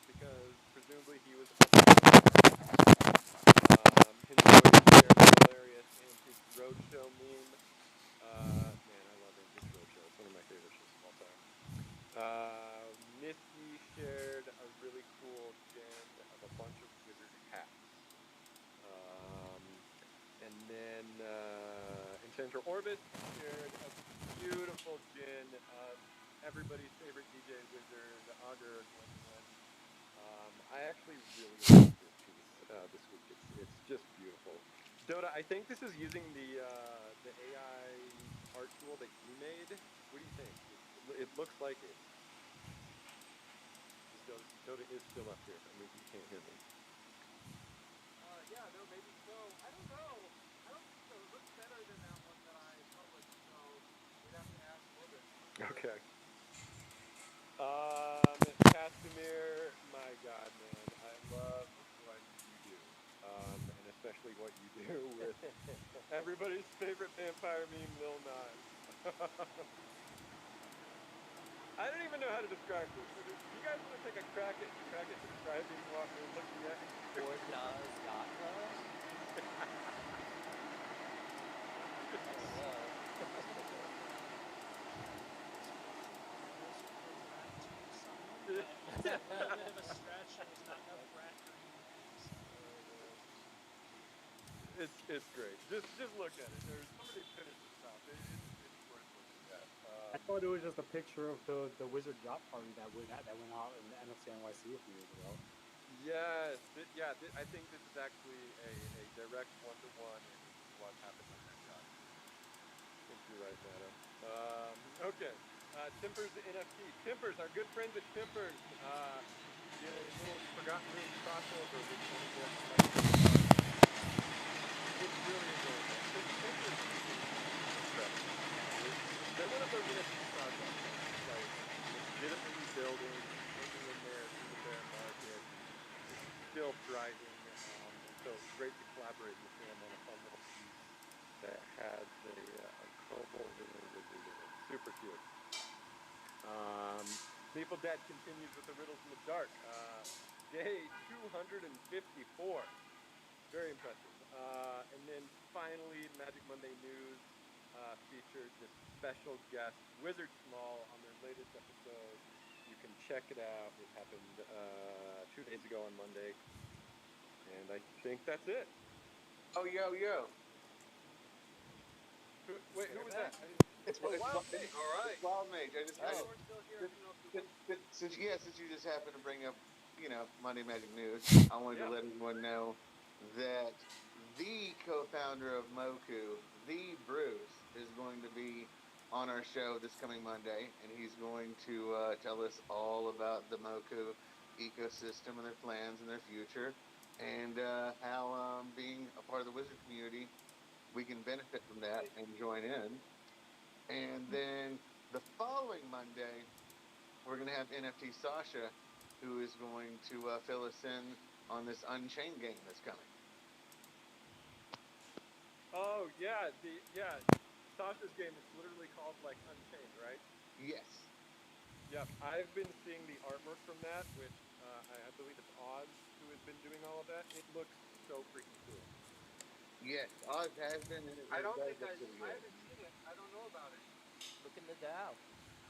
because presumably he was his voice shared hilarious Antiques Roadshow meme. Man, I love Antiques Roadshow. It's one of my favorite shows of all time. Misty shared a really cool gen of a bunch of wizard hats. And then Enchanter Orbis shared a beautiful gin of everybody's favorite DJ wizard, Augur Gwendolyn. I actually really like this piece this week. It's just beautiful. Dota, I think this is using the AI art tool that you made. What do you think? It looks like it. Dota is still up here. I mean, you can't hear me. Yeah, no, maybe so. I don't know. I don't think so. It looks better than that one that I published, so we'd have to ask Orbit. Okay. Castamere, my God, man, I love what you do, and especially what you do with everybody's favorite vampire meme, Lil Nas. I don't even know how to describe this. So do you guys want to take a crack at describing what we're looking at? Or Nas Yaka? That's a little bit of a stretch. There's not enough rat green. It's great. Just look at it. There's somebody finished this off. It's worth looking at. I thought it was just a picture of the wizard yacht party that went out in the NFC NYC a few years ago. Yes, I think this is actually a direct one-to-one, and this is what happened on that yacht. I think you're right, Madam. Okay, Timpers NFT. Timpers, our good friends at Timpers, did a little Forgotten Runes crossover with one of the collectibles cards. It's really enjoyable. Think of it easy, impressive. They're one of those NFT projects that's like legitimately building, hanging in there through the bear market, just still thriving. And so great to collaborate with him on a fun little piece that has a kobold and a wizard in it. Super cute. Maple Dad continues with the riddles in the dark. Day 254. Very impressive. And then finally, Magic Monday News featured this special guest, Wizard Small, on their latest episode. You can check it out. It happened 2 days ago on Monday. And I think that's it. Oh, yo. Wait, who was that? It's Wild Mage. All right. It's Wild Mage. Since you just happened to bring up, Monday Magic News, I wanted to let everyone know that the co-founder of Moku, the Bruce, is going to be on our show this coming Monday, and he's going to tell us all about the Moku ecosystem and their plans and their future, and how being a part of the Wizard community, we can benefit from that and join in. And then the following Monday, we're going to have NFT Sasha, who is going to fill us in on this Unchained game that's coming. Oh, yeah. Sasha's game is literally called, like, Unchained, right? Yes. Yep. I've been seeing the artwork from that, which I believe it's Oz who has been doing all of that. It looks so freaking cool. Yes, Oz has been. I haven't seen it. I don't know about it. Look in the DAO.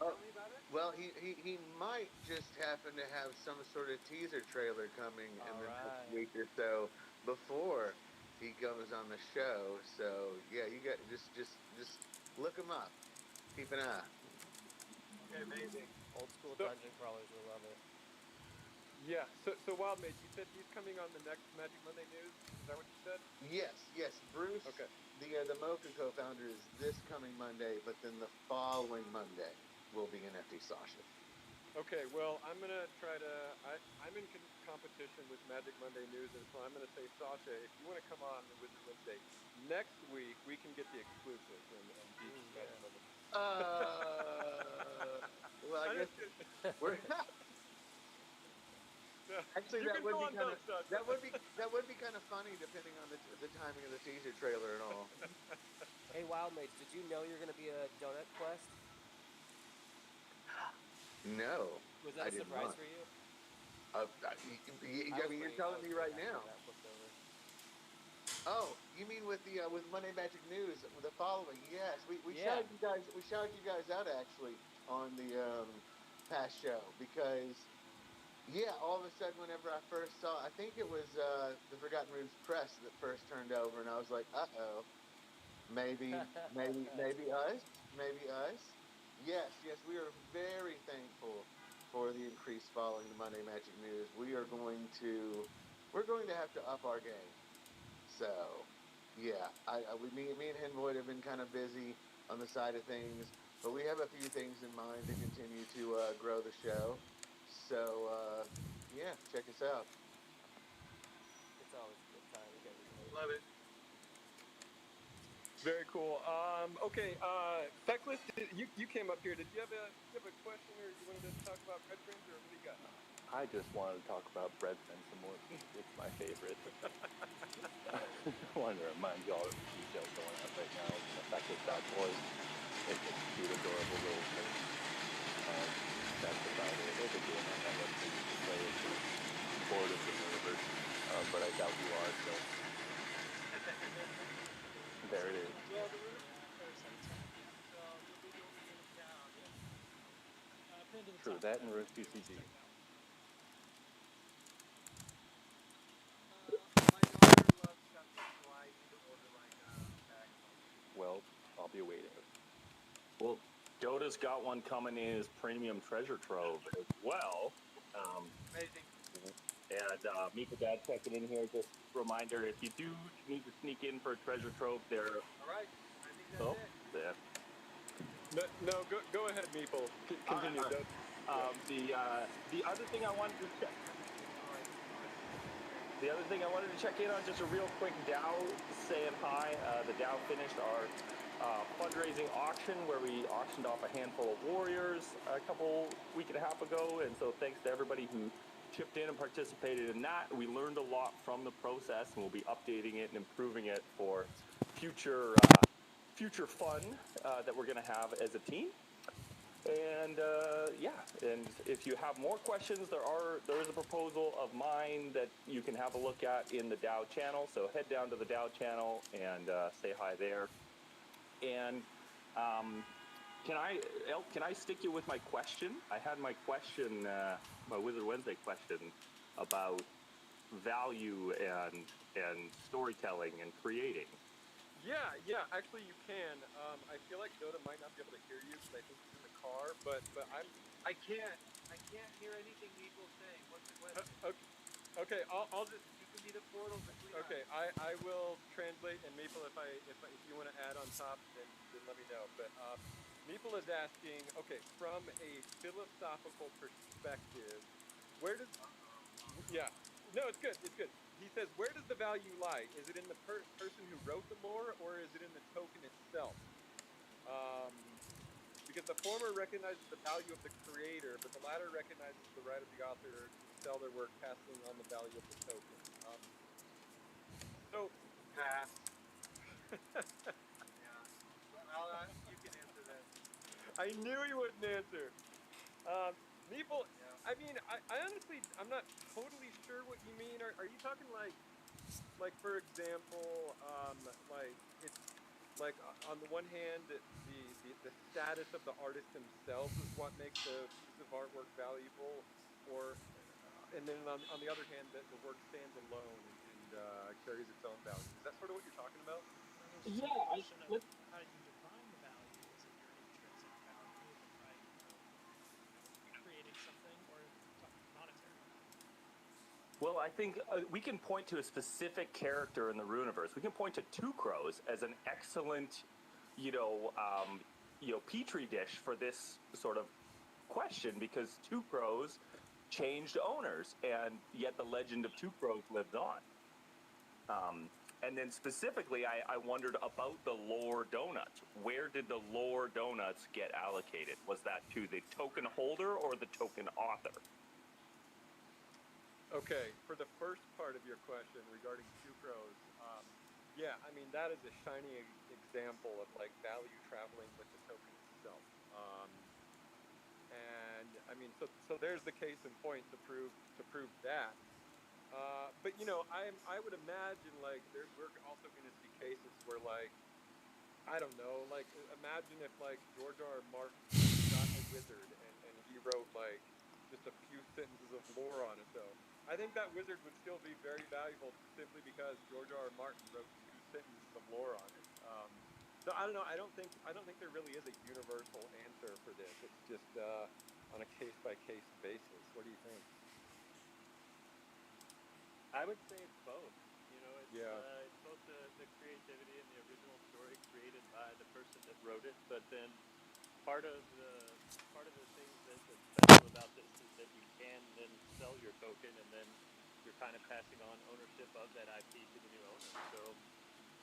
Oh, Tell me about it. well, he might just happen to have some sort of teaser trailer coming in the next week or so before he goes on the show. So yeah, you got just look him up. Keep an eye. Okay, amazing. Old school dungeon crawlers will love it. Yeah. So Wild Mage, you said he's coming on the next Magic Monday News. Is that what you said? Yes. Bruce. Okay. The Moku co-founder is this coming Monday, but then the following Monday will be NFT Sasha. Okay, well, I'm going to try to... I'm in competition with Magic Monday News, and so I'm going to say, Sasha, if you want to come on the Wizard Wednesday, next week we can get the exclusive and beat Magic Monday. Well, I guess we're... Actually, that would be kind of funny, depending on the timing of the teaser trailer and all. Hey, Wild Mage, did you know you're going to be a Donut Quest? No. Was that a surprise for you? I mean, you're telling me right now. Oh, you mean with the with Monday Magic News, the following? Yes, we shouted you guys. We shouted you guys out actually on the past show because. Yeah, all of a sudden, whenever I first saw, I think it was the Forgotten Runes press that first turned over, and I was like, "Uh-oh, maybe us. Yes, we are very thankful for the increased following the Monday Magic News. We're going to have to up our game. So, yeah, me and Henvoid have been kind of busy on the side of things, but we have a few things in mind to continue to grow the show. So, yeah, check us out. It's always a good time. You guys love it. Very cool. Okay, Feckless, you came up here. Did you have a question, or you wanted to talk about bread friends, or what do you got? I just wanted to talk about bread friends some more. It's my favorite. I wanted to remind you all of the details going on right now. Feckless.boy. It's a cute, adorable little thing. That's about it. There's a game on that website you can play if you're bored of the Runiverse, but I doubt you are, so there it is. Well, the Runiverse, I tell you, you'll be the only game in town. Pinned to the True, top that of and the Rune TCG. My daughter loves stuff, so I need to order like a bag of them. Well, I'll be waiting. Well, Yoda's got one coming in his premium treasure trove as well. Amazing. And Mika Dad checking in here. Just a reminder, if you do need to sneak in for a treasure trove, there. All right. I think that's it. There. No, go ahead, Meeple. Continue. The other thing I wanted to check. The other thing I wanted to check in on, just a real quick DAO saying hi. The DAO finished our fundraising auction where we auctioned off a handful of warriors a week and a half ago, and so thanks to everybody who chipped in and participated in that. We learned a lot from the process, and we'll be updating it and improving it for future fun that we're going to have as a team. And yeah, and if you have more questions, there is a proposal of mine that you can have a look at in the DAO channel. So head down to the DAO channel and say hi there. And can I stick you with my question? I had my question, my Wizard Wednesday question about value and storytelling and creating. Yeah, actually you can. I feel like Dota might not be able to hear you because I think he's in the car, but I can't hear anything Nico's saying. What's the question? Okay, I'll just. You can be the portal between Okay, us. I will translate, and Meeple, if you want to add on top, then let me know. But Meeple is asking, okay, from a philosophical perspective, where does no, it's good. He says, where does the value lie? Is it in the person who wrote the lore, or is it in the token itself? Because the former recognizes the value of the creator, but the latter recognizes the right of the author to sell their work, passing on the value of the token. So, pass. Yeah. You can answer that. I knew he wouldn't answer. Meeple, yeah. I mean, I honestly, I'm not totally sure what you mean. Are you talking like for example, like it's like on the one hand, the status of the artist themselves is what makes a piece of artwork valuable, or and then on the other hand, the work stands alone and carries its own value. Is that sort of what you're talking about? Yeah, How you define the value? Is it your intrinsic value, the right of creating something, or monetary value? Well, I think we can point to a specific character in the Runiverse. We can point to Two Crows as an excellent, petri dish for this sort of question, because Two Crows changed owners, and yet the legend of Two Crows lives on. And then specifically, I wondered about the lore donuts. Where did the lore donuts get allocated? Was that to the token holder or the token author? Okay, for the first part of your question regarding Two Crows, yeah, I mean, that is a shining example of like value traveling with the token itself. And I mean, so there's the case in point to prove that. But I would imagine like we're also going to see cases where like, I don't know, like imagine if like George R. R. Martin got a wizard and he wrote like just a few sentences of lore on it though. I think that wizard would still be very valuable simply because George R. R. Martin wrote 2 sentences of lore on it. So I don't know. I don't think there really is a universal answer for this. It's just on a case by case basis. What do you think? I would say it's both. Yeah. It's both the creativity and the original story created by the person that wrote it, but then part of the things that's special about this is that you can then sell your token, and then you're kind of passing on ownership of that IP to the new owner. So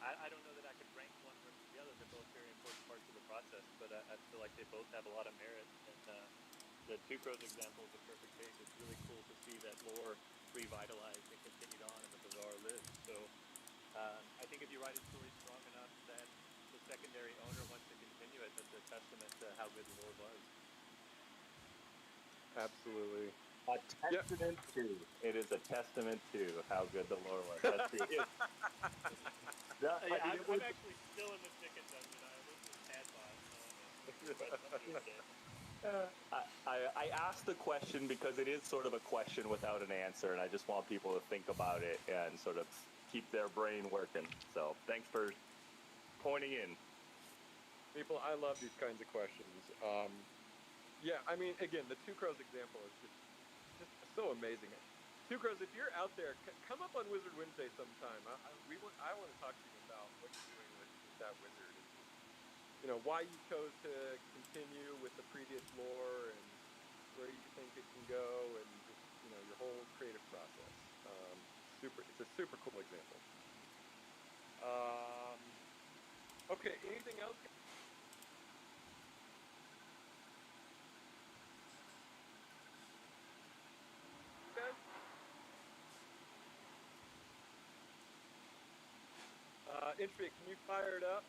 I don't know that I could rank one versus the other. They're both very important parts of the process, but I feel like they both have a lot of merit. And the Two Crows example is a perfect case. It's really cool to see that lore revitalized and continued on, and the bazaar lives. So I think if you write a story strong enough that the secondary owner wants to continue it, that's a testament to how good the lore was. Absolutely. A testament to. It is a testament to how good the lore was. That's true. I'm actually still in the ticket dungeon. I listened to Tadbot. I asked the question because it is sort of a question without an answer, and I just want people to think about it and sort of keep their brain working. So thanks for pointing in. People, I love these kinds of questions. Yeah, I mean, again, the Two Crows example is just so amazing. Two Crows, if you're out there, come up on Wizard Wednesday sometime. I want to talk to you about what you're doing with that wizard, and just, why you chose to continue with the previous lore, and where you think it can go, and just your whole creative process. It's a super cool example. Okay, anything else? Guys? Intrigue, can you fire it up?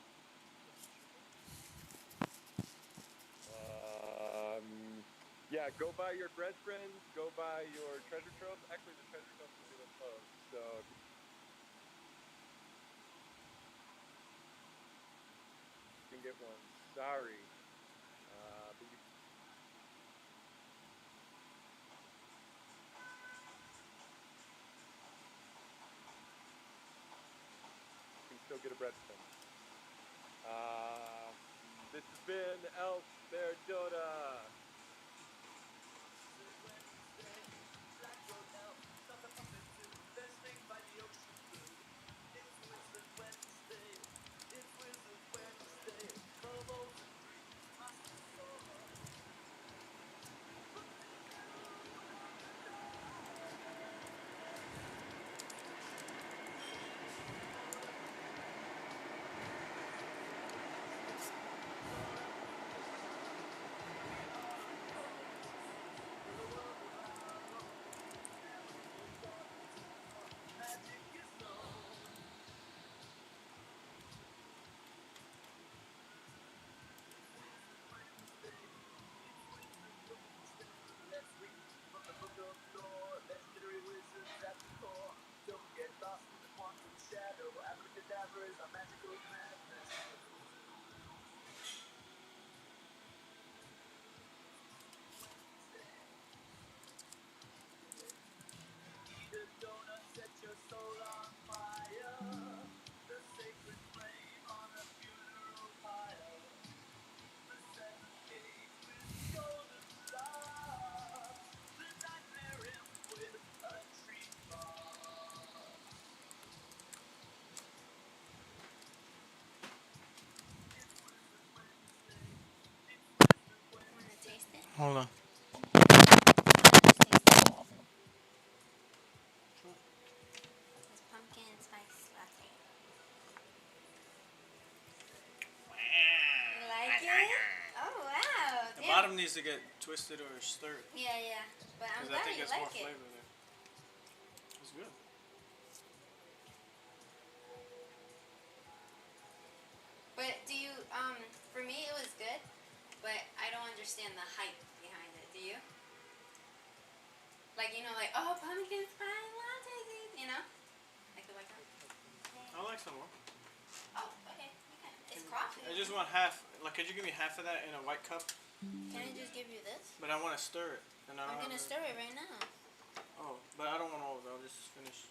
Yeah, go buy your bread friends, go buy your treasure troves. Actually, the treasure troves are really close, so you can get one. Sorry. But you can still get a bread friend. This has been Elf Bear Dota. Hold on. It's pumpkin spice latte. You like it? Oh wow! The Damn. bottom needs to get twisted or stirred. Yeah, yeah. But I'm Because I glad think you it's like more it. flavor there. It's good. But do you for me it was good, but I don't understand the hype behind it. Do you? Like like oh pumpkin spice latte, you know? Like the white coffee. I like some more. Oh, okay. You can. It's coffee. I just want half. Like, could you give me half of that in a white cup? Can I just give you this? But I want to stir it. And I I'm don't gonna have stir it right now. Oh, but I don't want all of it. I'll just finish.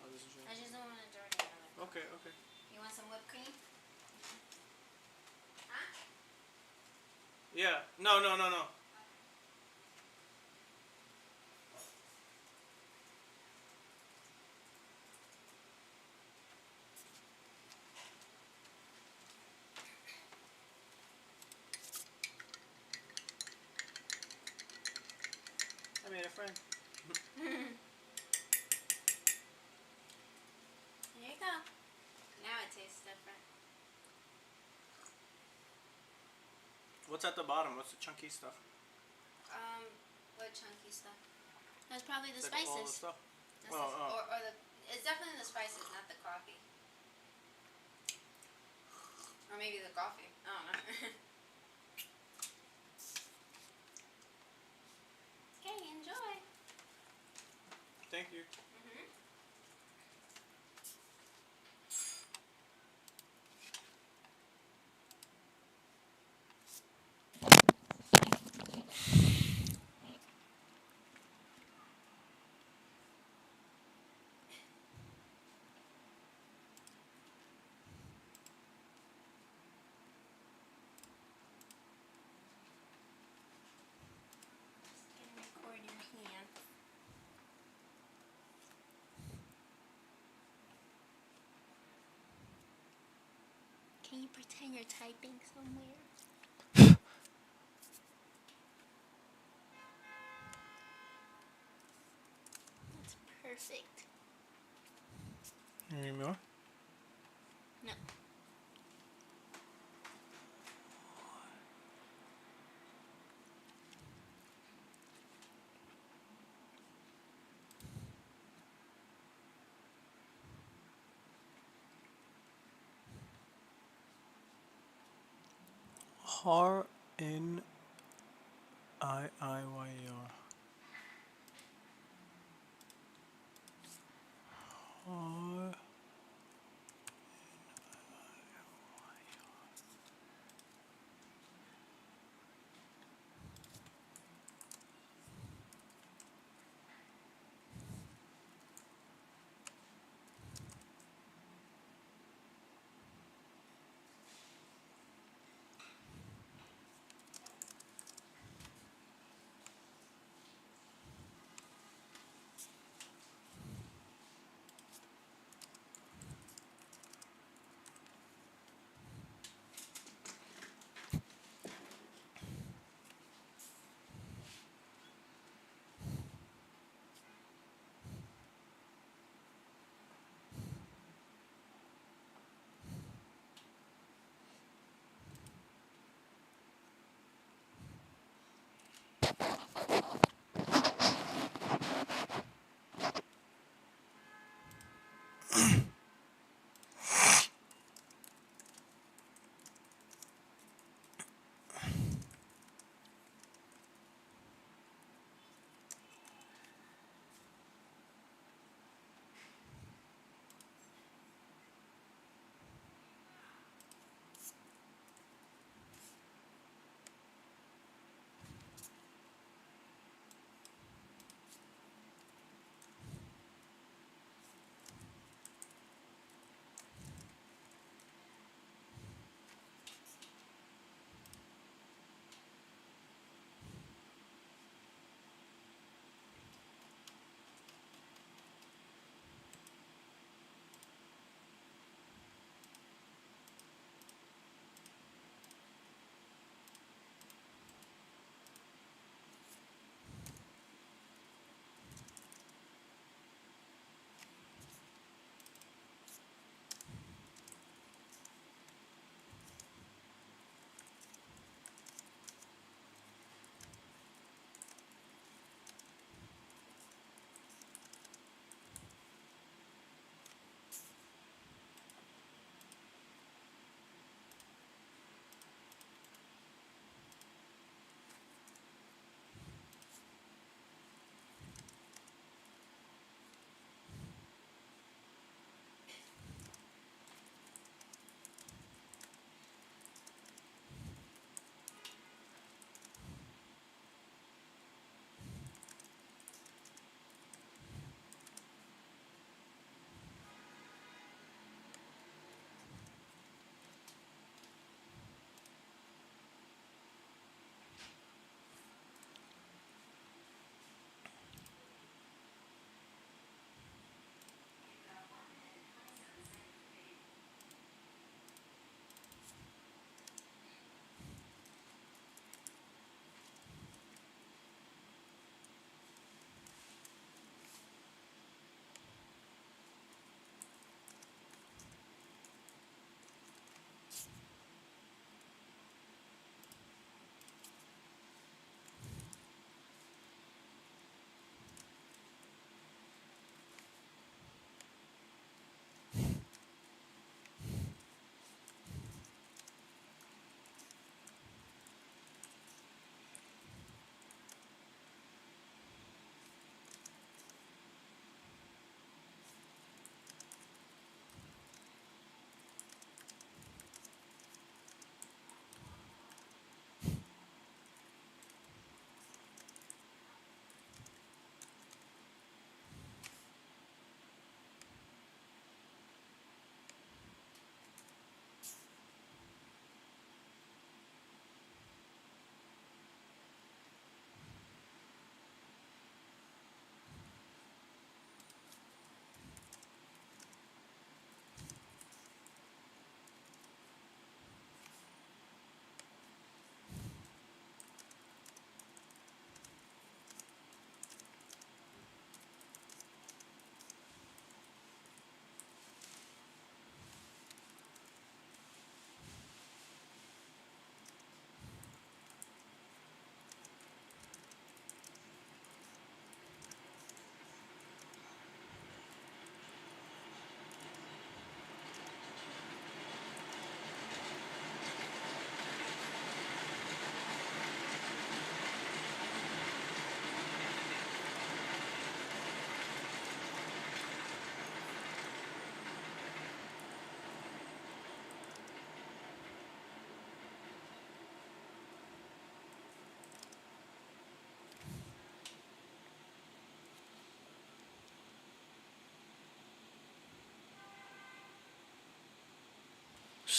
I'll just drink. I just don't want to dirty it. Okay, okay. You want some whipped cream? Huh? Yeah. No, no, no, no. I made a friend. Here you go. Now it tastes different. What's at the bottom? What's the chunky stuff? What chunky stuff? That's probably the It's like all the spices. stuff. That's or it's definitely the spices, not the coffee. Or maybe the coffee. I don't know. Okay, enjoy. Thank you. Record your hand. Can you pretend you're typing somewhere? That's perfect. Any more? No. RNIIYR. R.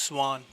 Swan.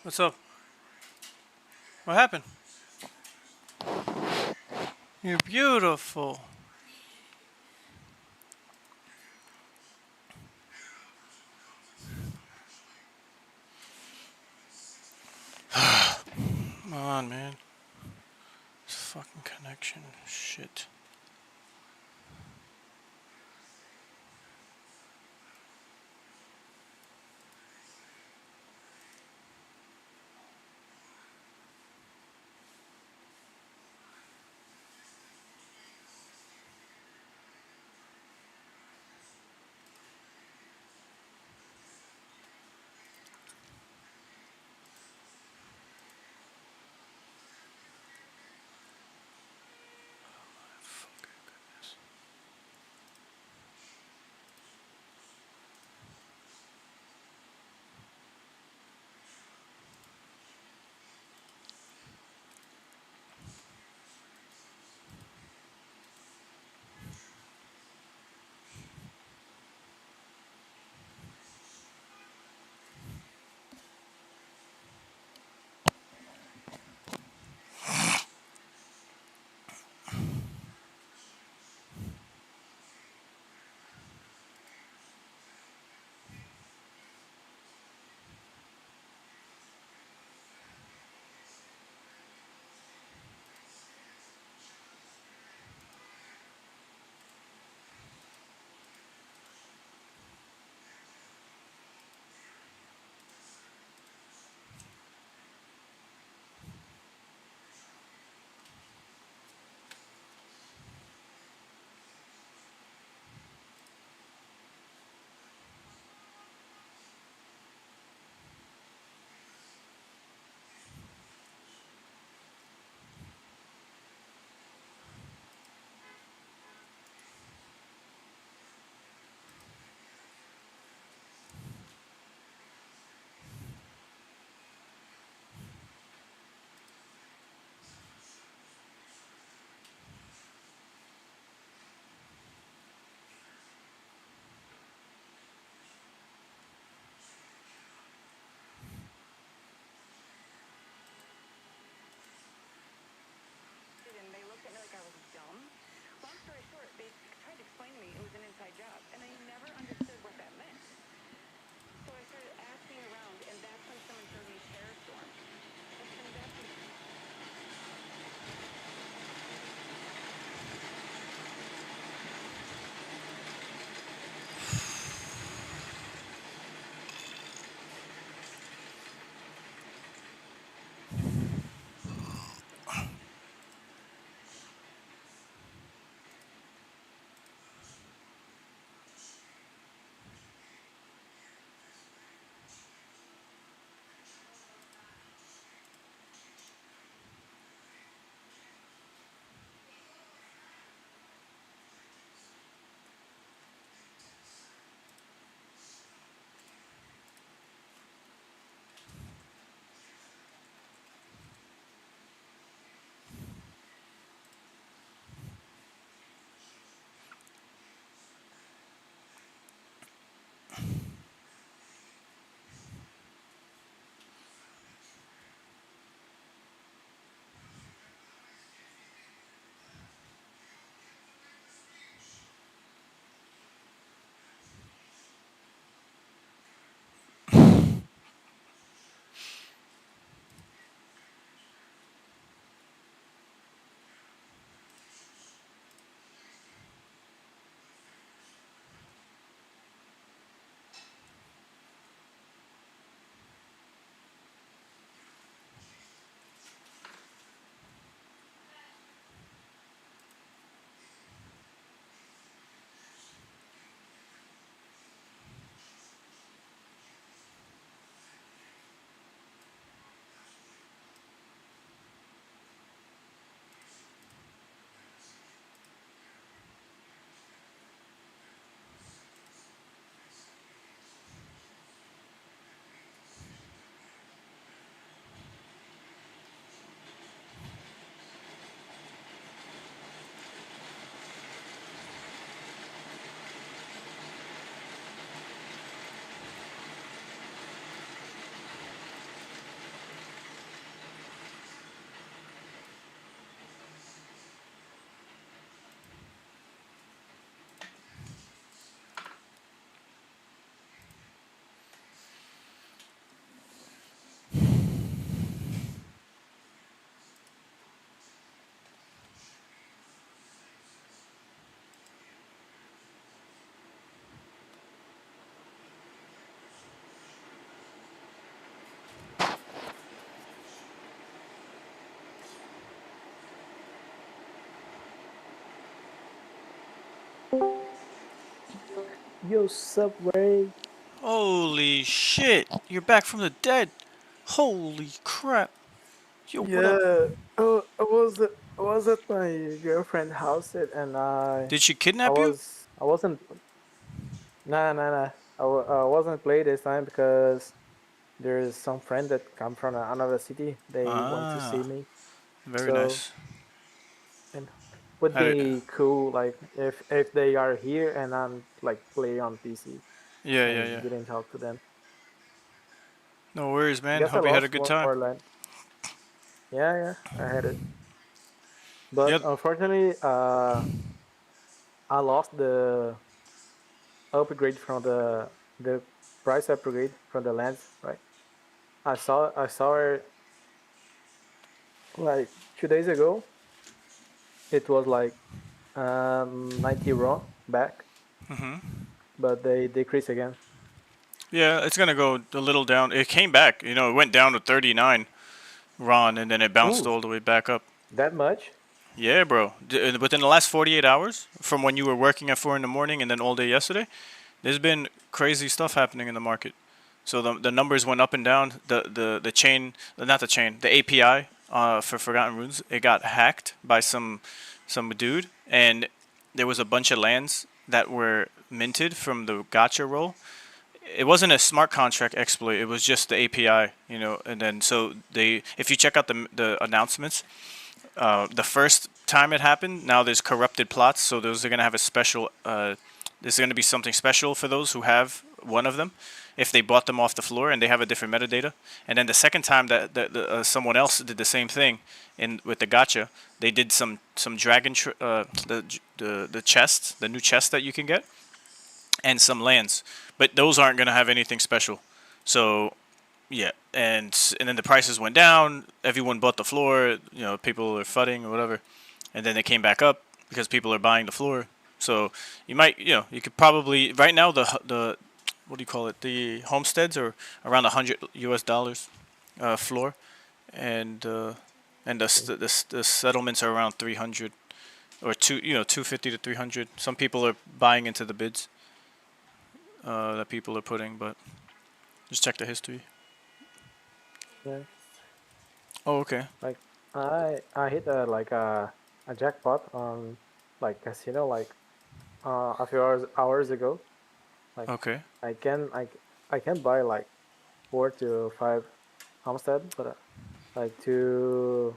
What's up? What happened? You're beautiful. Come on, man. This fucking connection. Shit. Yo, Subway. Holy shit! You're back from the dead. Holy crap! Yo, what up? Yeah, I was at my girlfriend's house and Did she I kidnap you? was I wasn't nah. I wasn't play this time because there's some friend that come from another city. They want to see Ah, me, very so nice. and would How did, be cool like if they are here and I'm like play on PC yeah, yeah, and yeah. didn't talk to them. No worries, I man. guess I Hope you had a lost good one time. more land. Yeah, I had it, but Yep. unfortunately, I lost the upgrade from the price upgrade from the lands, right? I saw it like 2 days ago. It was like 90 raw back, Mhm. but they decrease again. Yeah, it's gonna go a little down. It came back. You know, it went down to 39 Ron, and then it bounced Ooh, all the way back up. that much? Yeah, bro. Within the last 48 hours, from when you were working at 4 in the morning and then all day yesterday, there's been crazy stuff happening in the market. So the numbers went up and down. The chain, not the chain, the API for Forgotten Runes, it got hacked by some dude, and there was a bunch of lands that were minted from the gotcha roll. It wasn't a smart contract exploit. It was just the API, you know. And then so they, if you check out the announcements, the first time it happened, now there's corrupted plots, so those are going to have a special. There's going to be something special for those who have one of them, if they bought them off the floor and they have a different metadata. And then the second time that someone else did the same thing in with the gotcha, they did some dragon the chests, the new chests that you can get, and some lands, but those aren't going to have anything special. So yeah, and then the prices went down. Everyone bought the floor. You know, people are fudding or whatever, and then they came back up because people are buying the floor. So you might, you know, you could probably right now the what do you call it? The homesteads are around $100 floor, and the settlements are around 300 or 250 to 300. Some people are buying into the bids that people are putting, but just check the history. Yeah. Oh, okay. Like I hit a jackpot on like casino like a few hours ago. Like Okay. I can I I can buy like 4 to 5 homestead, but like to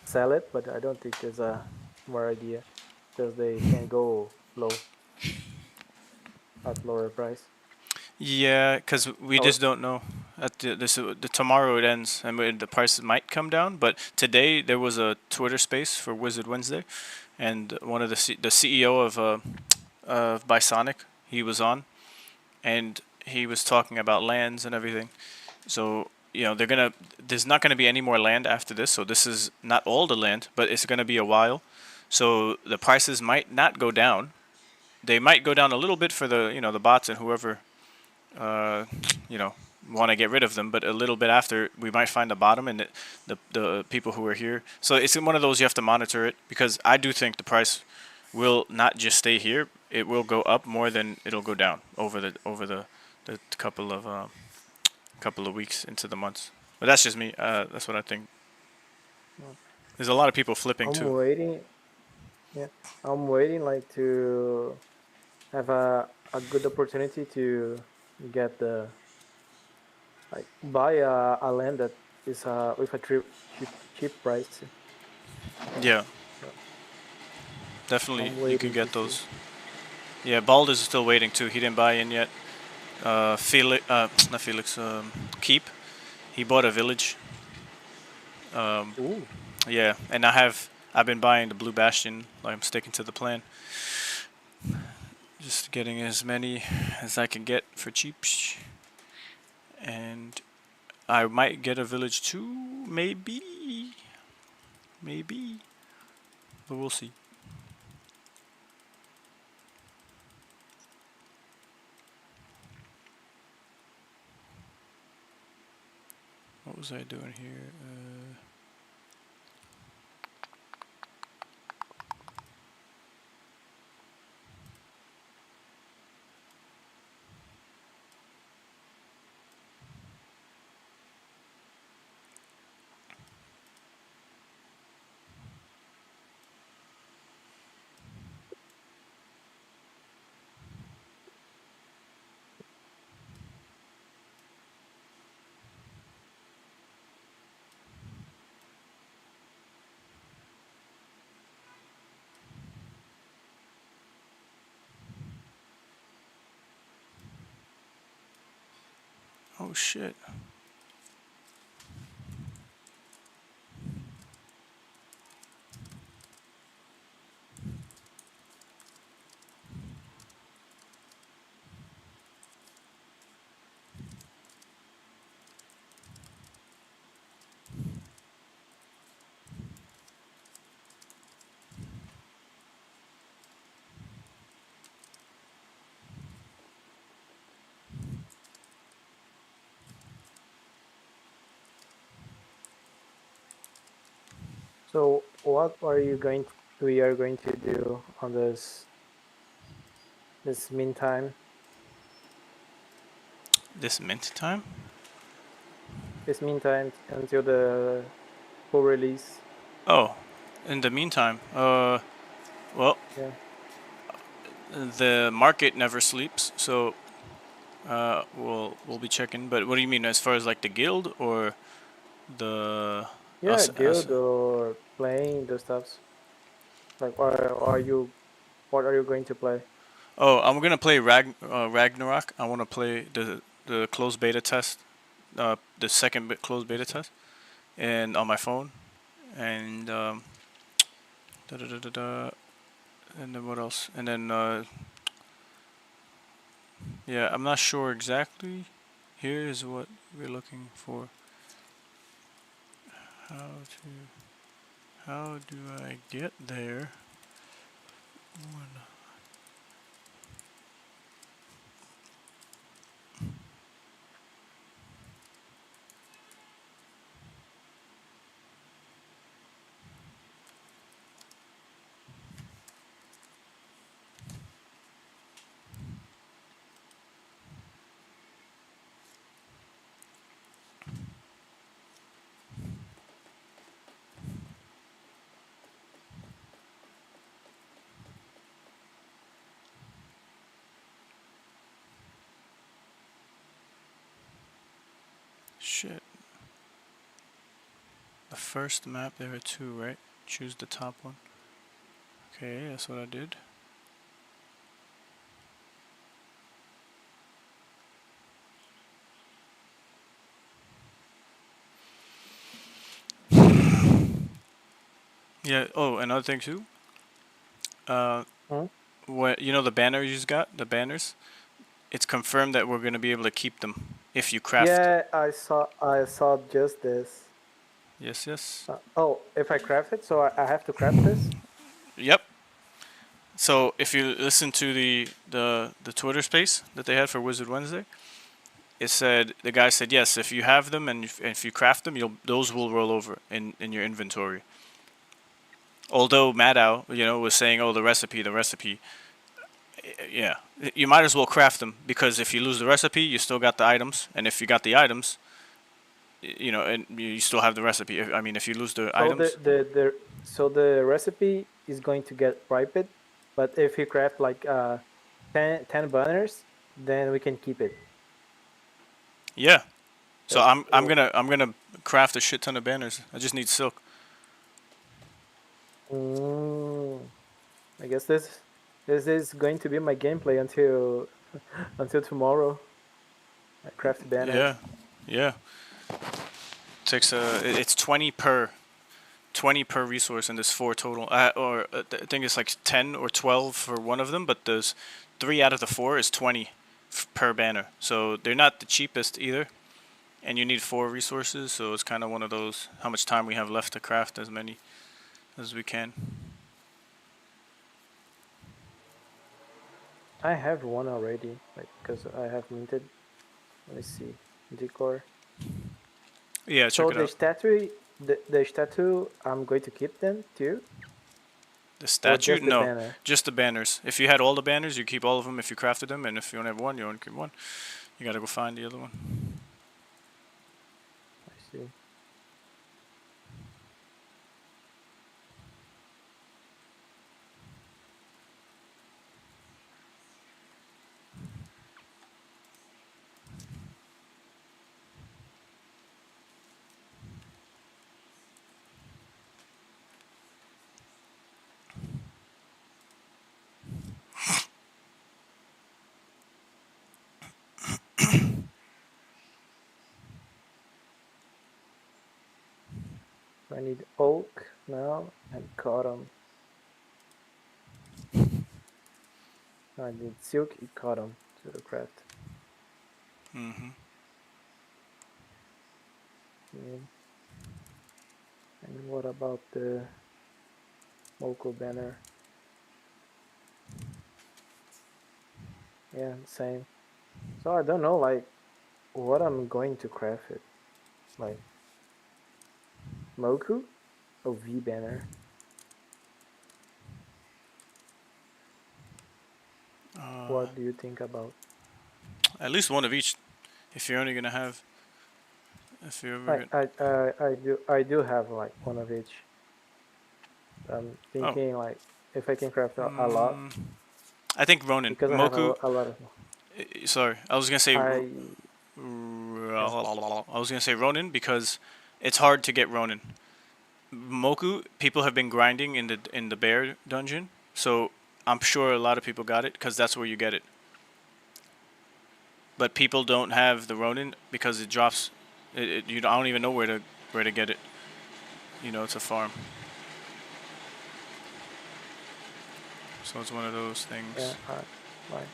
sell it, but I don't think there's a more idea because they can go low at lower price. Yeah, because we Oh, just don't know. The tomorrow it ends, and the prices might come down. But today there was a Twitter space for Wizard Wednesday, and one of the CEO of Bisonic, he was on, and he was talking about lands and everything. So you know there's not gonna be any more land after this. So this is not all the land, but it's gonna be a while. So the prices might not go down. They might go down a little bit for the bots and whoever uh, you know, want to get rid of them, but a little bit after we might find the bottom and the people who are here. So it's one of those you have to monitor it because I do think the price will not just stay here; it will go up more than it'll go down over the couple of weeks into the months. But that's just me. That's what I think. no. There's a lot of people flipping I'm too. waiting. Yeah, I'm waiting like to have a good opportunity to get the like buy a land that is with a cheap price. Yeah, So definitely I'm you can waiting to get see. those. Yeah, Bald is still waiting too. He didn't buy in yet. Felix, not Felix. Keep. He bought a village. Um, Ooh. yeah, and I've been buying the Blue Bastion. Like I'm sticking to the plan. Just getting as many as I can get for cheap. And I might get a village too, maybe. Maybe. But we'll see. What was I doing here? Oh shit. So what are you going? We are going to do on this meantime. This mint time? This meantime until the full release. Oh, in the meantime, well, Yeah. the market never sleeps, so we'll be checking. But what do you mean, as far as like the guild or the Yeah, guild or playing those stuffs. Like, are you? What are you going to play? Oh, I'm gonna play Ragnarok. I want to play the closed beta test, the second closed beta test, and on my phone, and da da da da da, and then what else? And then yeah, I'm not sure exactly. Here is what we're looking for. How do I get there? Shit. The first map, there are two, right? Choose the top one. Okay, that's what I did. Yeah. Oh, another thing too. What you know the banner you just got, the banners. It's confirmed that we're gonna be able to keep them if you craft. Yeah, I saw just this. Yes, yes. Oh, if I craft it, so I have to craft this. Yep. So if you listen to the Twitter space that they had for Wizard Wednesday, it said the guy said yes, if you have them and if you craft them, those will roll over in your inventory. Although Maddow, was saying, oh, the recipe. Yeah, you might as well craft them because if you lose the recipe, you still got the items, and if you got the items, and you still have the recipe. I mean, if you lose the So items, the recipe is going to get ripened, but if you craft like 10 banners, then we can keep it. yeah. So I'm gonna craft a shit ton of banners. I just need silk. I guess this is going to be my gameplay until tomorrow. I craft banners. Yeah. Takes it's 20 per resource, and there's 4 total. I think it's like 10 or 12 for one of them, but there's 3 out of the 4 is 20 per banner. So they're not the cheapest either, and you need 4 resources. So it's kind of one of those how much time we have left to craft as many as we can. I have one already, like because I have minted. Let me see, decor. Yeah, check so it out. The statue, I'm going to keep them too. The statue? Just the No, banner? just the banners. If you had all the banners, you keep all of them if you crafted them, and if you only have one, you only keep one. You gotta go find the other one. I see. I need oak now and cotton. I need silky cotton to craft. Mm-hmm. Okay. And what about the Moko banner? Yeah, same. So I don't know like what I'm going to craft it. Like Moku or V banner? What do you think about? At least one of each. If you're only gonna have, if you're ever I do have like one of each. I'm oh, thinking like if I can craft a lot I think Ronin. because I have Moku. a lot of. Sorry, I was gonna say. I yeah. I was gonna say Ronin because it's hard to get Ronin. Moku, people have been grinding in the bear dungeon, so I'm sure a lot of people got it because that's where you get it. But people don't have the Ronin because it drops. I don't even know where to get it. You know, it's a farm, so it's one of those Yeah, things. like,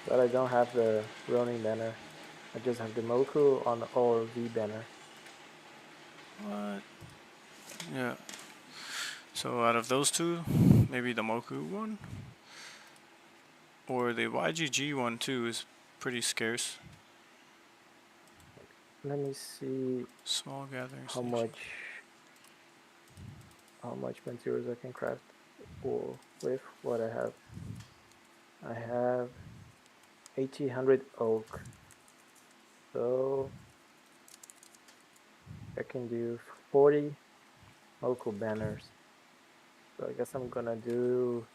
but I don't have the Ronin banner. I just have the Moku on or V banner. What? Yeah. So out of those two, maybe the Moku one or the YGG one too is pretty scarce. Let me see Small gathering how station. much materials I can craft or with what I have. I have 1800 oak, so I can do 40 Moku banners. So I guess I'm gonna do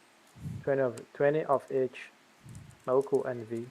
20 of each Moku and V.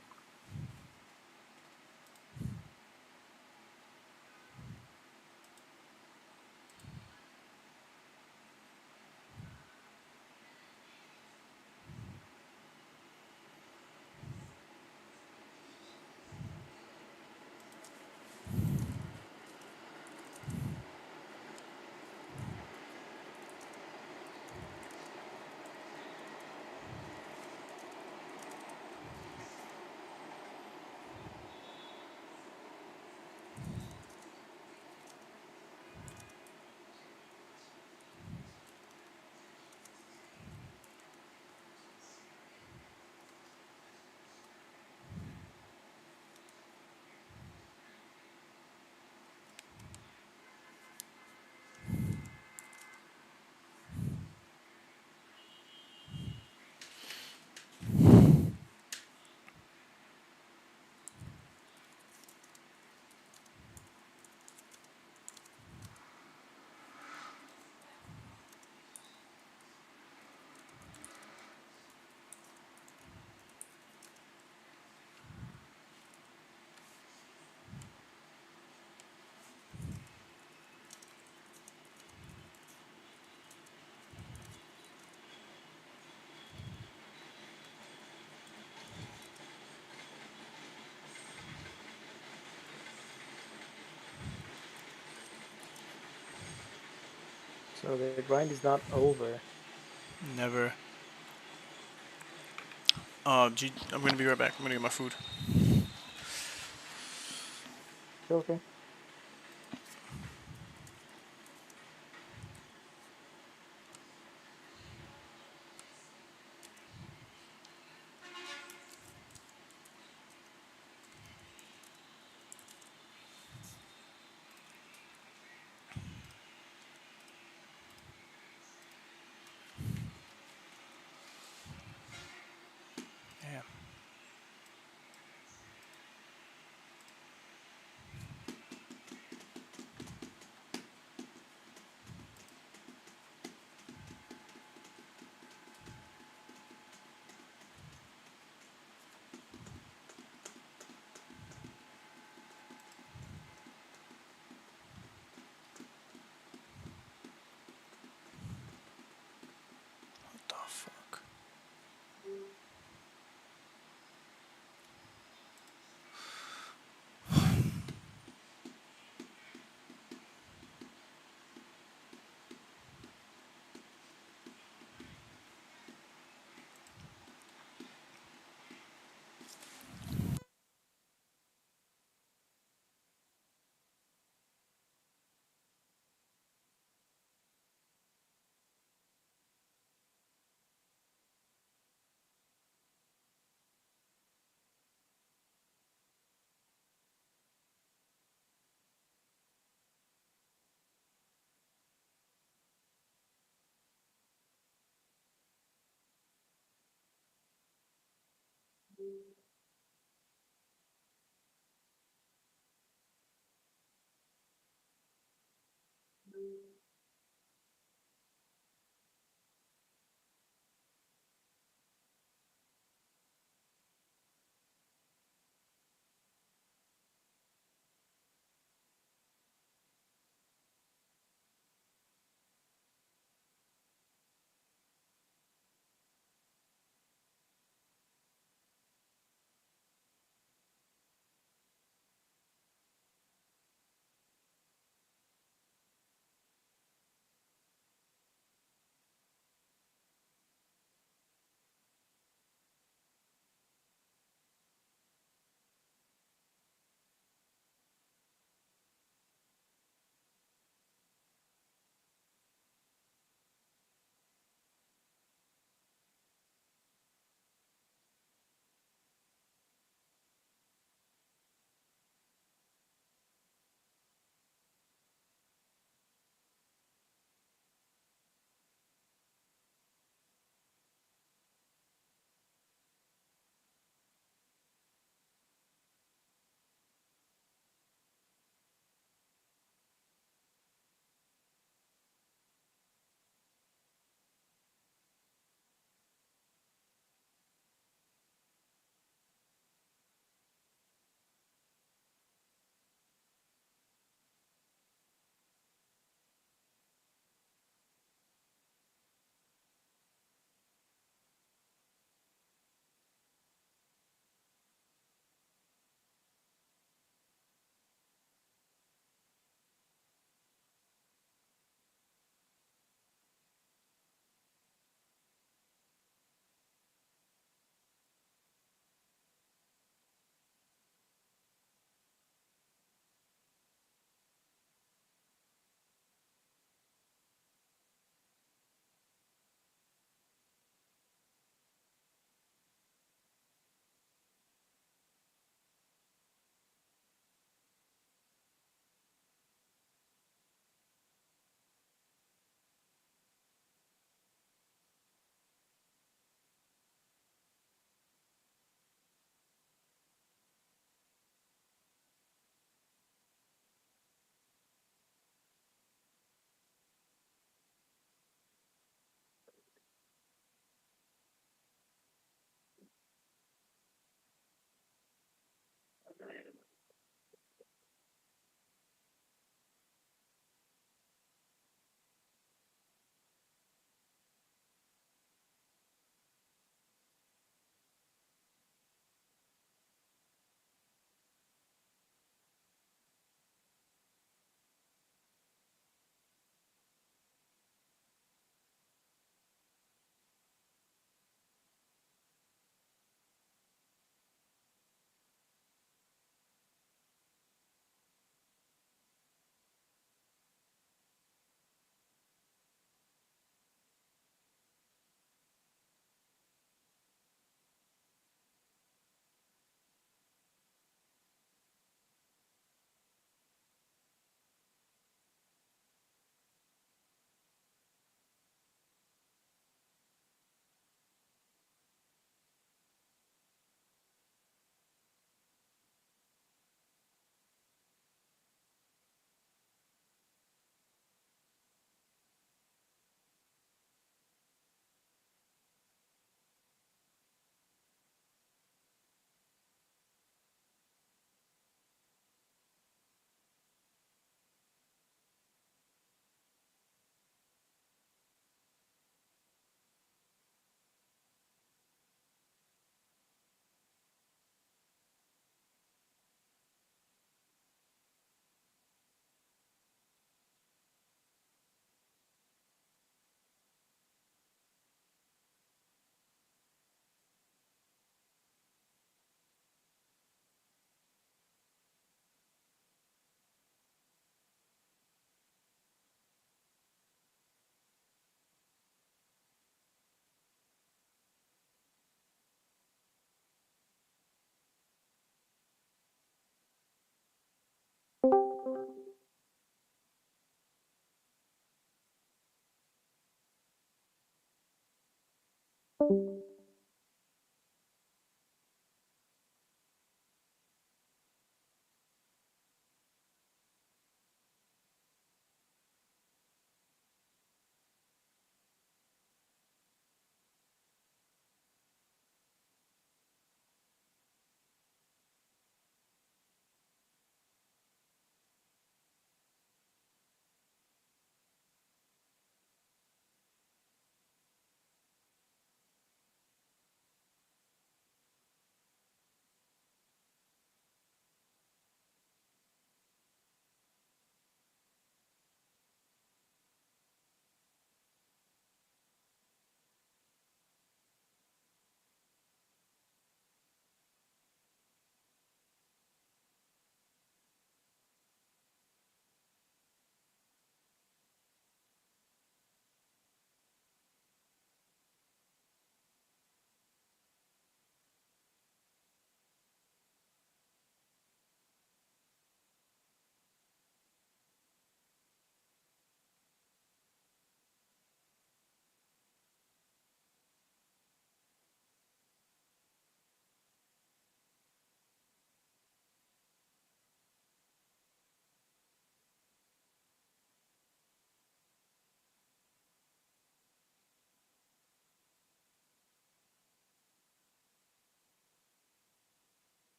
So the grind is not over. Never. I'm gonna be right back. I'm gonna get my food. Okay. Yeah.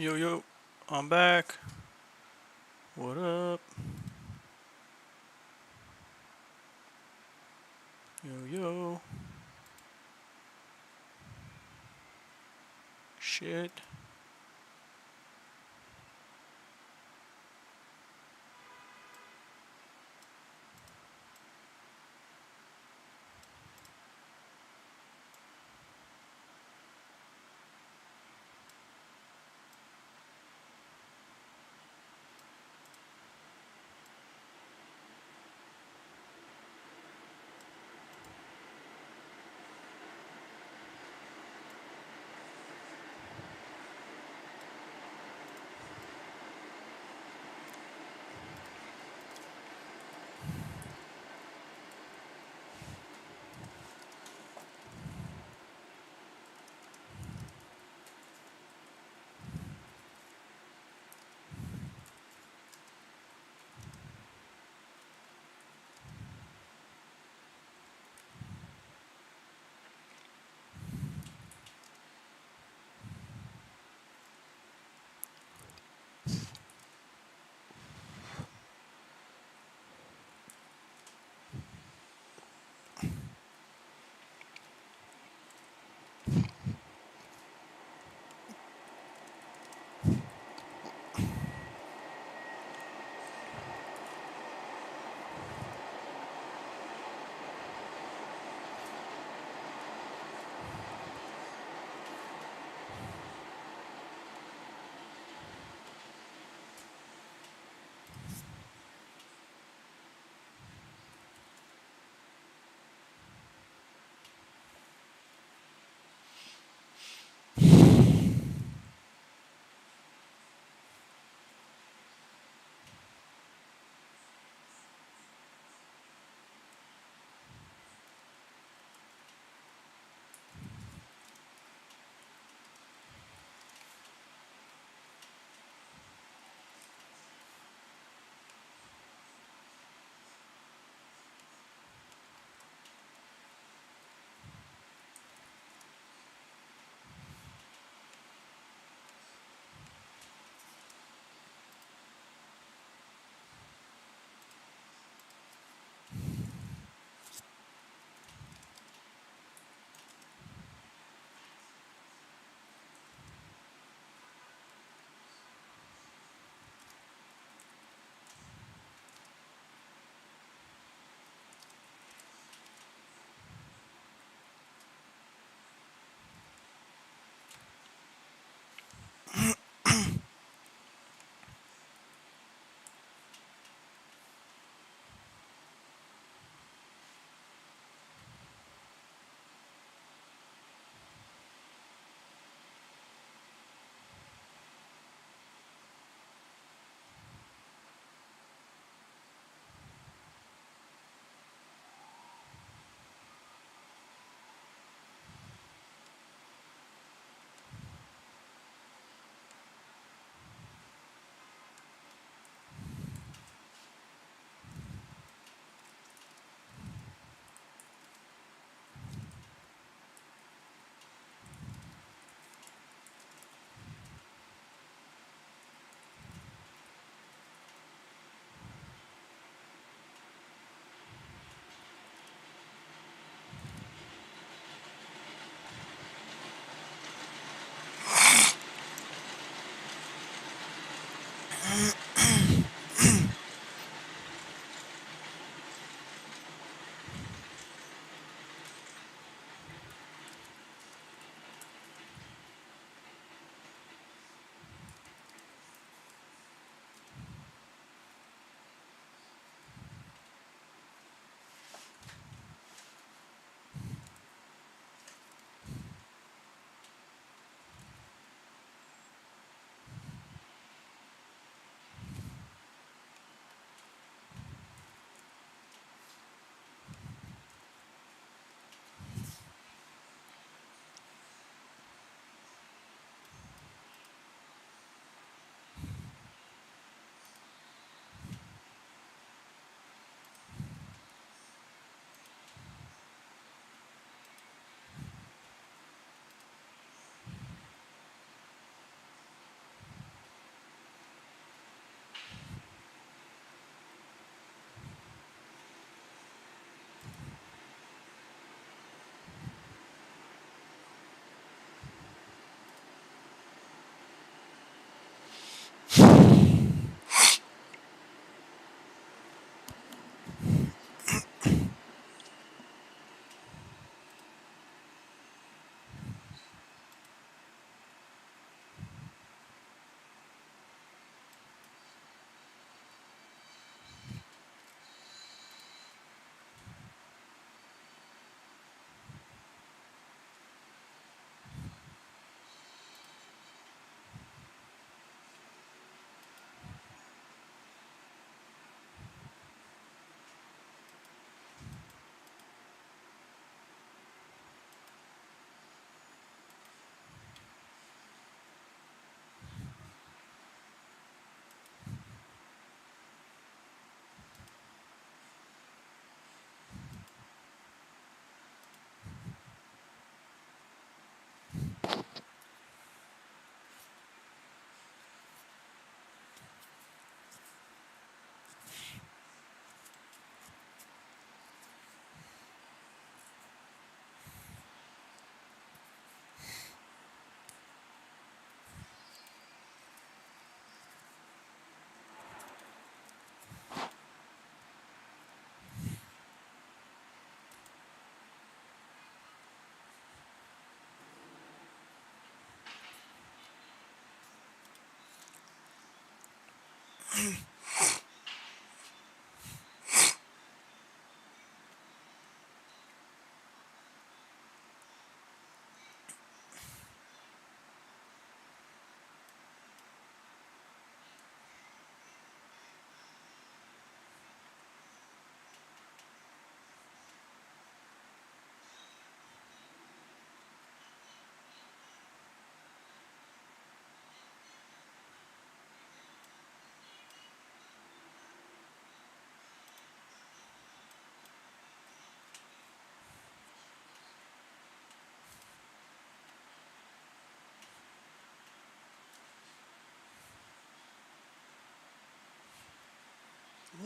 Yo, yo, I'm back. What up? Yo, yo. Shit.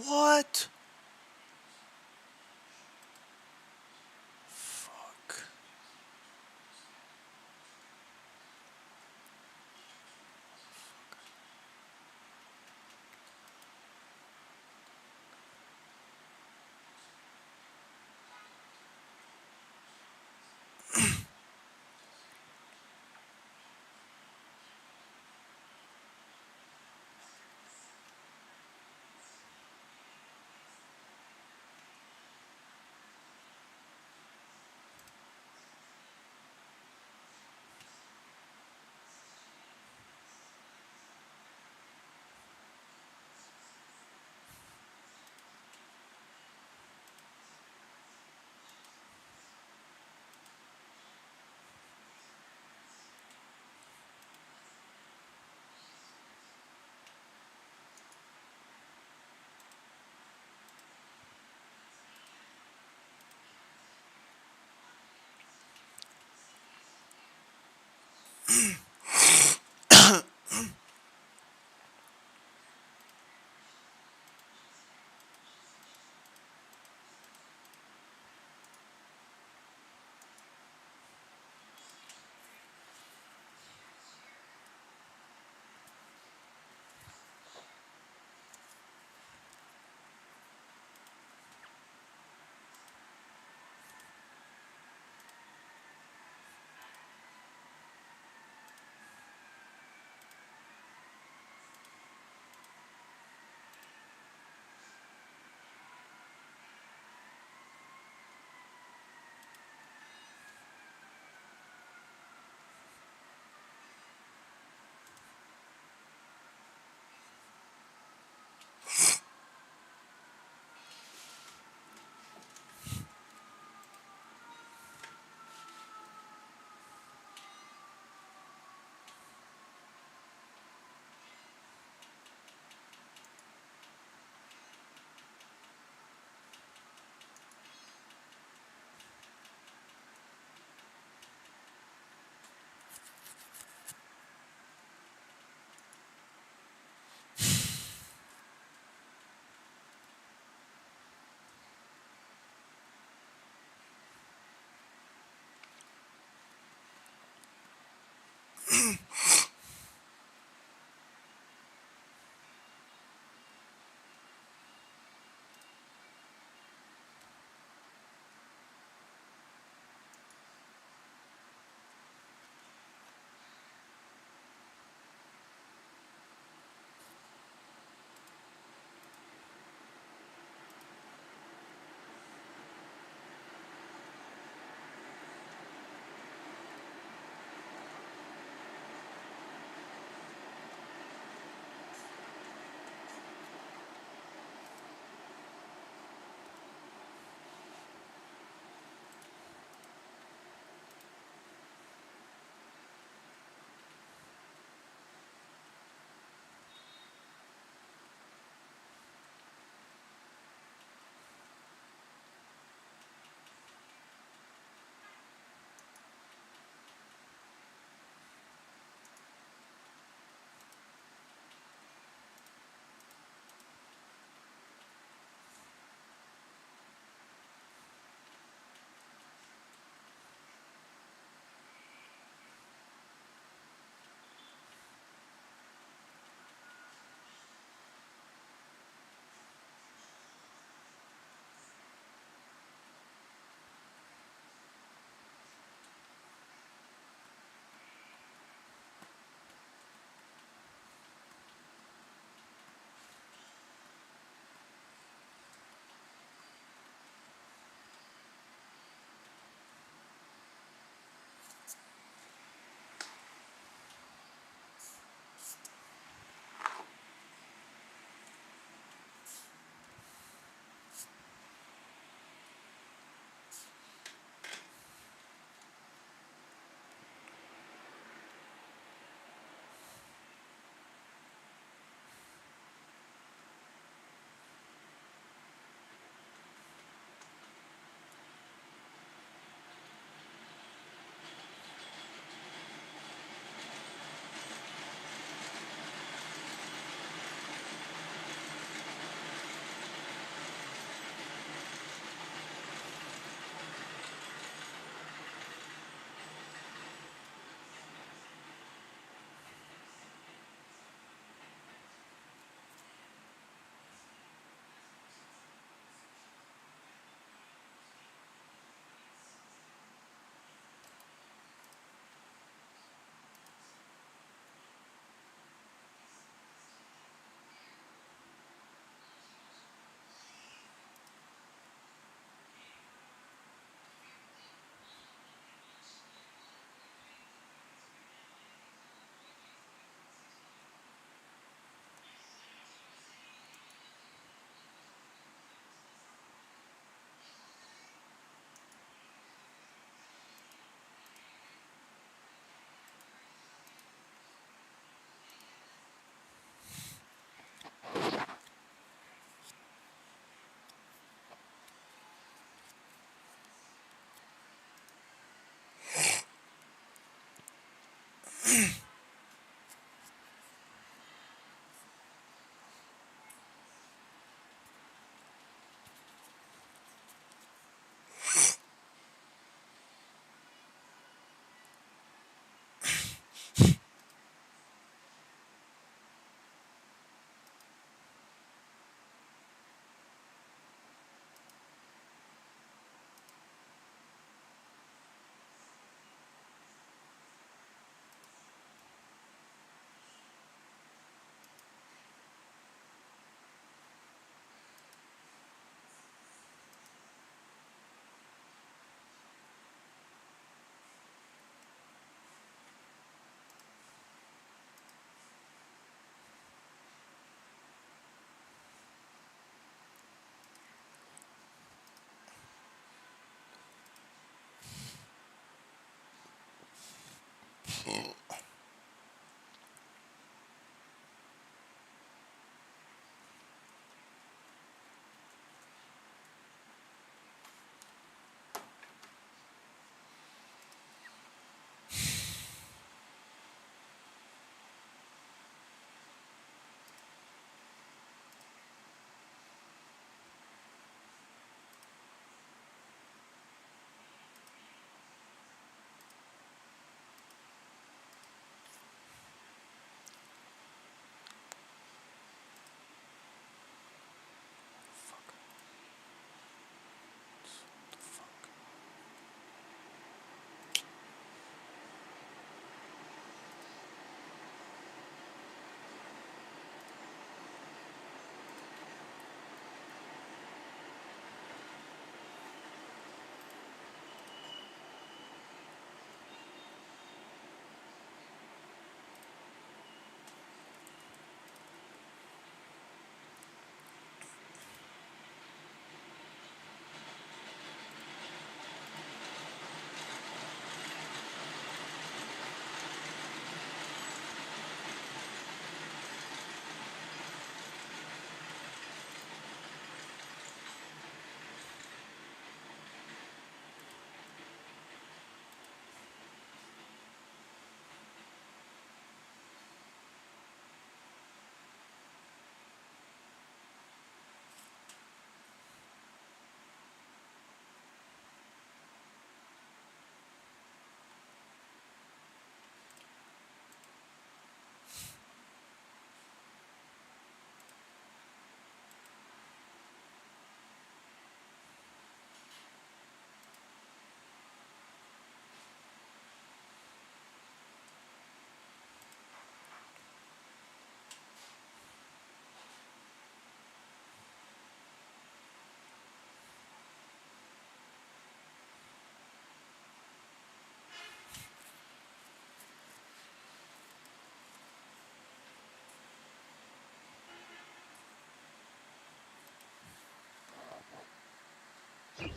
What? Fuck.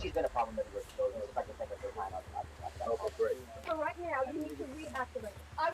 she's been a problem everywhere she goes. This is like the second or third time I've got Okay, called. great. So right now, you need to reactivate it.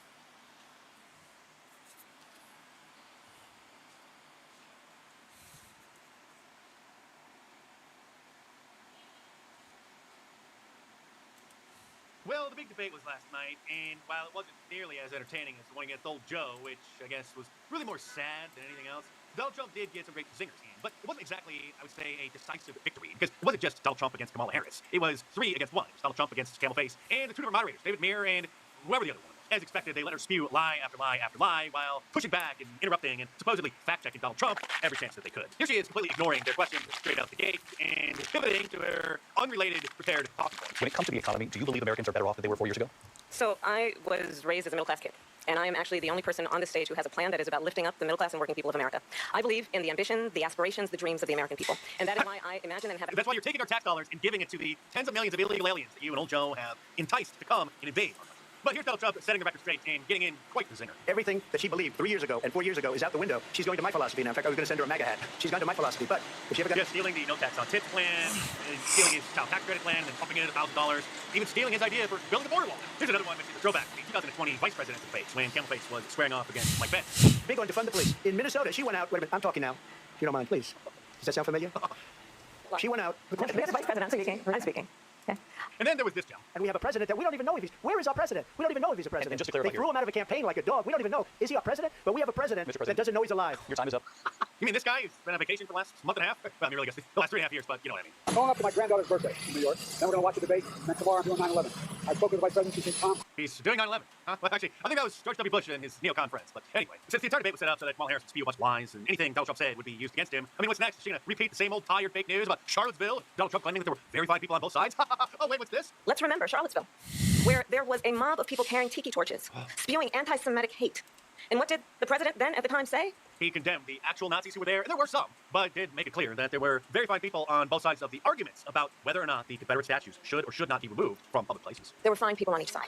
Well, the big debate was last night, and while it wasn't nearly as entertaining as the one against old Joe, which I guess was really more sad than anything else, Donald Trump did get some great zingers in, but it wasn't exactly, I would say, a decisive victory, because it wasn't just Donald Trump against Kamala Harris. It was 3 against 1. It was Donald Trump against Camel Face, and the 2 different moderators, David Muir and whoever the other one was. As expected, they let her spew lie after lie after lie while pushing back and interrupting and supposedly fact-checking Donald Trump every chance that they could. Here she is completely ignoring their questions straight out the gate and pivoting to her unrelated, prepared talking points. When it comes to the economy, do you believe Americans are better off than they were 4 years ago? So I was raised as a middle-class kid, and I am actually the only person on the stage who has a plan that is about lifting up the middle class and working people of America. I believe in the ambition, the aspirations, the dreams of the American people, and that is why I imagine and have... That's why you're taking our tax dollars and giving it to the tens of millions of illegal aliens that you and old Joe have enticed to come and invade our country. But here's Donald Trump setting the record straight and getting in quite the zinger. Everything that she believed 3 years ago and 4 years ago is out the window. She's going to my philosophy now. In fact, I was going to send her a MAGA hat. She's gone to my philosophy, but if she ever got... Just stealing the no tax on tips plan, and stealing his child tax credit plan, and then pumping in $1,000, even stealing his idea for building the border wall. Here's another one, which is a throwback to the 2020 vice presidential debate when Camel Face was squaring off against Mike Pence. Big on defund the police. In Minnesota, she went out... Wait a minute, I'm talking now. If you don't mind, please. Does that sound familiar? She went out... We have a vice president speaking. I'm speaking. Okay. And then there was this gentleman. And we have a president that we don't even know if he's... Where is our president? We don't even know if he's a president. And just to clarify they threw him out of a campaign like a dog. We don't even know. Is he our president? But we have a president, that doesn't know he's alive. Your time is up. You mean this guy who's been on vacation for the last month and a half? Well, I mean, really, I guess the last 3.5 years, but you know what I mean. I'm going up to my granddaughter's birthday in New York. Then we're going to watch the debate. Then tomorrow I'm doing 9/11. I spoke with the vice president. She thinks Tom. He's doing 9/11. Huh? Well, actually, I think that was George W. Bush and his neocon friends. But anyway, since the entire debate was set up so that Kamala Harris would spew a bunch of lies and anything Donald Trump said would be used against him, I mean, what's next? Is she going to repeat the same old tired fake news about Charlottesville? Donald Trump claiming that there were very fine people on both sides? Oh, wait, what's this? Let's remember Charlottesville, where there was a mob of people carrying tiki torches, spewing anti-Semitic hate. And what did the president then at the time say? He condemned the actual Nazis who were there, and there were some, but did make it clear that there were very fine people on both sides of the arguments about whether or not the Confederate statues should or should not be removed from public places. There were fine people on each side.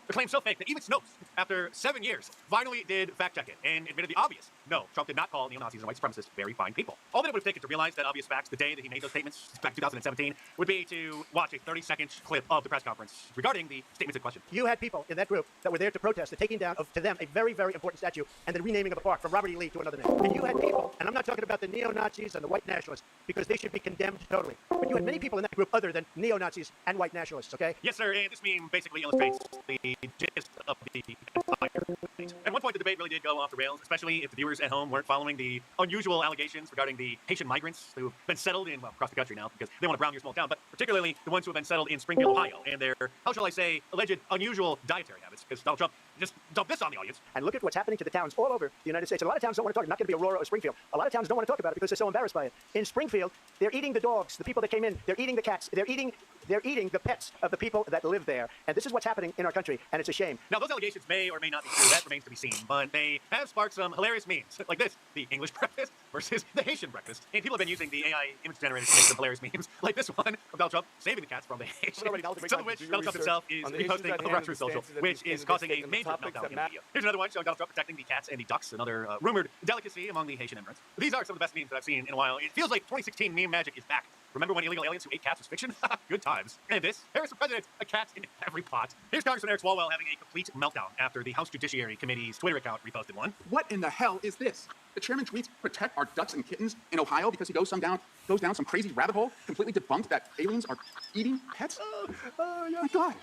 The claim so fake that even Snopes, after 7 years, finally did fact-check it and admitted the obvious. No, Trump did not call neo-Nazis and white supremacists very fine people. All that it would have taken to realize that obvious facts the day that he made those statements, back in 2017, would be to watch a 30-second clip of the press conference regarding the statements in question. You had people in that group that were there to protest the taking down of, to them, a very, very important statue and the renaming of a park from Robert E. Lee to another name. And you had people, and I'm not talking about the neo-Nazis and the white nationalists, because they should be condemned totally. But you had many people in that group other than neo-Nazis and white nationalists, okay? Yes, sir, and this meme basically illustrates the gist of the entire debate. At one point, the debate really did go off the rails, especially if the viewers at home weren't following the unusual allegations regarding the Haitian migrants who have been settled in, well, across the country now, because they want to brown your small town, but particularly the ones who have been settled in Springfield, Ohio, and their, how shall I say, alleged unusual dietary habits, because Donald Trump just dumped this on the audience. And look at what's happening to the towns all over the United States. And a lot of towns don't want to talk. Not going to be Aurora or Springfield. A lot of towns don't want to talk about it because they're so embarrassed by it. In Springfield, they're eating the dogs, the people that came in. They're eating the cats. They're eating the pets of the people that live there. And this is what's happening in our country, and it's a shame. Now, those allegations may or may not be true. That remains to be seen. But they have sparked some hilarious memes, like this, the English breakfast versus the Haitian breakfast. And people have been using the AI image generator to make some hilarious memes, like this one of Donald Trump saving the cats from the Haitian. Some of which Donald Trump himself is reposting over on Truth Social, which is causing a major meltdown in the media. Here's another one showing Donald Trump protecting the cats and the ducks, another rumored delicacy among the Haitian immigrants. These are some of the best memes that I've seen in a while. It feels like 2016 meme magic is back. Remember when illegal aliens who ate cats was fiction? Good times. And this, Harris for president, a cat in every pot. Here's Congressman Eric Swalwell having a complete meltdown after the House Judiciary Committee's Twitter account reposted one. What in the hell is this? The chairman tweets, protect our ducks and kittens in Ohio because he goes down some crazy rabbit hole, completely debunked that aliens are eating pets? Oh, yeah. My God.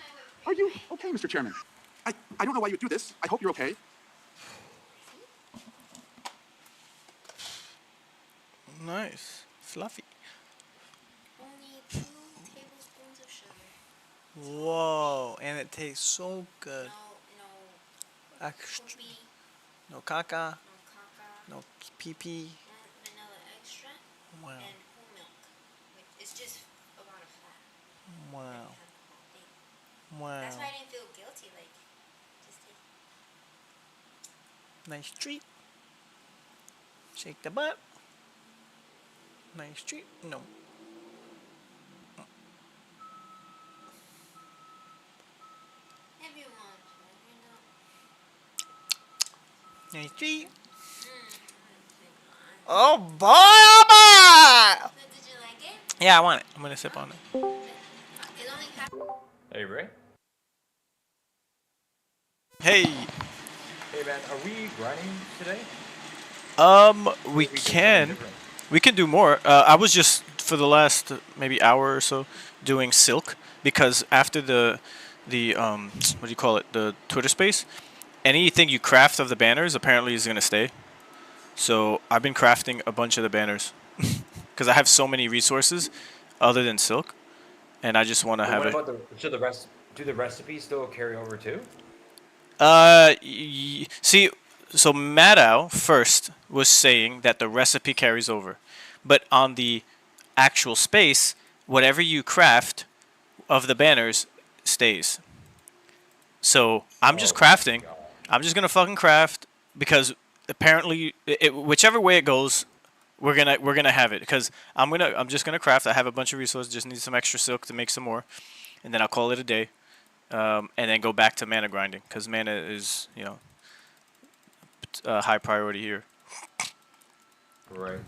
Are you okay, Mr. Chairman? I don't know why you would do this. I hope you're okay. Nice. Fluffy. Only 2 tablespoons of sugar. Whoa, and it tastes so good. No Extra. poopy, No caca. no caca, No pee-pee. vanilla extract, Wow. and whole milk. It's just a lot of fat. Wow. Wow. That's why Wow. I didn't feel guilty, like, just take Nice treat. Shake the butt. Nice treat. No. everyone. Nice treat. Oh boy, oh boy! Did you like it? Yeah, I want it. I'm gonna sip on it. Hey, Ray. Hey. Hey, man. Are we grinding today? We Or we doing something can. different? We can do more. I was just for the last maybe hour or so doing silk because after the what do you call it, the Twitter space, anything you craft of the banners apparently is gonna stay. So I've been crafting a bunch of the banners because I have so many resources other than silk, and I just want to But have what it. about so the rest? Do the recipes still carry over too? See, so Maddow first was saying that the recipe carries over, but on the actual space, whatever you craft of the banners stays. So I'm just Oh my crafting. god. I'm just gonna fucking craft because apparently, whichever way it goes, we're gonna have it. Because I'm just gonna craft. I have a bunch of resources. Just need some extra silk to make some more, and then I'll call it a day. And then go back to mana grinding because mana is high priority here. Right.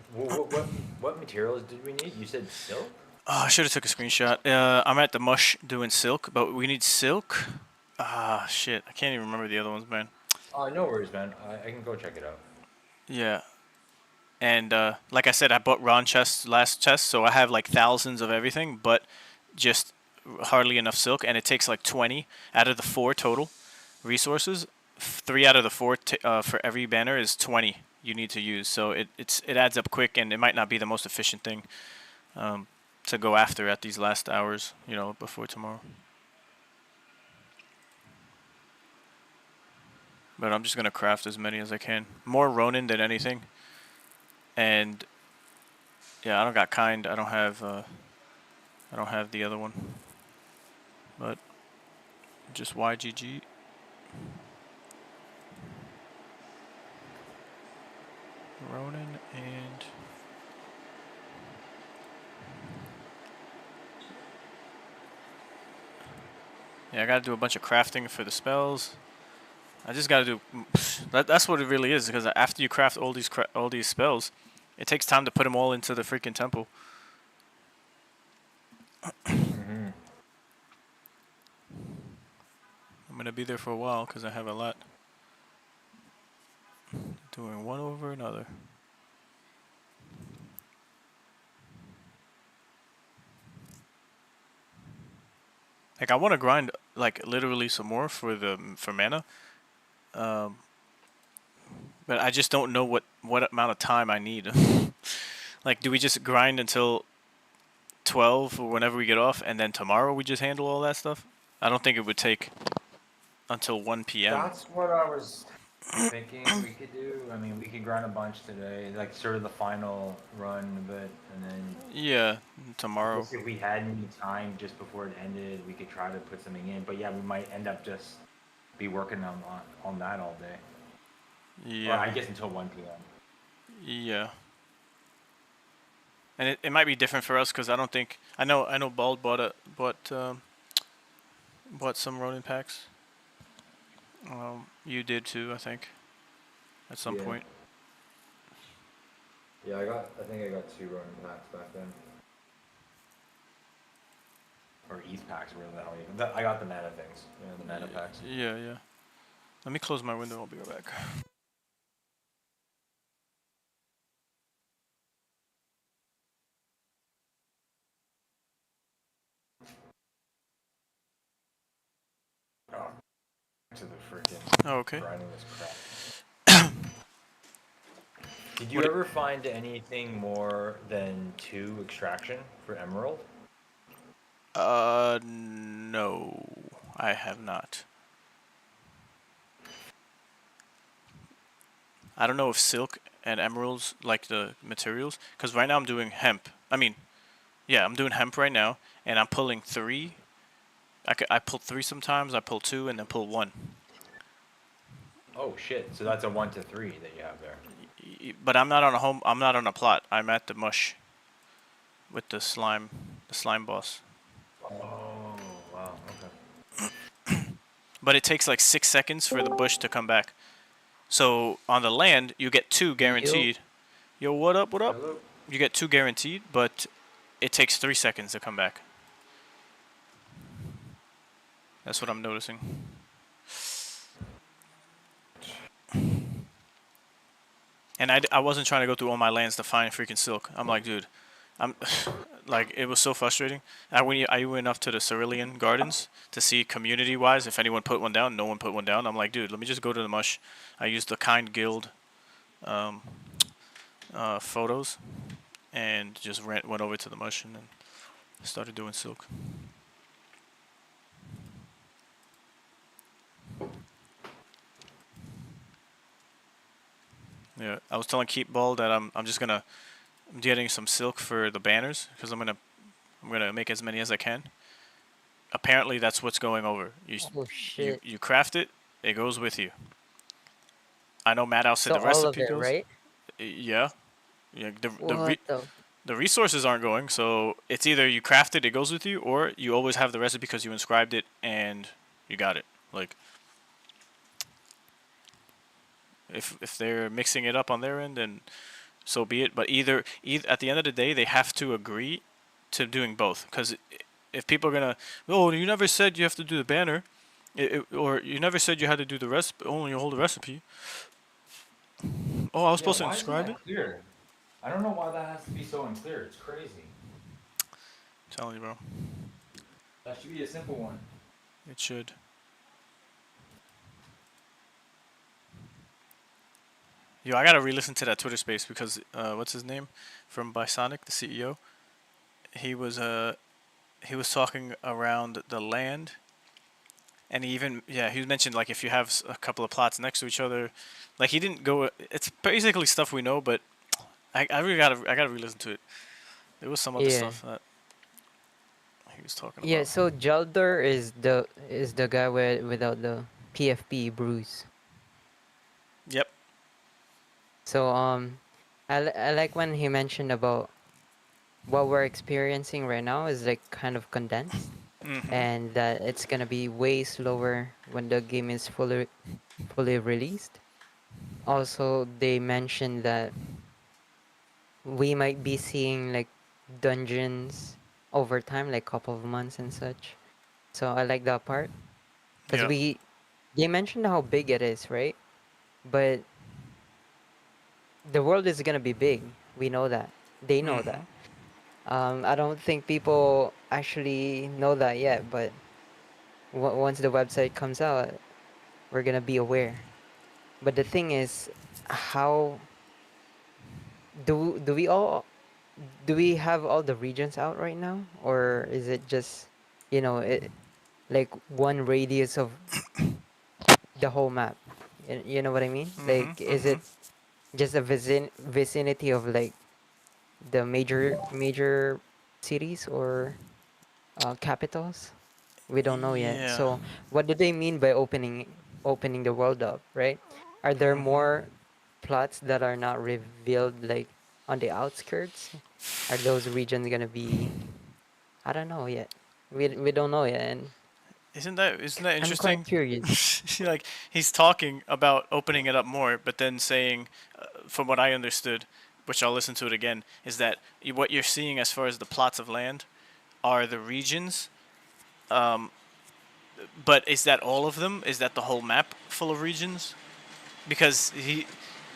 What materials did we need? You said silk. Oh, I should have took a screenshot. I'm at the mush doing silk, but we need silk. Ah, shit. I can't even remember the other ones, man. No worries, man. I can go check it out. Yeah. And like I said, I bought Ron chest last chest, so I have like thousands of everything, but just hardly enough silk, and it takes like 20 out of the 4 total resources. 3 out of the 4 for every banner is 20 you need to use, so it adds up quick, and it might not be the most efficient thing to go after at these last hours, before tomorrow. But I'm just gonna craft as many as I can. More Ronin than anything. And yeah, I don't got kind. I don't have the other one. But just YGG. Ronin and yeah, I gotta do a bunch of crafting for the spells. I just gotta do. That's what it really is. Because after you craft all these spells, it takes time to put them all into the freaking temple. Mm-hmm. I'm gonna be there for a while because I have a lot. Doing one over another. Like I want to grind like literally some more for mana, but I just don't know what amount of time I need. Like, do we just grind until 12 or whenever we get off, and then tomorrow we just handle all that stuff? I don't think it would take until 1 p.m. That's what I was thinking we could do. I mean, we could grind a bunch today, like sort of the final run of it, and then Yeah, tomorrow. if we had any time just before it ended, we could try to put something in. But yeah, we might end up just be working on that all day. Yeah. Or I guess until 1 p.m. Yeah. And it might be different for us because I don't think I know Bald bought some Ronin packs. You did too, I think, at some point. Yeah, I think I got 2 Ronin packs back then. Or ETH packs, whatever the hell even. I got the mana things. The mana packs. Yeah. Let me close my window. I'll be right back. To the freaking okay. grinding this crap. Did you ever find anything more than 2 extraction for emerald? No, I have not. I don't know if silk and emeralds like the materials, because right now I'm doing hemp. I'm doing hemp right now, and I'm pulling 3. I pull 3 sometimes. I pull 2 and then pull 1. Oh shit! So that's a 1 to 3 that you have there. But I'm not on a plot. I'm at the mush with the slime boss. Oh wow! Okay. But it takes like 6 seconds for the bush to come back. So on the land, you get 2 guaranteed. Yo, what up? What up? Hello. You get 2 guaranteed, but it takes 3 seconds to come back. That's what I'm noticing. And I wasn't trying to go through all my lands to find freaking silk. I'm like, dude, I'm like, it was so frustrating. I went up to the Cerulean Gardens to see community-wise if anyone put one down. No one put one down. I'm like, dude, let me just go to the mush. I used the Kind Guild photos and just went over to the mush and then started doing silk. Yeah, I was telling Keep Ball that I'm getting some silk for the banners because I'm gonna make as many as I can. Apparently, that's what's going over. Oh shit. You craft it, it goes with you. I know Matt Al said So the all of recipe it, goes. right? Yeah, yeah. What the? The resources aren't going, so it's either you craft it, it goes with you, or you always have the recipe because you inscribed it and you got it. Like, if they're mixing it up on their end, then so be it. But either at the end of the day, they have to agree to doing both. Because if people are gonna, oh, you never said you have to do the banner, or you never said you had to do the recipe, only hold the recipe. Oh, I was supposed to Why isn't inscribe it. that clear? I don't know why that has to be so unclear. It's crazy. I'm telling you, bro. That should be a simple one. It should. Yo, I gotta re-listen to that Twitter space because what's his name from Bisonic, the CEO. He was talking around the land, and he mentioned like if you have a couple of plots next to each other, like he didn't go. It's basically stuff we know, but I really gotta re-listen to it. There was some other Yeah. stuff that he was talking Yeah. about. So Jaldor is the guy without the PFP bruise. Yep. So I like when he mentioned about what we're experiencing right now is like kind of condensed, and that it's gonna be way slower when the game is fully released. Also, they mentioned that we might be seeing like dungeons over time, like couple of months and such. So I like that part because Yeah. they mentioned how big it is, right? But the world is gonna be big. We know that. They know that. I don't think people actually know that yet, but once the website comes out, we're gonna be aware. But the thing is, how do we have all the regions out right now, or is it just like one radius of the whole map? You know what I mean? Like, is it just a vicinity of like the major cities or capitals? We don't know yet. Yeah. So what do they mean by opening the world up, right? Are there more plots that are not revealed like on the outskirts? Are those regions gonna be, I don't know yet. We don't know yet, and Isn't that I'm quite interesting? curious. Like he's talking about opening it up more, but then saying, from what I understood, which I'll listen to it again, is that what you're seeing as far as the plots of land are the regions. But is that all of them? Is that the whole map full of regions? Because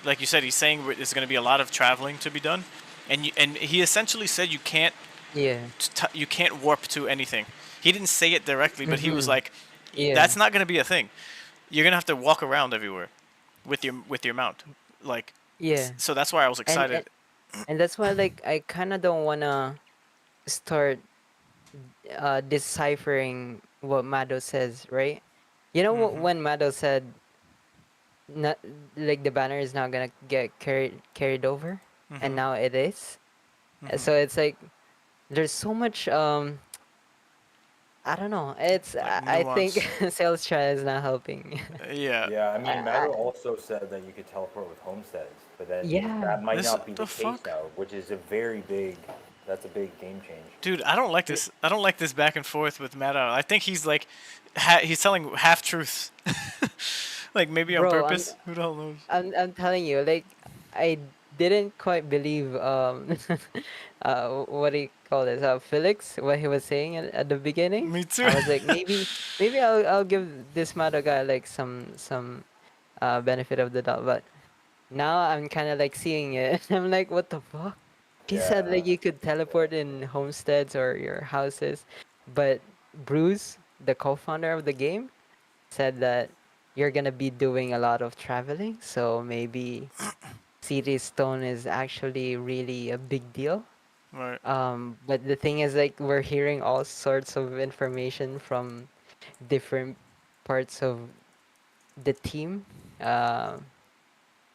like you said, he's saying there's going to be a lot of traveling to be done, and he essentially said you can't Yeah. you can't warp to anything. He didn't say it directly, but he was like, Yeah. "That's not going to be a thing. You're going to have to walk around everywhere with your mount." Like, Yeah. so that's why I was excited. And that's why like I kind of don't wanna start deciphering what Mado says, right? You know when Mado said not like the banner is not gonna get carried over, and now it is. So it's like there's so much I don't know. It's I think sales try is not helping. Yeah. Yeah, I mean, Matter also said that you could teleport with homesteads, but then Yeah. that might This- not be the the case now, which is a very big. That's a big game change. Dude, I don't like this. I don't like this back and forth with Matt. I think he's like, he's telling half truths, like maybe on Bro, purpose. Who the hell knows? I'm telling you, like I didn't quite believe what do you call this? Felix, what he was saying at the beginning. Me too. I was like, maybe I'll give this Mado guy like some benefit of the doubt, but now I'm kind of like seeing it. I'm like, what the fuck? He said Yeah. like you could teleport in homesteads or your houses, but Bruce, the co-founder of the game, said that you're gonna be doing a lot of traveling, so maybe City Stone is actually really a big deal. Right. But the thing is, like, we're hearing all sorts of information from different parts of the team.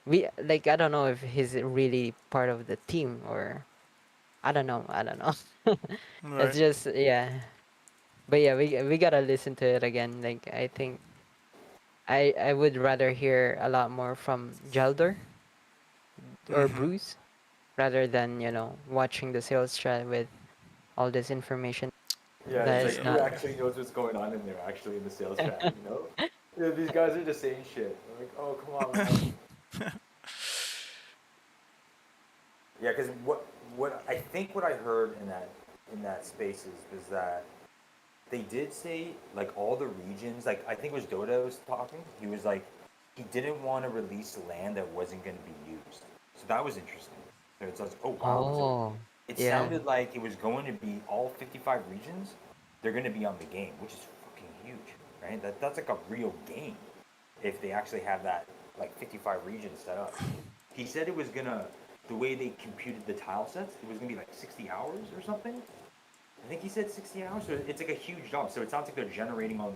We like I don't know if he's really part of the team or I don't know. I don't know. It's Right. just yeah. But yeah, we gotta listen to it again. Like I think I would rather hear a lot more from Jelder or Mm-hmm. Bruce rather than watching the sales chat with all this information Yeah, that it's is like who not. actually knows what's going on in there, actually in the sales chat, you know? Yeah, these guys are just saying shit. I'm like, oh, come on, man. Yeah, because what I think what I heard in that space is that they did say like all the regions, like I think it was Dota was talking. He was like he didn't want to release land that wasn't going to be used. So that was interesting. So it's like, oh wow. So Oh, it yeah. sounded like it was going to be all 55 regions. They're going to be on the game, which is fucking huge, right? That's like a real game if they actually have that like 55 regions set up. He said it was gonna the way they computed the tile sets, it was gonna be like 60 hours or something. I think he said 60 hours. So it's like a huge jump. So it sounds like they're generating on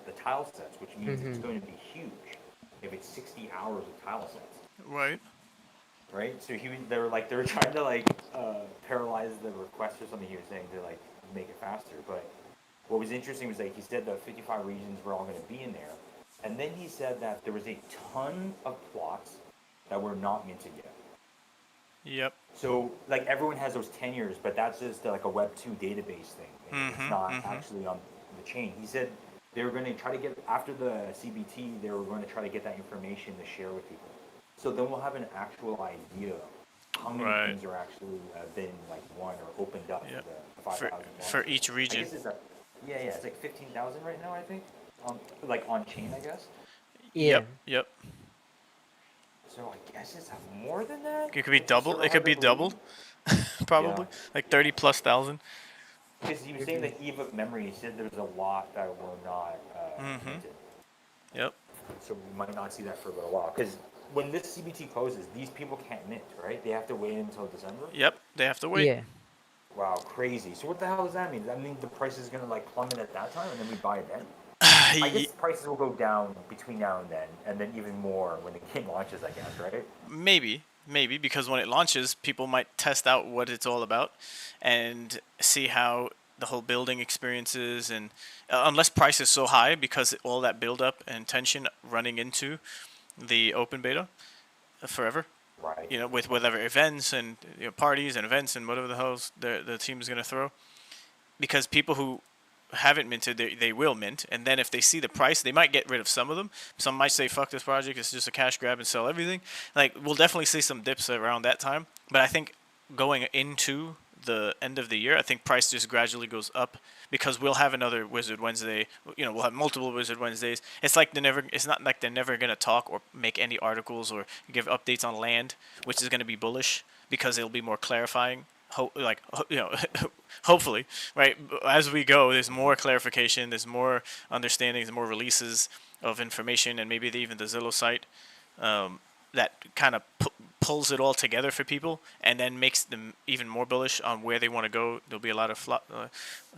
the tile sets, which means it's Mm-hmm. going to be huge if it's 60 hours of tile sets. Right. Right? So they were trying to like paralyze the request or something he was saying to like make it faster. But what was interesting was like he said the 55 regions were all going to be in there. And then he said that there was a ton of plots that were not minted yet. Yep. So like everyone has those tenures, but that's just like a Web 2 database thing. It's not actually on the chain. He said they were going to try to get after the CBT. They were going to try to get that information to share with people. So then we'll have an actual idea how many Right. things are actually been like won or opened up Yep. for the 5,000 For each I region. guess it's like it's like 15,000 right now. I think like on chain. I guess. Yeah. Yep. So I guess it's more than that. It could be It's double. sort It of could hard to be doubled. Probably like 30,000+. Because he was saying that Eve of Memory, he said there was a lot that were not minted. Yep. So we might not see that for a little while. Because when this CBT closes, these people can't mint, right? They have to wait until December? Yep. They have to wait. Yeah. Wow, crazy. So what the hell does that mean? Does that mean the price is going to like plummet at that time and then we buy it then? I guess prices will go down between now and then even more when the game launches, I guess, right? Maybe, because when it launches, people might test out what it's all about and see how the whole building experience is. And unless price is so high because all that build up and tension running into the open beta forever. Right. You know, with whatever events and parties and events and whatever the hell the team is gonna throw, because people who haven't minted, they will mint, and then if they see the price, they might get rid of some of them. Some might say, fuck this project, it's just a cash grab and sell everything. Like, we'll definitely see some dips around that time, but I think going into the end of the year, I think price just gradually goes up because we'll have another Wizard Wednesday. We'll have multiple Wizard Wednesdays. It's not like they're never gonna talk or make any articles or give updates on land, which is gonna be bullish because it'll be more clarifying. Hopefully, right? As we go, there's more clarification, there's more understanding, there's more releases of information, and maybe even the Zillow site that kind of pulls it all together for people, and then makes them even more bullish on where they want to go. There'll be a lot of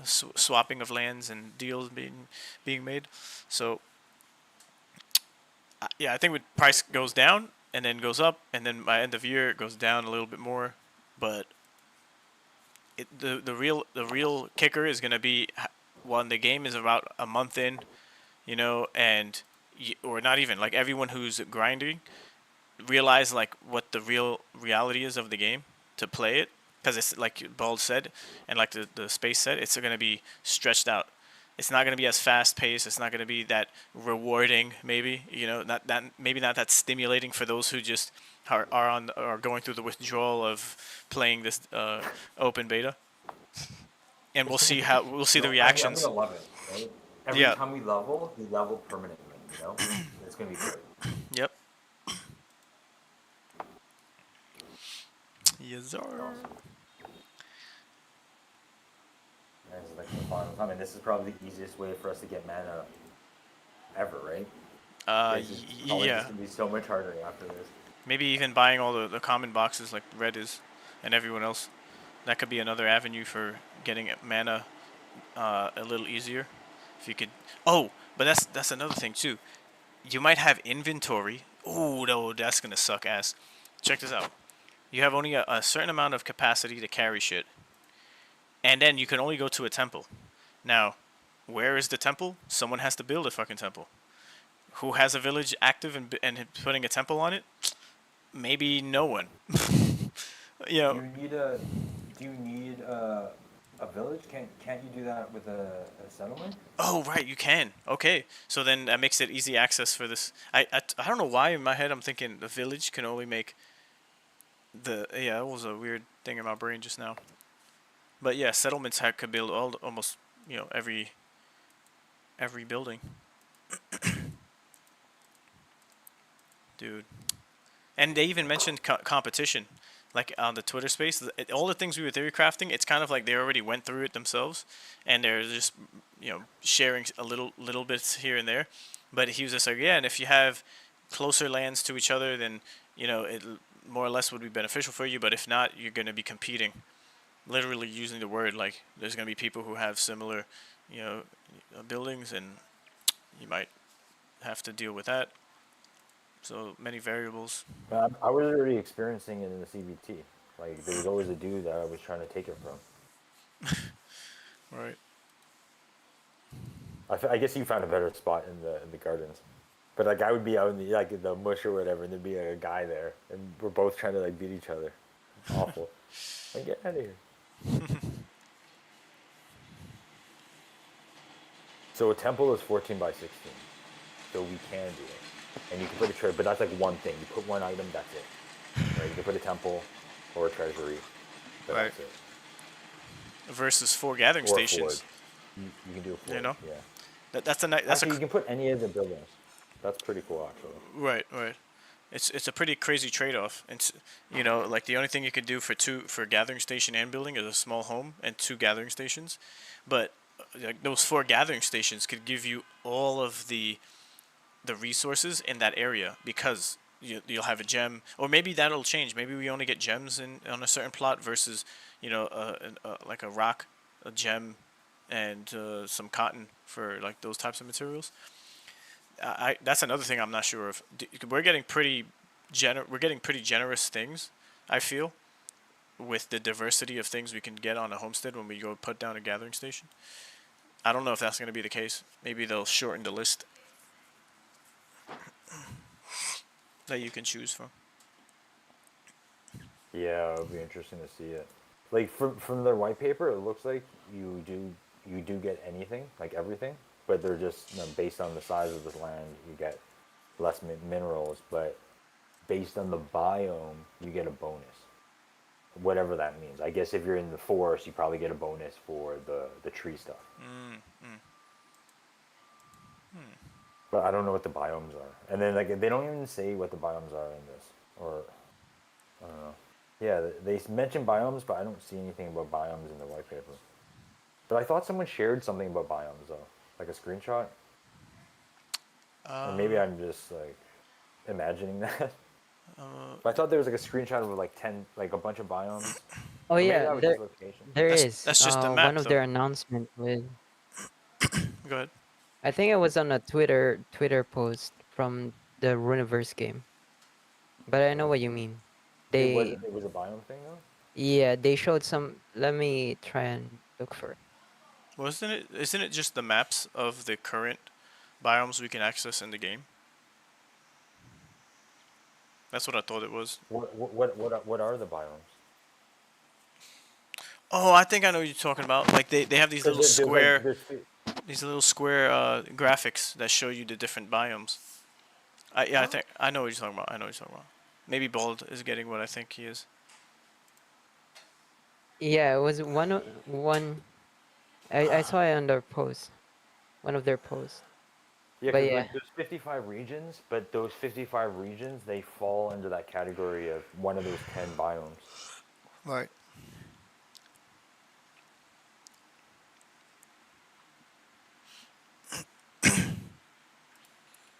swapping of lands and deals being made. So, yeah, I think when price goes down and then goes up, and then by end of year it goes down a little bit more, but the real kicker is going to be when the game is about a month in, and or not even, like, everyone who's grinding realize like what the real reality is of the game to play it, because it's like Bald said and like the space said, it's going to be stretched out. It's not going to be as fast paced. It's not going to be that rewarding. Maybe not that stimulating for those who just are going through the withdrawal of playing this open beta, and we'll see the I'm reactions. gonna love it. Right? Every Yeah. time we level permanently. You know, it's gonna be great. Yep. Yes, sir. Awesome. This is like the final time, and this is probably the easiest way for us to get mana ever, right? This is probably Yeah. just gonna be so much harder after this. Maybe even buying all the common boxes like Red is, and everyone else. That could be another avenue for getting mana a little easier. If you could. Oh, but that's another thing too. You might have inventory. Oh no, that's gonna suck ass. Check this out. You have only a certain amount of capacity to carry shit, and then you can only go to a temple. Now, where is the temple? Someone has to build a fucking temple. Who has a village active and putting a temple on it? Maybe no one. You know. Do you need a village? Can't you do that with a settlement? Oh right, you can. Okay, so then that makes it easy access for this. I don't know why in my head I'm thinking the village can only make the that was a weird thing in my brain just now. But yeah, settlements could build almost every building. Dude. And they even mentioned competition, like on the Twitter space. All the things we were theory crafting, it's kind of like they already went through it themselves, and they're just sharing a little bits here and there. But he was just like, yeah, and if you have closer lands to each other, then it more or less would be beneficial for you. But if not, you're going to be competing. Literally using the word like there's going to be people who have similar, buildings, and you might have to deal with that. So many variables. I was already experiencing it in the CBT. Like there was always a dude that I was trying to take it from. Right. I guess you found a better spot in the gardens, but like I would be out in the mush or whatever, and there'd be like a guy there, and we're both trying to like beat each other. It's awful. Like get out of here. So a temple is 14 by 16, so we can do it. And you can put a treasure, but that's like one thing. You put one item, that's it. Right? You can put a temple or a treasury, but right. That's it. Versus 4 gathering or stations. You can do a forge, yeah. That's actually, you can put any of the buildings. That's pretty cool, actually. Right. It's a pretty crazy trade-off. It's like the only thing you could do for gathering station and building is a small home and 2 gathering stations, but like those 4 gathering stations could give you all of the resources in that area, because you'll have a gem, or maybe that'll change. Maybe we only get gems on a certain plot versus like a rock, a gem, and some cotton for like those types of materials. That's another thing I'm not sure of. We're getting pretty generous things, I feel, with the diversity of things we can get on a homestead when we go put down a gathering station. I don't know if that's going to be the case. Maybe they'll shorten the list that you can choose from. Yeah, it'll be interesting to see it. Like from their white paper, it looks like you do get anything, like everything, but they're just based on the size of the land, you get less minerals, but based on the biome, you get a bonus. Whatever that means. I guess if you're in the forest, you probably get a bonus for the tree stuff. But I don't know what the biomes are. And then like they don't even say what the biomes are in this, or I don't know. Yeah, they mention biomes, but I don't see anything about biomes in the white paper. But I thought someone shared something about biomes though, like a screenshot. Or maybe I'm just like imagining that. But I thought there was like a screenshot of like 10, like a bunch of biomes. Oh Or maybe yeah, that was there, just location. there That's- is. that's just the map, one of though. their announcement with. Go ahead. I think it was on a Twitter post from the Runiverse game. But I know what you mean. It was a biome thing though? Yeah, they showed some. Let me try and look for it. Isn't it just the maps of the current biomes we can access in the game? That's what I thought it was. What are the biomes? Oh, I think I know what you're talking about. Like they have these little square graphics that show you the different biomes. I think I know what you're talking about. Maybe Bald is getting what I think he is. Yeah, it was one. I saw it on their post, one of their posts. Yeah, But because yeah, like there's 55 regions, but those 55 regions they fall under that category of one of those 10 biomes. Right.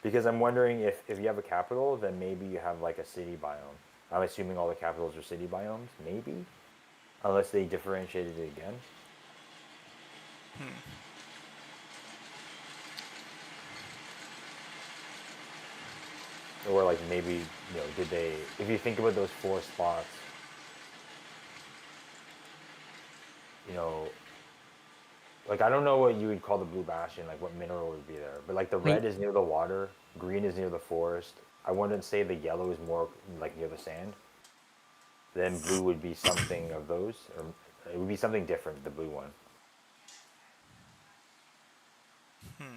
Because I'm wondering if you have a capital, then maybe you have like a city biome. I'm assuming all the capitals are city biomes, maybe, unless they differentiated it again. Or like maybe, you know, did they? If you think about those 4 spots, you know, like I don't know what you would call the blue bastion, like what mineral would be there, but like the wait, red is near the water, green is near the forest. I wouldn't say the yellow is more like near the sand. Then blue would be something of those, or it would be something different. The blue one.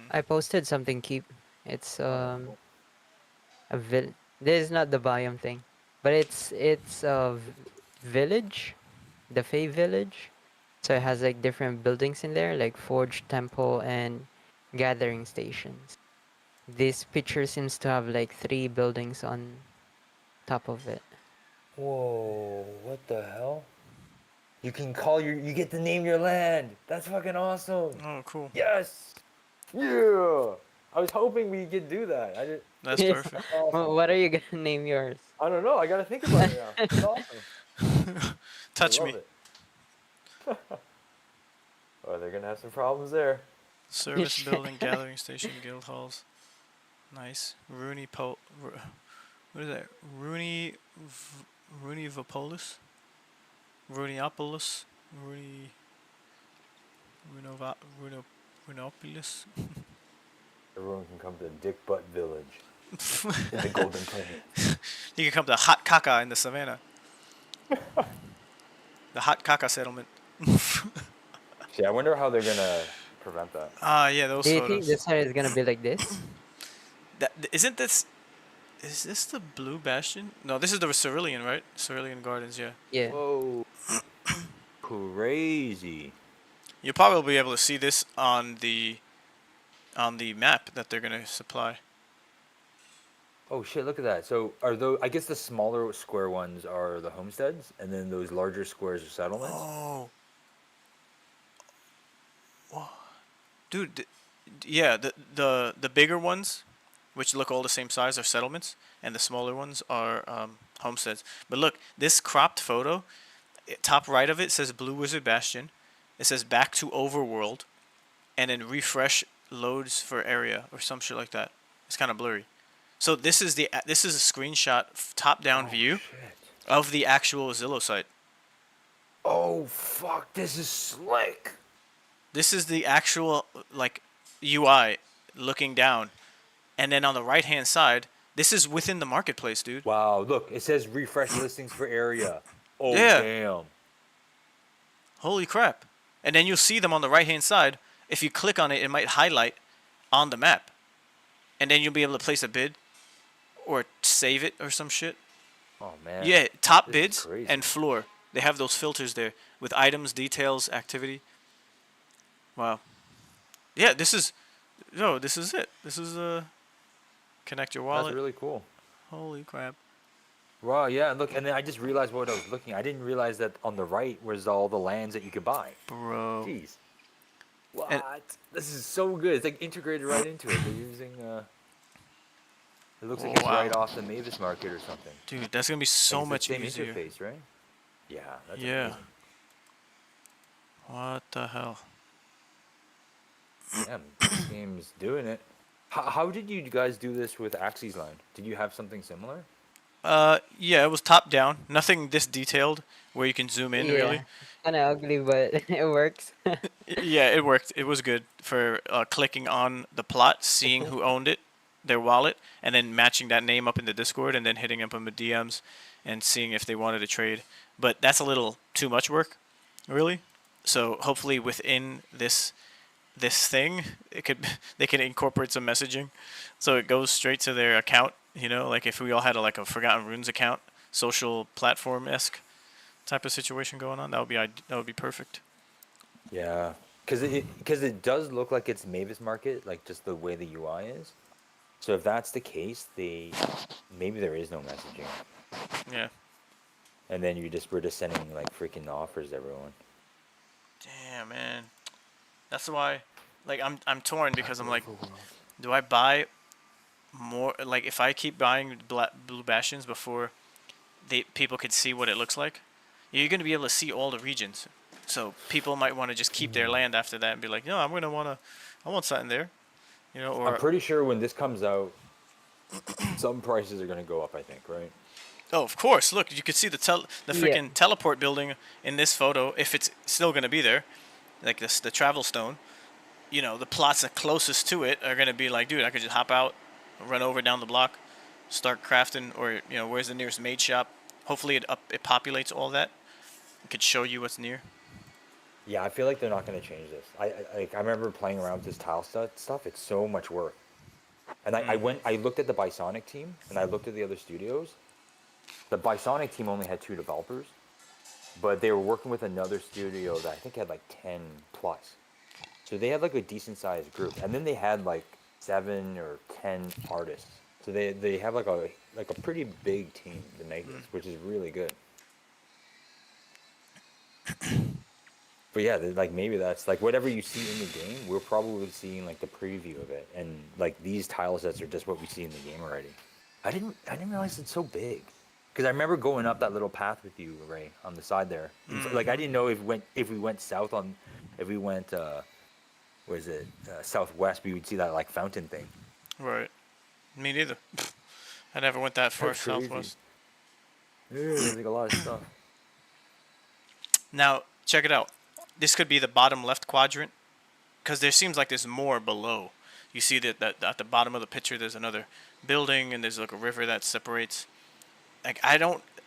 I posted something. Keep. It's Oh, that's cool. a This is not the biome thing, but it's a village, the Fey village. So it has like different buildings in there, like Forge, Temple, and Gathering Stations. This picture seems to have like 3 buildings on top of it. Whoa! What the hell? You can call you get to name your land. That's fucking awesome. Oh, cool. Yes. Yeah. I was hoping we could do that. I did. That's perfect. Awesome. What are you gonna name yours? I don't know. I gotta think about it now. It's awesome. Touch I me. love it. Oh, they're gonna have some problems there. Service building, gathering station, guild halls. Nice. What is that? Runivopolis? Runiopolis? Runopolis? Everyone can come to Dick Butt Village in the Golden Planet. You can come to Hot Caca in the savannah. The Hot Caca settlement. See, I wonder how they're gonna prevent that. Yeah, those Do you photos. think this side is gonna be like this? Isn't this... Is this the Blue Bastion? No, this is the Cerulean, right? Cerulean Gardens, yeah. Yeah. Whoa. Crazy. You'll probably be able to see this on the map that they're gonna supply. Oh shit! Look at that. So are those? I guess the smaller square ones are the homesteads, and then those larger squares are settlements. Oh. Whoa. Dude, yeah, the bigger ones, which look all the same size, are settlements, and the smaller ones are homesteads. But look, this cropped photo, top right of it says Blue Wizard Bastion. It says back to Overworld, and then refresh loads for area or some shit like that. It's kind of blurry. So this is a screenshot top-down view of the actual Zillow site. Oh fuck! This is slick. This is the actual like UI looking down, and then on the right-hand side, this is within the marketplace, dude. Wow! Look, it says refresh listings for area. Oh Yeah. damn! Holy crap! And then you'll see them on the right-hand side. If you click on it, it might highlight on the map, and then you'll be able to place a bid or save it or some shit. Oh man. Yeah, top This is bids crazy. and floor. They have those filters there with items, details, activity. Wow. Yeah, this is it. This is connect your wallet. That's really cool. Holy crap. Wow, yeah, look, and then I just realized what I was looking. I didn't realize that on the right was all the lands that you could buy. Bro. Jeez. What? This is so good. It's like integrated right into it. They're using it looks like it's Wow. right off the Mavis Market or something. Dude, that's gonna be so Like, much it's the same easier. interface, right? Yeah, that's Yeah. amazing. What the hell? Damn, this game's doing it. How did you guys do this with Axie's Line? Did you have something similar? Yeah, it was top down. Nothing this detailed where you can zoom in, really. Kind of ugly, but it works. Yeah, it worked. It was good for clicking on the plot, seeing who owned it, their wallet, and then matching that name up in the Discord, and then hitting up on the DMs and seeing if they wanted to trade. But that's a little too much work, really. So hopefully within this thing, they could incorporate some messaging, so it goes straight to their account You know, like if we all had like a Forgotten Runes account, social platform esque type of situation going on, that would be perfect. Yeah, because it does look like it's Mavis Market, like just the way the UI is. So if that's the case, maybe there is no messaging. Yeah. And then we're just sending like freaking offers to everyone. Damn, man. That's why, like, I'm torn because I'm like, do I buy more? Like, if I keep buying blue bastions before people could see what it looks like, you're gonna be able to see all the regions. So people might want to just keep their land after that and be like, no, I want something there, you know. I'm Or pretty sure when this comes out, some prices are gonna go up. I think, right? oh, of course. Look, you could see the Yeah. freaking teleport building in this photo if it's still gonna be there, like this the travel stone. You know, the plots that closest to it are gonna be like, dude, I could just hop out, run over down the block, start crafting, or you know, where's the nearest maid shop? Hopefully, it populates all that. It could show you what's near. Yeah, I feel like they're not gonna change this. I remember playing around with this tile stuff. It's so much work. And I looked at the Bisonic team and I looked at the other studios. The Bisonic team only had 2 developers, but they were working with another studio that I think had like 10 plus. So they had like a decent sized group, and then they had like 7 or 10 artists. So they have like a pretty big team to make this, which is really good. But yeah, like maybe that's like whatever you see in the game, we're probably seeing like the preview of it, and like these tile sets are just what we see in the game already. I didn't realize it's so big, because I remember going up that little path with you, Ray, on the side there. Like I didn't know if we went south on, if we went was it southwest, we would see that like fountain thing. Right. Me neither. I never went that far That's crazy. southwest. Yeah, there's like a lot of stuff. Now check it out. This could be the bottom left quadrant, because there seems like there's more below. You see that at the bottom of the picture there's another building and there's like a river that separates. Like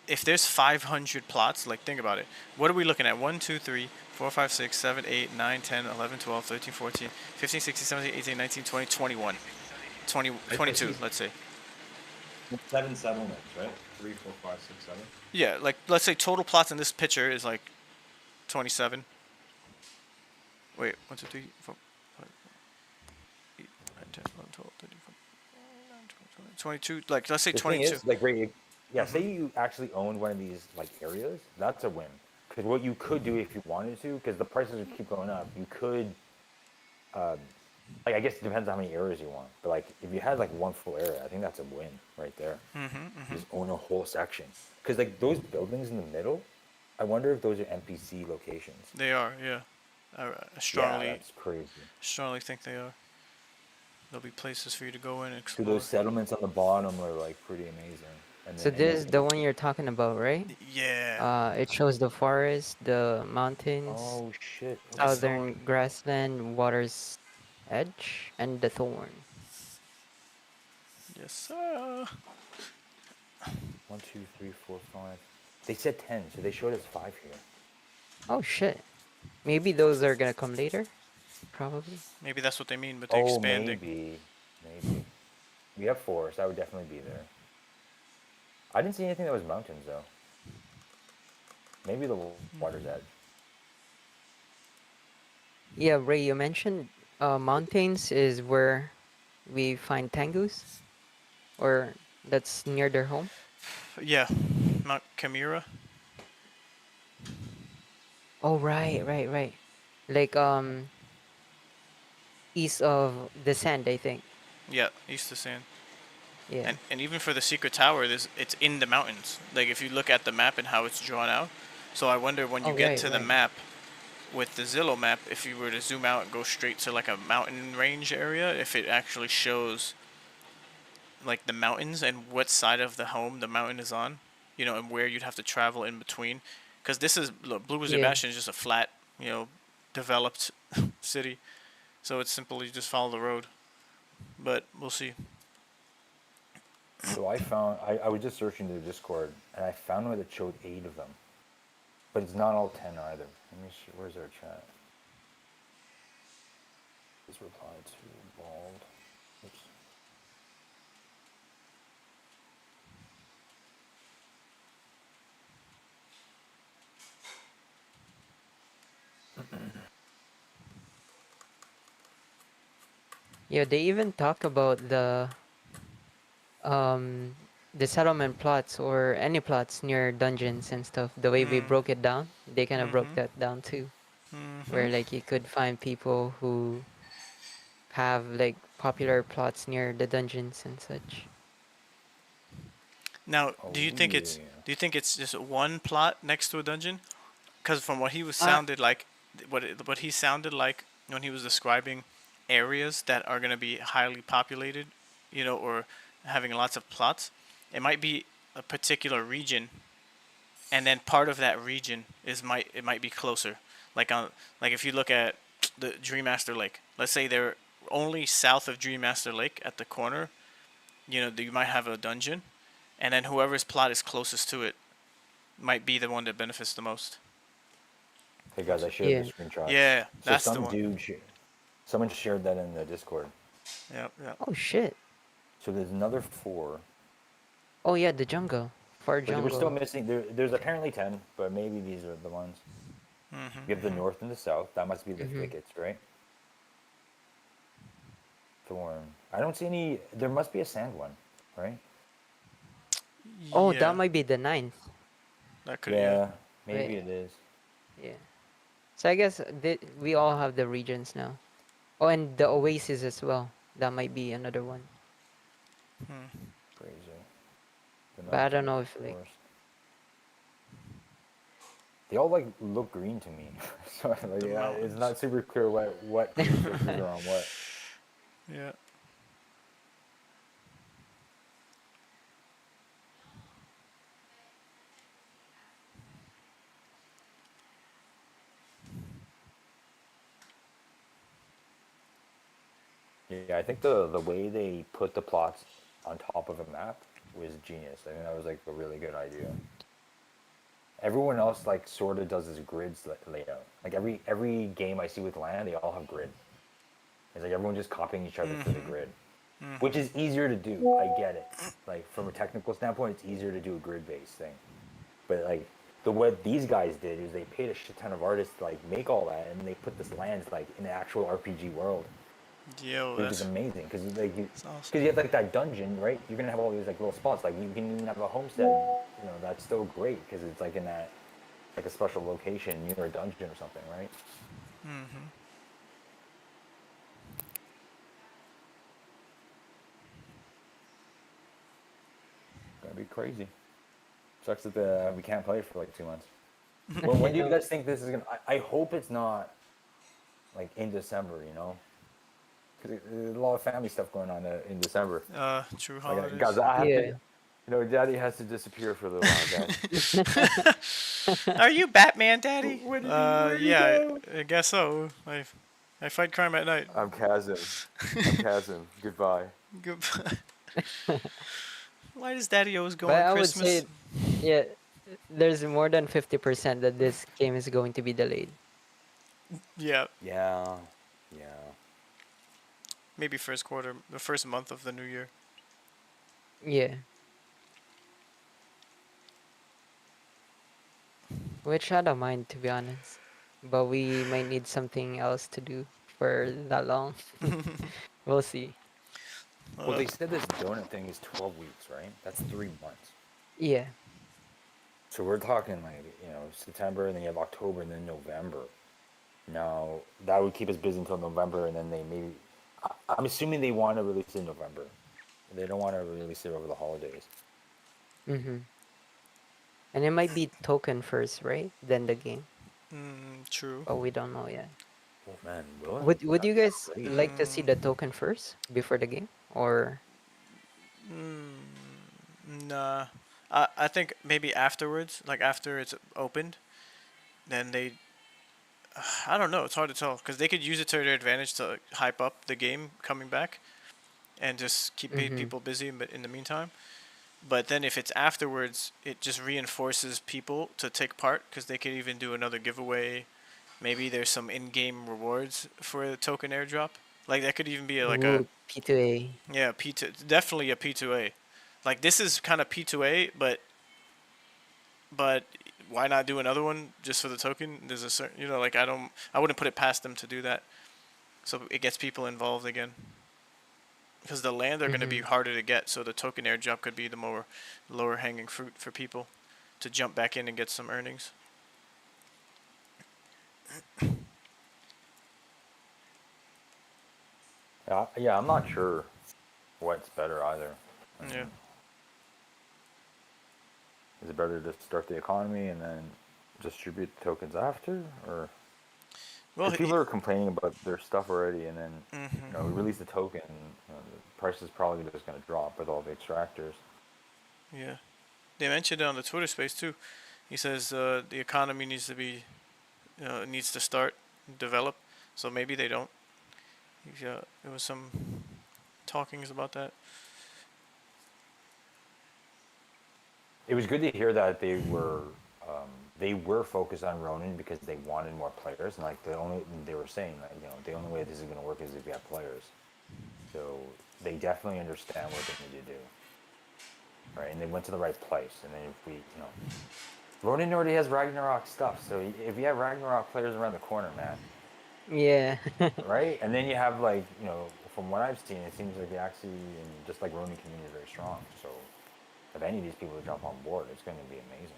if there's 500 plots, like think about it. What are we looking at? 1, 2, 3, 4, 5, 6, 7, 8, 9, 10, 11, 12, 13, 14, 15, 16, 17, 18, 19, 20, 21, 20, 22, let's say. 7 settlements, right? 3, 4, 5, 6, 7. Yeah, like let's say total plots in this picture is like 27. Wait, 1, 2, 3, 4, 5, 8, 9, 10, 11, 12, 13, 14, 22. Like let's say The 22. thing is, like, Ray, yeah, say you actually owned one of these like areas, that's a win. Because what you could do if you wanted to, because the prices would keep going up, you could, like, I guess it depends on how many areas you want. But like, if you had like one full area, I think that's a win right there. Just own a whole section. Because like those buildings in the middle, I wonder if those are NPC locations. They are, yeah. I strongly, Yeah, that's crazy. strongly think they are. There'll be places for you to go in and So explore. those settlements on the bottom are like pretty amazing. And So then this is the one you're talking about, right? Yeah. It shows the forest, the mountains, Oh shit. southern grassland, water's edge, and the thorn. Yes, sir. 1, 2, 3, 4, 5. They said 10, so they showed us 5 here. Oh shit. Maybe those are gonna come later. Probably. Maybe that's what they mean, but they're expanding. Maybe. We have forest. I would definitely be there. I didn't see anything that was mountains though. Maybe the water's edge. Yeah, Ray, you mentioned mountains is where we find Tengus, or that's near their home. Yeah, Mount Chimera. Oh right. Like east of the sand, I think. Yeah, east of sand. Yeah. And even for the secret tower, it's in the mountains. Like if you look at the map and how it's drawn out. So I wonder when you get to the map with the Zillow map, if you were to zoom out and go straight to like a mountain range area, if it actually shows like the mountains and what side of the home the mountain is on, you know, and where you'd have to travel in between. Because this is, look, Blue Wizard Bastion is just a flat, you know, developed city. So it's simple, you just follow the road. But we'll see. So I found, I was just searching the Discord, and I found one that showed 8 of them. But it's not all 10 either. Let me see, where's our chat? Let's reply to Bald. Oops. Yeah, they even talk about um the settlement plots or any plots near dungeons and stuff. The way we broke it down, they kind of broke that down too, where like you could find people who have like popular plots near the dungeons and such. Now, Oh do you think yeah. it's just one plot next to a dungeon? Because from what he was Uh, sounded like, what he sounded like when he was describing areas that are gonna be highly populated, or having lots of plots, it might be a particular region, and then part of that region it might be closer. Like if you look at the Dreammaster Lake, let's say they're only south of Dreammaster Lake at the corner. You might have a dungeon, and then whoever's plot is closest to it might be the one that benefits the most. Hey guys, I shared the yeah. screenshot. Yeah, So that's the some one. dude, someone shared that in the Discord. Yep, yep. Oh shit. So there's another 4. Oh yeah, the jungle. Far But we're still jungle. missing. There's apparently 10, but maybe these are the ones. You have the north and the south. That must be the thickets, right? Thorn. I don't see any. There must be a sand one, right? Oh, Yeah, that might be the ninth. that could. Yeah. Yeah, maybe Wait, it is. yeah. So I guess we all have the regions now. Oh, and the oasis as well. That might be another one. Crazy. The But I mountain, don't know if like forest. They all like look green to me, so like, it's not super clear what resources are on what. Yeah. Yeah, I think the way they put the plots on top of a map was genius. I think that was like a really good idea. Everyone else like sort of does this grids layout. Like every game I see with land, they all have grid. It's like everyone just copying each other for the grid, which is easier to do. I get it. Like from a technical standpoint, it's easier to do a grid-based thing. But like what these guys did is they paid a shit ton of artists to like make all that, and they put this lands like in an actual RPG world. Yo, Which is that's amazing because like awesome. you have like that dungeon, right? You're gonna have all these like little spots. Like you can even have a homestead. That's still great because it's like in that like a special location near a dungeon or something, right? Gonna be crazy. Sucks that we can't play for like 2 months. When do you guys think this is gonna? I hope it's not like in December. Because there's a lot of family stuff going on in December. True Like, holidays. guys, I have yeah. to. Daddy has to disappear for a little while, guys. Are you Batman, Daddy? Where do you Yeah, go? I guess so. I fight crime at night. I'm Kazim. Goodbye. Goodbye. Why does Daddy always go But on I would say Christmas? yeah, there's more than 50% that this game is going to be delayed. Yeah, Yeah. maybe first quarter, the first month of the new year. Yeah. Which I don't mind to be honest. But we might need something else to do for that long. We'll see. Well, they said this donut thing is 12 weeks, right? That's 3 months. Yeah. So we're talking like, September, and then you have October, and then November. Now, that would keep us busy until November, and then they maybe... I'm assuming they want to release it in November. They don't want to release it over the holidays. Mm-hmm. And it might be token first, right? Then the game. True. But we don't know yet. Oh, man, will it? Would you guys Crazy. like to see the token first before the game? Or Nah. I think maybe afterwards, like after it's opened, then they. I don't know. It's hard to tell because they could use it to their advantage to hype up the game coming back, and just keep people busy. But in the meantime, but then if it's afterwards, it just reinforces people to take part because they could even do another giveaway. Maybe there's some in-game rewards for a token airdrop. Like that could even be like a Ooh, P2A. yeah P2, definitely a P2A. Like this is kind of P2A, but why not do another one just for the token? There's a certain, I wouldn't put it past them to do that. So it gets people involved again. because the land are going to be harder to get. So the token airdrop could be the more lower hanging fruit for people to jump back in and get some earnings. Yeah, I'm not sure what's better either. Yeah. Is it better to start the economy and then distribute the tokens after, or? Well, people are complaining about their stuff already, and then we Mhm. release the token, the price is probably just going to drop with all the extractors. Yeah, they mentioned it on the Twitter space too. He says the economy needs to be needs to start develop. So maybe they don't. There was some talkings about that. It was good to hear that they were focused on Ronin because they wanted more players, and like they were saying that the only way this is going to work is if you have players. So they definitely understand what they need to do, right? And they went to the right place. And then if we, Ronin already has Ragnarok stuff, so if you have Ragnarok players around the corner, man. Yeah. Right? And then you have from what I've seen, it seems like the Axie and just like Ronin community is very strong. So if any of these people jump on board, it's going to be amazing.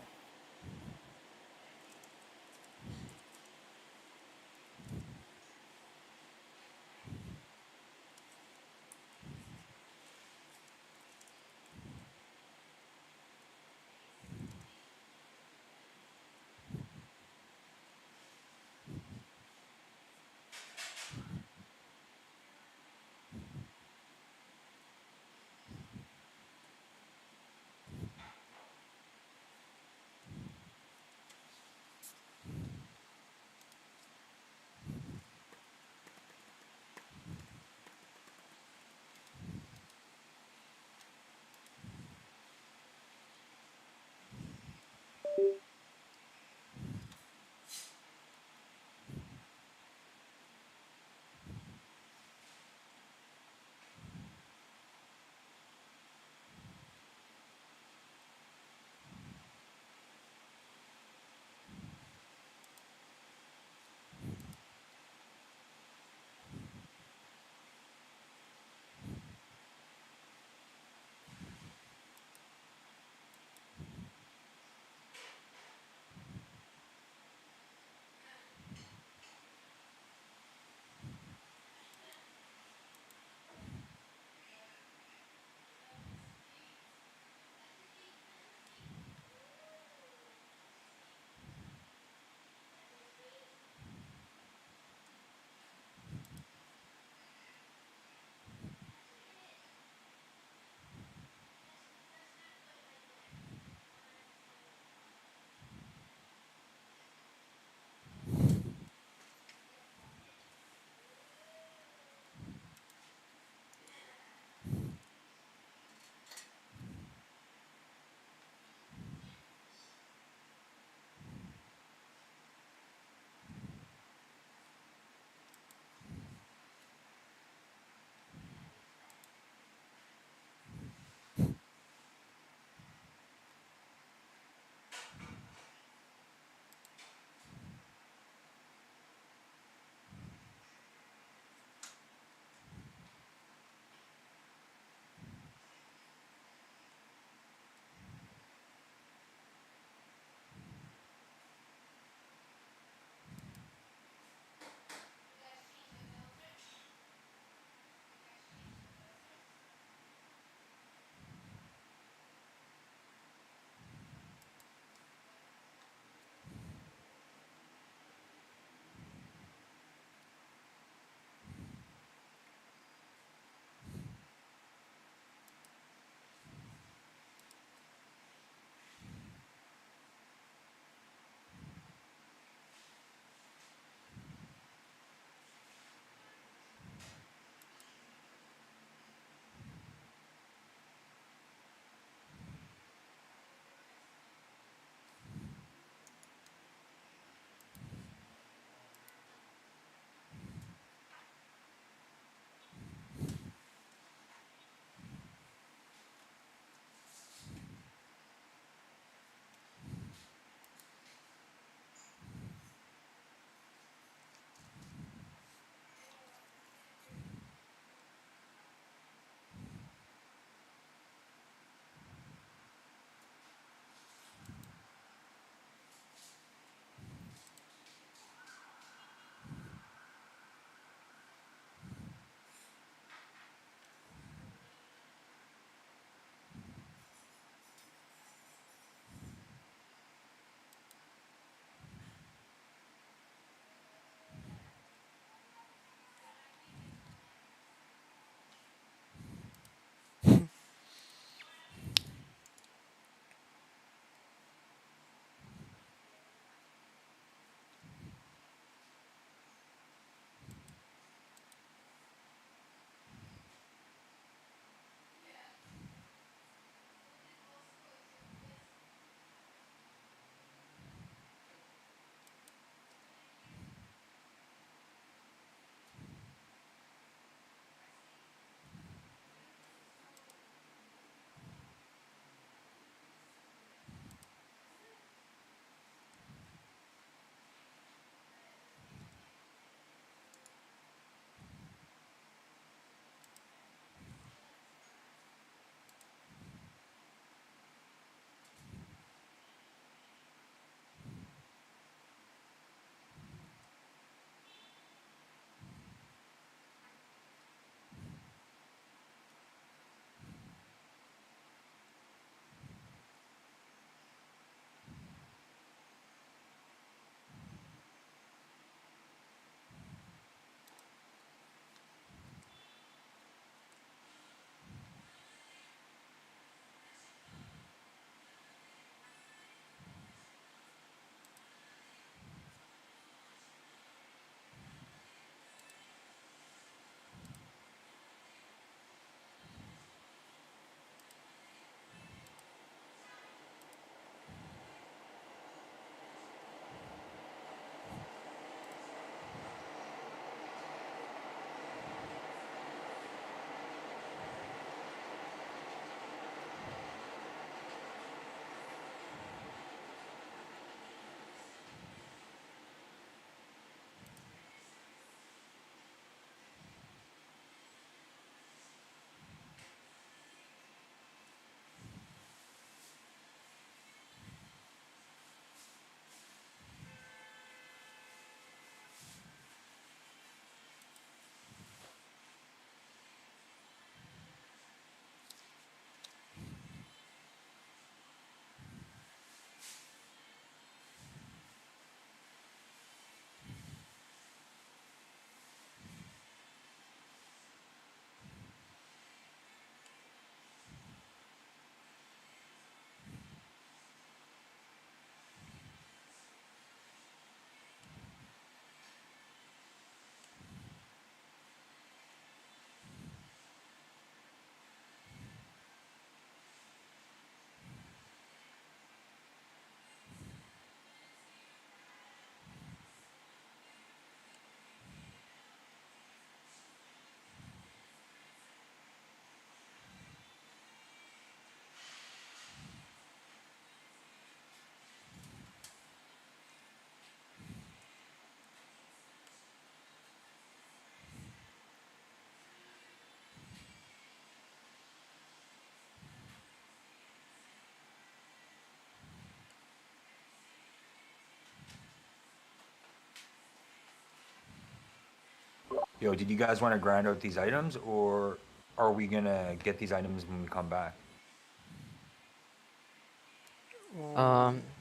yo, did you guys want to grind out these items, or are we gonna get these items when we come back?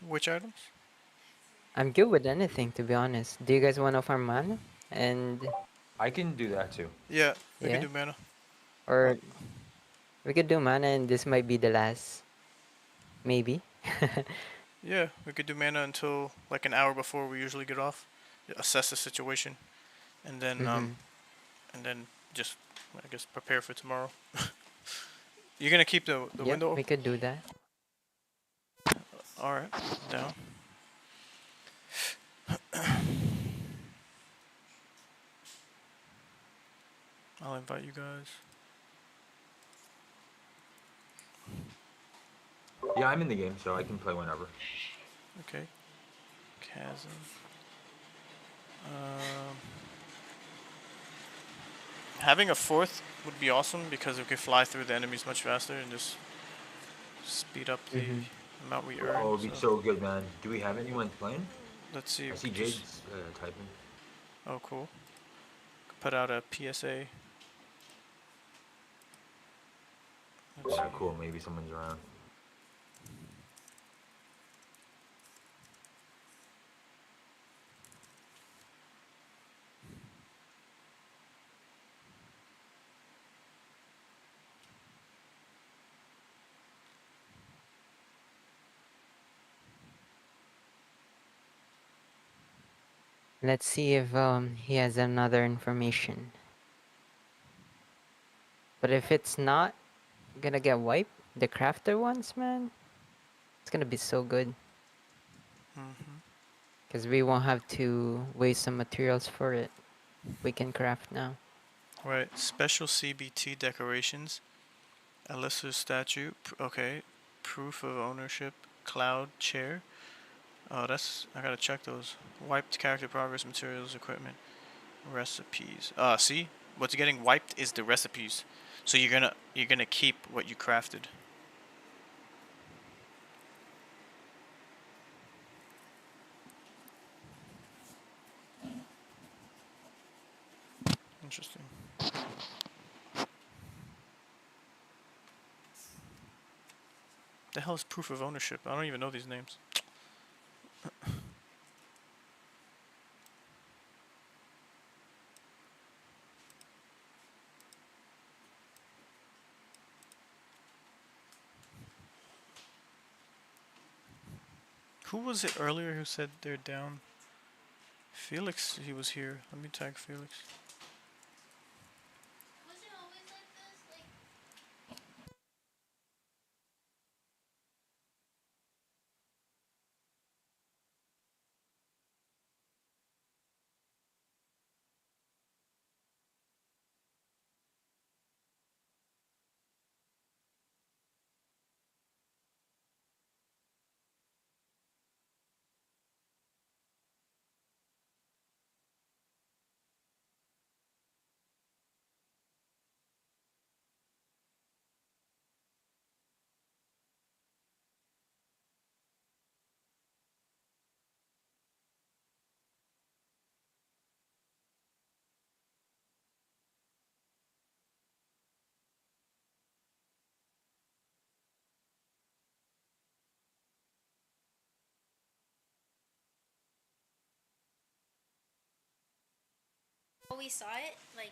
Which items? I'm good with anything, to be honest. Do you guys want to farm mana? And I can do that too. Yeah, we could yeah, do mana. or we could do mana, and this might be the last. Maybe. Yeah, we could do mana until like an hour before we usually get off. Assess the situation, and Mhm. then just I guess prepare for tomorrow. You're gonna keep the Yep, window we open? could do that. All right, down. I'll invite you guys. Yeah, I'm in the game, so I can play whenever. Okay. Chasm. Um, Having a fourth would be awesome because we could fly through the enemies much faster and just speed up the Mhm. amount we earn. Oh, it'd be so good, man. Do we have anyone playing? Let's see. I see Jade's typing. Oh, cool. Put out a PSA. Yeah, cool. Maybe someone's around. Let's see if he has another information. But if it's not gonna get wiped, the crafter ones, man, it's gonna be so good. Because we won't have to waste some materials for it. We can craft now. Right. Special CBT decorations. A lesser statue. Okay. Proof of ownership. Cloud chair. Oh, that's I gotta check those. Wiped character progress materials equipment. Recipes. See? What's getting wiped is the recipes. So you're gonna keep what you crafted. Interesting. The hell is proof of ownership? I don't even know these names. Who was it earlier who said they're down? Felix, he was here. Let me tag Felix. We saw it like.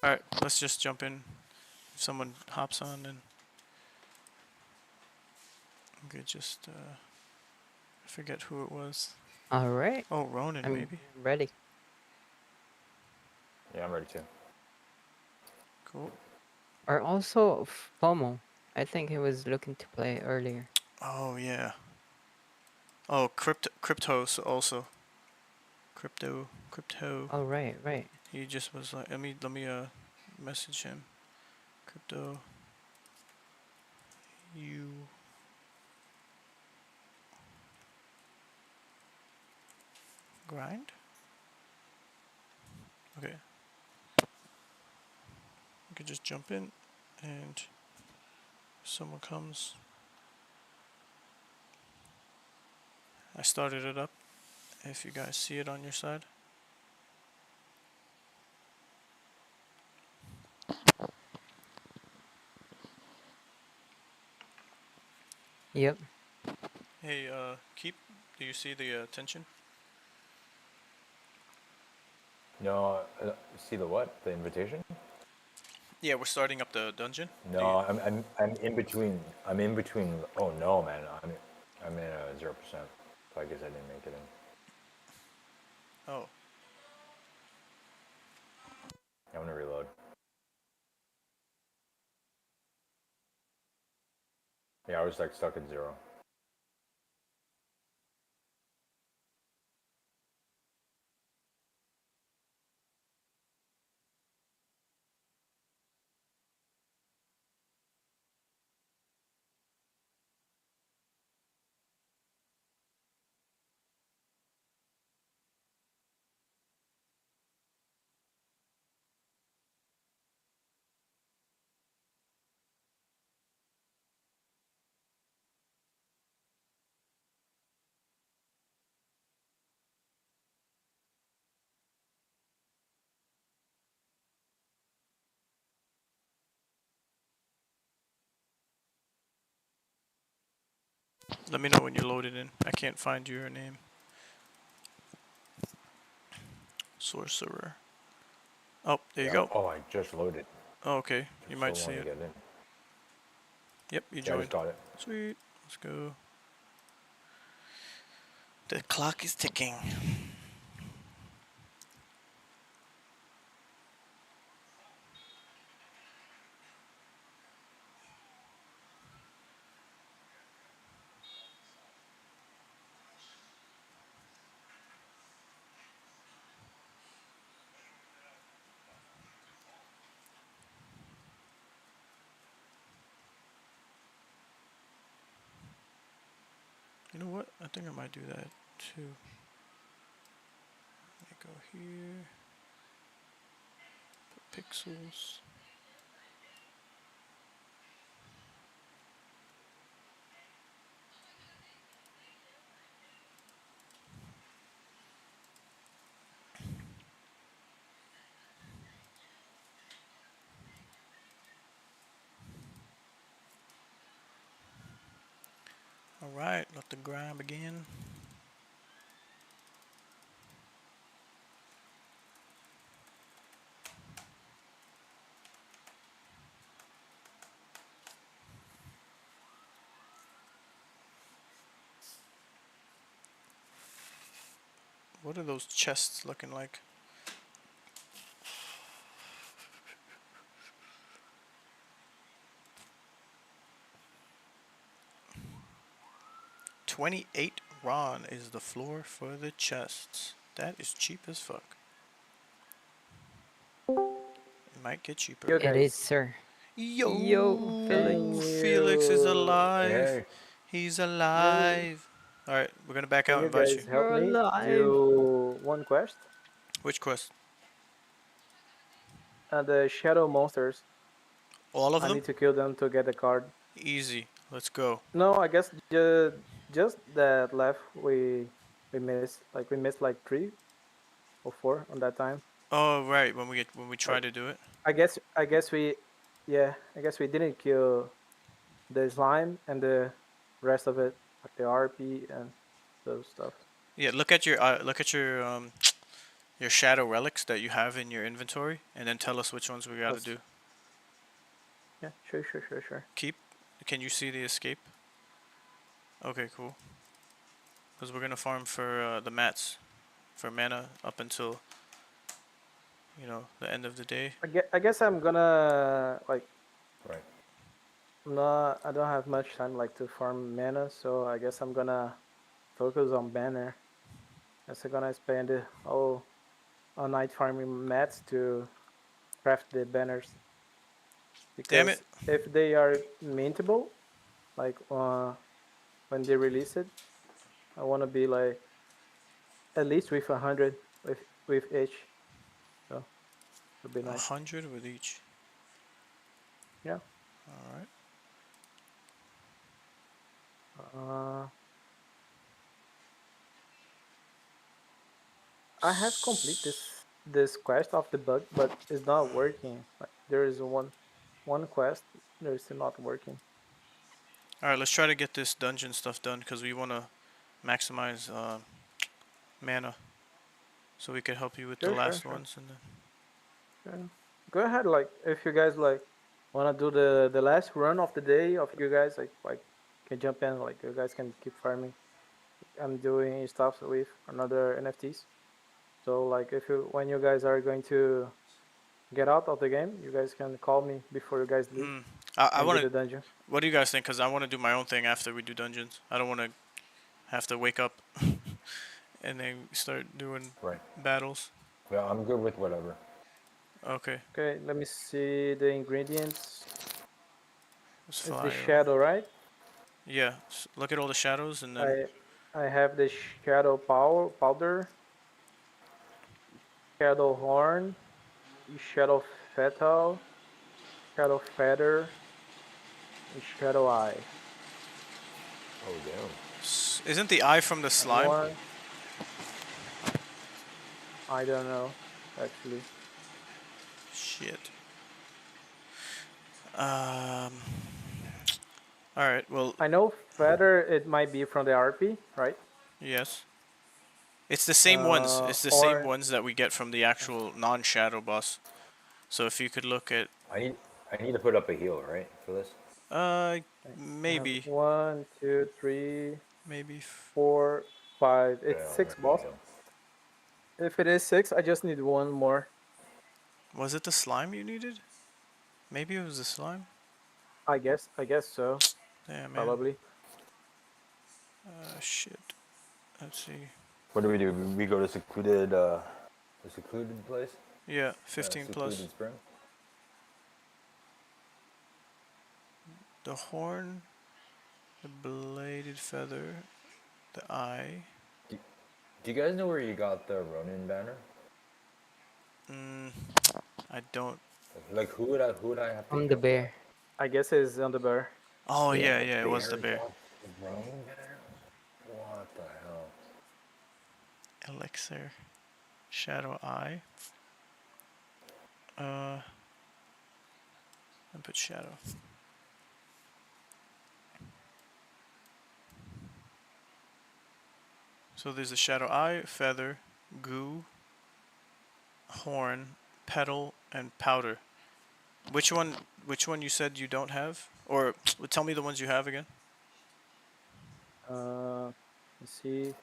Alright, let's just jump in. If someone hops on, then we could just I forget who it was. Alright. Oh, Ronan, I'm maybe. ready. Yeah, I'm ready too. Cool. Or also FOMO. I think he was looking to play earlier. Oh yeah. Oh, Cryptos also. Crypto. Oh right. He just was like, let me message him. Crypto. You. grind? Okay. You could just jump in and if someone comes. I started it up. If you guys see it on your side. Yep. Hey, Keep, do you see the tension? No, see the what? The invitation? Yeah, we're starting up the dungeon. No, I'm in between. I'm in between. Oh no, man, I'm in a 0%. So I guess I didn't make it in. Oh. I'm gonna reload. Yeah, I was like stuck at 0. Let me know when you're loaded in. I can't find your name. Sorcerer. Oh, there you go. Oh, I just loaded. Oh, okay. You might see it. Get in. Yep, you Yeah, I joined. just got it. Sweet. Let's go. The clock is ticking. You know what? I think I might do that too. Let me go here. Put pixels. Alright, let the grind begin. What are those chests looking like? $28 RON is the floor for the chests. That is cheap as fuck. It might get cheaper. Yo, It guys. is, sir. Yo, Felix. Felix is alive. Hey. He's alive. Alright, we're gonna back Can out you and invite you. guys help You're me alive. do one quest? Which quest? The shadow monsters. All of I them? need to kill them to get the card. Easy. Let's go. No, I guess just that left we missed like 3 or 4 on that time. Oh right, when we try to do it. I guess we didn't kill the slime and the rest of it, like the RP and those stuff. Yeah, look at your shadow relics that you have in your inventory, and then tell us which ones we gotta do. Yeah, sure. Keep. Can you see the escape? Okay, cool. Because we're gonna farm for the mats, for mana up until the end of the day. I guess I'm gonna like. Right. No, I don't have much time like to farm mana, so I guess I'm gonna focus on banner. I'm gonna spend all night farming mats to craft the banners. Damn it! Because if they are mintable, like when they release it, I wanna be like at least with 100 with each. So would be nice. 100 with each. Yeah. All right. I have complete this quest of the bug, but it's not working. Like there is one quest, there is still not working. All right, let's try to get this dungeon stuff done because we want to maximize mana, so we can help you with the Sure, last ones. And then sure. Go ahead, like if you guys like wanna do the last run of the day of you guys like can jump in, like you guys can keep farming. I'm doing stuff with another NFTs. So like if you when you guys are going to get out of the game, you guys can call me before you guys leave I and do want the to. dungeon. What do you guys think? Because I want to do my own thing after we do dungeons. I don't want to have to wake up and then start doing Right. battles. Yeah, I'm good with whatever. Okay. Okay, let me see the ingredients. Let's It's the fly. shadow, right? Yeah. Look at all the shadows and then. I have the shadow powder, shadow horn, shadow fetal, shadow feather, and shadow eye. Oh damn. Isn't the eye from the And slime? one, I don't know, actually. Shit. Um. All right. Well. I know feather. It might be from the RP, right? Yes. It's the same ones. It's the same Or ones that we get from the actual non-shadow boss. So if you could look at. I need to put up a heal, right, for this? Maybe. 1, 2, 3, Maybe 4, 5. Yeah, It's I'll 6 make a boss. heal. If it is 6, I just need one more. Was it the slime you needed? Maybe it was the slime. I guess so. Damn, man. Probably. Shit. Let's see. What do? We go to the secluded place? Yeah, 15 plus. Secluded spring? The horn, the bladed feather, the eye. Do you guys know where you got the Ronin banner? I don't. Like who would I have to I'm kill the for bear. that? I guess it's on the bear. Oh yeah, it was the bear. got the Ronin banner? What the hell? Elixir, shadow eye. And put shadow. So there's a shadow eye, feather, goo, horn, petal, and powder. Which one you said you don't have? Or tell me the ones you have again. Let's see.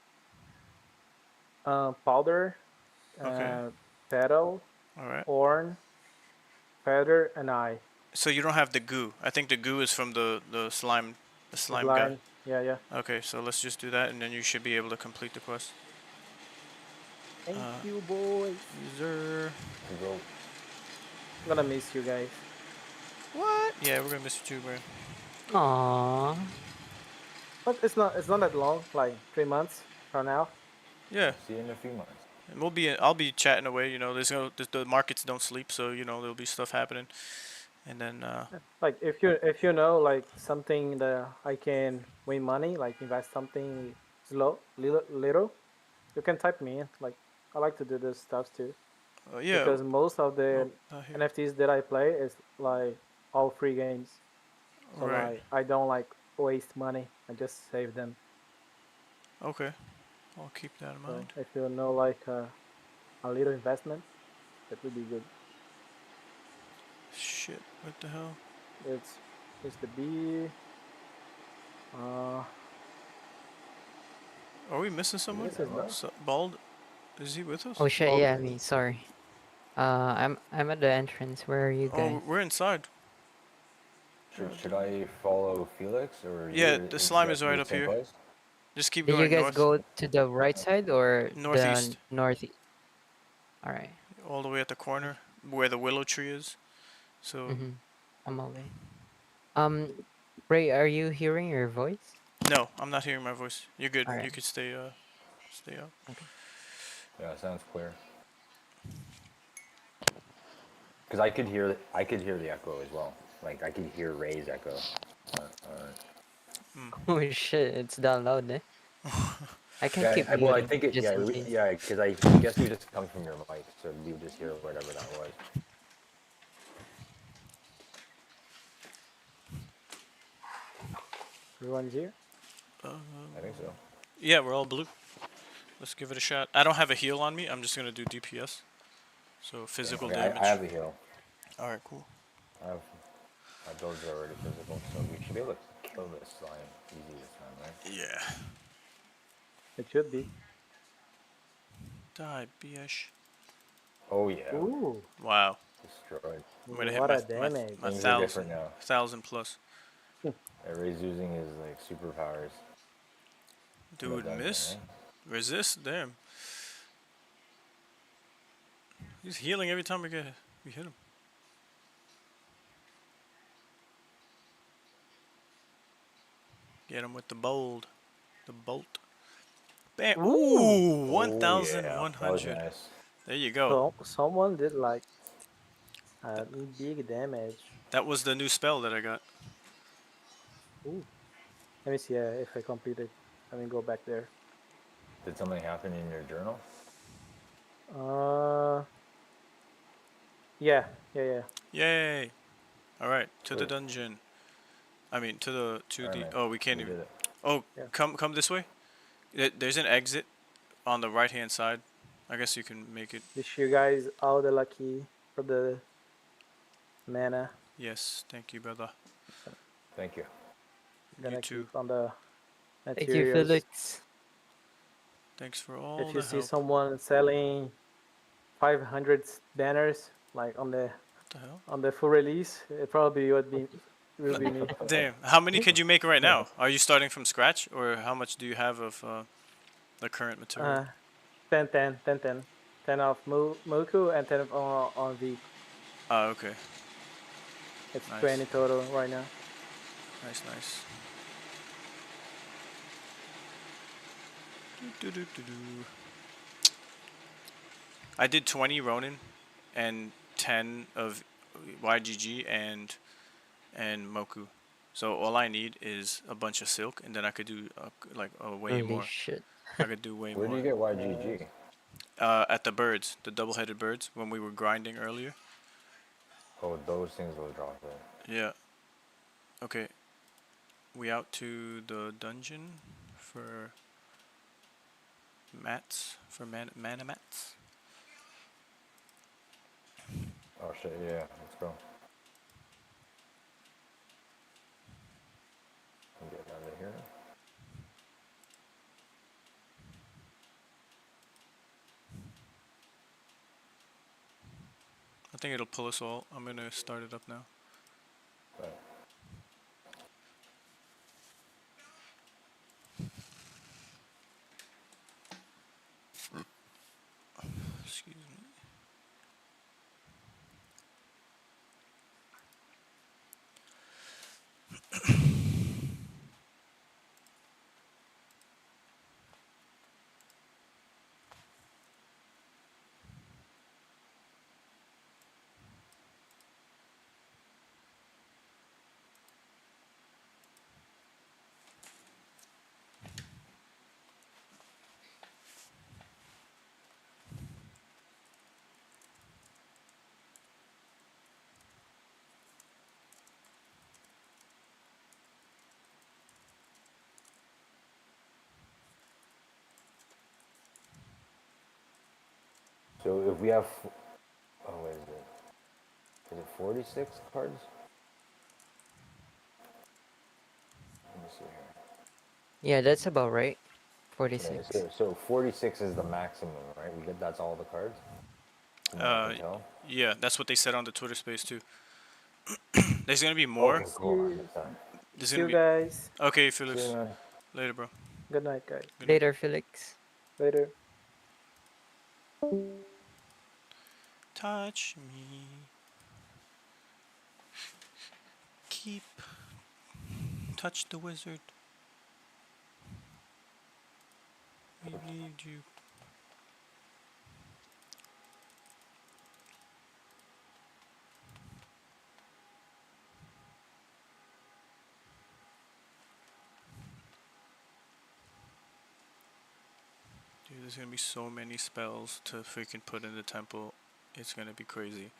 Powder, Okay. petal, All right. horn, feather, and eye. So you don't have the goo. I think the goo is from the slime guy. Line. Yeah. Okay, so let's just do that, and then you should be able to complete the quest. Thank you, boys. User. I'm gonna miss you guys. What? Yeah, we're gonna miss you too, bro. Aww. But it's not that long. Like 3 months from now. Yeah. See you in a few months. And I'll be chatting away. You know, the markets don't sleep, so you know there'll be stuff happening. And then. Like if you know like something that I can win money, like invest something little, you can type me in. Like I like to do this stuff too. Yeah. Because most of the here. NFTs that I play is like all free games. So Right. like I don't like waste money. I just save them. Okay. I'll keep that in mind. So if you know like a little investment, that would be good. Shit! What the hell? It's the B. Are we missing someone? This is not. Bald? Is he with us? Oh shit, yeah, me, sorry. I'm at the entrance. Where are you guys? Oh, we're inside. Should I follow Felix or? Yeah, the slime is right up here. Place? Just keep Did going you guys north. go to the right side or Northeast. the northeast? All right. All the way at the corner where the willow tree is. So. I'm away. Ray, are you hearing your voice? No, I'm not hearing my voice. You're good. All right. You could stay up. Okay. Yeah, sounds clear. Because I could hear the echo as well. Like I could hear Ray's echo. Oh shit, it's that loud, eh? I can Yeah, keep well, I muting think it. just Yeah, in case. yeah, because I guess you just come from your mic, so we would just hear whatever that was. Everyone's here? I think so. Yeah, we're all blue. Let's give it a shot. I don't have a heal on me. I'm just gonna do DPS. So physical Okay, damage. I have the heal. All right, cool. My builds are already physical, so we should be able to kill this slime easy this time, right? Yeah. It should be. Die, bitch. Oh yeah. Ooh. Wow. Destroyed. I'm gonna hit What my a damage. my Things are different now. 1,000 plus. Ray's using his like superpowers. in the Dude, dungeon, miss. right? Resist. Damn. He's healing every time we hit him. Get him with the bolt. Bam. Ooh, Oh, 1,100. yeah, nice. There you go. So someone did like big damage. That was the new spell that I got. Ooh. Let me see if I completed. Let me go back there. Did something happen in your journal? Yeah. Yay! All right, to the dungeon. I mean, to the Alright, man. Oh, we can't We even. did it. Oh, Yeah. come this way. There's an exit on the right hand side. I guess you can make it. Wish you guys all the lucky for the mana. Yes, thank you, brother. Thank you. Gonna too. keep on the Thank you, materials. Felix. Thanks for all If you the see help. someone selling 500 banners like on the hell? on the full release, it probably will be me. Damn, how many could you make right now? Are you starting from scratch, or how much do you have of the current material? 10, 10, 10, 10. 10 of Muku and 10 on V. Ah, okay. It's Nice. 20 total right now. Nice. Do. I did 20 Ronin and 10 of YGG and Moku. So all I need is a bunch of silk, and then I could do way Holy more. shit. I could do way Where do more. you get YGG? At the birds, the double-headed birds, when we were grinding earlier. Oh, those things will drop it. Yeah. Okay. We out to the dungeon for mats, for mana mats. Oh shit, yeah, let's go. Get out of here. I think it'll pull us all. I'm gonna start it up now. Right. Excuse me. So if we have, oh wait, is it 46 cards? Let me see here. Yeah, that's about right. Yeah, 46. so 46 is the maximum, right? That's all the cards. From what I can tell. Yeah, that's what they said on the Twitter space too. There's gonna be more. Okay, cool. See you guys. Okay, Felix. See you, man. Later, bro. Good night, guys. Later, Felix. Later. Touch me. Keep. Touch the wizard. We need you. there's gonna be so many spells to freaking put in the temple. It's gonna be crazy.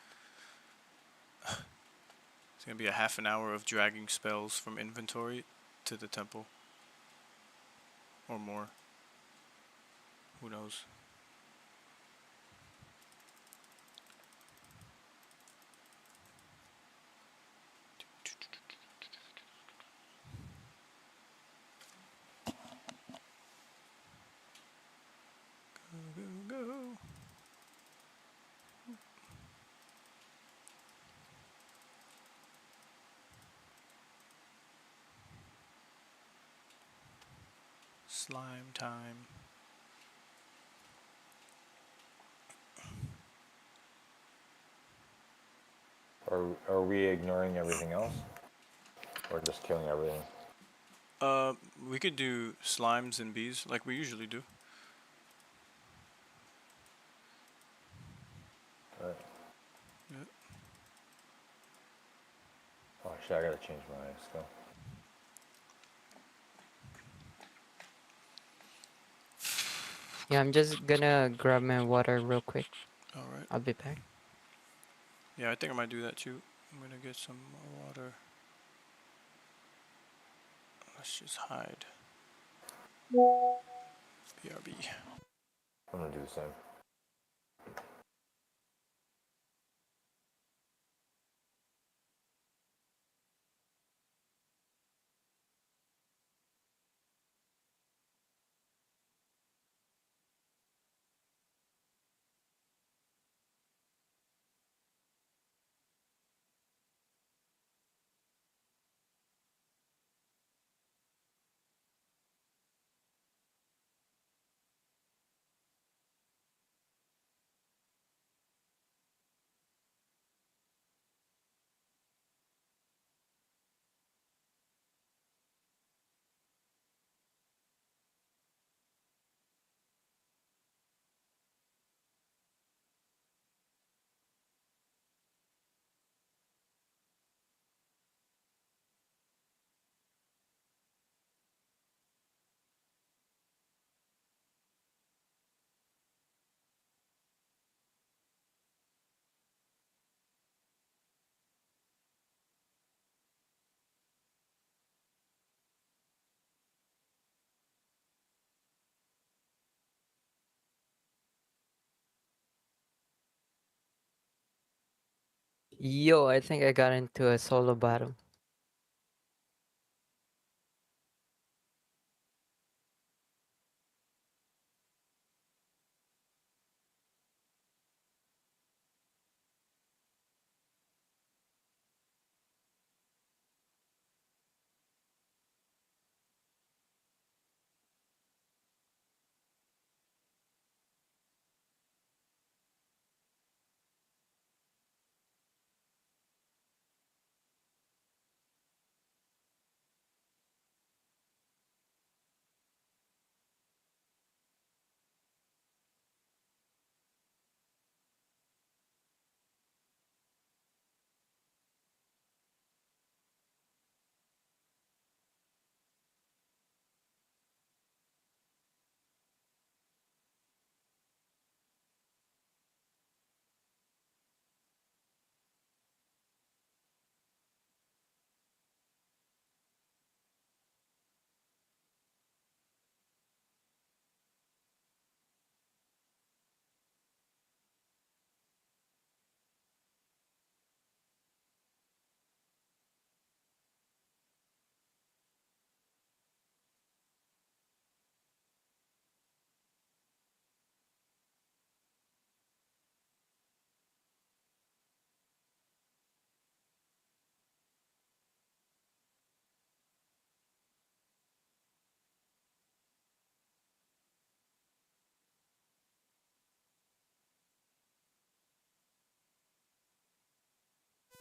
It's gonna be a half an hour of dragging spells from inventory to the temple. Or more. Who knows? Go, go, go. Slime time. Are we ignoring everything else? Or just killing everything? We could do slimes and bees like we usually do. Alright. Yeah. Oh shit, I gotta change my skill. Yeah, I'm just gonna grab my water real quick. Alright. I'll be back. Yeah, I think I might do that too. I'm gonna get some water. Let's just hide. BRB. I'm gonna do the same. Yo, I think I got into a solo battle.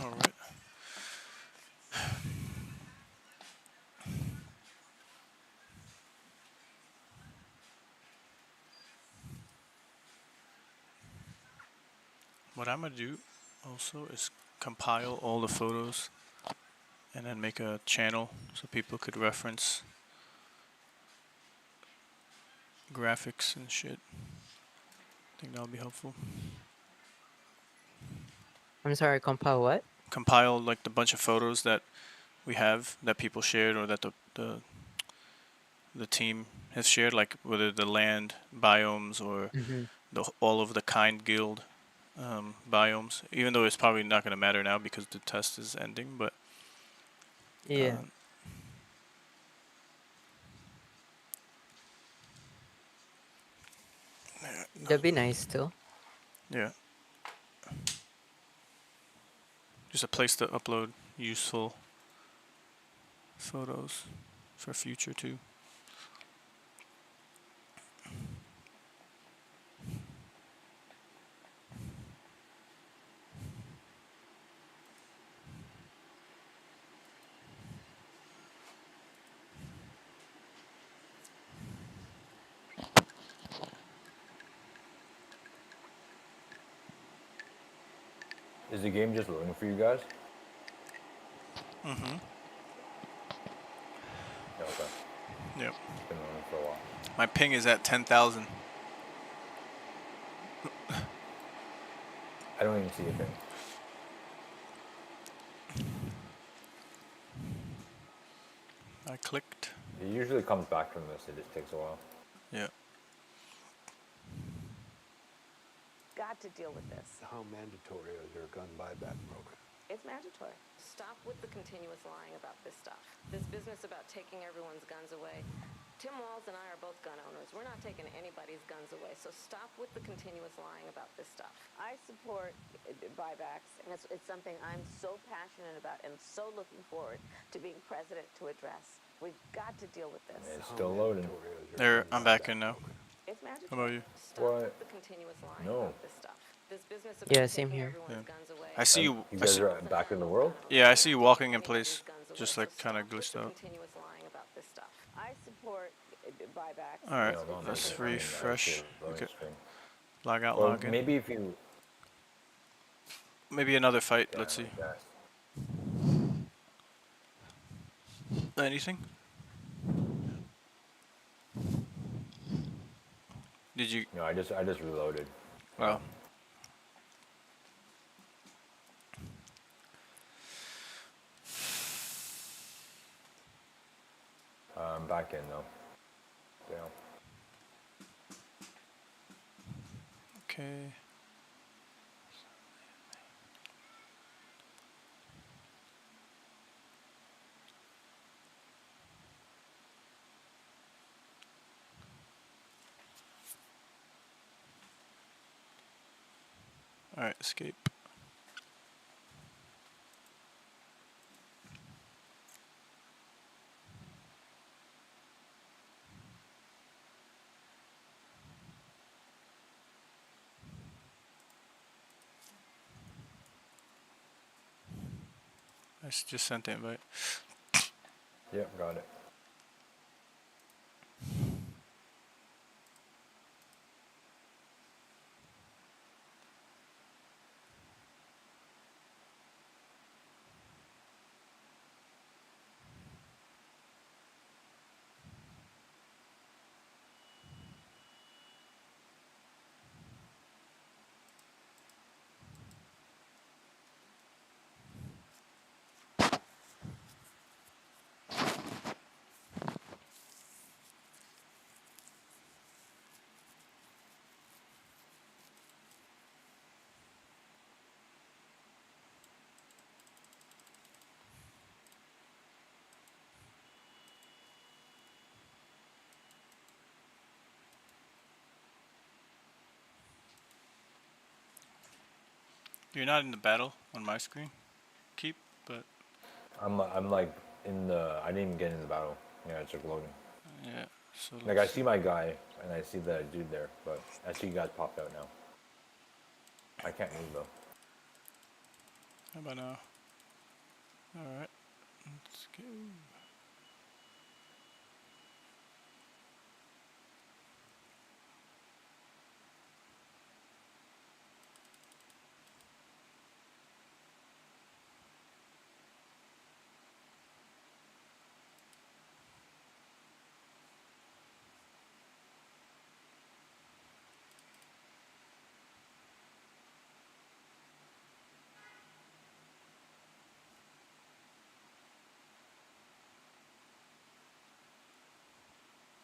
Alright. What I'm gonna do also is compile all the photos and then make a channel so people could reference graphics and shit. I think that'll be helpful. I'm sorry, compile what? Compile like the bunch of photos that we have that people shared or that the team has shared, like whether the land biomes or Mhm. the all of the kind guild biomes. Even though it's probably not going to matter now because the test is ending, but Yeah. That'd be nice too. yeah, just a place to upload useful photos for future too. Is the game just loading for you guys? Mm-hmm. Yeah, okay. Yep. It's been running for a while. My ping is at 10,000. I don't even see a thing. I clicked. It usually comes back from this. It just takes a while. Yeah. Got to deal with this. How mandatory is your gun buyback program? It's mandatory. Stop with the continuous lying about this stuff. This business about taking everyone's guns away. Tim Walls and I are both gun owners. We're not taking anybody's guns away. So stop with the continuous lying about this stuff. I support buybacks, and it's something I'm so passionate about and so looking forward to being president to address. We've got to deal with this. It's still loading. There, I'm back in now. It's mandatory. How about you? Stop with the continuous lying No. about this stuff. This business about Yeah, same taking here. everyone's guns away. I see you. You I guys see, are back in the world? yeah, I see you walking in place, just like kind of glitched out. Continuous lying about this stuff. I support buybacks. All right, Yeah, hold on, let's I'm in refresh. loading Okay. screen. Log out, Or log in. maybe if you. Maybe another fight. Let's see. Yeah. Anything? Did you? No, I just reloaded. Oh. I'm back in though. Yeah. Okay. All right, escape. Just sent the invite. Yep, got it. You're not in the battle on my screen. Keep, but I'm like in the. I didn't even get in the battle. Yeah, it's like loading. yeah. So Like I see my guy and I see the dude there, but I see you guys popped out now. I can't move though. How about now? All right. Let's go.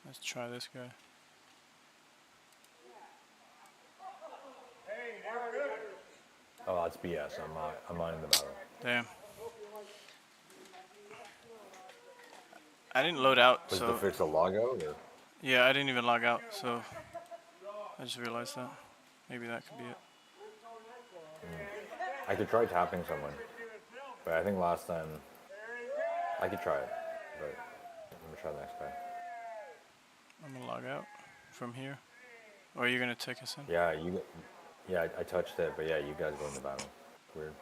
Let's try this guy. Oh, that's BS. I'm not in the battle. Damn. I didn't load out, Was so the fix a logout or? yeah, I didn't even log out, so I just realized that. Maybe that could be it. I could try tapping someone, but I think last time I could try it, but I'm gonna try the next guy. I'm gonna log out from here. Or are you gonna take us in? Yeah, yeah, I touched it, but yeah, you guys go in the battle. Weird.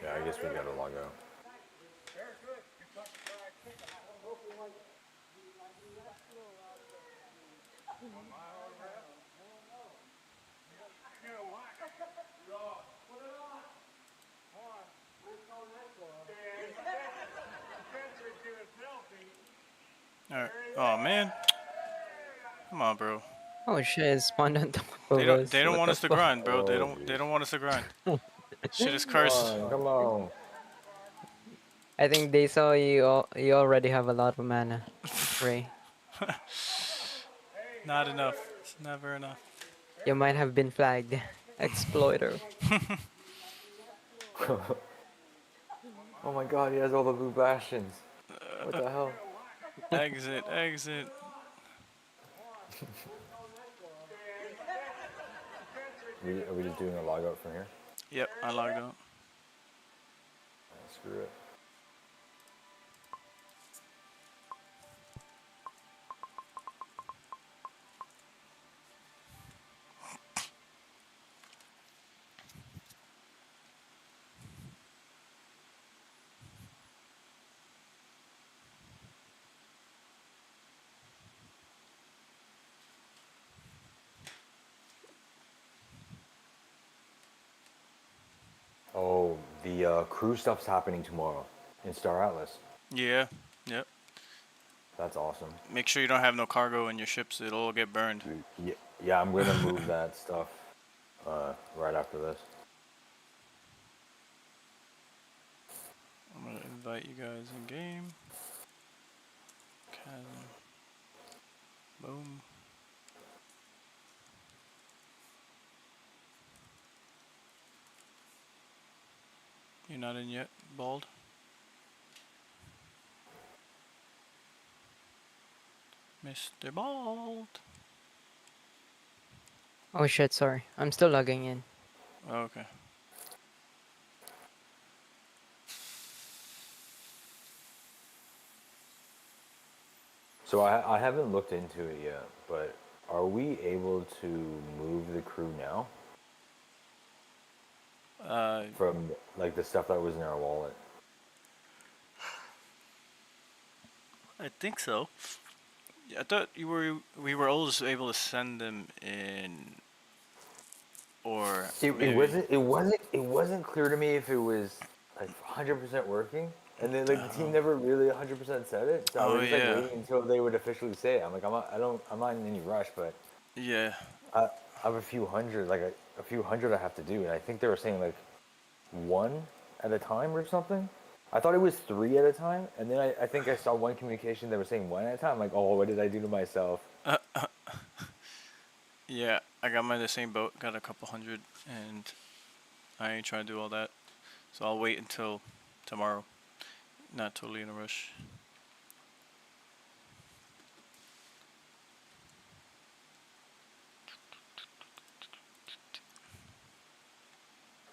Yeah, I guess we gotta log out. Alright. Oh man. Come on, bro. Oh shit, it spawned on top of us. They don't What want the us to fuck? grind, bro. They Oh, don't want us to grind. Shit is Come cursed. on, come on. I think they saw you already have a lot of mana, Ray. Not enough. It's never enough. You might have been flagged. Exploiter. Oh my god, he has all the blue bastions. What the hell? Exit, exit. Are we just doing a logout from here? Yep, I logged out. Screw it. Oh, the crew stuff's happening tomorrow in Star Atlas. Yeah, yep. That's awesome. Make sure you don't have no cargo in your ships. It'll all get burned. Yeah, I'm gonna move that stuff right after this. I'm gonna invite you guys in game. Chasm. Boom. You're not in yet, Bald? Mr. Bald. Oh shit, sorry. I'm still logging in. Oh, okay. So I haven't looked into it yet, but are we able to move the crew now? From like the stuff that was in our wallet. I think so. I thought we were always able to send them in, or It wasn't clear to me if it was like 100% working, and then like the team never really 100% said it. So I was just like waiting until they would officially say it. I'm like I'm not in any rush, but yeah, I have a few hundred, like a few hundred I have to do, and I think they were saying like 1 at a time or something. I thought it was 3 at a time, and then I think I saw one communication that was saying 1 at a time. I'm like, oh, what did I do to myself? Yeah, I got mine in the same boat. Got a couple hundred, and I ain't trying to do all that. So I'll wait until tomorrow. Not totally in a rush.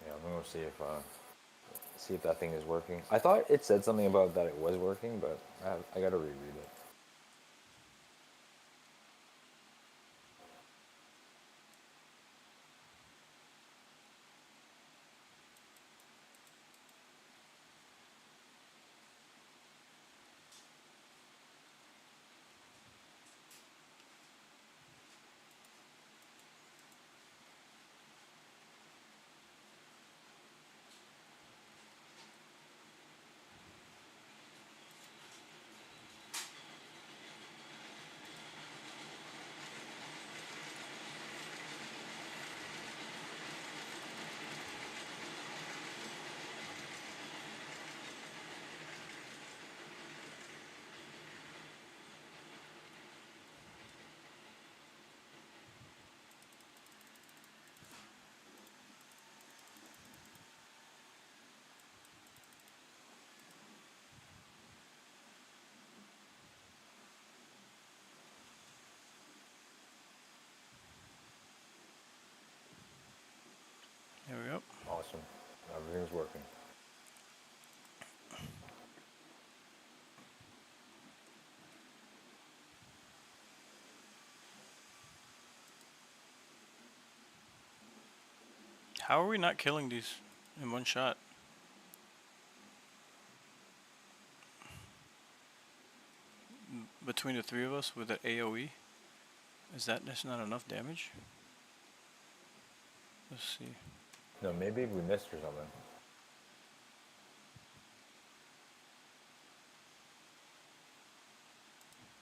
Yeah, I'm gonna see if that thing is working. I thought it said something about that it was working, but I gotta reread it. How are we not killing these in one shot? Between the three of us with an AoE? That's not enough damage? Let's see. No, maybe we missed or something.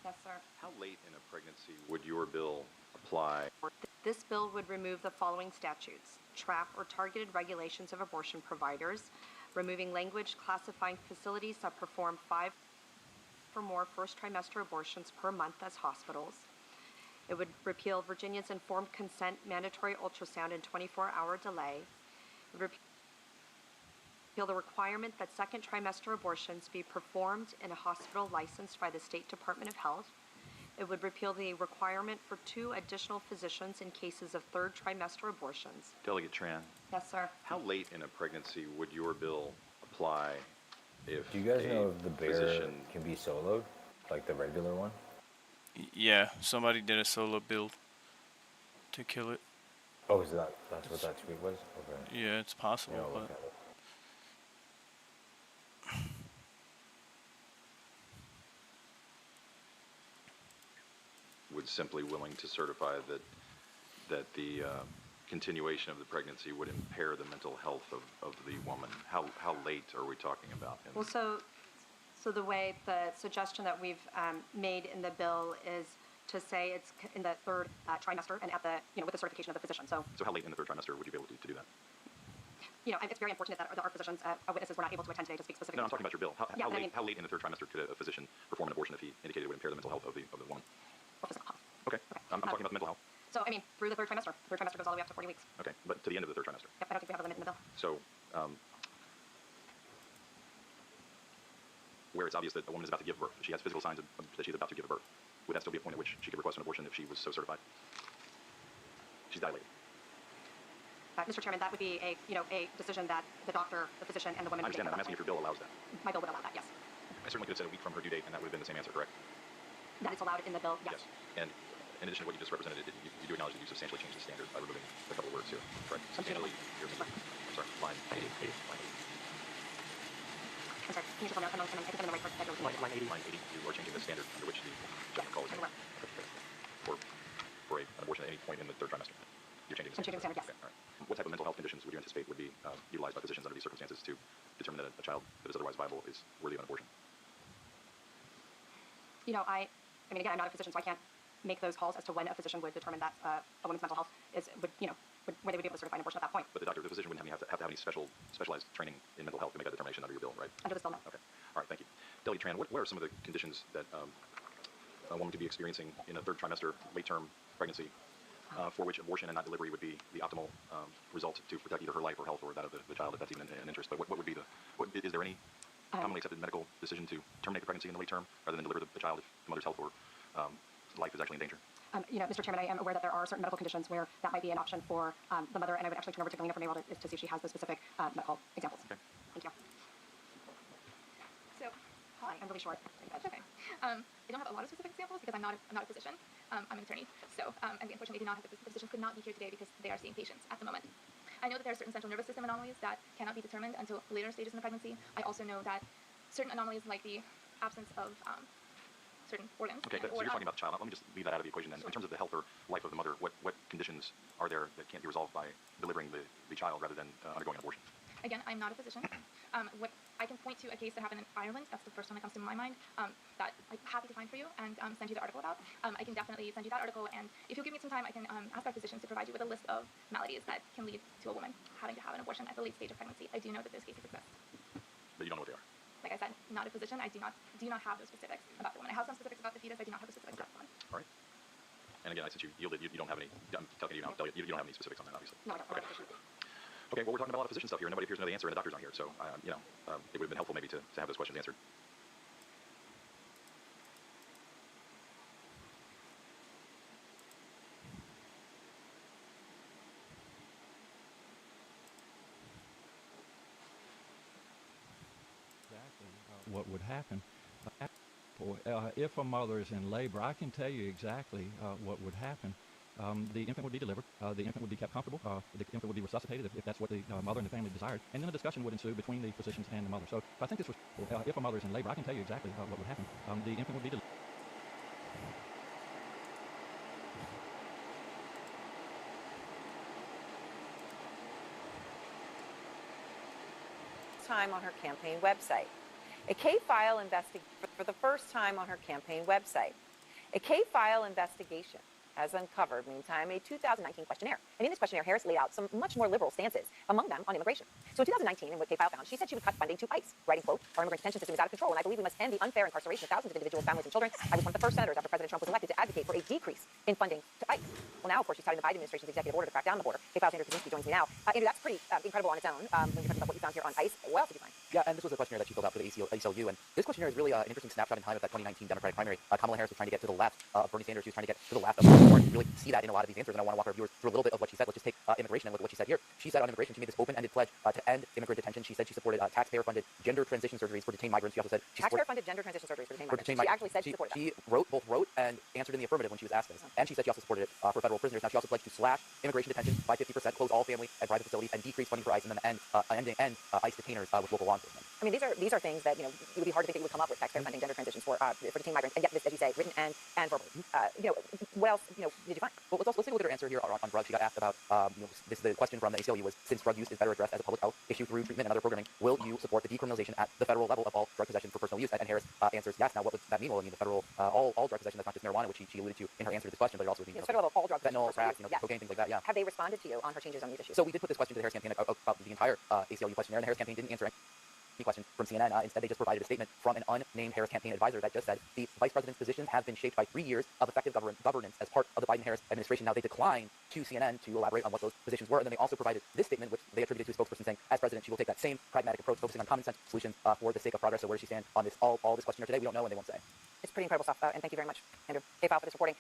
Yes, sir. How late in a pregnancy would your bill apply? This bill would remove the following statutes: trap or targeted regulations of abortion providers, removing language classifying facilities that perform 5 or more first trimester abortions per month as hospitals. It would repeal Virginia's informed consent mandatory ultrasound and 24-hour delay. It would repeal the requirement that second trimester abortions be performed in a hospital licensed by the State Department of Health. It would repeal the requirement for 2 additional physicians in cases of third trimester abortions. Delegate Tran, Yes, sir. how late in a pregnancy would your bill apply if Do you guys a know if the bear physician can be soloed, like the regular one? Yeah, somebody did a solo build to kill it. Oh, that's what that tweet was? Okay. Yeah, it's possible, Yeah, I'll but look at it. would simply willing to certify that the continuation of the pregnancy would impair the mental health of the woman? How late are we talking about? Well, so the way the suggestion that we've made in the bill is to say it's in the third trimester and at the, with the certification of the physician. So, So how late in the third trimester would you be able to do that? it's very unfortunate that our physicians, our witnesses, were not able to attend today to speak specifically. No, I'm talking about your bill. Yeah, I mean- How late in the third trimester could a physician perform an abortion if he indicated it would impair the mental health of the woman? Or physical health. Okay. I'm talking about the mental health. So, through the third trimester. The third trimester goes all the way up to 40 weeks. Okay, but to the end of the third trimester. Yep, I don't think we have a limit in the bill. So, where it's obvious that a woman is about to give birth, she has physical signs that she's about to give birth, would that still be a point at which she could request an abortion if she was so certified? She's dilated. Mr. Chairman, that would be a decision that the doctor, the physician, and the woman I would make. understand that. I'm asking if your bill allows that. My bill would allow that, yes. I certainly could have said a week from her due date, and that would have been the same answer, correct? That is allowed in the bill, yes. And in addition to what you just represented, you do acknowledge that you substantially changed the standard by removing a couple of words here, correct? Substantially, I'm sorry, line 80. Line 80. I'm sorry, can you just let me know? I think I'm in the right part. Line 80. Line 80. You are changing the standard under which the judgment call is made. For an abortion at any point in the third trimester. You're changing the standard. I'm changing the standard, yes. Okay, all right. What type of mental health conditions would you anticipate would be utilized by physicians under these circumstances to determine that a child that is otherwise viable is worthy of an abortion? Again, I'm not a physician, so I can't make those calls as to when a physician would determine that a woman's mental health where they would be able to certify an abortion at that point. But the physician wouldn't have to have any specialized training in mental health to make that determination under your bill, right? Under this bill, no. Okay. All right, thank you. Delegate Tran, what are some of the conditions that a woman could be experiencing in a third trimester, late-term pregnancy, for which abortion and not delivery would be the optimal result to protect either her life or health or that of the child, if that's even an interest? But what would be is there any commonly accepted medical decision to terminate the pregnancy in the late term rather than deliver the child if the mother's health or life is actually in danger? Mr. Chairman, I am aware that there are certain medical conditions where that might be an option for the mother, and I would actually turn over to Galena from Maywell to see if she has the specific medical examples. Okay. Thank you. So, hi. I'm really short. Okay. I don't have a lot of specific examples because I'm not a physician. I'm an attorney. So, and we unfortunately do not have the physicians could not be here today because they are seeing patients at the moment. I know that there are certain central nervous system anomalies that cannot be determined until later stages in the pregnancy. I also know that certain anomalies like the absence of certain organs. Okay, so you're talking about the child. Let me just leave that out of the equation then. In terms of the health or life of the mother, what conditions are there that can't be resolved by delivering the child rather than undergoing an abortion? Again, I'm not a physician. What I can point to a case that happened in Ireland. That's the first one that comes to my mind. That I'm happy to find for you and send you the article about. I can definitely send you that article, and if you'll give me some time, I can ask our physicians to provide you with a list of maladies that can lead to a woman having to have an abortion at the late stage of pregnancy. I do know that those cases exist. But you don't know what they are. Like I said, not a physician. I do not have those specifics about the woman. I have some specifics about the fetus. I do not have the specifics about the woman. All right. And again, since you yielded, you don't have any. I'm telling you, you don't have any specifics on that, obviously. No, I don't. Okay. Okay. Well, we're talking about a lot of physician stuff here. Nobody appears to know the answer, and the doctors aren't here. So, it would have been helpful maybe to have those questions answered. What would happen. If a mother is in labor, I can tell you exactly what would happen. the infant would be delivered, the infant would be kept comfortable, the infant would be resuscitated if that's what the mother and the family desired, and then a discussion would ensue between the physicians and the mother. So I think this was, if a mother is in labor, I can tell you exactly what would happen. The infant would be delivered. Time on her campaign website. A K-file for the first time on her campaign website. A K-file investigation has uncovered, meantime, a 2019 questionnaire. And in this questionnaire, Harris laid out some much more liberal stances, among them on immigration. So in 2019, in what K-file found, she said she would cut funding to ICE, writing, quote, "Our immigrant detention system is out of control, and I believe we must end the unfair incarceration of thousands of individuals, families, and children. I was one of the first senators after President Trump was elected to advocate for a decrease in funding to ICE." Well, now, of course, she's touting the Biden administration's executive order to crack down on the border. K-file's Andrew Kaczynski joins me now. Andrew, that's pretty incredible on its own when you're talking about what you found here on ICE. What else did you find? Yeah, and this was a questionnaire that she filled out for the ACLU, and this questionnaire is really an interesting snapshot in time of that 2019 Democratic primary. Kamala Harris was trying to get to the left of Bernie Sanders. She was trying to get to the left of Bernie Sanders. You really see that in a lot of these answers, and I want to walk our viewers through a little bit of what she said. Let's just take immigration and look at what she said here. She said on immigration, she made this open-ended pledge to end immigrant detention. She said she supported taxpayer-funded gender transition surgeries for detained migrants. She also said she taxpayer-funded gender transition surgeries for detained migrants. She actually said she supported that. She both wrote and answered in the affirmative when she was asked this. And she said she also supported it for federal prisoners. Now, she also pledged to slash immigration detention by 50%, close all family and private facilities, and decrease funding for ICE, and then end ICE detainers with local law enforcement. I mean, these are things that, it would be hard to think we would come up with, taxpayer-funding gender transitions for detained migrants, and yet this, as you say, written and verbally. What else, did you find? Well, let's take a look at her answer here on drugs. She got asked about, the question from the ACLU was, since drug use is better addressed as a public health issue through treatment and other programming, will you support the decriminalization at the federal level of all drug possession for personal use? And Harris answers yes. Now, what would that mean? Well, I mean, the federal, all drug possession, that's not just marijuana, which she alluded to in her answer to this question, but it also would mean, the federal level of all drugs. fentanyl, crack, cocaine, things like that, yeah. Have they responded to you on her changes on these issues? So we did put this question to the Harris campaign about the entire ACLU questionnaire, and the Harris campaign didn't answer any questions from CNN. Instead, they just provided a statement from an unnamed Harris campaign advisor that just said the vice president's positions have been shaped by 3 years of effective governance as part of the Biden-Harris administration. Now, they declined to CNN to elaborate on what those positions were, and then they also provided this statement, which they attributed to a spokesperson saying, as president, she will take that same pragmatic approach, focusing on common sense solutions for the sake of progress. So where does she stand on this all this questionnaire today? We don't know, and they won't say. It's pretty incredible stuff, and thank you very much, Andrew K-file, for this reporting.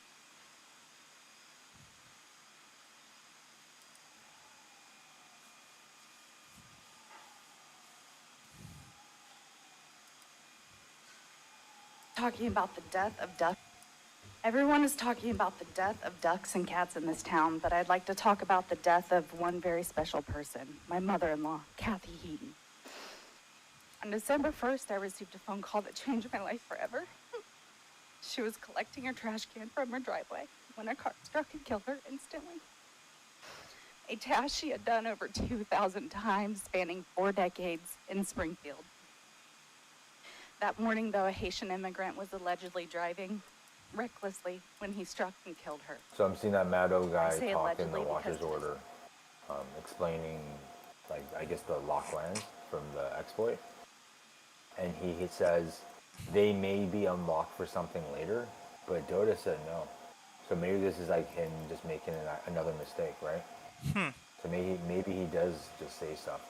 Talking about the death of ducks. Everyone is talking about the death of ducks and cats in this town, but I'd like to talk about the death of one very special person, my mother-in-law, Kathy Heaton. On December 1st, I received a phone call that changed my life forever. She was collecting her trash can from her driveway when a car struck and killed her instantly. A task she had done over 2,000 times, spanning 4 decades in Springfield. That morning, though, a Haitian immigrant was allegedly driving recklessly when he struck and killed her. So I'm seeing that Maddo guy say talk in the allegedly Watcher's because- order, explaining, like, I guess the lock land from the exploit. And he says they may be unlocked for something later, but Dota said no. So maybe this is like him just making another mistake, right? So maybe he does just say stuff.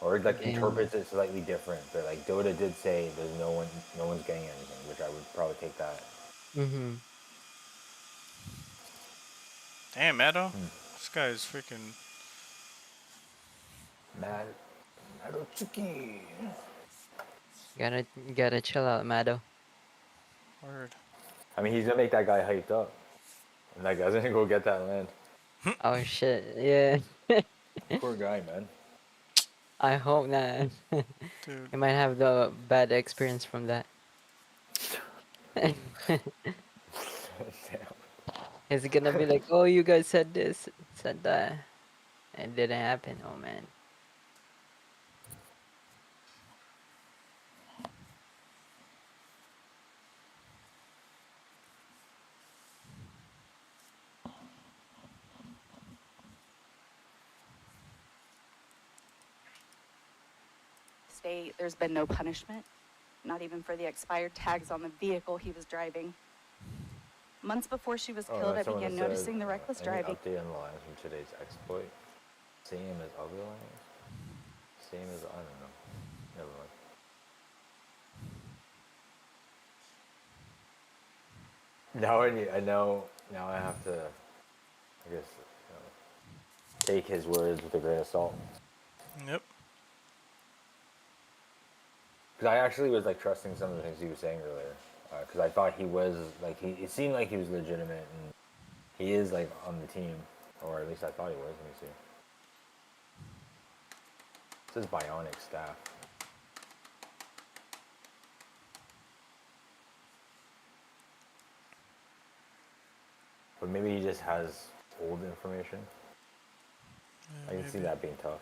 Or like interprets it slightly different, but like Dota did say there's no one's getting anything, which I would probably take that. Damn, Maddo. This guy is freaking Maddo Chucky. Gotta chill out, Maddo. Word. I mean, he's gonna make that guy hyped up, and that guy's gonna go get that land. Oh shit, yeah. Poor guy, man. I hope not. Dude. You might have the bad experience from that. It's gonna be like, oh, you guys said this, said that. It didn't happen, oh man. State, there's been no punishment, not even for the expired tags on the vehicle he was driving. Months before she was killed, I began noticing the reckless driving. Update on the lines from today's exploit. Same as other lines? Same as, I don't know. Never mind. Now I have to, I guess, take his words with a grain of salt. Yep. Because I actually was like trusting some of the things he was saying earlier. Because I thought he was like, it seemed like he was legitimate He is like on the team, or at least I thought he was. Let me see. It says Bionic staff. But maybe he just has old information. I can see that being tough.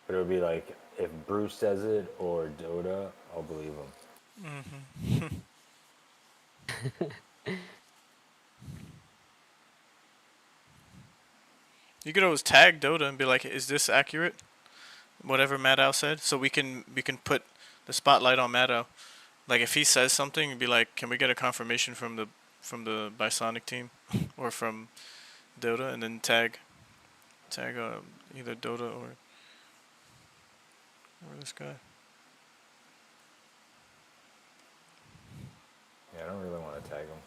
But it would be like, if Bruce says it or Dota, I'll believe him. You could always tag Dota and be like, "Is this accurate? Whatever Maddow said," so we can put the spotlight on Maddow. Like if he says something, you'd be like, "Can we get a confirmation from the Bisonic team or from Dota?" And then tag either Dota or this guy. Yeah, I don't really want to tag him.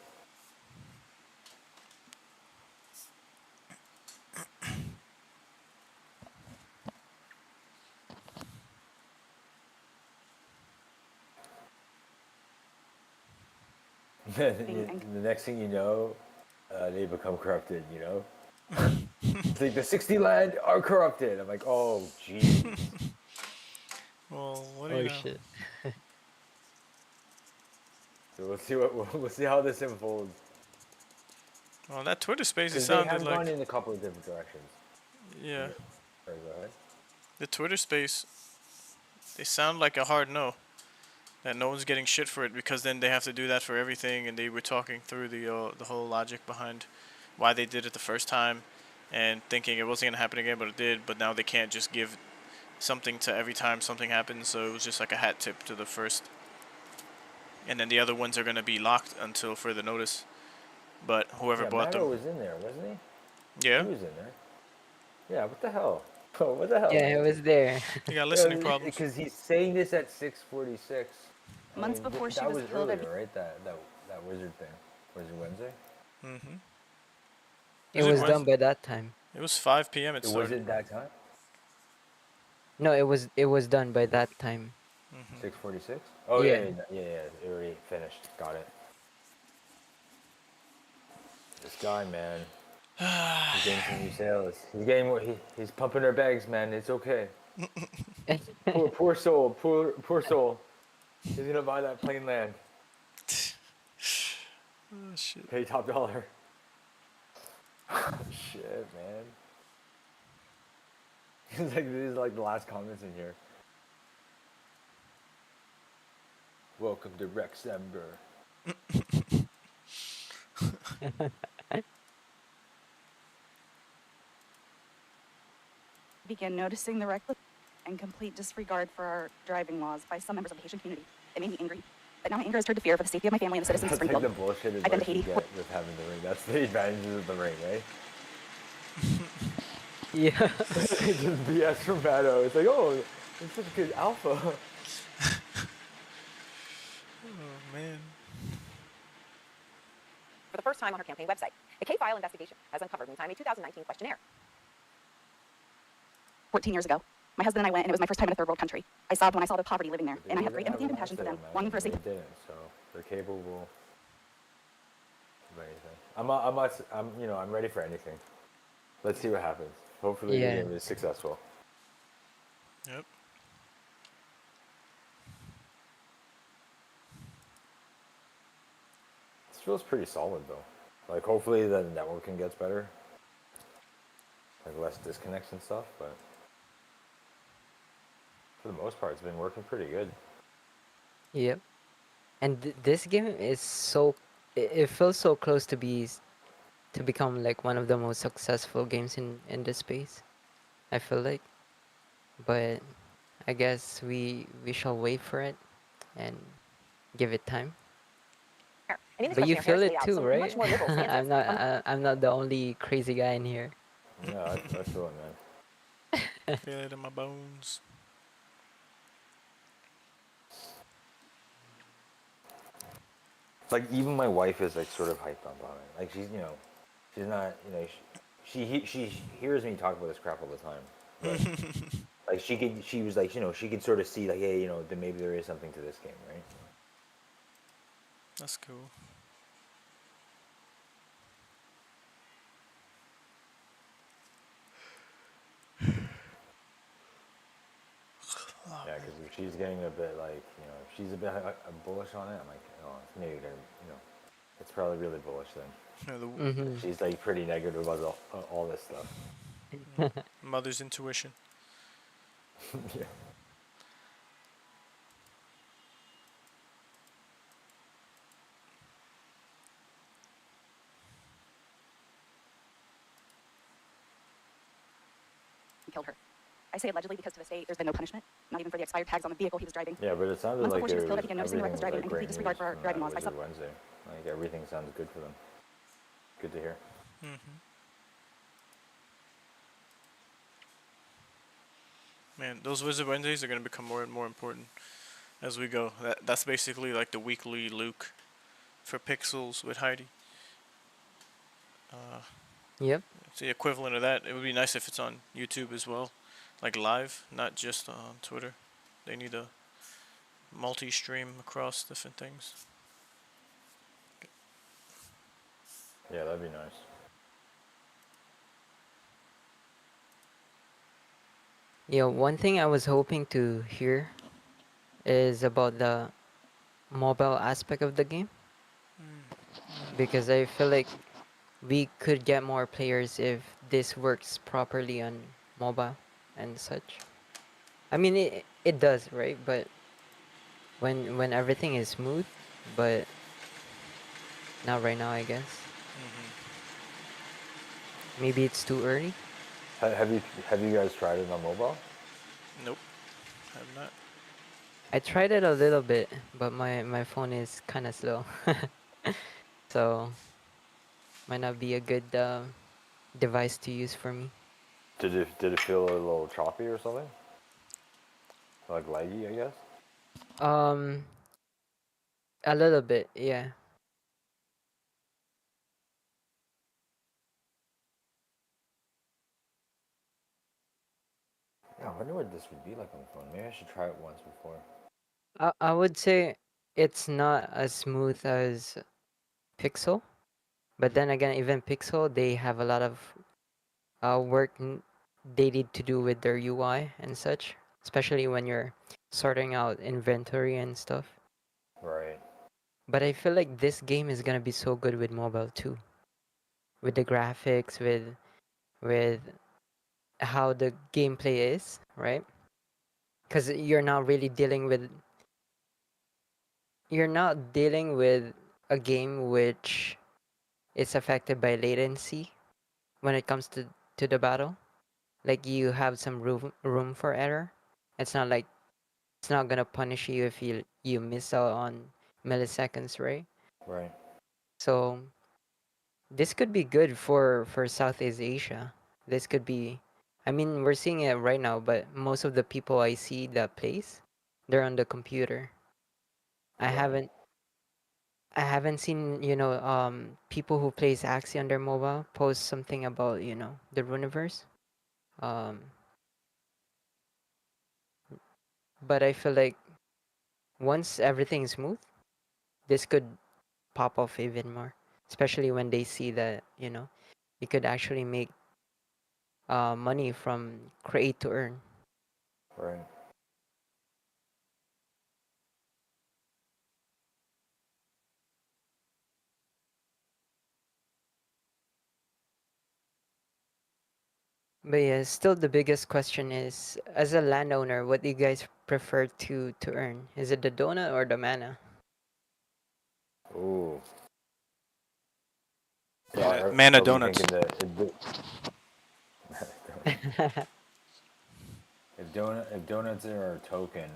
The next thing you know, they become corrupted, you know? It's like the 60 land are corrupted. I'm like, oh, jeez. Well, what do you know? Shit. So we'll see how this unfolds. Well, that Twitter space, it Because sounded they have like... gone in a couple of different directions. Yeah. Sorry, go ahead. The Twitter space, they sound like a hard no. That no one's getting shit for it, because then they have to do that for everything, and they were talking through the whole logic behind why they did it the first time, and thinking it wasn't going to happen again, but it did, but now they can't just give something to every time something happens, so it was just like a hat tip to the first. And then the other ones are going to be locked until further notice. But whoever bought them... Mago was in there, wasn't he? Yeah? He was in there. Yeah, what the hell? Oh, what the hell? Yeah, it was there. He got listening problems. Because he's saying this at 6:46. Months before she that was was killed, earlier, right? That wizard thing. Wizard Wednesday? Mm-hmm. It was done by that time. It was 5 p.m. it started. Was it that time? No, it was done by that time. 6:46? Oh, Yeah. yeah, it already finished. Got it. This guy, man. He's getting some new sales. He's getting more. He's pumping our bags, man. It's okay. poor soul. Poor soul. He's gonna buy that plain land. Oh shit. Pay top dollar. Shit, man. These are like the last comments in here. Welcome to Rexember. Began noticing the reckless and complete disregard for our driving laws by some members of the Haitian community. It made me angry. But now my anger has turned to fear for the safety of my family and the citizens of That's like Springfield. the bullshit I've been to advice you Haiti. get with having the ring. That's the advantages of the ring, right? Yeah. It's just BS from Maddow. It's like, oh, it's such good alpha. Oh, man. For the first time on her campaign website, a K-file investigation has uncovered meantime a 2019 questionnaire. 14 years ago. My husband and I went, and it was my first time in a third world country. I sobbed when I saw the poverty living there, and I have great empathy and compassion for them, longing for a safe. They didn't, so they're capable of anything. I'm ready for anything. Let's see what happens. Hopefully the game is successful. Yep. This feels pretty solid though. Like hopefully the networking gets better. Like less disconnects and stuff, but for the most part it's been working pretty good. Yep. And this game is so it feels so close to become like one of the most successful games in this space, I feel like. But I guess we shall wait for it and give it time. But you feel it too, right? I'm not the only crazy guy in here. Yeah, I feel it, man. Feel it in my bones. Like even my wife is like sort of hyped up on it. Like she's not, she hears me talk about this crap all the time. Right. Like she was like, she could sort of see like, hey, then maybe there is something to this game, right? That's cool. Yeah, because if she's getting a bit like, if she's a bit bullish on it, I'm like, oh, it's maybe gonna, it's probably really bullish then. Yeah, If she's like pretty negative about all this stuff. Mother's intuition. Yeah. Killed her. I say allegedly because to this day there's been no punishment, not even for the expired tags on the vehicle he was driving. Yeah, but it sounded Months like before she was killed, I began noticing the reckless driving and complete great disregard news for our from driving laws by Wizard Wednesday. Like everything sounds good for them. Good to hear. Man, those Wizard Wednesdays are gonna become more and more important as we go. That's basically like the weekly Luke for Pixels with Heidi. Yep. It's the equivalent of that. It would be nice if it's on YouTube as well, like live, not just on Twitter. They need a multi-stream across different things. Yeah, that'd be nice. Yeah, one thing I was hoping to hear is about the mobile aspect of the game. Because I feel like we could get more players if this works properly on mobile and such. I mean, it does, right? But when everything is smooth, but not right now, I guess. Maybe it's too early. Have you guys tried it on mobile? Nope, have not. I tried it a little bit, but my phone is kind of slow, so might not be a good device to use for me. Did it feel a little choppy or something? Like laggy, I guess. Um, a little bit, yeah. Yeah, I wonder what this would be like on the phone. Maybe I should try it once before. I would say it's not as smooth as Pixel, but then again, even Pixel, they have a lot of work they need to do with their UI and such, especially when you're sorting out inventory and stuff. Right. But I feel like this game is gonna be so good with mobile too, with the graphics, with how the gameplay is, right? Because you're not dealing with a game which is affected by latency when it comes to the battle. Like you have some room for error. It's not like it's not gonna punish you if you miss out on milliseconds, right? Right. So this could be good for Southeast Asia. This could be, I mean, we're seeing it right now, but most of the people I see that plays, they're on the computer. I Right. haven't seen, people who plays Axie on their mobile post something about, the Runiverse. Um, but I feel like once everything's smooth, this could pop off even more, especially when they see that, you could actually make money from create to earn. Right. But yeah, still the biggest question is, as a landowner, what do you guys prefer to earn? Is it the donut or the mana? Ooh. Mana Are we donuts. thinking that if donuts are a token,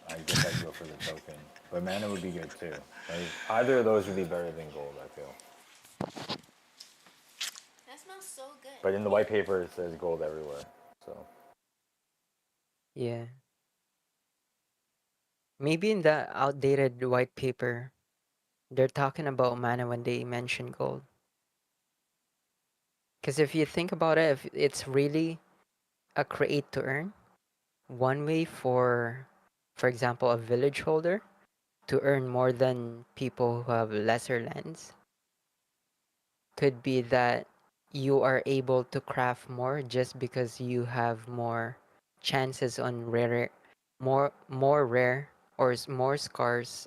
I guess I'd go for the token. But mana would be good too. Like, either of those would be better than gold, I feel. That smells so good. But in the white paper, it says gold everywhere. So. Yeah. Maybe in the outdated white paper, they're talking about mana when they mention gold. Because if you think about it, if it's really a create to earn. One way for example, a village holder to earn more than people who have lesser lands could be that you are able to craft more just because you have more chances on more rare or more scarce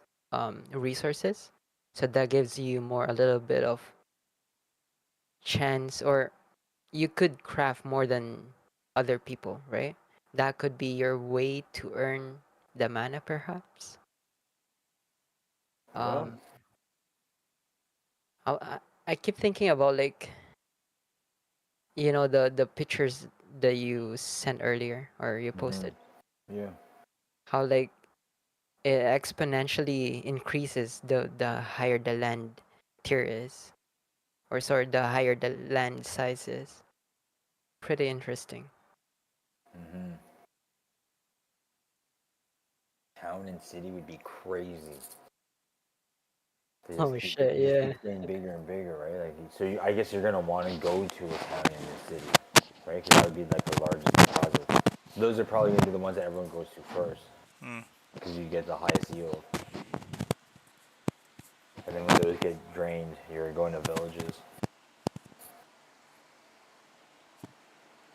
resources. So that gives you more a little bit of chance, or you could craft more than other people, right? That could be your way to earn the mana, perhaps. Yeah. Um, I keep thinking about, like, the pictures that you sent earlier or you posted. Yeah. How, like, it exponentially increases the higher the land tier is, or sorry, the higher the land size is. Pretty interesting. Town and city would be crazy. They Oh just keep, shit! it just Yeah. keeps getting bigger and bigger, right? Like, so I guess you're gonna want to go to a town in the city, right? Because that would be like the largest deposit. So those are probably gonna be the ones that everyone goes to first, because you get the highest yield. And then when those get drained, you're going to villages.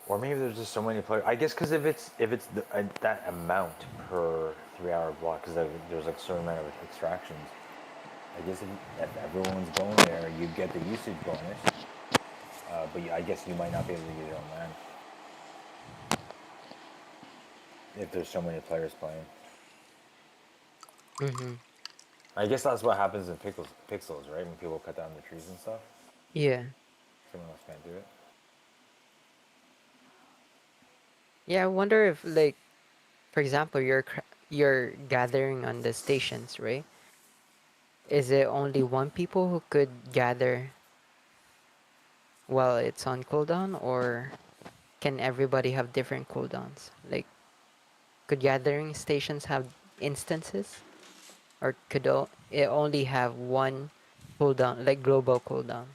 Or maybe there's just so many players. I guess because if it's that amount per 3 hour block, because there's like a certain amount of extractions. I guess if everyone's going there, you get the usage bonus. But I guess you might not be able to use your own land if there's so many players playing. Mm-hmm. I guess that's what happens in pixels, right? When people cut down the trees and stuff, Yeah. someone else can't do it. Yeah. I wonder if, like, for example, you're gathering on the stations, right? Is it only one people who could gather while it's on cooldown, or can everybody have different cooldowns? Like, could gathering stations have instances, or could it only have one cooldown, like global cooldown?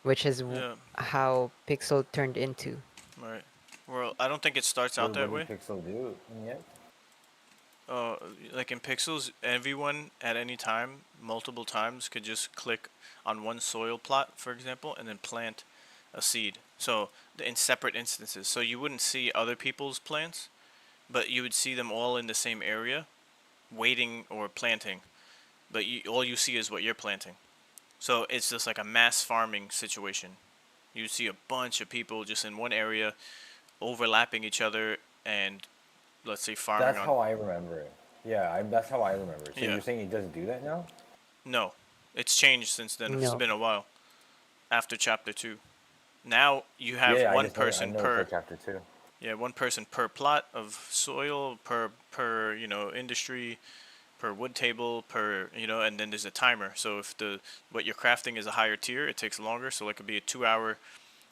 Which is Yeah. how Pixel turned into. Right. Well, I don't think it starts out What that did way. Pixel do yet? Uh, like in Pixels, everyone at any time, multiple times, could just click on one soil plot, for example, and then plant a seed. So in separate instances, so you wouldn't see other people's plants, but you would see them all in the same area, waiting or planting. But all you see is what you're planting. So it's just like a mass farming situation. You see a bunch of people just in one area, overlapping each other, and let's say farming That's on. how I remember it. Yeah, that's how I remember it. So Yeah. you're saying it doesn't do that now? No, it's changed since then. It's No. been a while. After chapter 2, now you have Yeah, one I person know it's per. like chapter 2. Yeah, one person per plot of soil, per industry, per wood table, per and then there's a timer. So if what you're crafting is a higher tier, it takes longer. So it could be a 2 hour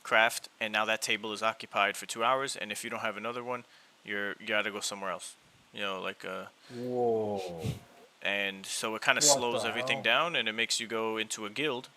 craft, and now that table is occupied for 2 hours. And if you don't have another one, you gotta go somewhere else. Like Whoa. and so it kind of What slows the everything hell? down, and it makes you go into a guild,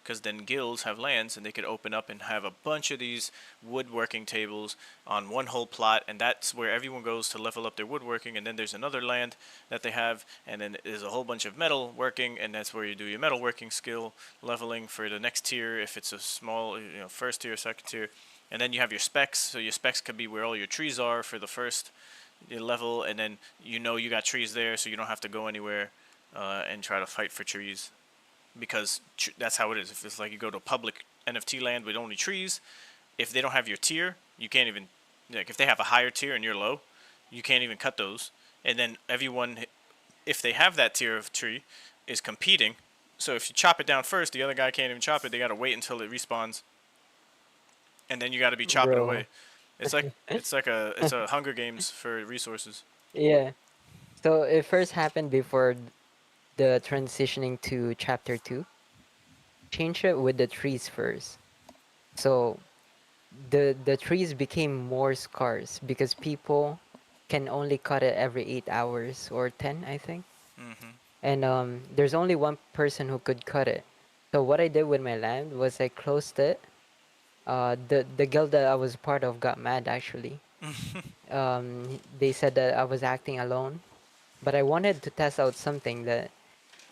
because then guilds have lands and they could open up and have a bunch of these woodworking tables on one whole plot, and that's where everyone goes to level up their woodworking. And then there's another land that they have, and then there's a whole bunch of metal working, and that's where you do your metalworking skill leveling for the next tier if it's a small first tier, second tier. And then you have your specs, so your specs could be where all your trees are for the first level, and then you got trees there, so you don't have to go anywhere and try to fight for trees, because that's how it is. If it's like you go to a public NFT land with only trees, if they don't have your tier, you can't even, like, if they have a higher tier and you're low, you can't even cut those. And then everyone, if they have that tier of tree, is competing. So if you chop it down first, the other guy can't even chop it. They got to wait until it respawns, and then you got to be chopping Bro. away. It's a Hunger Games for resources. Yeah. So it first happened before the transitioning to chapter 2. Change it with the trees first. So the trees became more scarce because people can only cut it every 8 hours or 10, I think. Mm-hmm. And there's only one person who could cut it. So what I did with my land was I closed it, the guild that I was part of got mad actually. They said that I was acting alone, but I wanted to test out something that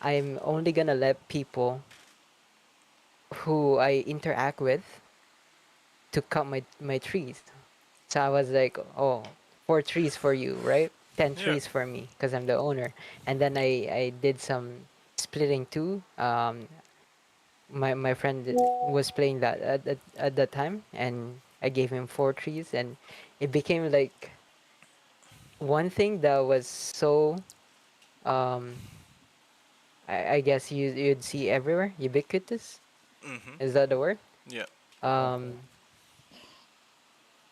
I'm only gonna let people who I interact with to cut my trees. So I was like, oh, 4 trees for you, right? 10 Yeah. trees for me, because I'm the owner. And then I did some splitting too. My friend was playing that at that time, and I gave him 4 trees, and it became like one thing that was so um I guess you'd see everywhere, ubiquitous. Mm-hmm. Is that the word? Yeah. Um,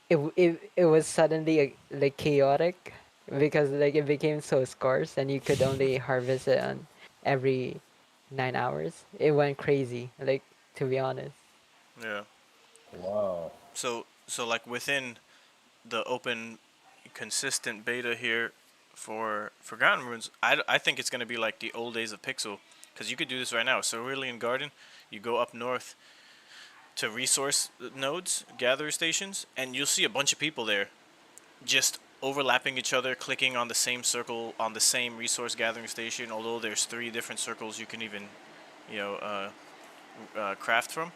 it was suddenly like chaotic because like it became so scarce and you could only harvest it on every 9 hours. It went crazy, like, to be honest. Yeah. Wow. So like within the open, consistent beta here for Forgotten Runes, I think it's gonna be like the old days of Pixel, because you could do this right now. Cerulean Garden, you go up north to resource nodes, gather stations, and you'll see a bunch of people there, just overlapping each other, clicking on the same circle on the same resource gathering station. Although there's 3 different circles you can even, you know, craft from,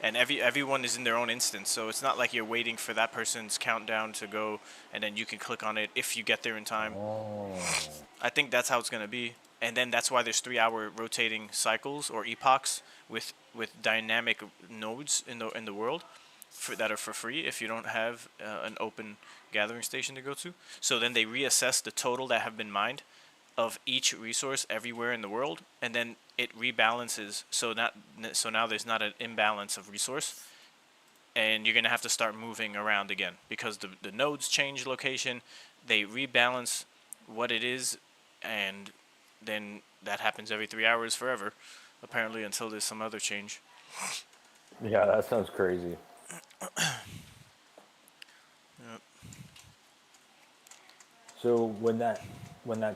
and everyone is in their own instance. So it's not like you're waiting for that person's countdown to go, and then you can click on it if you get there in time. I think that's how it's gonna be, and then that's why there's 3-hour rotating cycles or epochs with dynamic nodes in the world that are for free if you don't have an open gathering station to go to. So then they reassess the total that have been mined of each resource everywhere in the world, and then it rebalances. So now there's not an imbalance of resource, and you're gonna have to start moving around again because the nodes change location, they rebalance what it is, and then that happens every 3 hours forever, apparently, until there's some other change. Yeah, that sounds crazy. Yep. So when that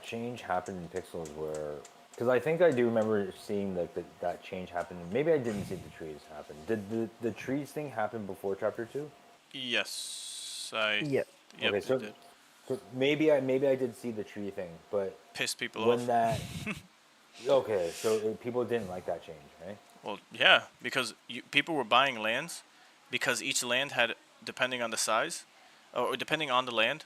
change happened in Pixels, where because I think I do remember seeing that change happen. Maybe I didn't see the trees happen. Did the trees thing happen before Chapter 2? Yes, Yeah. Yep, Okay, it did. so maybe I did see the tree thing, but Pissed people when off. that okay, so people didn't like that change, right? Well, yeah, because people were buying lands because each land had, depending on the size, or depending on the land,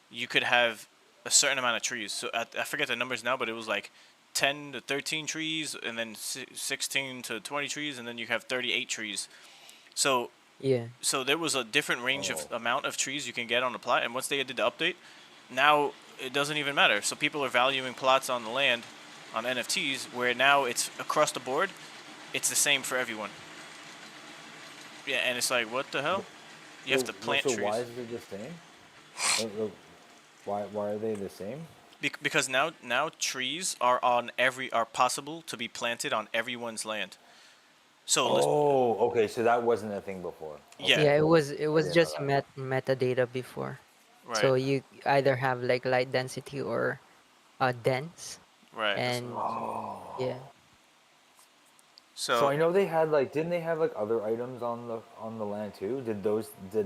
you could have a certain amount of trees. So I forget the numbers now, but it was like 10 to 13 trees, and then 16 to 20 trees, and then you have 38 trees. So Yeah. so there was a different range of amount of trees you can get on the plot, and once they did the update, now it doesn't even matter. So people are valuing plots on the land, on NFTs, where now it's across the board, it's the same for everyone. Yeah, and it's like, what the hell? You have to plant So why trees. is it the same? Why are they the same? Because now trees are possible to be planted on everyone's land. So Oh, okay. So that wasn't a thing before. yeah, Okay, Yeah, it cool. was it I was didn't know just that. metadata before. right, So you either have like light density or dense, right. That's what it and was. yeah. So So I know they had like, didn't they have like other items on the land too? Did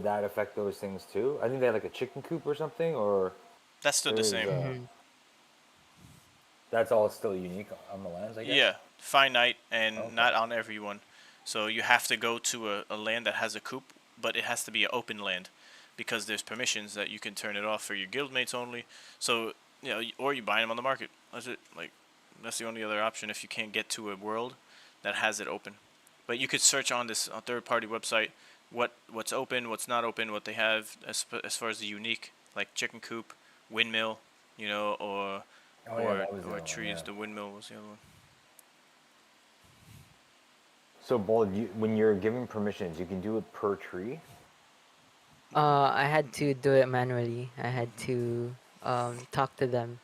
that affect those things too? I think they had like a chicken coop or something, or that's still there the was same. that's all still unique on the lands, I guess. Yeah, finite and Okay. not on everyone. So you have to go to a land that has a coop, but it has to be an open land because there's permissions that you can turn it off for your guildmates only. So, or you buy them on the market. That's it. Like, that's the only other option if you can't get to a world that has it open. But you could search on this third-party website what's open, what's not open, what they have as far as the unique, like chicken coop, windmill, or Oh yeah, that was the other one. trees. Yeah. The windmill was the other one. So, Bold, when you're giving permissions, you can do it per tree. I had to do it manually. I had to talk to them.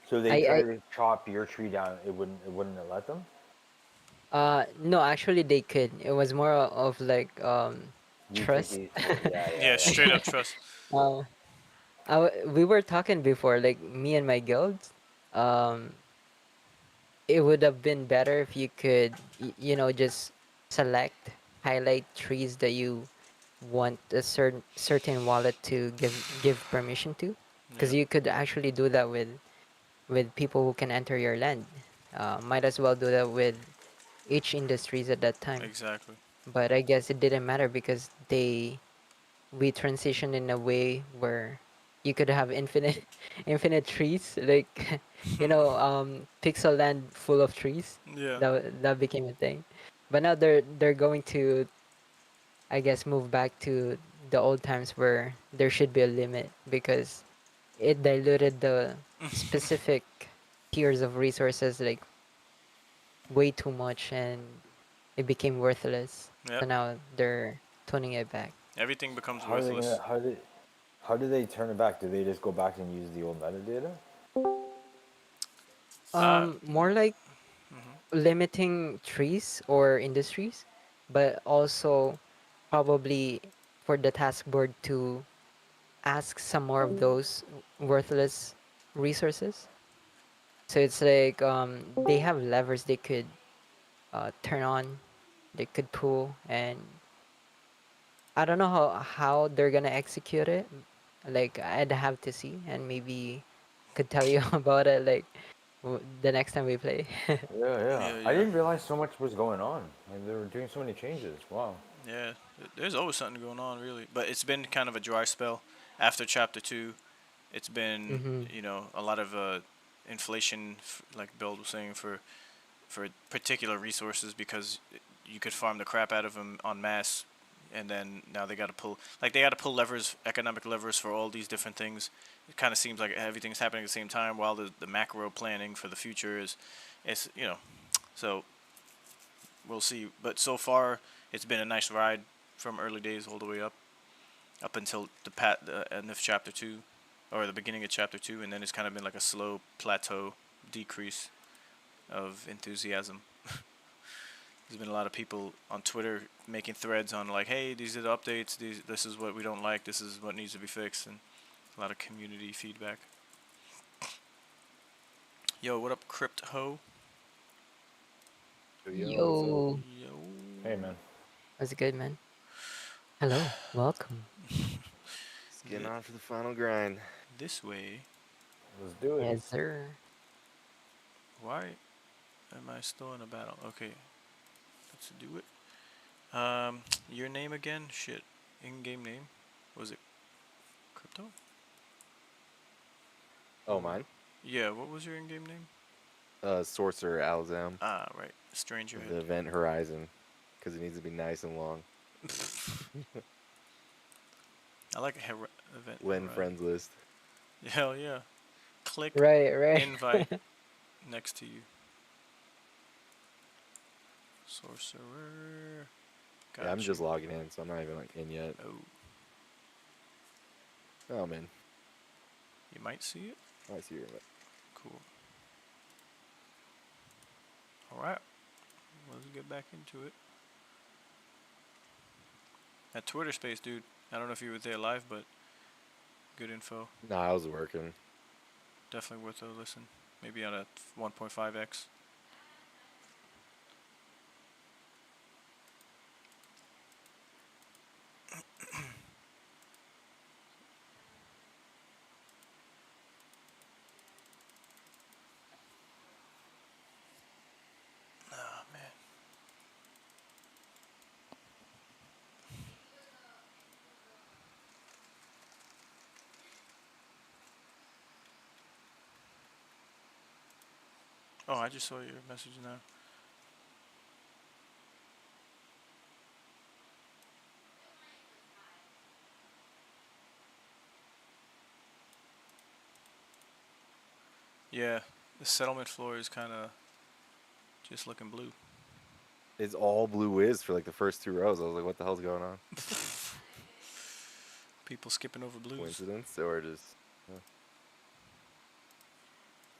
So they try I to chop your tree down. It wouldn't let them. No, actually they could. It was more of like You take trust. these. Yeah, Yeah, yeah, straight up trust. uh, we were talking before, like me and my guild. Um, it would have been better if you could, just select highlight trees that you want a certain wallet to give permission to, because Yeah. you could actually do that with people who can enter your land. Might as well do that with each industries at that time. Exactly. But I guess it didn't matter because we transitioned in a way where you could have infinite infinite trees, like pixel land full of trees. Yeah. That became a thing. But now they're going to, I guess, move back to the old times where there should be a limit because it diluted the specific tiers of resources like way too much, and it became worthless. Yep. So now they're tuning it back. Everything becomes How are they gonna? worthless. How do they turn it back? Do they just go back and use the old metadata? More like limiting trees or industries, but also probably for the task board to ask some more of those worthless resources. So it's like they have levers they could turn on, they could pull, and I don't know how they're gonna execute it. Like I'd have to see, and maybe could tell you about it like the next time we play. Yeah. Yeah, I yeah. didn't realize so much was going on. Like they were doing so many changes. Wow. Yeah, there's always something going on, really. But it's been kind of a dry spell after Chapter 2. It's been, Mm-hmm. a lot of inflation, like Bill was saying, for particular resources because you could farm the crap out of them en masse, and then now they got to pull levers, economic levers for all these different things. It kind of seems like everything's happening at the same time while the macro planning for the future is so we'll see. But so far, it's been a nice ride from early days all the way up until the end of chapter 2, or the beginning of chapter 2, and then it's kind of been like a slow plateau decrease of enthusiasm. There's been a lot of people on Twitter making threads on like, hey, these are the updates. This is what we don't like. This is what needs to be fixed, and a lot of community feedback. Yo, what up, Crypt Ho? Yo, Yo. Hey man. what's good, man? Hello, welcome. Just getting on for the final grind. This way. Let's do it. Yes, sir. Why am I still in a battle? Okay, let's do it. Your name again? Shit. In-game name? Was it Crypto? Oh, mine? Yeah, what was your in-game name? Sorcerer Alzam. Ah, right. Stranger The Head. event horizon. Because it needs to be nice and long. I like a event. When horizon. friends list. Hell yeah. Click Right. invite next to you. Sorcerer. Yeah, I'm just logging in, so I'm not even like in yet. Oh, man. You might see it. I see your invite. Cool. Alright. Let's get back into it. That Twitter space, dude. I don't know if you were there live, but good info. Nah, I was working. Definitely worth a listen. Maybe on a 1.5x. Oh, man. Oh, I just saw your message now. Yeah, the settlement floor is kind of just looking blue. It's all blue whiz for like the first 2 rows. I was like, what the hell's going on? People skipping over blues. Coincidence or just...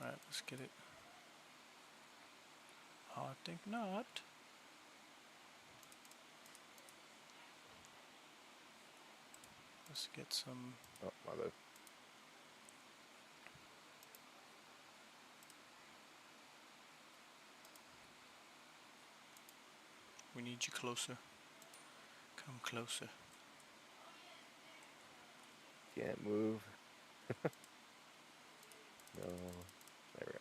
Alright, let's get it. I think not. Let's get some... Oh, my bad. We need you closer. Come closer. Can't move. No. There we go.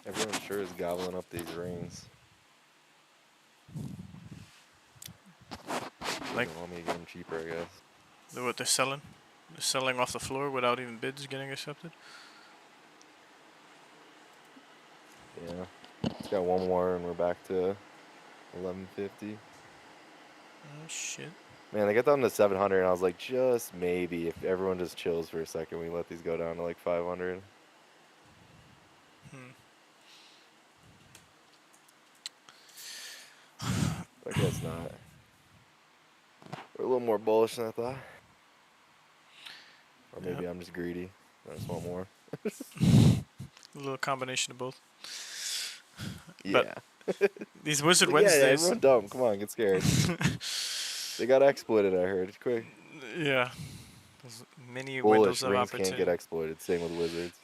Everyone sure is gobbling up these rings. Like, They want me to get them cheaper, I guess. what they're selling? They're selling off the floor without even bids getting accepted? Yeah. It's got one more and we're back to 1150. Oh, shit. Man, they got down to 700 and I was like, just maybe if everyone just chills for a second, we let these go down to like 500. I guess not. We're a little more bullish than I thought. Or maybe I'm just greedy. I just want more. A little combination of both. Yeah. But these Wizard Well, yeah, Wednesdays. everyone dumb. Come on, get scared. They got exploited, I heard. Quick. Yeah. There's many Bullish windows of rings can't opportunity. get exploited. Same with wizards.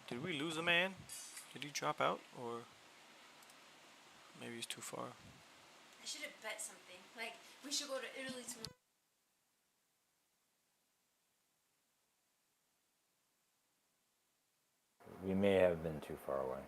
Did we lose a man? Did he drop out, or maybe he's too far? I should have bet something. Like, we should go to Italy tomorrow. We may have been too far away.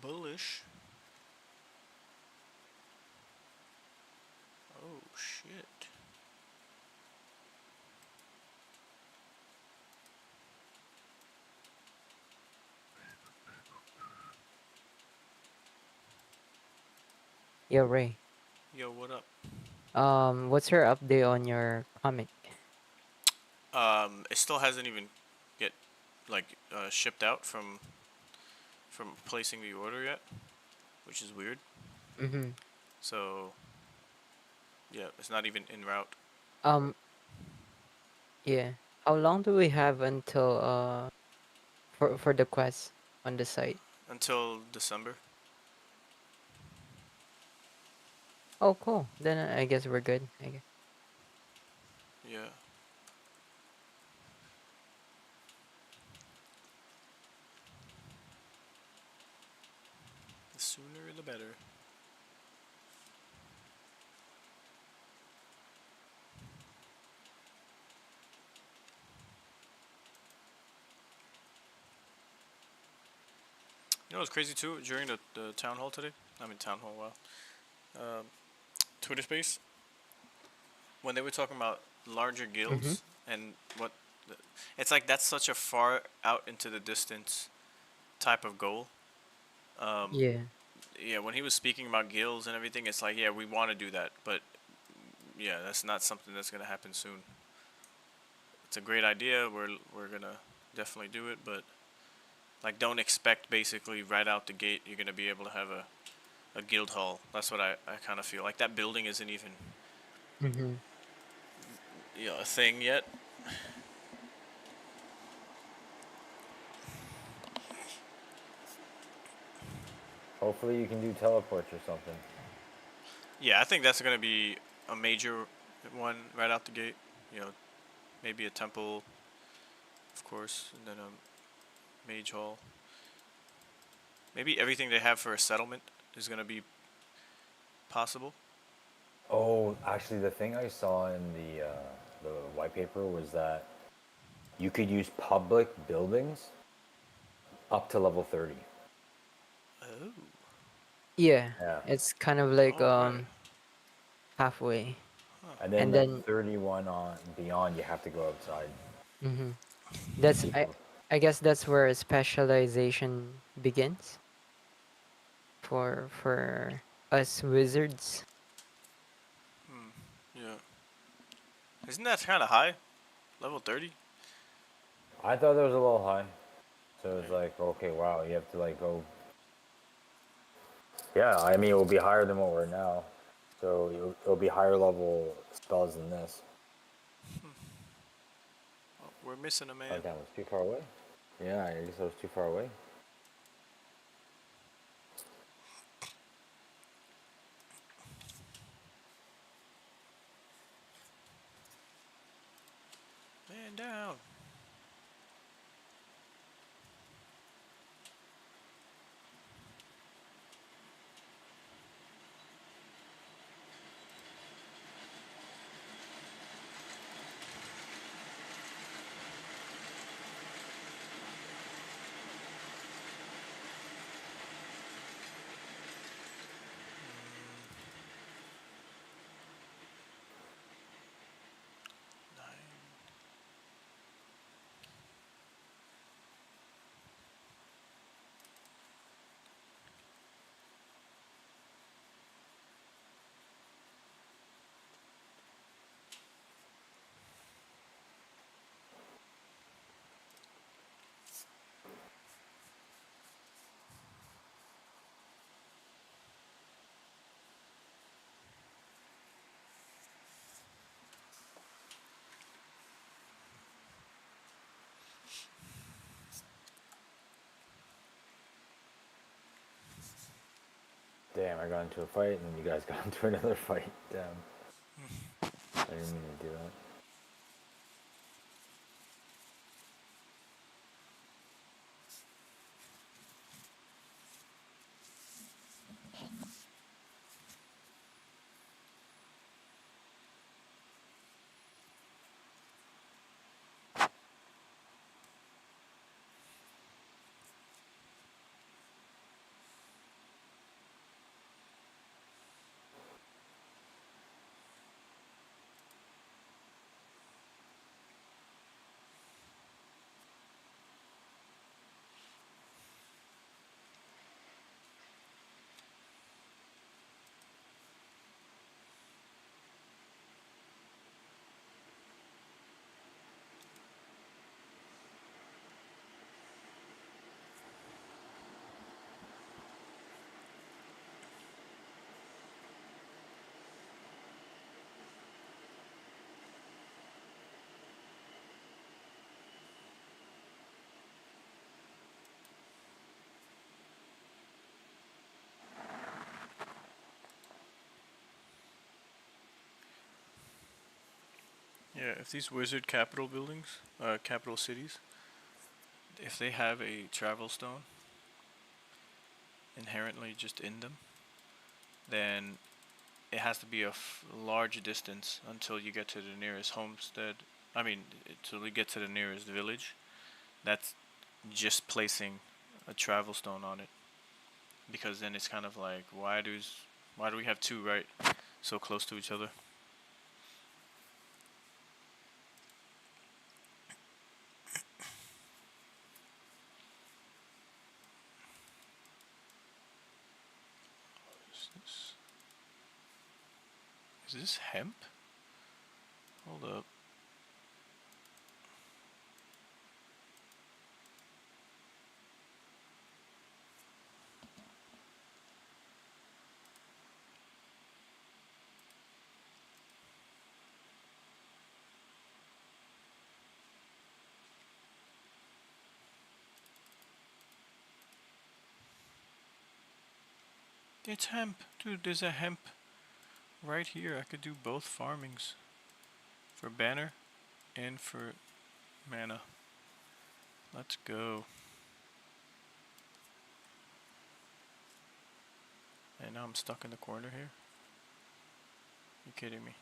Bullish. Oh shit. Yo, Ray. Yo, what up? What's your update on your comic? It still hasn't even get shipped out from placing the order yet, which is weird. Mm-hmm. So yeah, it's not even en route. Um, yeah. How long do we have until for the quest on the site? Until December. Oh, cool. Then I guess we're good. I guess. Yeah. The sooner the better. You know what's crazy too? During the town hall today, I mean town hall, wow. Twitter space when they were talking about larger Mm-hmm. guilds and what it's like that's such a far out into the distance type of goal. Um, Yeah. yeah, when he was speaking about guilds and everything, it's like yeah, we want to do that, but yeah, that's not something that's gonna happen soon. It's a great idea. We're gonna definitely do it, but like don't expect basically right out the gate you're gonna be able to have a guild hall. That's what I kind of feel like that building isn't even Mm-hmm. a thing yet. Hopefully you can do teleports or something. Yeah, I think that's gonna be a major one right out the gate. You know, maybe a temple, of course, and then a mage hall. Maybe everything they have for a settlement is gonna be possible. Oh, actually, the thing I saw in the white paper was that you could use public buildings up to level 30. Oh. Yeah. Yeah. It's kind of like All right. halfway. And then And the then 31 on beyond, you have to go outside. mm-hmm. That's I guess that's where specialization begins for us wizards. Hmm. Yeah. Isn't that kind of high? Level 30? I thought that was a little high. So it's like, okay, wow, you have to like go. Yeah, I mean, it will be higher than what we're now. So it'll be higher level spells than this. Oh, we're missing a Oh, man. that was too far away? Yeah, I guess I was too far away. Man down. Damn, I got into a fight and then you guys got into another fight. Damn. I didn't mean to do that. Yeah, if these wizard capital buildings, capital cities, if they have a travel stone inherently just in them, then it has to be a large distance until you get to the nearest homestead. I mean, until we get to the nearest village. That's just placing a travel stone on it. Because then it's kind of like, why does Why do we have two right so close to each other? Is this hemp? Hold up. It's hemp. Dude, there's a hemp right here. I could do both farmings. For banner and for mana. Let's go. And now I'm stuck in the corner here. You kidding me?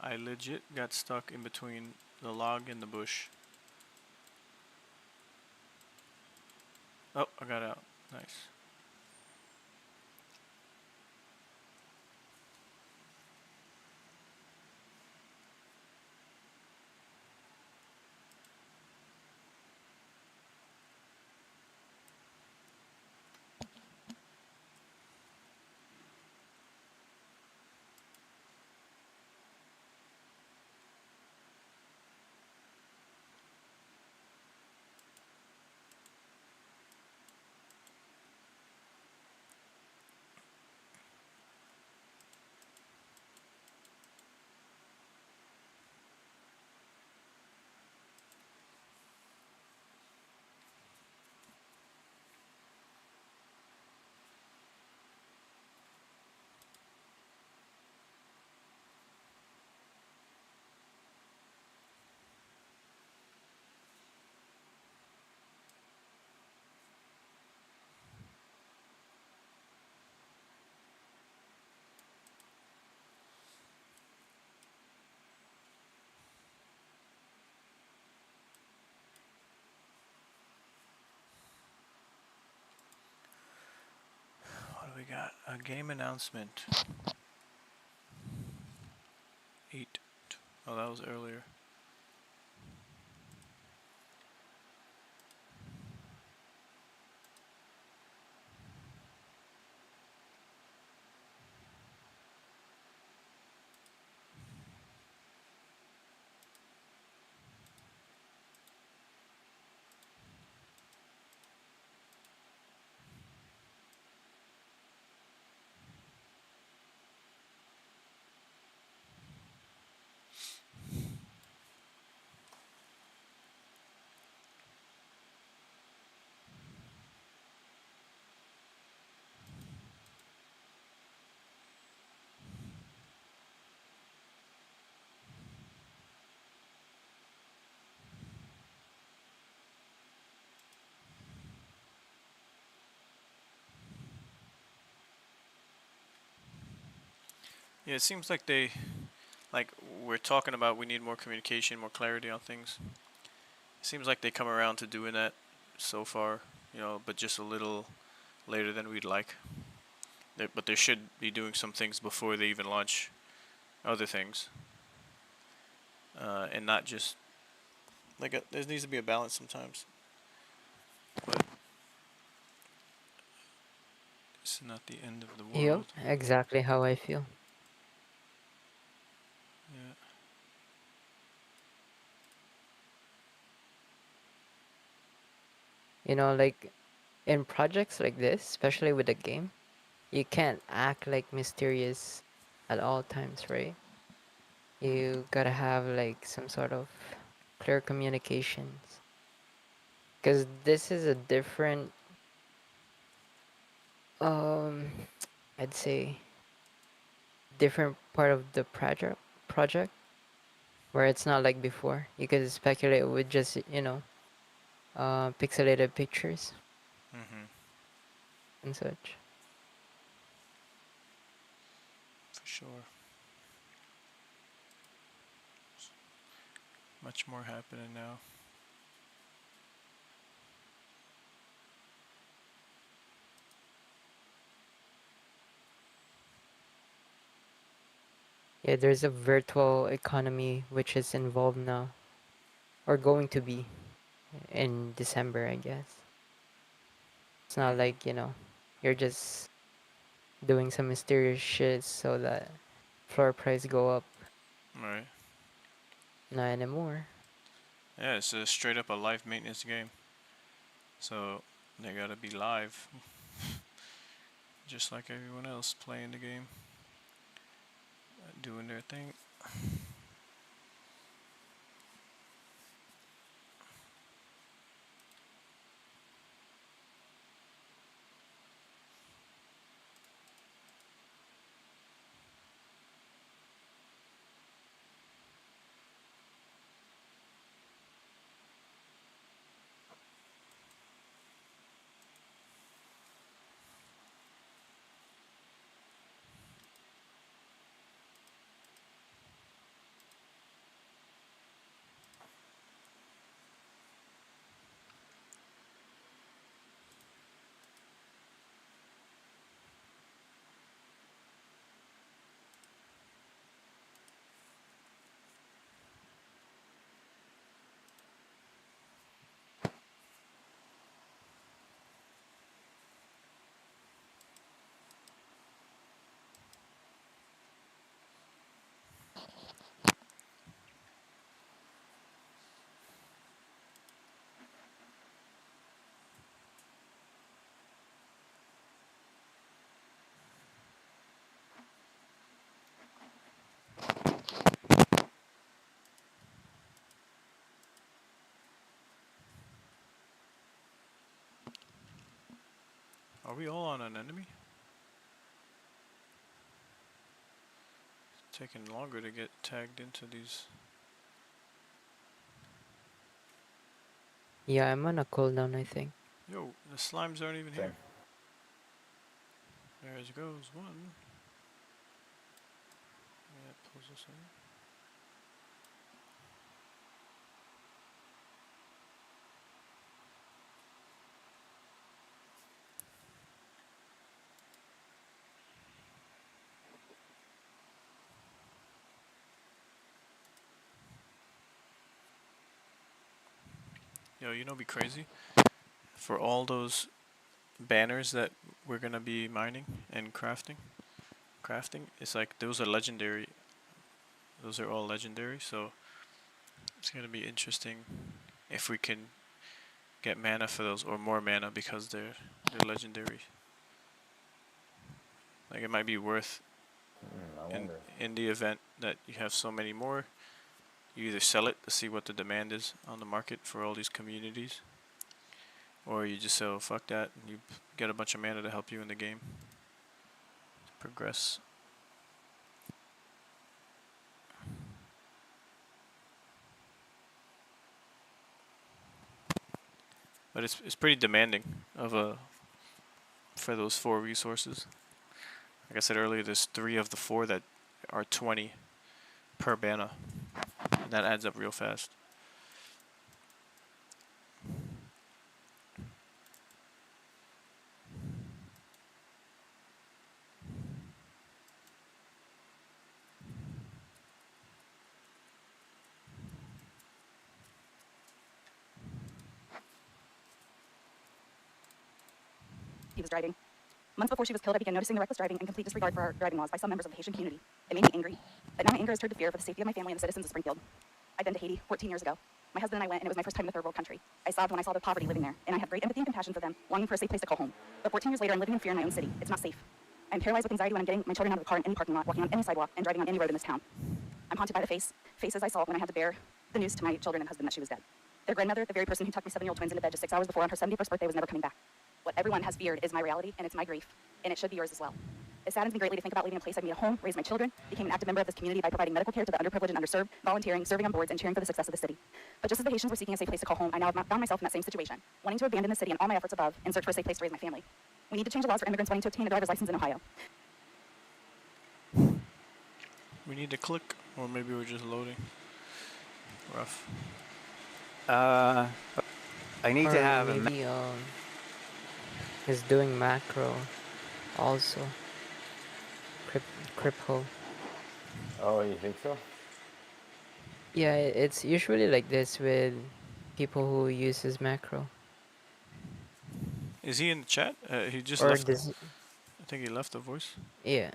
I legit got stuck in between the log and the bush. Oh, I got out. Nice. What do we got? A game announcement. 8. Oh, that was earlier. Yeah, it seems like we're talking about we need more communication, more clarity on things. It seems like they come around to doing that so far, but just a little later than we'd like. But they should be doing some things before they even launch other things. And not just, there needs to be a balance sometimes. But it's not the end of the Yep, world. exactly how I feel. Yeah. Like in projects like this, especially with a game, you can't act like mysterious at all times, right? You gotta have like some sort of clear communications. Because this is a different, um, I'd say, different part of the project where it's not like before. You could speculate with just, pixelated pictures Mm-hmm. and such. For sure. Much more happening now. Yeah, there's a virtual economy which is involved now, or going to be in December, I guess. It's not like, you're just doing some mysterious shit so that floor price go up. Right. Not anymore. Yeah, it's straight up a live maintenance game. So they gotta be live, just like everyone else playing the game, doing their thing. Are we all on an enemy? It's taking longer to get tagged into these. Yeah, I'm on a cooldown, I think. Yo, the slimes aren't even Same. here. There goes one. Yeah, pulls us in. Yo, be crazy? For all those banners that we're gonna be mining and crafting, it's like those are legendary. Those are all legendary, so it's gonna be interesting if we can get mana for those or more mana because they're legendary. Like it might be worth I wonder. in the event that you have so many more, you either sell it to see what the demand is on the market for all these communities, or you just say, oh, fuck that, and you get a bunch of mana to help you in the game progress. But it's pretty demanding for those 4 resources. Like I said earlier, there's 3 of the 4 that are 20 per banner. And that adds up real fast. He was driving. Months before she was killed, I began noticing the reckless driving and complete disregard for our driving laws by some members of the Haitian community. It made me angry. But now my anger has turned to fear for the safety of my family and the citizens of Springfield. I've been to Haiti 14 years ago. My husband and I went, and it was my first time in a third world country. I sobbed when I saw the poverty living there, and I have great empathy and compassion for them, longing for a safe place to call home. But 14 years later, I'm living in fear in my own city. It's not safe. I'm paralyzed with anxiety when I'm getting my children out of the car in any parking lot, walking on any sidewalk, and driving on any road in this town. I'm haunted by the faces I saw when I had to bear the news to my children and husband that she was dead. Their grandmother, the very person who tucked my 7-year-old twins into bed just 6 hours before on her 71st birthday, was never coming back. What everyone has feared is my reality, and it's my grief, and it should be yours as well. It saddens me greatly to think about leaving a place I made a home, raised my children, became an active member of this community by providing medical care to the underprivileged and underserved, volunteering, serving on boards, and cheering for the success of the city. But just as the Haitians were seeking a safe place to call home, I now have found myself in that same situation, wanting to abandon the city and all my efforts above in search for a safe place to raise my family. We need to change the laws for immigrants wanting to obtain a driver's license in Ohio. We need to click, or maybe we're just loading. Rough. I need to have a. Maybe is doing macro also. Crypto. Oh, you think so? Yeah, it's usually like this with people who uses macro. Is he in the chat? He just Or left. does I think he left the voice. yeah.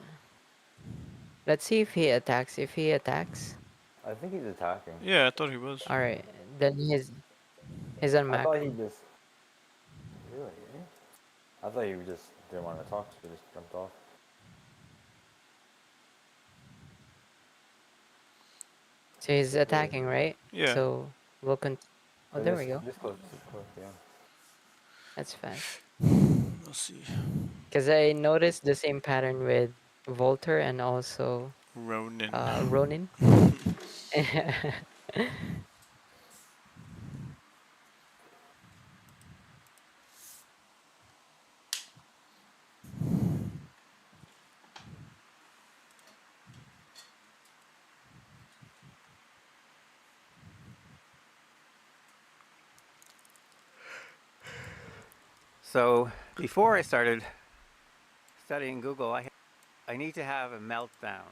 Let's see if he attacks. If he attacks, I think he's attacking. Yeah, I thought he was. all right. Then he's on I thought he macro. just. Really? I thought he just didn't want to talk, so he just jumped off. So he's attacking, right? Yeah. So we'll Oh, there we go. Just close, yeah. That's fast. Let's see. Because I noticed the same pattern with Volter and also Ronin. Ronin. So before I started studying Google, I need to have a meltdown.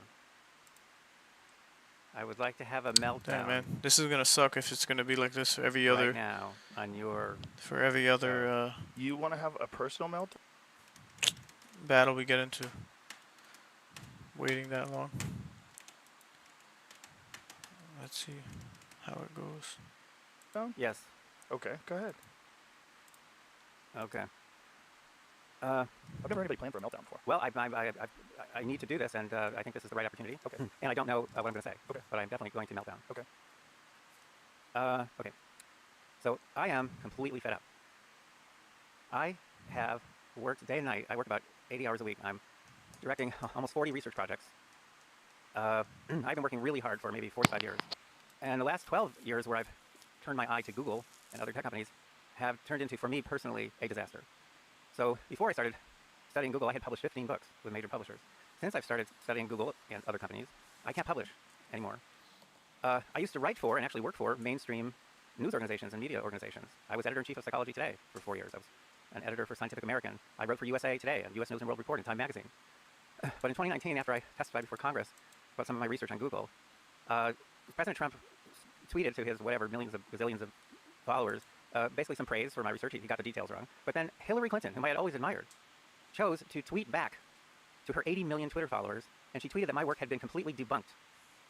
I would like to have a meltdown. Damn, man, this is gonna suck if it's gonna be like this for every right other. now on your. For every other. You want to have a personal meltdown? Battle we get into. Waiting that long. Let's see how it goes. Yes. Okay, go ahead. Okay. I've never heard anybody plan for a meltdown before. Well, I need to do this, and I think this is the right opportunity. Okay. And I don't know what I'm going to say. Okay. But I'm definitely going to melt down. Okay. Okay. So I am completely fed up. I have worked day and night. I work about 80 hours a week. I'm directing almost 40 research projects. I've been working really hard for maybe 4 to 5 years. And the last 12 years where I've turned my eye to Google and other tech companies have turned into, for me personally, a disaster. So before I started studying Google, I had published 15 books with major publishers. Since I've started studying Google and other companies, I can't publish anymore. I used to write for and actually work for mainstream news organizations and media organizations. I was editor-in-chief of Psychology Today for 4 years. I was an editor for Scientific American. I wrote for USA Today and US News and World Report and Time Magazine. But in 2019, after I testified before Congress about some of my research on Google, President Trump tweeted to his whatever millions of gazillions of followers basically some praise for my research. He got the details wrong. But then Hillary Clinton, whom I had always admired, chose to tweet back to her 80 million Twitter followers, and she tweeted that my work had been completely debunked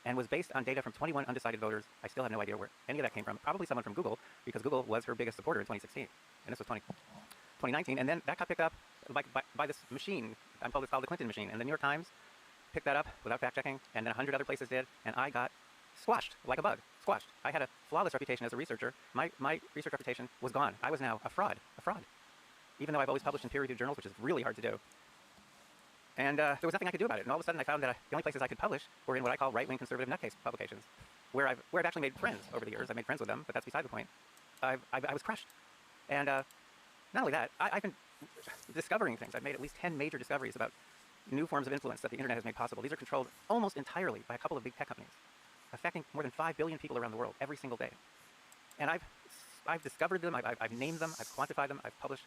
and was based on data from 21 undecided voters. I still have no idea where any of that came from. Probably someone from Google, because Google was her biggest supporter in 2016, and this was 2019. And then that got picked up by this machine. It's called the Clinton machine, and the New York Times picked that up without fact-checking, and then 100 other places did, and I got squashed like a bug. Squashed. I had a flawless reputation as a researcher. My research reputation was gone. I was now a fraud. Even though I've always published in peer-reviewed journals, which is really hard to do. And there was nothing I could do about it. And all of a sudden I found that the only places I could publish were in what I call right-wing conservative nutcase publications, where I've actually made friends over the years. I've made friends with them, but that's beside the point. I was crushed. And not only that, I've been discovering things. I've made at least 10 major discoveries about new forms of influence that the internet has made possible. These are controlled almost entirely by a couple of big tech companies, affecting more than 5 billion people around the world every single day. And I've discovered them, I've named them, I've quantified them, I've published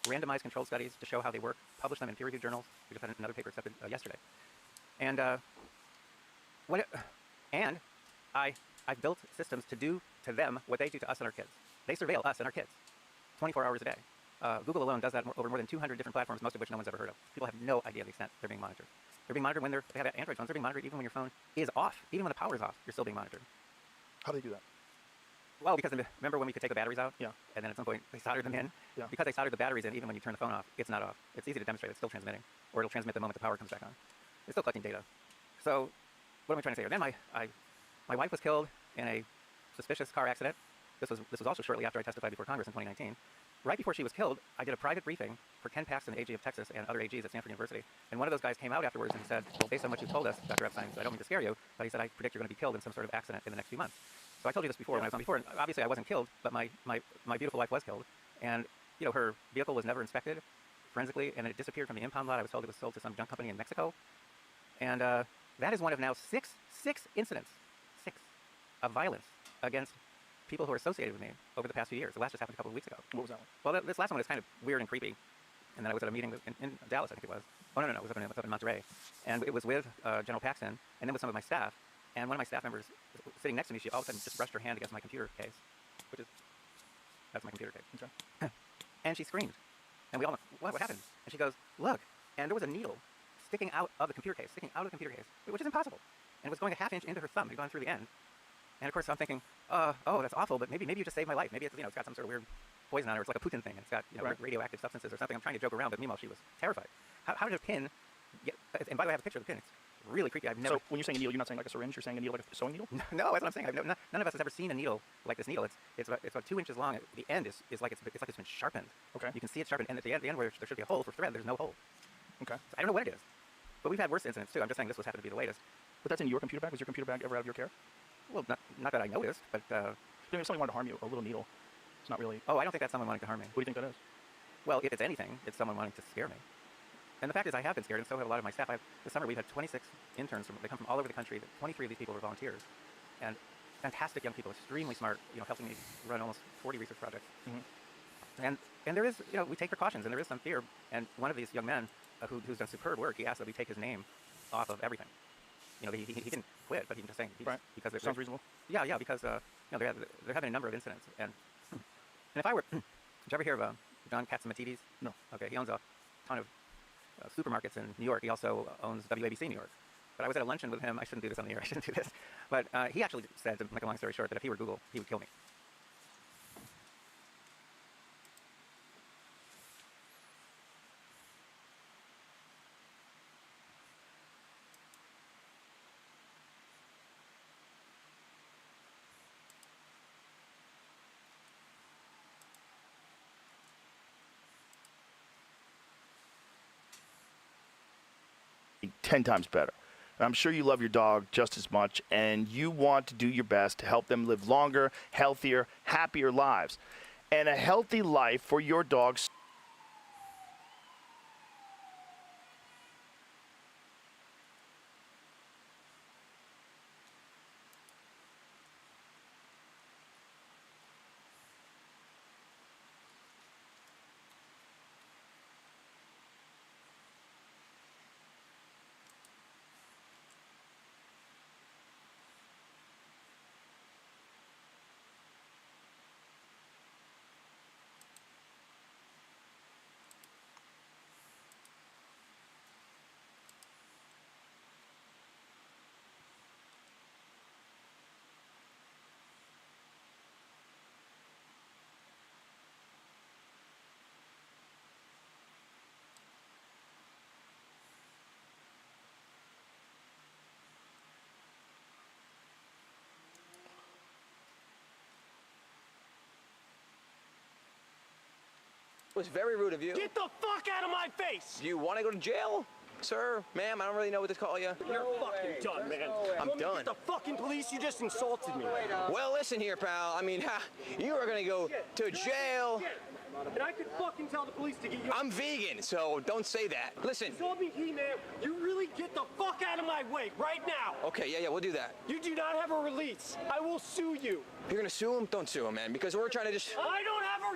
randomized controlled studies to show how they work, published them in peer-reviewed journals. We just had another paper accepted yesterday. And I've built systems to do to them what they do to us and our kids. They surveil us and our kids 24 hours a day. Google alone does that over more than 200 different platforms, most of which no one's ever heard of. People have no idea the extent they're being monitored. They're being monitored when they have Android phones. They're being monitored even when your phone is off. Even when the power is off, you're still being monitored. How do they do that? Well, because remember when we could take the batteries out? Yeah. And then at some point they soldered them in? Yeah. Because they soldered the batteries in, even when you turn the phone off, it's not off. It's easy to demonstrate. It's still transmitting. Or it'll transmit the moment the power comes back on. It's still collecting data. So what am I trying to say here? Then my wife was killed in a suspicious car accident. This was also shortly after I testified before Congress in 2019. Right before she was killed, I did a private briefing for Ken Paxton, the AG of Texas, and other AGs at Stanford University. And one of those guys came out afterwards and he said, well, based on what you told us, Dr. Epstein, I don't mean to scare you, but he said, I predict you're going to be killed in some sort of accident in the next few months. So I told you this before when I was on before, and obviously I wasn't killed, but my beautiful wife was killed. And, you know, her vehicle was never inspected forensically, and it disappeared from the impound lot. I was told it was sold to some junk company in Mexico. And that is one of now six incidents, of violence against people who are associated with me over the past few years. The last just happened a couple of weeks ago. What was that one? Well, this last one was kind of weird and creepy. And then I was at a meeting in Dallas, I think it was. Oh, no, it was up in Monterey. And it was with General Paxton, and then with some of my staff. And one of my staff members sitting next to me, she all of a sudden just brushed her hand against my computer case, that's my computer case. Okay. And she screamed. And we all went, what happened? And she goes, look. And there was a needle sticking out of the computer case, which is impossible. And it was going a half inch into her thumb. It had gone through the end. And of course, I'm thinking, oh, that's awful, but maybe you just saved my life. Maybe it's, it's got some sort of weird poison on it, or it's like a Putin thing. It's got, radioactive substances or something. I'm trying to joke around, but meanwhile, she was terrified. How did a pin get, and by the way, I have a picture of the pin. It's really creepy. I've never. So when you're saying a needle, you're not saying like a syringe, you're saying a needle like a sewing needle? No, that's what I'm saying. None of us has ever seen a needle like this needle. It's about 2 inches long. The end is like it's been sharpened. Okay. You can see it sharpened, and at the end where there should be a hole for thread, there's no hole. Okay. So I don't know what it is, but we've had worse incidents too. I'm just saying this was happened to be the latest. But that's in your computer bag? Was your computer bag ever out of your care? Well, not that I noticed, but if somebody wanted to harm you, a little needle, it's not really. Oh, I don't think that's someone wanting to harm me. What do you think that is? Well, if it's anything, it's someone wanting to scare me. And the fact is, I have been scared, and so have a lot of my staff. This summer, we've had 26 interns. They come from all over the country. 23 of these people were volunteers, and fantastic young people, extremely smart. Helping me run almost 40 research projects. Mm-hmm. And there is, we take precautions, and there is some fear. And one of these young men, who's done superb work, he asked that we take his name off of everything. He didn't quit, but he's just saying because sounds reasonable. Yeah, because they're having a number of incidents, and if I were, did you ever hear of John Katsimatidis? No. Okay, he owns a ton of supermarkets in New York. He also owns WABC New York. But I was at a luncheon with him. I shouldn't do this on the air. I shouldn't do this. But he actually said, to make a long story short, that if he were Google, he would kill me. Ten times better. And I'm sure you love your dog just as much, and you want to do your best to help them live longer, healthier, happier lives. And a healthy life for your dog. It was very rude of you. Get the fuck out of my face! Do you want to go to jail? Sir, ma'am, I don't really know what to call you. You're fucking done, man. I'm done. Get the fucking police, you just insulted me. Well, listen here, pal. I mean, you are gonna go to jail. And I could fucking tell the police to get you. I'm vegan, so don't say that. Listen. Told me, man, you really get the fuck out of my way right now. Okay, yeah, we'll do that. You do not have a release. I will sue you. If you're gonna sue him, don't sue him, man, because we're trying to just.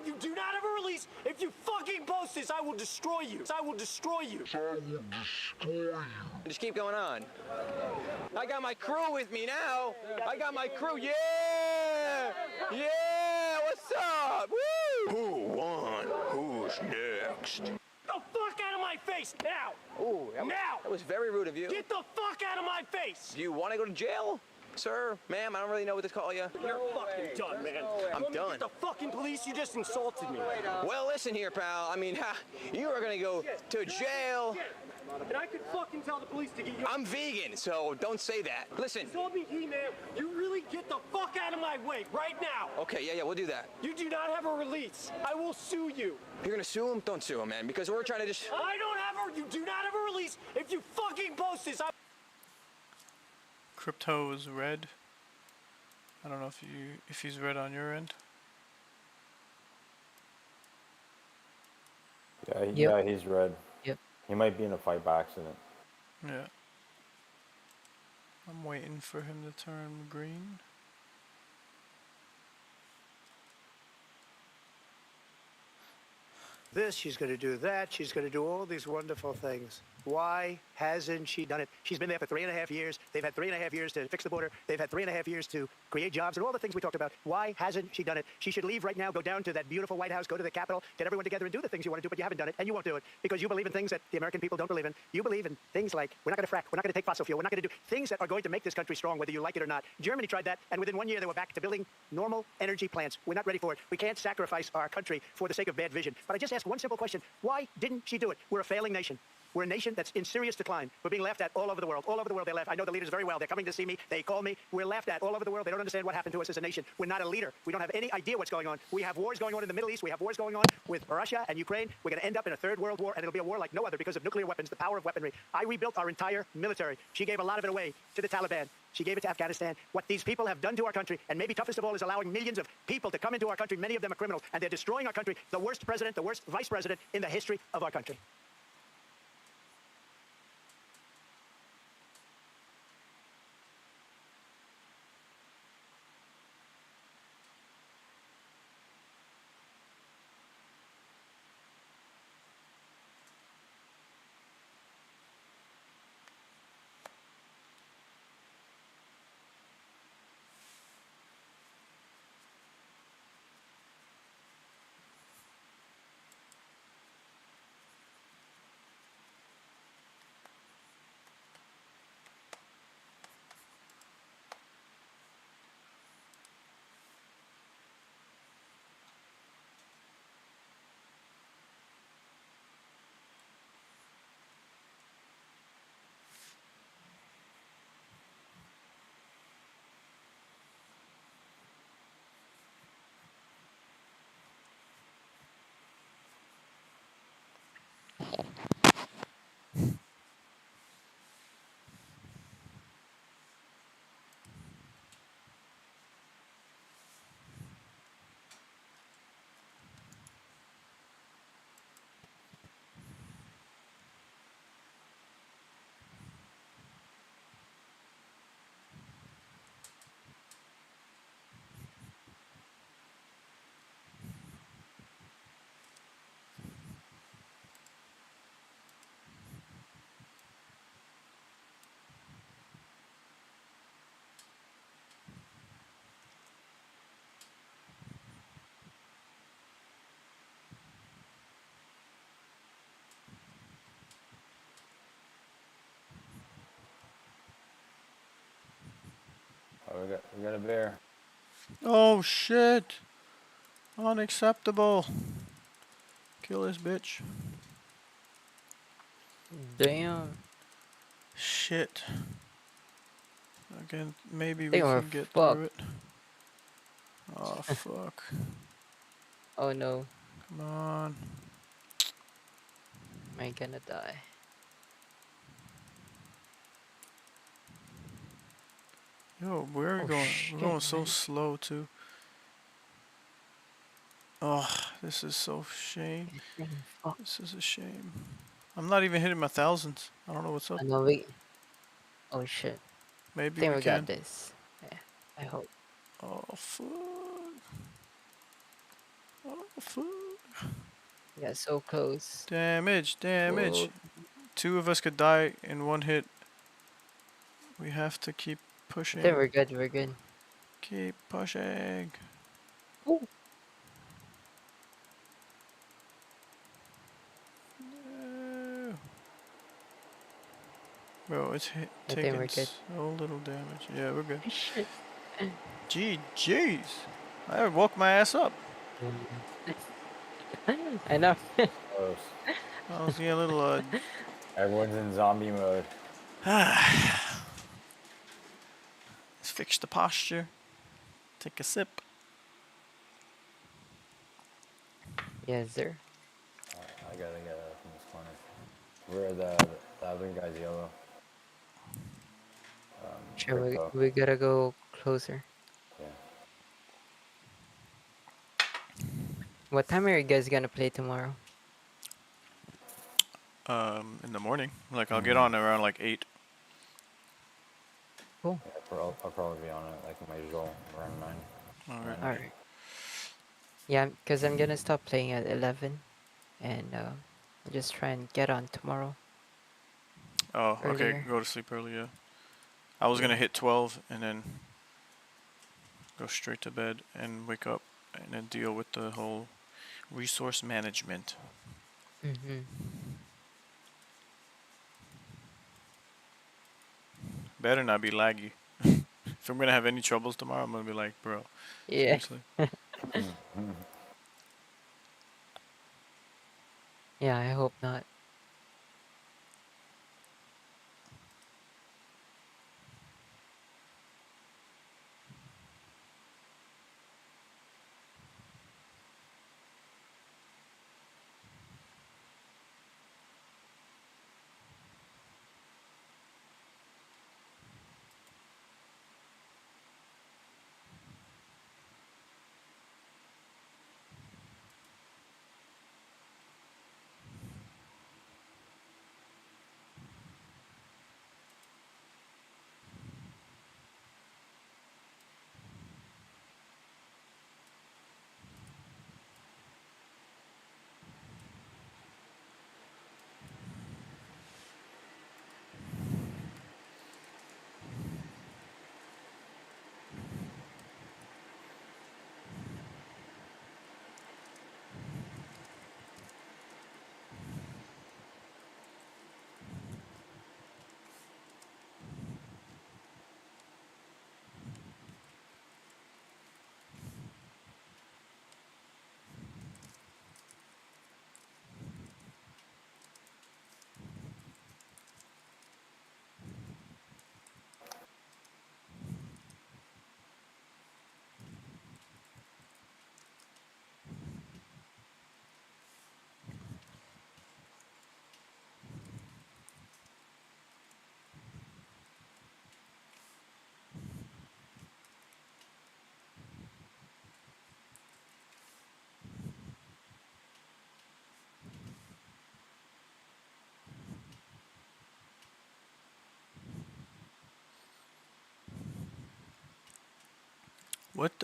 You do not have a release. If you fucking post this, I will destroy you. I will destroy you. Just keep going on. I got my crew with me now. I got my crew. Yeah! Yeah! What's up? Woo! Who won? Who's next? Get the fuck out of my face now! Ooh, that was very rude of you. Get the fuck out of my face! Do you want to go to jail? Sir, ma'am, I don't really know what to call you. You're fucking done, man. I'm done. Get the fucking police, you just insulted me. Well, listen here, pal. I mean, you are gonna go to jail. And I could fucking tell the police to get you. I'm vegan, so don't say that. Listen. Told me, man, you really get the fuck out of my way right now. Okay, yeah, we'll do that. You do not have a release. I will sue you. If you're gonna sue him, don't sue him, man, because we're trying to just. You do not have a release. If you fucking post this, Crypto is red. I don't know if he's red on your end. Yeah, he's red. Yep. He might be in a fight by accident. Yeah. I'm waiting for him to turn green. This, she's going to do that, she's going to do all these wonderful things. Why hasn't she done it? She's been there for 3.5 years. They've had 3.5 years to fix the border. They've had 3.5 years to create jobs and all the things we talked about. Why hasn't she done it? She should leave right now, go down to that beautiful White House, go to the Capitol, get everyone together and do the things you want to do, but you haven't done it, and you won't do it because you believe in things that the American people don't believe in. You believe in things like we're not going to frack, we're not going to take fossil fuel, we're not going to do things that are going to make this country strong, whether you like it or not. Germany tried that, and within 1 year they were back to building normal energy plants. We're not ready for it. We can't sacrifice our country for the sake of bad vision. But I just asked one simple question. Why didn't she do it? We're a failing nation. We're a nation that's in serious decline. We're being laughed at all over the world. All over the world they laugh. I know the leaders very well. They're coming to see me. They call me. We're laughed at all over the world. They don't understand what happened to us as a nation. We're not a leader. We don't have any idea what's going on. We have wars going on in the Middle East. We have wars going on with Russia and Ukraine. We're going to end up in a third world war, and it'll be a war like no other because of nuclear weapons, the power of weaponry. I rebuilt our entire military. She gave a lot of it away to the Taliban. She gave it to Afghanistan. What these people have done to our country, and maybe toughest of all, is allowing millions of people to come into our country. Many of them are criminals, and they're destroying our country. The worst president, the worst vice president in the history of our country. Oh, we got a bear. Oh shit! Unacceptable. Kill this bitch. Damn. Shit. Again, maybe we They are can get fucked. through it. Oh fuck. Oh no. Come on. Am I gonna die? Yo, where are we going? We're going so slow too. Oh, this is so shame. This is a shame. I'm not even hitting my thousands. I don't know what's up. I know we. Oh shit. Maybe Think we we can. got this. Yeah, I hope. Oh fuck. Oh fuck. Yeah, so close. Damage, damage. Whoa. 2 of us could die in 1 hit. We have to keep I pushing. think we're good. We're good. Keep pushing. Ooh. No. Bro, it's I think taking we're good. so little damage. Yeah, we're good. Shit. GG's. I woke my ass up. I know. Close. I was getting a little Everyone's in zombie mode. Let's fix the posture. Take a sip. Yes, sir. I gotta get out from this corner. Where the other guy's yellow. Sure, we gotta go closer. Yeah. What time are you guys gonna play tomorrow? In the morning. Like, I'll get on around like 8. Cool. Yeah, I'll probably be on it like my usual around 9. Alright. Alright. Yeah, because I'm gonna stop playing at 11. And I'll just try and get on tomorrow. Oh, okay. earlier. Go to sleep early. Yeah. I was gonna hit 12 and then go straight to bed and wake up and then deal with the whole resource management. Mm-hmm. Better not be laggy. If I'm gonna have any troubles tomorrow, I'm gonna be like, bro, Yeah. seriously. Yeah, I hope not.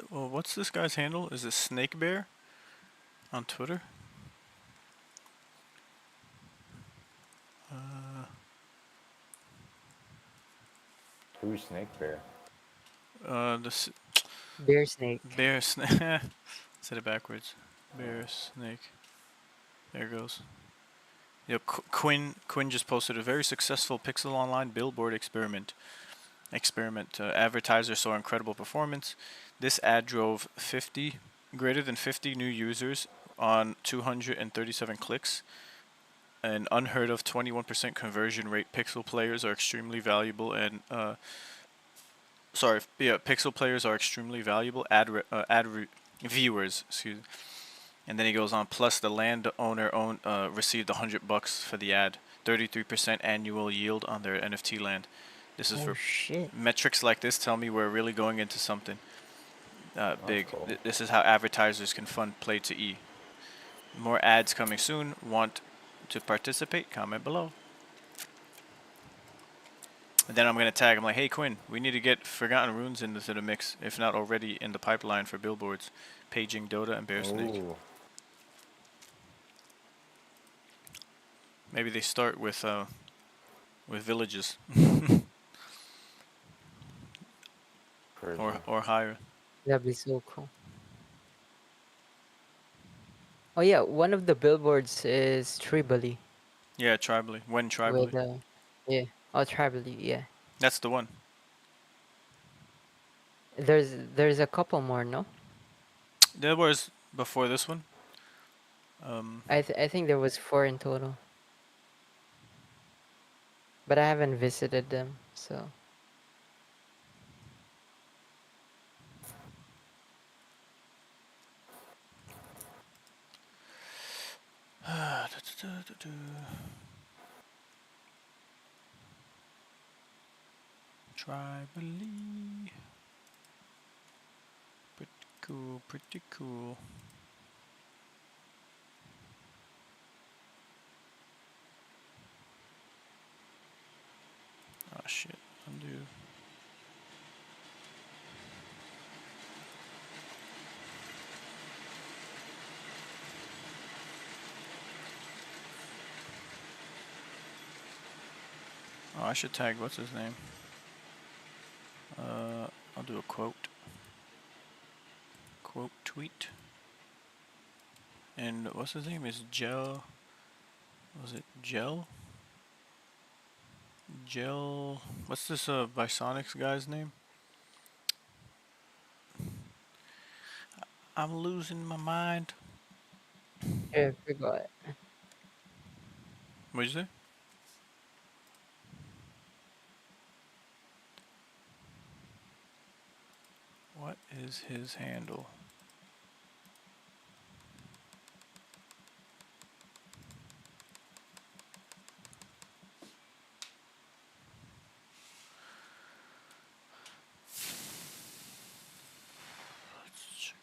What's this guy's handle? Is it Snake Bear on Twitter? Who's Snake Bear? This Bear snake. bear snake. Said it backwards. Bear snake. There it goes. Yo, Quinn just posted a very successful Pixel Online billboard experiment. Advertisers saw incredible performance. This ad drove greater than 50 new users on 237 clicks. An unheard of 21% conversion rate. Pixel players are extremely valuable and Pixel players are extremely valuable viewers. Excuse me. And then he goes on. Plus, the landowner received $100 for the ad. 33% annual yield on their NFT land. This is Oh for shit. metrics like this. Tell me we're really going into something big. Cool. This is how advertisers can fund play to E. More ads coming soon. Want to participate? Comment below. And then I'm gonna tag. I'm like, hey Quinn, we need to get Forgotten Runes into the mix, if not already in the pipeline for billboards, paging Dota and Bear Snake. Ooh. Maybe they start with villages, or higher. That'd be so cool. Oh yeah, one of the billboards is Tribally. Yeah, tribally. When tribally. With yeah. Oh, Tribally, yeah. That's the one. There's a couple more, no? There was before this one. I think there was 4 in total. But I haven't visited them, so. Tribally. Pretty cool, pretty cool. Oh shit, undo. should tag what's his name. I'll do a quote. Quote tweet. And what's his name? Is Gel? Was it Gel? Gel. What's this Bisonics guy's name? I'm losing my mind. I forgot. What'd you say? What is his handle? Let's check.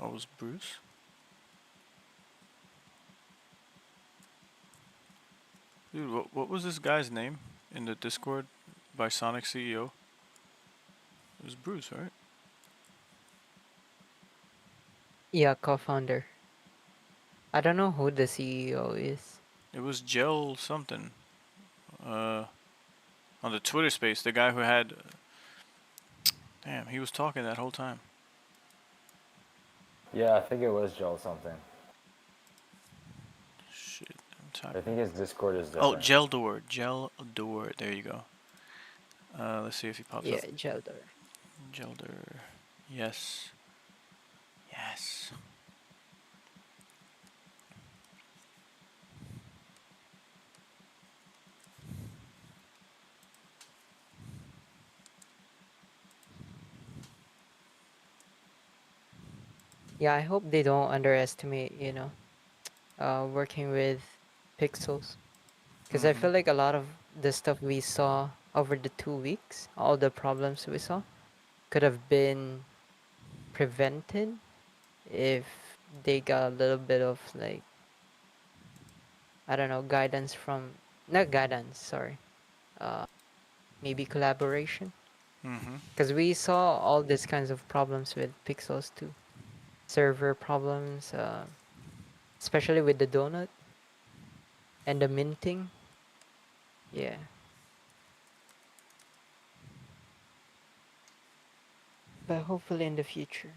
Oh, it was Bruce? Dude, what was this guy's name in the Discord by Sonic CEO? It was Bruce, right? Yeah, co-founder. I don't know who the CEO is. It was Gel something. On the Twitter space, the guy who had... Damn, he was talking that whole time. Yeah, I think it was Joel something. Shit, I'm I typing. think his Discord is Oh, different. Geldor. Geldor. There you go. Let's see if he pops Yeah, up. Gelder. Gelder. Yes. Yes. Yeah, I hope they don't underestimate, working with pixels. Because I feel like a lot of the stuff we saw over the 2 weeks, all the problems we saw, could have been prevented if they got a little bit of like, I don't know, guidance from, not guidance, sorry, maybe collaboration. Because we saw all these kinds of problems with pixels too. Server problems, especially with the donut and the minting. Yeah. But hopefully in the future.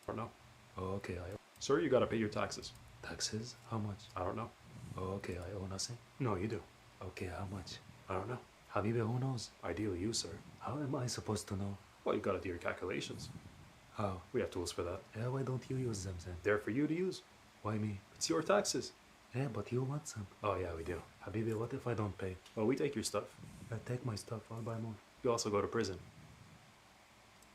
don't know. Oh, okay, Sir, you gotta pay your taxes. Taxes? How much? I don't know. Oh, okay, I owe nothing? No, you do. Okay, how much? I don't know. Habibi, who knows? Ideally you, sir. How am I supposed to know? Well, you gotta do your calculations. How? We have tools for that. Yeah, why don't you use them then? They're for you to use. Why me? It's your taxes. Yeah, but you want some. Oh yeah, we do. Habibi, what if I don't pay? Well, we take your stuff. I take my stuff, I'll buy more. You also go to prison.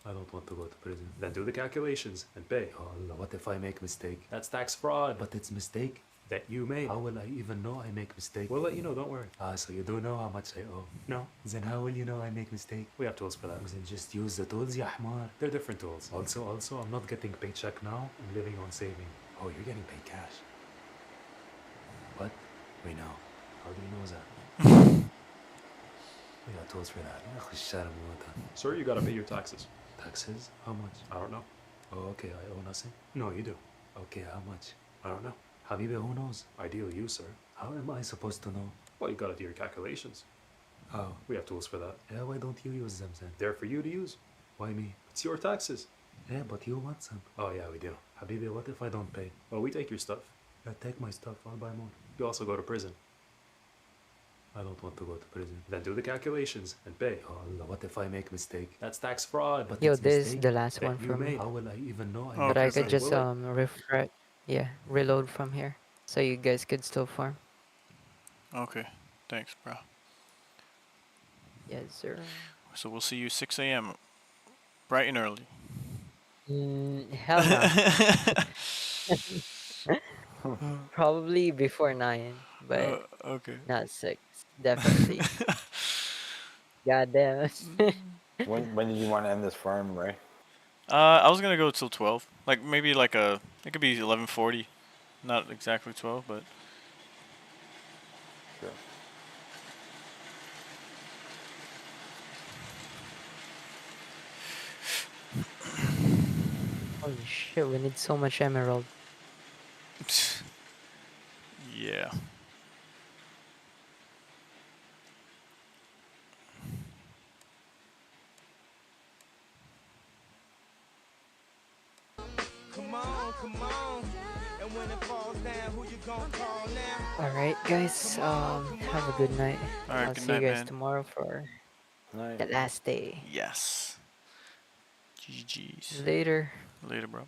I don't want to go to prison. Then do the calculations and pay. Oh, what if I make mistake? That's tax fraud. But it's mistake that you made. How will I even know I make mistake? We'll let you know, don't worry. Ah, so you do know how much I owe? No. Then how will you know I make mistake? We have tools for that. Then just use the tools, ya حمار. They're different tools. Also, I'm not getting paycheck now. I'm living on saving. Oh, you're getting paid cash. What? We know. How do you know that? We got tools for that. Sir, you gotta pay your taxes. Taxes? How much? I don't know. Oh, okay, I owe nothing? No, you do. Okay, how much? I don't know. Habibi, who knows? Ideally you, sir. How am I supposed to know? Well, you gotta do your calculations. How? We have tools for that. Yeah, why don't you use them then? They're for you to use. Why me? It's your taxes. Yeah, but you want some. Oh yeah, we do. Habibi, what if I don't pay? Well, we take your stuff. I take my stuff, I'll buy more. You also go to prison. I don't want to go to prison. Then do the calculations and pay. Oh, what if I make mistake? That's tax fraud. But Yo, it's this is mistake the last that one you for me. made. How will I even know? But I could mistake? just Will it? refresh, yeah, reload from here, so you guys could still farm. Okay, thanks, bro. Yes, sir. So we'll see you 6 a.m. bright and early. Hell no. Probably before 9, but okay. not 6. Definitely. God damn. When did you want to end this farm, Ray? I was gonna go till 12. Like maybe like it could be 11:40, not exactly 12, but. Sure. Holy shit, we need so much emerald. Yeah. Come on. And when it falls down, who you gonna call now? Alright, guys, have a good night. Alright, I'll good see you night, guys man. tomorrow for Night. the last day. Yes. GG's. Later. Later, bro.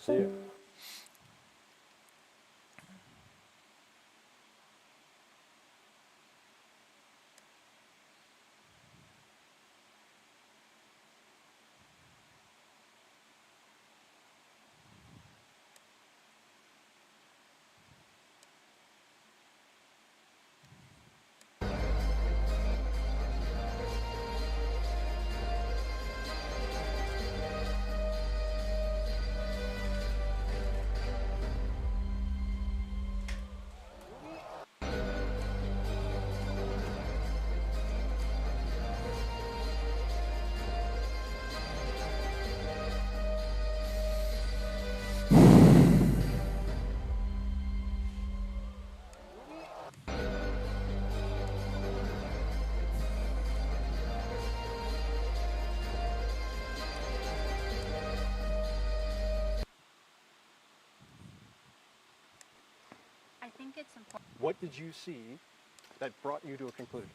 See you. I think it's important. What did you see that brought you to a conclusion?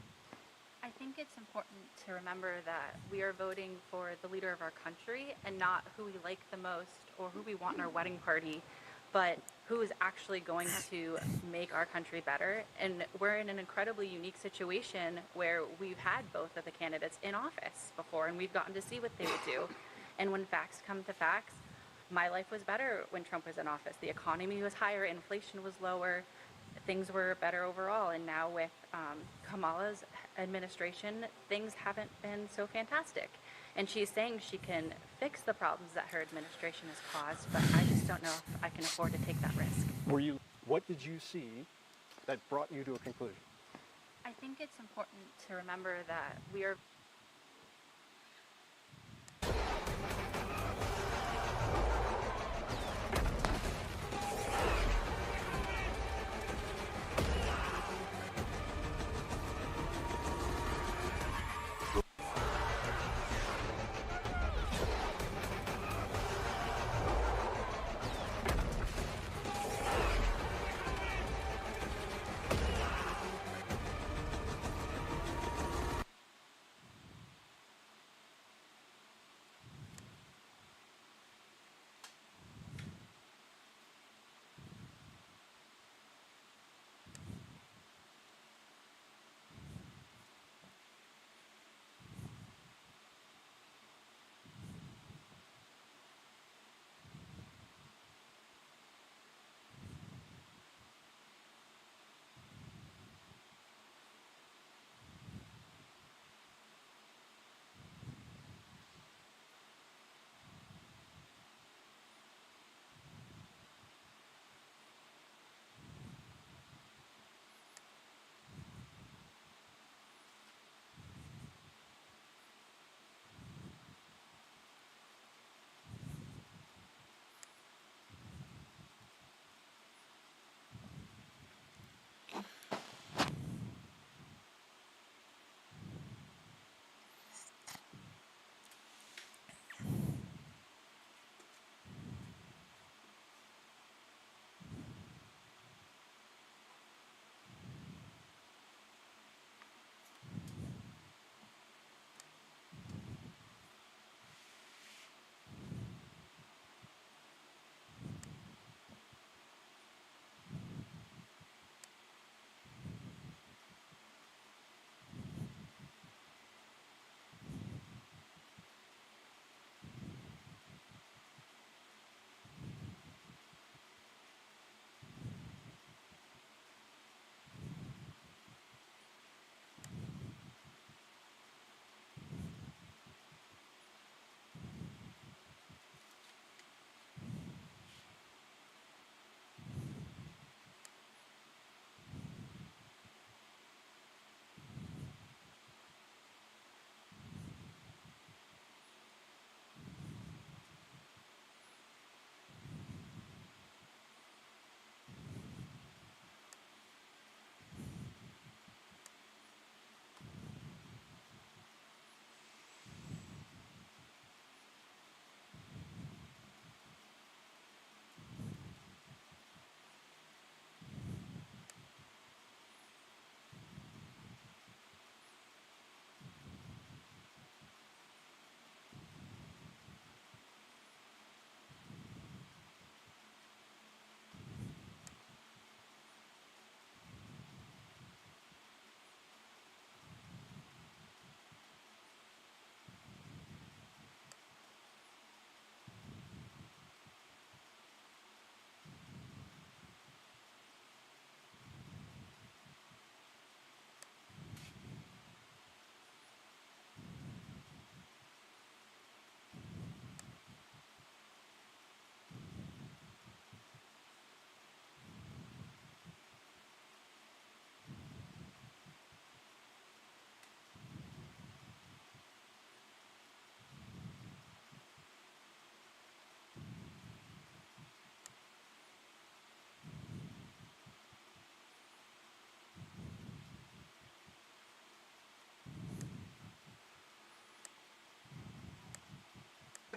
I think it's important to remember that we are voting for the leader of our country and not who we like the most or who we want in our wedding party, but who is actually going to make our country better. And we're in an incredibly unique situation where we've had both of the candidates in office before and we've gotten to see what they would do. And when facts come to facts, my life was better when Trump was in office. The economy was higher, inflation was lower, things were better overall. And now with Kamala's administration, things haven't been so fantastic. And she's saying she can fix the problems that her administration has caused, but I just don't know if I can afford to take that risk. What did you see that brought you to a conclusion? I think it's important to remember that we are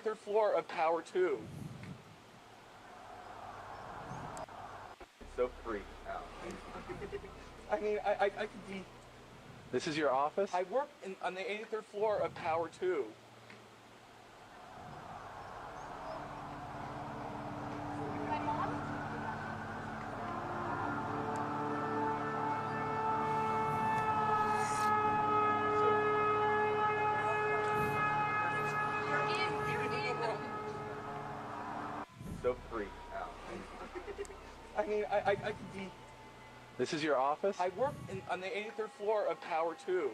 third floor of Tower 2. It's so freaked out. I mean, I could be... This is your office? I work on the 83rd floor of Tower 2. So freaked out. I mean, I could be... This is your office? I work on the 83rd floor of Tower 2.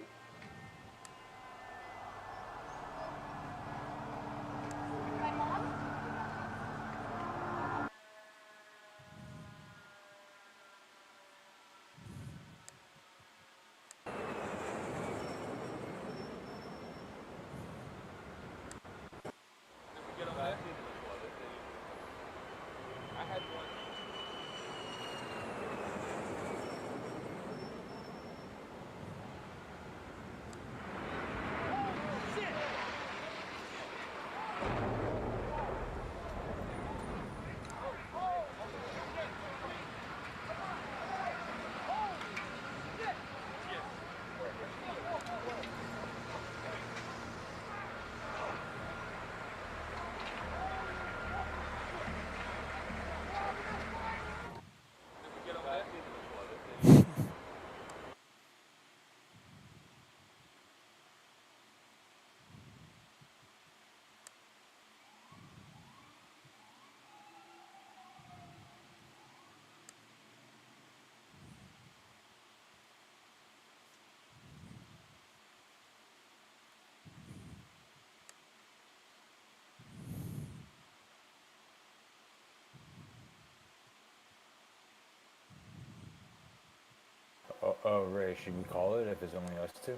Oh, Ray, should we call it if it's only us two?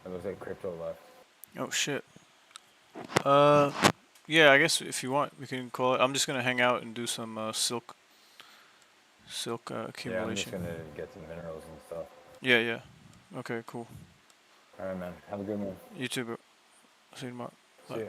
It looks like crypto left. Oh shit. Yeah, I guess if you want, we can call it. I'm just gonna hang out and do some silk accumulation. Yeah, I'm just gonna get some minerals and stuff. Yeah, yeah. Okay, cool. All right, man. Have a good one. You too, bro. See you tomorrow. See Bye. ya.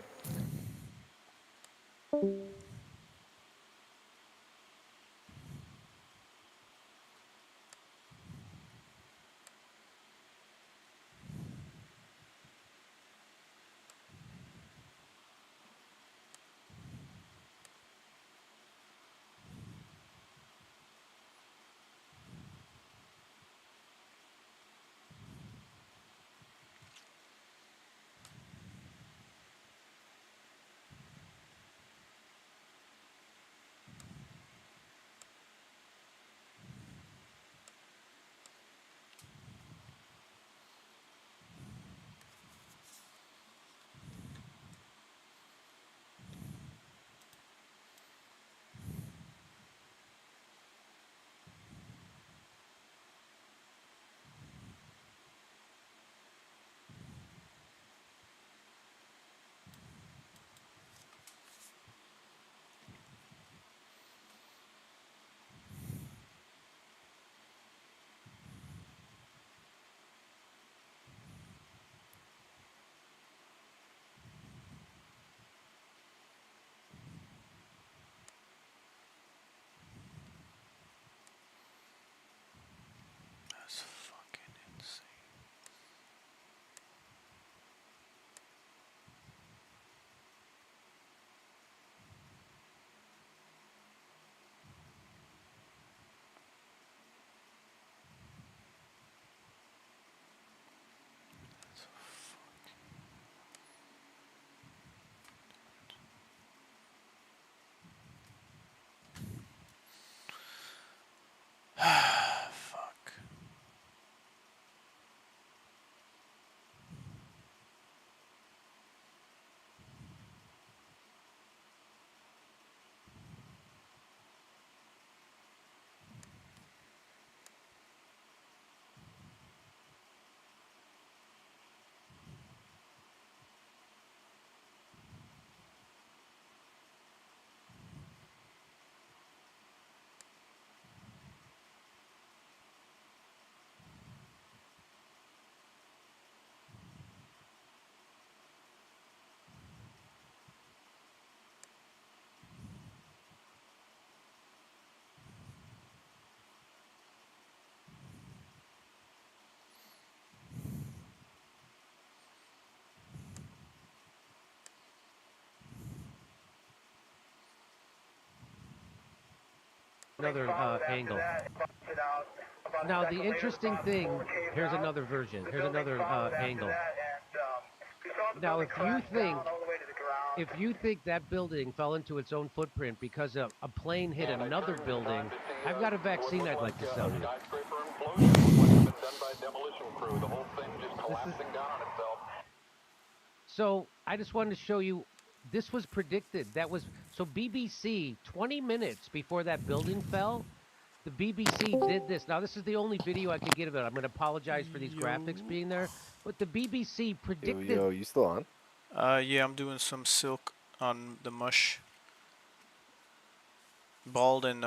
another angle. Now the interesting thing, here's another version. Here's another angle. Now if you think that building fell into its own footprint because a plane hit another building, I've got a vaccine I'd like to sell you. So I just wanted to show you, this was predicted. That was, so BBC, 20 minutes before that building fell, the BBC did this. Now this is the only video I could get of it. I'm going to apologize for these graphics being there, but the BBC predicted. Yo, you still on? Yeah, I'm doing some silk on the mush. Bald and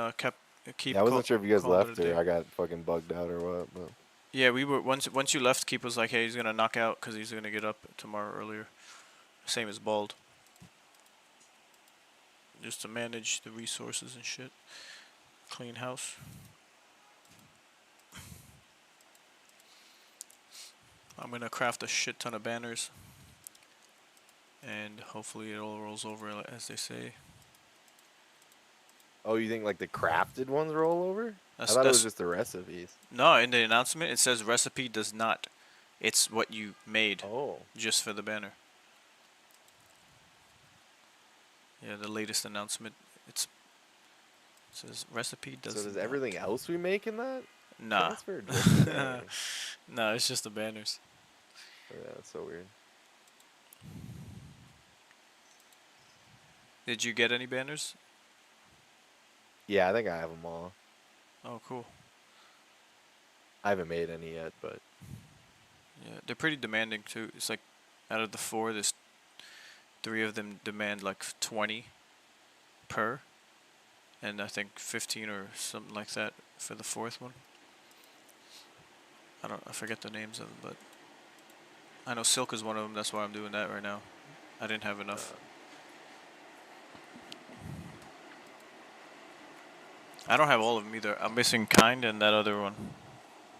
keep. Yeah, I wasn't sure if you guys call it left a day. or I got fucking bugged out or what. But Yeah, we were once you left. Keep was like, hey, he's gonna knock out because he's gonna get up tomorrow earlier. Same as Bald. Just to manage the resources and shit. Clean house. I'm gonna craft a shit ton of banners. And hopefully it all rolls over as they say. oh, you think like the crafted ones roll over? I That's- thought it was that's- just the recipes. No, in the announcement it says recipe does not. It's what you made. Oh. Just for the banner. Yeah, the latest announcement. It says recipe does. So does everything else we make in that? Nah. transfer just the banner? No, it's just the banners. Oh, yeah, that's so weird. Did you get any banners? Yeah, I think I have them all. Oh, cool. I haven't made any yet, but Yeah, they're pretty demanding too. It's like out of the 4, there's 3 of them demand like 20 per, and I think 15 or something like that for the 4th one. I forget the names of them, but I know Silk is one of them. That's why I'm doing that right now. I didn't have enough. I don't have all of them either. I'm missing Kind and that other one,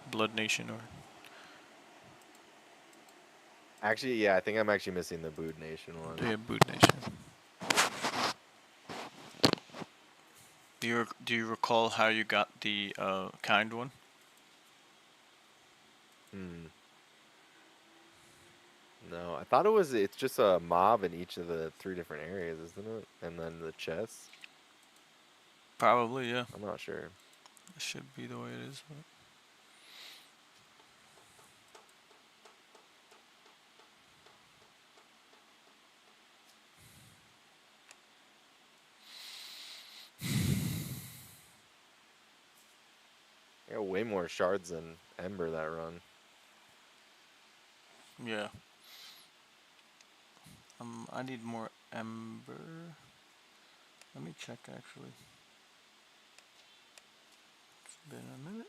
Blood Nation or. actually, yeah, I think I'm actually missing the Bood Nation one. Yeah, Boot Nation. Do you recall how you got the Kind one? No, I thought it's just a mob in each of the 3 different areas, isn't it? And then the chests. Probably, yeah. I'm not sure. It should be the way it is. But. I got way more shards than Ember that run. Yeah. I need more Ember. Let me check actually. It's been a minute.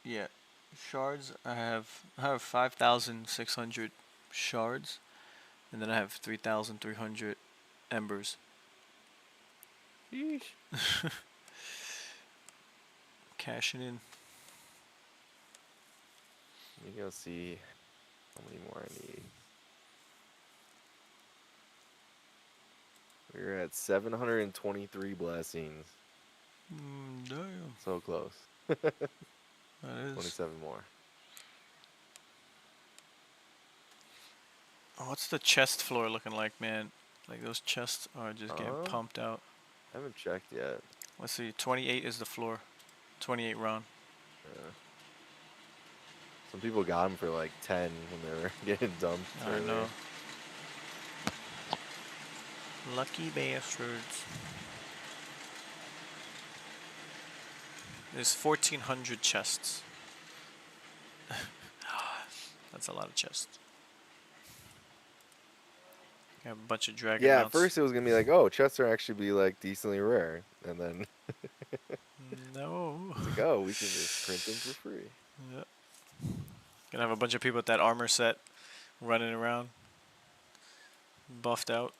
Yeah, shards. I have 5,600 shards, and then I have 3,300 embers. Yeesh. Cashing in. Let me go see how many more I need. We're at 723 blessings. Damn. So close. That is. 27 more. Oh, what's the chest floor looking like, man? Like those chests are just getting pumped out. I haven't checked yet. Let's see, 28 is the floor. 28 round. Yeah. Some people got them for like 10 when they were getting dumped. I earlier. know. Lucky bastards. There's 1,400 chests. That's a lot of chests. Got a bunch of dragon Yeah, at mounts. first it was gonna be like, oh, chests are actually be like decently rare, and then No. it's like, oh, we can just print them for free. Yep. Gonna have a bunch of people with that armor set running around, buffed out.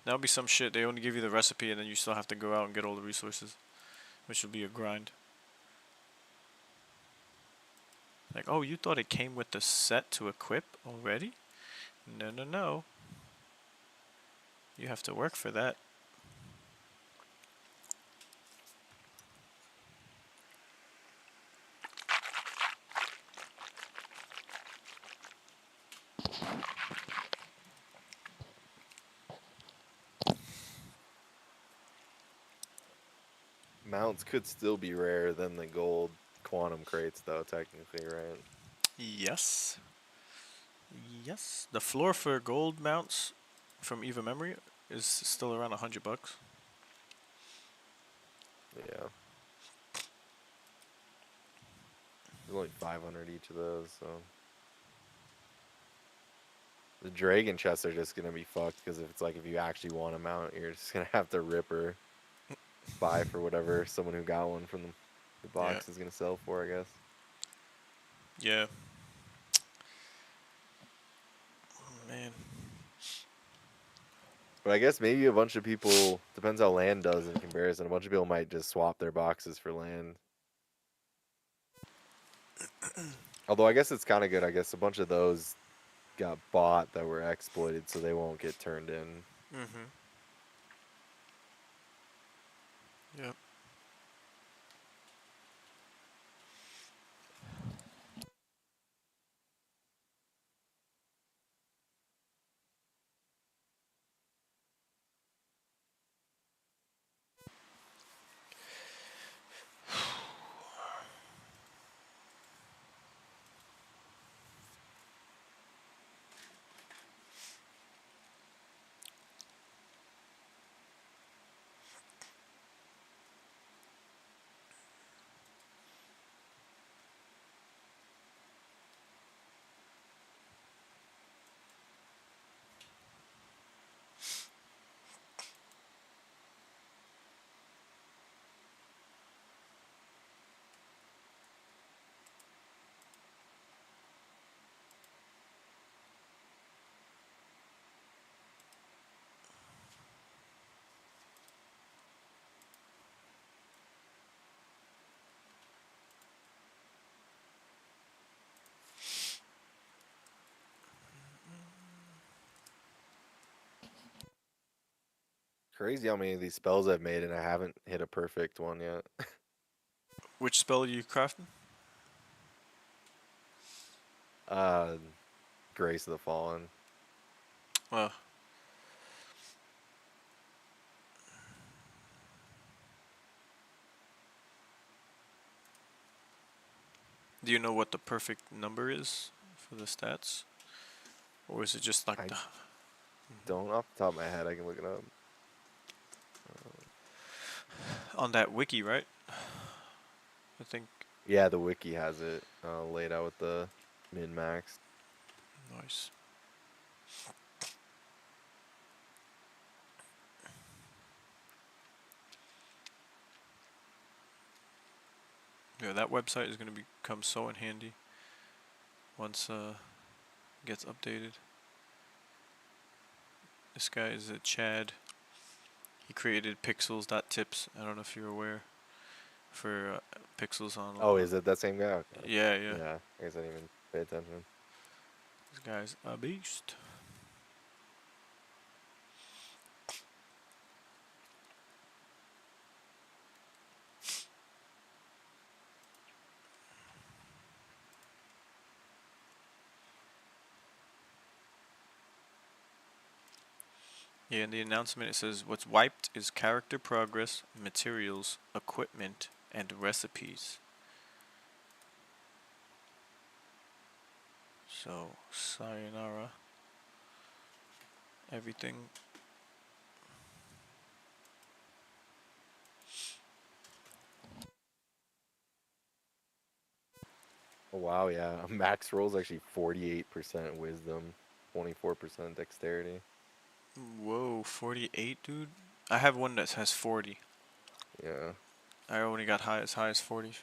That would be some shit. They only give you the recipe and then you still have to go out and get all the resources, which will be a grind. Like, oh, you thought it came with the set to equip already? No, no, no. You have to work for that. Mounts could still be rarer than the gold quantum crates, though, technically, right? Yes. Yes. The floor for gold mounts from Eva Memory is still around $100. Yeah. There's only 500 each of those, so. The dragon chests are just gonna be fucked because if it's like if you actually want a mount, you're just gonna have to rip or buy for whatever someone who got one from the box is gonna sell for, I guess. Yeah. Oh, man. But I guess maybe a bunch of people, depends how land does in comparison, a bunch of people might just swap their boxes for land. Although I guess it's kind of good. I guess a bunch of those got bought that were exploited, so they won't get turned in. Mm-hmm. Yep. Crazy how many of these spells I've made and I haven't hit a perfect one yet. Which spell are you crafting? Grace of the Fallen. Well. Do you know what the perfect number is for the stats? Or is it just like the... Don't off the top of my head, I can look it up. On that wiki, right? I think. Yeah, the wiki has it laid out with the min-max. Nice. Yeah, that website is going to become so in handy once it gets updated. This guy is a Chad. He created pixels.tips. I don't know if you're aware. For pixels on. Oh, is it that same guy? Okay. Yeah, yeah. Yeah, I guess I didn't even pay attention. This guy's a beast. Yeah, in the announcement it says what's wiped is character progress, materials, equipment, and recipes. So, sayonara. Everything. Oh, wow, yeah. Max roll is actually 48% wisdom, 24% dexterity. Whoa, 48, dude? I have one that has 40. Yeah. I only got as high as 40.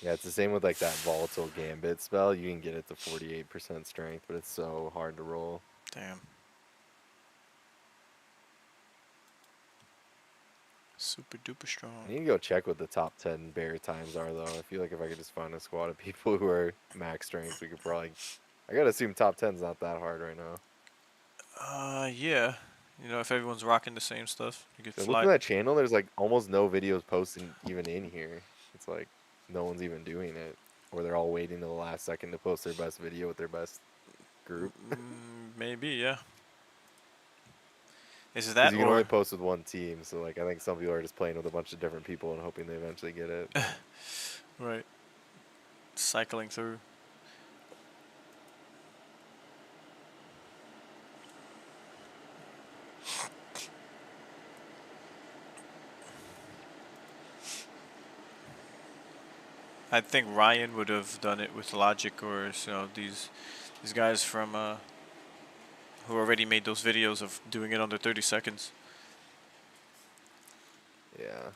Yeah, it's the same with like that volatile gambit spell. You can get it to 48% strength, but it's so hard to roll. Damn. Super duper strong. I need to go check what the top 10 bear times are, though. I feel like if I could just find a squad of people who are max strength, we could probably... I gotta assume top 10's not that hard right now. Yeah. You know, if everyone's rocking the same stuff, you could So fly. look at that channel, there's like almost no videos posting even in here. It's like no one's even doing it. Or they're all waiting to the last second to post their best video with their best group. Maybe, yeah. Is it Because that you can or... only post with one team, so like I think some people are just playing with a bunch of different people and hoping they eventually get it. Right. Cycling through. I think Ryan would have done it with Logic or these guys from who already made those videos of doing it under 30 seconds. Yeah.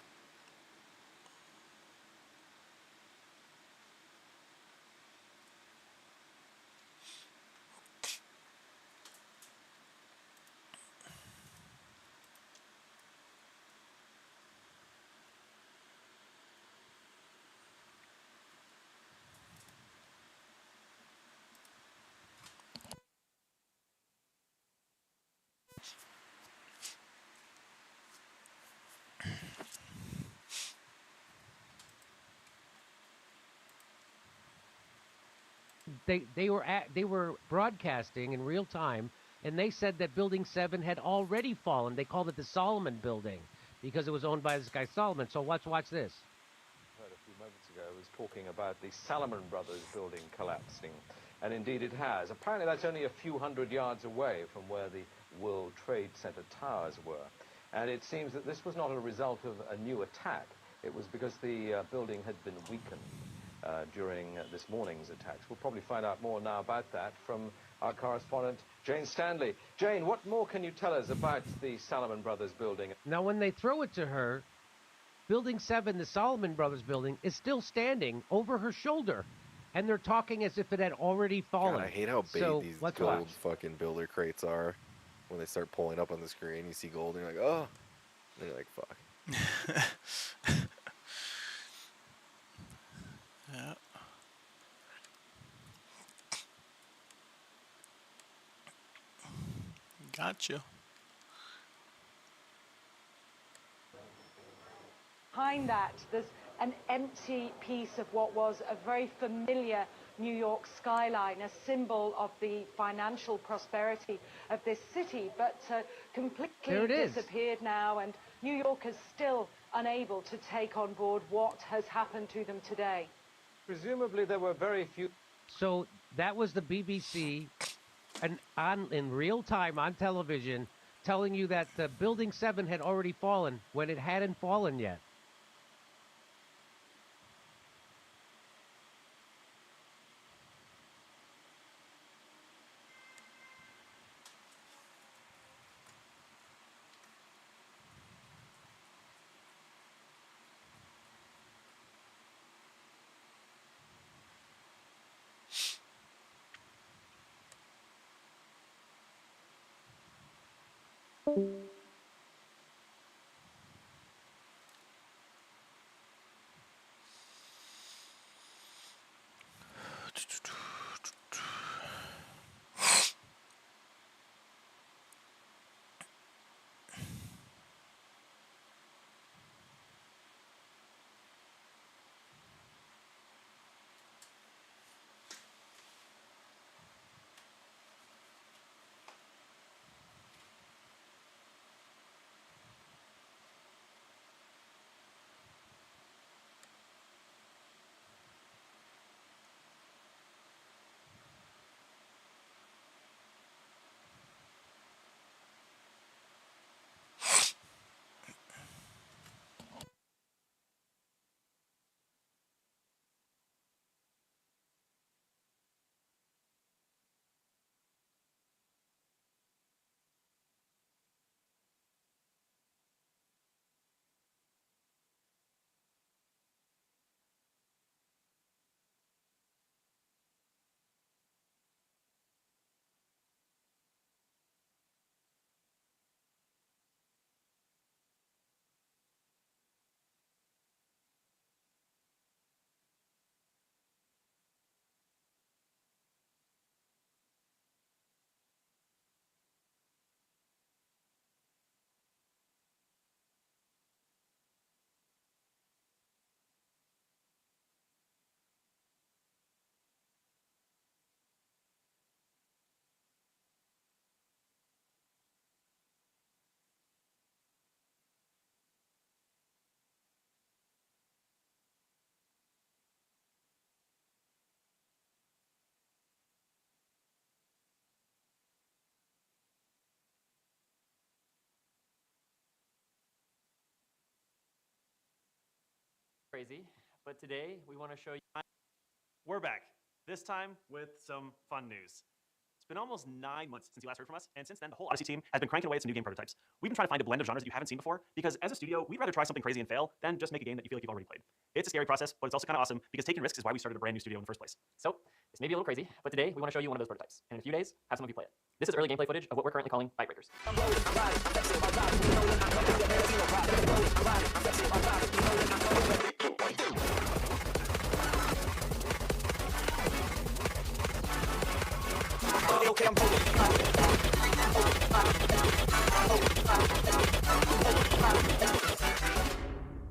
They were broadcasting in real time, and they said that Building 7 had already fallen. They called it the Solomon Building because it was owned by this guy Solomon. So watch this. Heard a few moments ago was talking about the Salomon Brothers building collapsing, and indeed it has. Apparently that's only a few hundred yards away from where the World Trade Center towers were, and it seems that this was not a result of a new attack. It was because the building had been weakened during this morning's attacks. We'll probably find out more now about that from our correspondent Jane Stanley. Jane, what more can you tell us about the Salomon Brothers building? Now, when they throw it to her, Building 7, the Solomon Brothers building, is still standing over her shoulder. And they're talking as if it had already fallen. God, I hate how big So, these let's gold watch. fucking builder crates are. When they start pulling up on the screen, you see gold, and you're like, oh. And you're like, fuck. Yeah. Gotcha. Behind that, there's an empty piece of what was a very familiar New York skyline, a symbol of the financial prosperity of this city, but There completely it is. disappeared now, and New Yorkers still unable to take on board what has happened to them today. Presumably there were very few... So that was the BBC, and in real time on television, telling you that the Building 7 had already fallen when it hadn't fallen yet. crazy, but today we want to show you. We're back, this time with some fun news. It's been almost 9 months since you last heard from us, and since then the whole Odyssey team has been cranking away at some new game prototypes. We've been trying to find a blend of genres that you haven't seen before, because as a studio, we'd rather try something crazy and fail than just make a game that you feel like you've already played. It's a scary process, but it's also kind of awesome, because taking risks is why we started a brand new studio in the first place. So, this may be a little crazy, but today we want to show you one of those prototypes, and in a few days, have some of you play it. This is early gameplay footage of what we're currently calling Bite Breakers.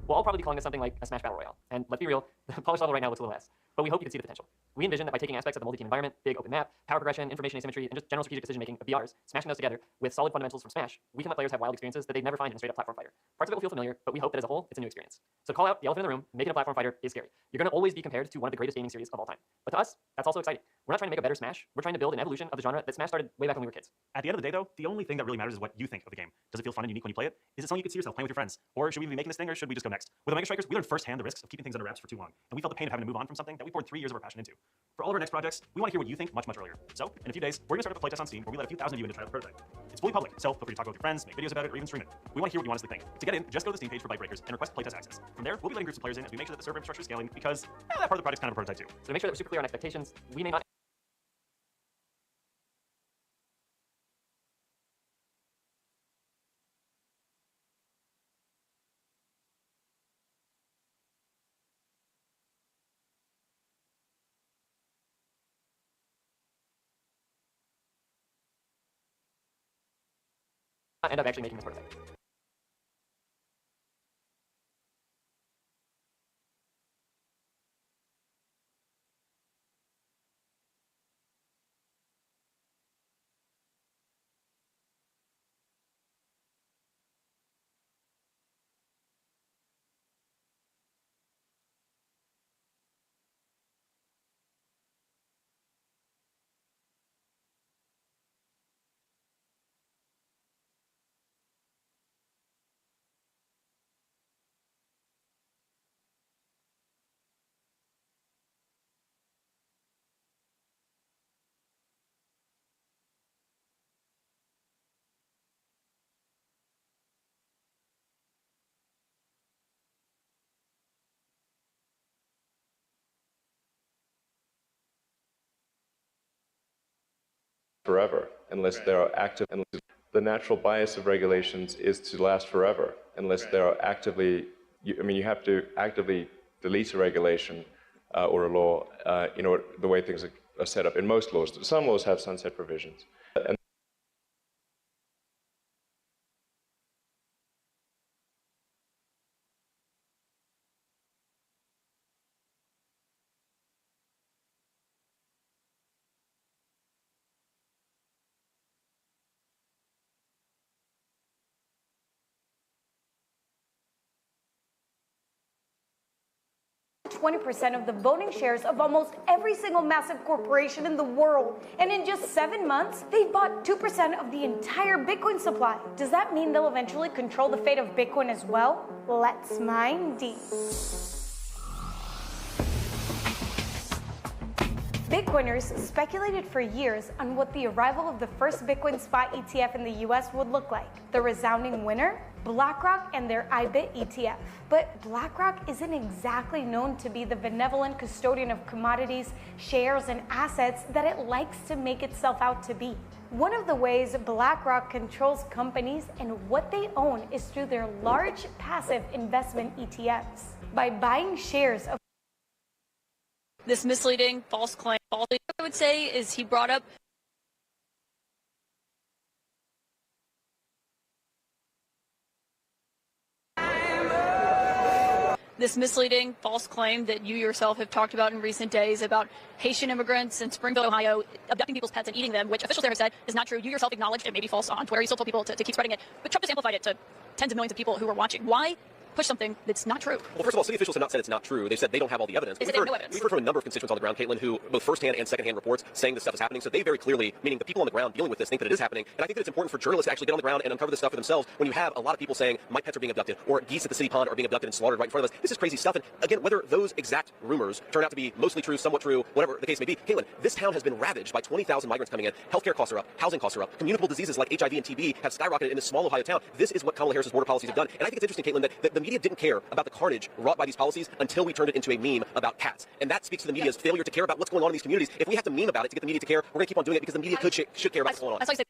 We'll all probably be calling this something like a Smash Battle Royale. And let's be real, the polish level right now looks a little less. But we hope you can see the potential. We envision that by taking aspects of the multi-team environment, big open map, power progression, information asymmetry, and just general strategic decision-making of BRs, smashing those together with solid fundamentals from Smash, we can let players have wild experiences that they'd never find in a straight-up platform fighter. Parts of it will feel familiar, but we hope that as a whole, it's a new experience. So to call out the elephant in the room, making a platform fighter is scary. You're going to always be compared to one of the greatest gaming series of all time. But to us, that's also exciting. We're not trying to make a better Smash, we're trying to build an evolution of the genre that Smash started way back when we were kids. At the end of the day, though, the only thing that really matters is what you think of the game. Does it feel fun and unique when you play it? Is it something you could see yourself playing with your friends? Or should we be making this thing, or should we just go next? With Omega Strikers, we learned firsthand the risks of keeping things under wraps for too long, and we felt the pain of having to move on from something that we poured 3 years of our passion into. For all of our next projects, we want to hear what you think much, much earlier. So, in a few days, we're going to start up a playtest on Steam where we let a few thousand of you in to try out the prototype. It's fully public, so feel free to talk with your friends, make videos about it, or even stream it. We want to hear what you honestly think. To get in, just go to the Steam page for Bite Breakers and request playtest access. From there, we'll be letting groups of players in as we make sure that the server infrastructure is scaling, because that part of the project's kind of a prototype too. So to make sure that we're super clear on expectations, we may not end up actually making this prototype. Forever, unless there are active. The natural bias of regulations is to last forever, unless there are actively. You have to actively delete a regulation or a law. The way things are set up in most laws. Some laws have sunset provisions. And %20 of the voting shares of almost every single massive corporation in the world. And in just 7 months, they bought 2% of the entire Bitcoin supply. Does that mean they'll eventually control the fate of Bitcoin as well? Let's mine deep. Bitcoiners speculated for years on what the arrival of the first Bitcoin spot ETF in the US would look like. The resounding winner? BlackRock and their IBIT ETF. But BlackRock isn't exactly known to be the benevolent custodian of commodities, shares, and assets that it likes to make itself out to be. One of the ways BlackRock controls companies and what they own is through their large passive investment ETFs. By buying shares of this misleading, false claim. All I would say is he brought up this misleading, false claim that you yourself have talked about in recent days about Haitian immigrants in Springfield, Ohio, abducting people's pets and eating them, which officials there have said is not true. You yourself acknowledged it may be false on Twitter. You still told people to keep spreading it, but Trump just amplified it to tens of millions of people who were watching. Why push something that's not true. Well, first of all, city officials have not said it's not true. They've said they don't have all the evidence. They said they have no evidence. We've heard from a number of constituents on the ground, Caitlin, who both first-hand and second-hand reports saying this stuff is happening. So they very clearly, meaning the people on the ground dealing with this, think that it is happening. And I think that it's important for journalists to actually get on the ground and uncover this stuff for themselves when you have a lot of people saying my pets are being abducted or geese at the city pond are being abducted and slaughtered right in front of us. This is crazy stuff. And again, whether those exact rumors turn out to be mostly true, somewhat true, whatever the case may be, Caitlin, this town has been ravaged by 20,000 migrants coming in. Healthcare costs are up. Housing costs are up. Communicable diseases like HIV and TB have skyrocketed in this small Ohio town. This is what Kamala Harris's border policies have done. And I think it's interesting, Caitlin, that the media didn't care about the carnage wrought by these policies until we turned it into a meme about cats. And that speaks to the media's failure to care about what's going on in these communities. If we have to meme about it to get the media to care, we're going to keep on doing it because the media should care about what's going on. That's like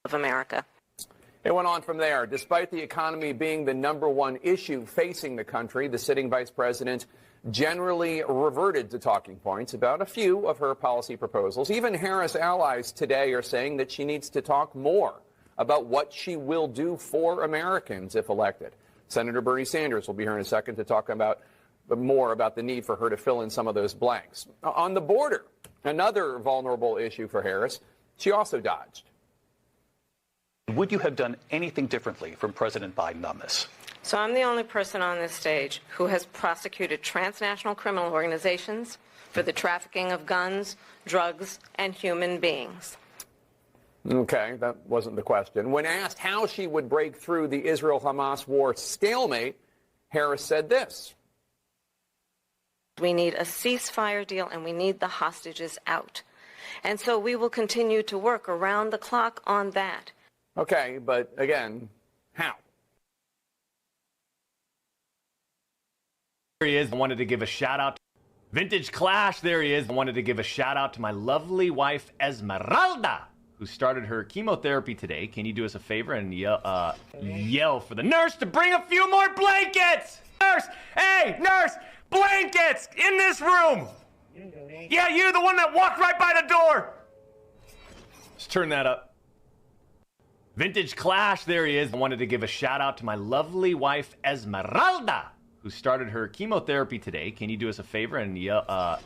of America. It went on from there. Despite the economy being the #1 issue facing the country, the sitting vice president generally reverted to talking points about a few of her policy proposals. Even Harris allies today are saying that she needs to talk more about what she will do for Americans if elected. Senator Bernie Sanders will be here in a second to talk about more about the need for her to fill in some of those blanks. On the border, another vulnerable issue for Harris, she also dodged. Would you have done anything differently from President Biden on this? So I'm the only person on this stage who has prosecuted transnational criminal organizations for the trafficking of guns, drugs, and human beings. Okay, that wasn't the question. When asked how she would break through the Israel-Hamas war stalemate, Harris said this. We need a ceasefire deal and we need the hostages out. And so we will continue to work around the clock on that. Okay, but again, how? There he is. I wanted to give a shout out. Vintage Clash, there he is. I wanted to give a shout out to my lovely wife, Esmeralda, who started her chemotherapy today. Can you do us a favor and yell for the nurse to bring a few more blankets? Nurse! Hey, nurse! Blankets in this room! Yeah, you, the one that walked right by the door! Let's turn that up. Vintage Clash, there he is. I wanted to give a shout out to my lovely wife, Esmeralda, who started her chemotherapy today. Can you do us a favor and yell,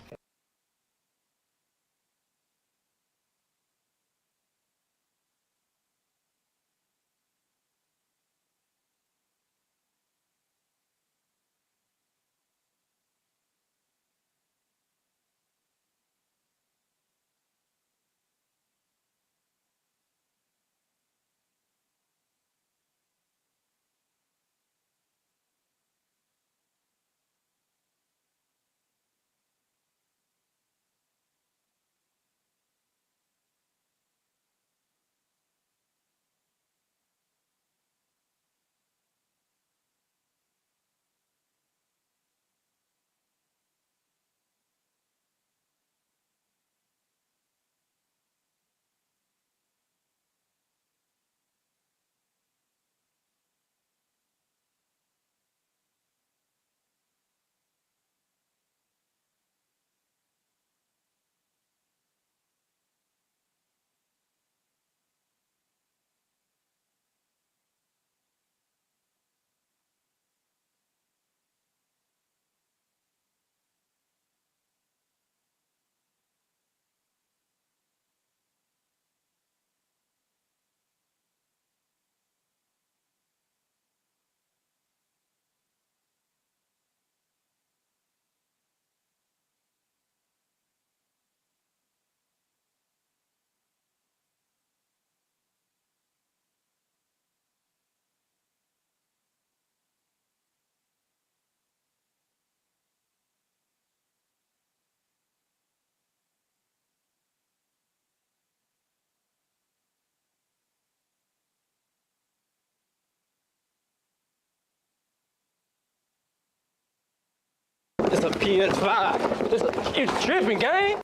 It's a PS5. You tripping, gang?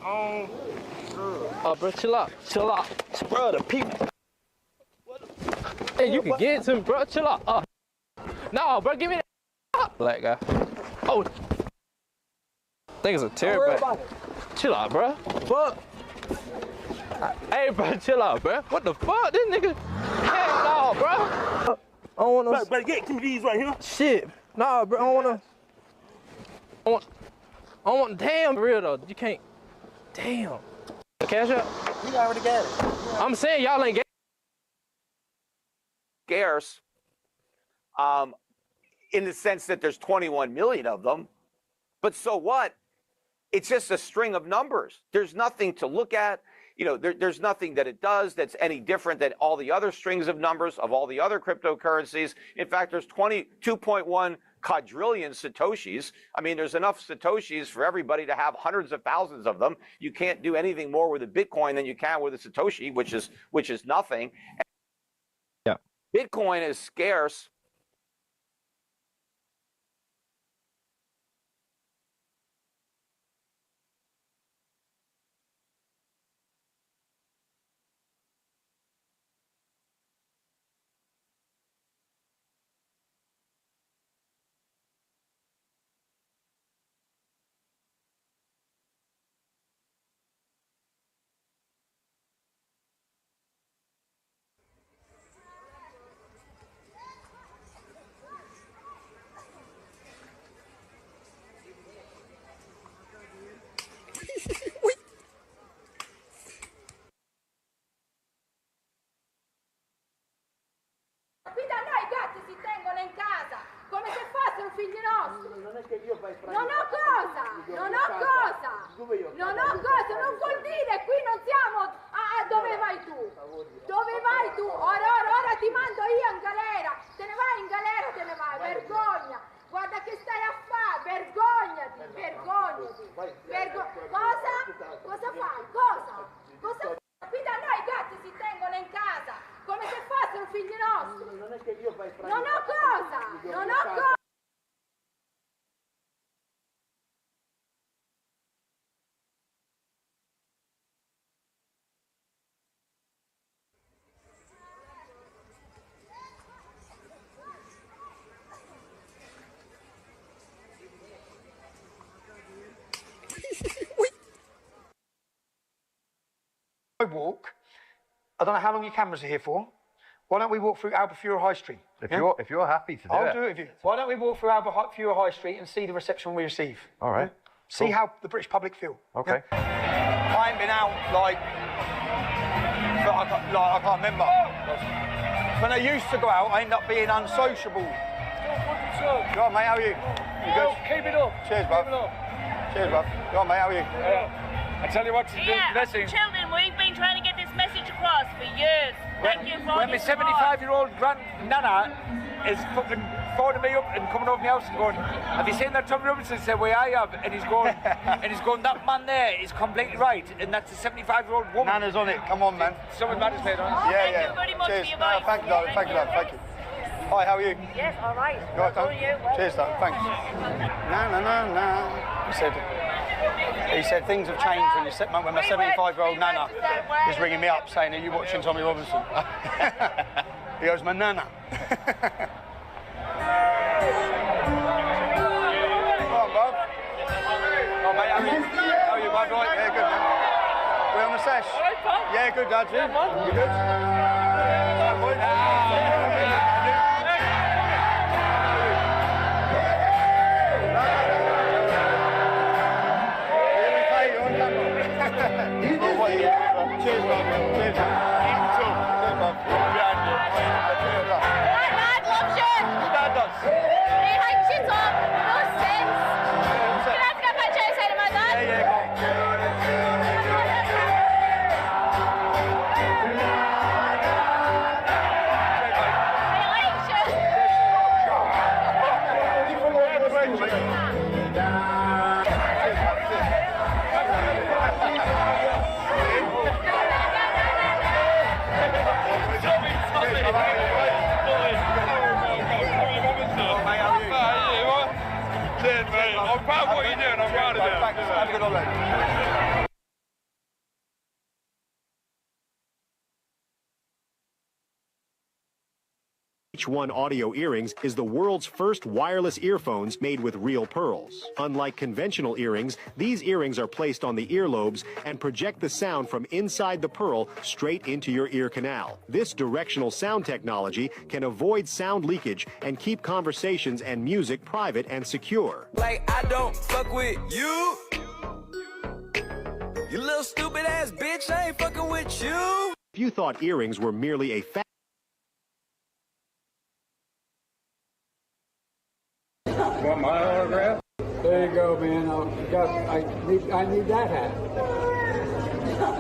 Oh, bro, chill out. Chill out. Bro, the people. Hey, you can get it to me, bro. Chill out. No, bro, give me that. Black guy. Oh. Think it's a terror back. Chill out, bro. Fuck. Hey, bro, chill out, bro. What the fuck? This nigga. Hell no, bro. I don't want no. Better get 2 of these right here. Shit. Nah, bro. I don't want to. I don't want. Damn, real though. You can't. Damn. Cash up? We already got it. I'm saying y'all ain't get. Scarce, in the sense that there's 21 million of them. But so what? It's just a string of numbers. There's nothing to look at. You know, there's nothing that it does that's any different than all the other strings of numbers of all the other cryptocurrencies. In fact, there's 2.1 quadrillion Satoshis. I mean, there's enough Satoshis for everybody to have hundreds of thousands of them. You can't do anything more with a Bitcoin than you can with a Satoshi, which is nothing. Yeah. Bitcoin is scarce. Qui da noi i gatti si tengono in casa, come se fossero figli nostri. Non è che io vai Non ho cosa, non ho cosa, non ho cosa, non vuol dire qui non siamo dove vai tu? Dove vai tu? Ora ti mando io in galera, te ne vai in galera, te ne vai, vergogna. Guarda che stai a fare, vergognati, vergognati. Cosa? Cosa fai? Cosa? Cosa fai? Qui da noi i gatti si tengono in casa, come se fossero figli nostri. Non è che io vai Non ho cosa, non ho cosa. Walk. I don't know how long your cameras are here for. Why don't we walk through Albufeira High Street? If you're happy to do I'll it. do it with you. Why don't we walk through Albufeira High Street and see the reception we receive? All right. See Cool. how the British public feel. Okay. I ain't been out like I can't remember. When I used to go out, I end up being unsociable. Go on, mate. How are you? You good? Keep it up. Cheers, bro. Cheers, bro. Go on, mate. How are you? I tell you what, Children, we've been trying to get this message across for years. Thank you for when my 75-year-old Nana is fucking phoning me up and coming over my house and going, have you seen that Tom Robinson? Said, well, I have. And he's going, that man there is completely right. And that's a 75-year-old woman. Nana's on it. Come on, man. Someone mad has made on it. Yeah, Thank you very much Cheers. for your No, advice. thank you, darling. Thank you, darling. Thank you. Hi, how are you? Yes, all right. You all right, How Tom? are you? Well, Cheers, darling. Thanks. He said things have changed when my 75-year-old Nana is ringing me up saying, are you watching Tommy Robinson? He goes, my Nana. Come on, bub. Oh, mate, how are you? How are you, bud? Right? Yeah, good, man. We on the sesh? Yeah, good, Dad. You good? Cheers, bub. Cheers, bub. Cheers, bub. My dad loves you. Your dad does? He hates you, Tom. No sense. Can I have to go back to say to my dad? Yeah, I'm proud of what you're doing. I'm proud of that. Have a good holiday. H1 audio earrings is the world's first wireless earphones made with real pearls. Unlike conventional earrings, these earrings are placed on the earlobes and project the sound from inside the pearl straight into your ear canal. This directional sound technology can avoid sound leakage and keep conversations and music private and secure. Like, I don't fuck with you. You little stupid ass bitch, I ain't fucking with you. If you thought earrings were merely a Want my autograph? There you go, man. I need that hat.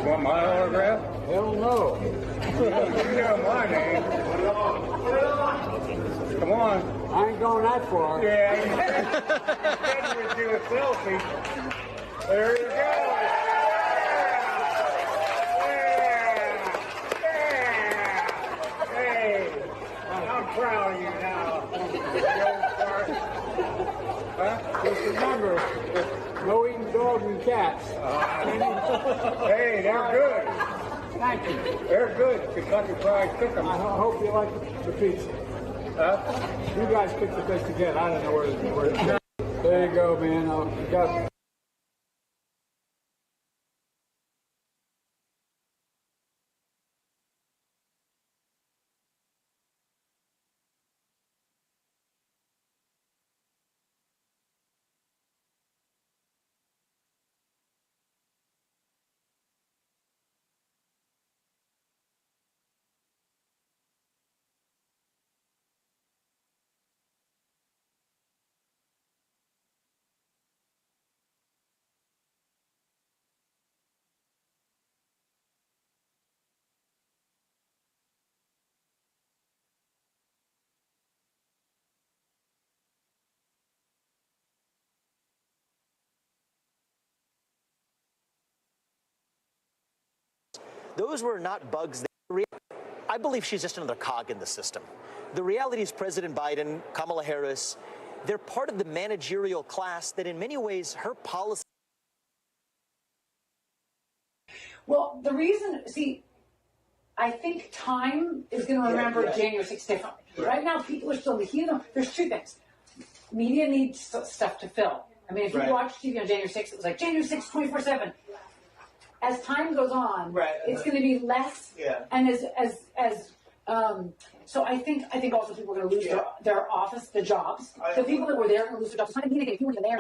Want my autograph? Hell no. You know my name. Come on. I ain't going that far. Yeah, you said you would do a selfie. There you go. Hey, I'm proud of you now. Huh? Just remember, no eating dogs and cats. Hey, they're good. Thank you. They're good. Kentucky Fried Chicken. I hope you like the pizza. Huh? You guys picked the place together. I don't know where it is. There you go, man. Those were not bugs. I believe she's just another cog in the system. The reality is President Biden, Kamala Harris, they're part of the managerial class that in many ways her policy. Well, the reason, see, I think time is going to remember January 6th differently. Right now, people are still, there's two things. Media needs stuff to fill. I mean, if you watch TV on January 6th, it was like January 6th, 24/7. As time goes on, it's going to be less, and so I think also people are going to lose their office, the jobs. The people that were there are going to lose their jobs. It's not going to mean anything if you weren't even there.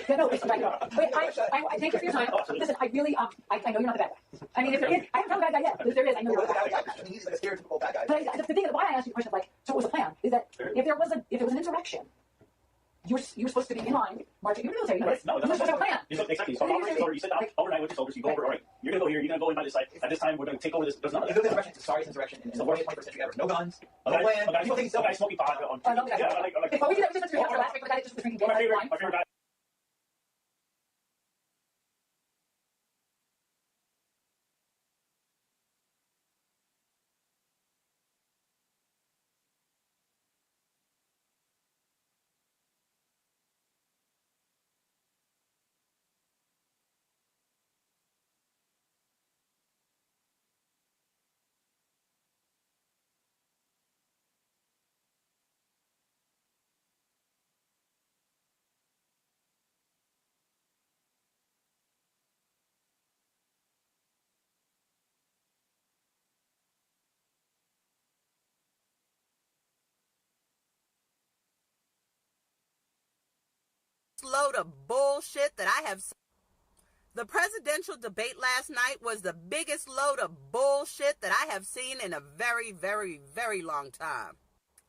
Yeah, no, it's right. But I thank you for your time. Listen, I really, I know you're not the bad guy. I mean, if there is, I haven't found the bad guy yet. But if there is, I know you're not the bad guy. He's like a stereotypical bad guy. But the thing, why I asked you the question, like, so what was the plan? Is that if there was an insurrection, you're supposed to be in line marching. You're military. No, you're supposed to have a plan. Exactly. So you sit down overnight with your soldiers. You go over. All right, you're gonna go here. You're gonna go in by this side. At this time, we're gonna take over this. There's none of that. Insurrection. It's the sorriest insurrection in the 21st century ever. No guns. No plan. No guys smoking pot on. Yeah, like. If we did that, we have to last week for the guy that just was drinking beer. My favorite guy. Load of bullshit that I have. The presidential debate last night was the biggest load of bullshit that I have seen in a very, very, very long time.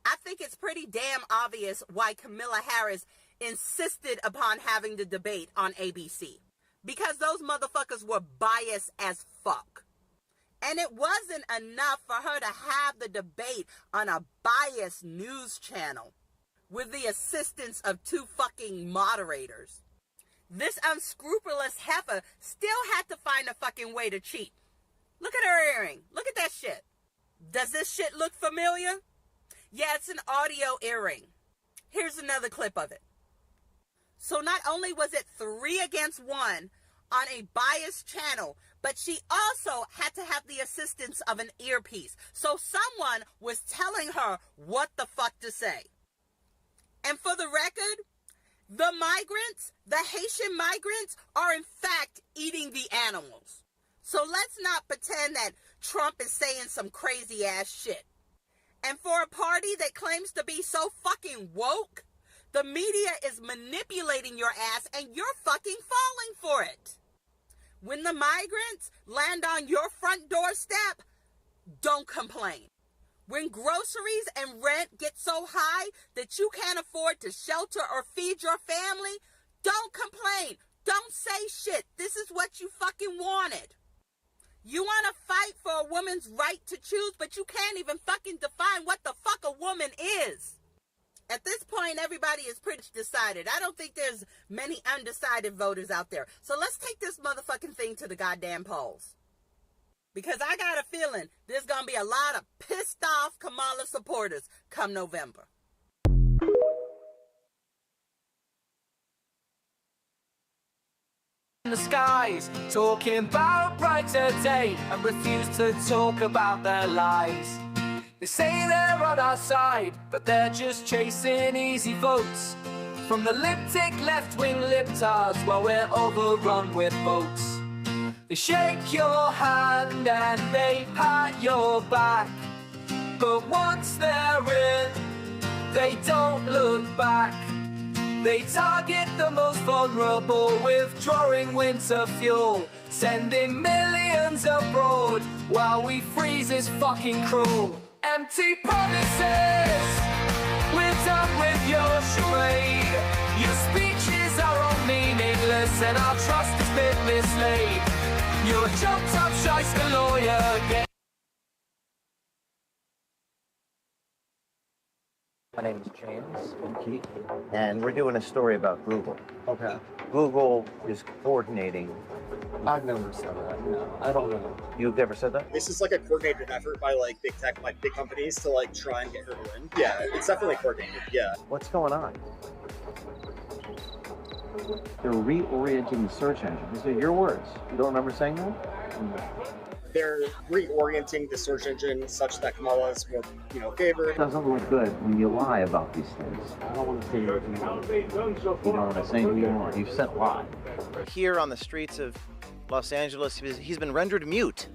I think it's pretty damn obvious why Kamala Harris insisted upon having the debate on ABC. Because those motherfuckers were biased as fuck. And it wasn't enough for her to have the debate on a biased news channel with the assistance of two fucking moderators. This unscrupulous heifer still had to find a fucking way to cheat. Look at her earring. Look at that shit. Does this shit look familiar? Yeah, it's an audio earring. Here's another clip of it. So not only was it 3 against 1 on a biased channel, but she also had to have the assistance of an earpiece. So someone was telling her what the fuck to say. And for the record, the migrants, the Haitian migrants, are in fact eating the animals. So let's not pretend that Trump is saying some crazy ass shit. And for a party that claims to be so fucking woke, the media is manipulating your ass and you're fucking falling for it. When the migrants land on your front doorstep, don't complain. When groceries and rent get so high that you can't afford to shelter or feed your family, don't complain. Don't say shit. This is what you fucking wanted. You want to fight for a woman's right to choose, but you can't even fucking define what the fuck a woman is. At this point, everybody is pretty decided. I don't think there's many undecided voters out there. So let's take this motherfucking thing to the goddamn polls. Because I got a feeling there's going to be a lot of pissed off Kamala supporters come November. In the skies, talking about brighter day, and refuse to talk about their lies. They say they're on our side, but they're just chasing easy votes from the lipstick left-wing libtards while we're overrun with votes. They shake your hand and they pat your back, but once they're in, they don't look back. They target the most vulnerable, withdrawing winter fuel, sending millions abroad while we freeze is fucking cruel. Empty promises, we're done with your charade. Your speeches are all meaningless and our trust has been mislaid. You're a jumped-up shyster lawyer. My name is James, and we're doing a story about Google. Okay. Google is coordinating. I've never said that. No, I don't know. You've never said that? This is like a coordinated effort by like big tech, like big companies to like try and get her to win. Yeah, it's definitely coordinated. Yeah. What's going on? They're reorienting the search engine. These are your words. You don't remember saying that? They're reorienting the search engine such that Kamala is more, favored. It doesn't look good when you lie about these things. I don't want to say anything. You don't want to say anything more. You've said lie. Here on the streets of Los Angeles, he's been rendered mute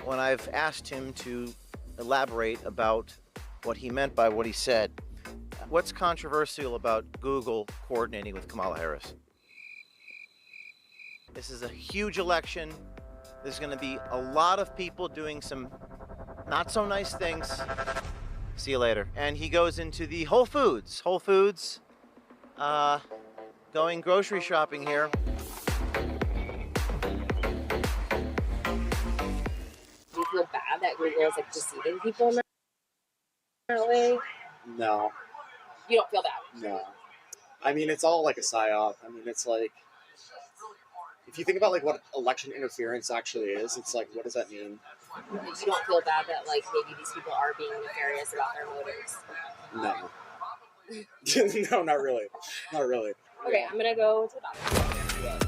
when I've asked him to elaborate about what he meant by what he said. What's controversial about Google coordinating with Kamala Harris? This is a huge election. There's going to be a lot of people doing some not so nice things. See you later. And he goes into the Whole Foods, going grocery shopping here. Do you feel bad that Google is like deceiving people in that way? No. You don't feel bad? No. I mean, it's all like a psyop. I mean, it's like, if you think about like what election interference actually is, it's like, what does that mean? You don't feel bad that like maybe these people are being nefarious about their motives? No. No, not really. Not really. Okay, I'm gonna go to the bathroom.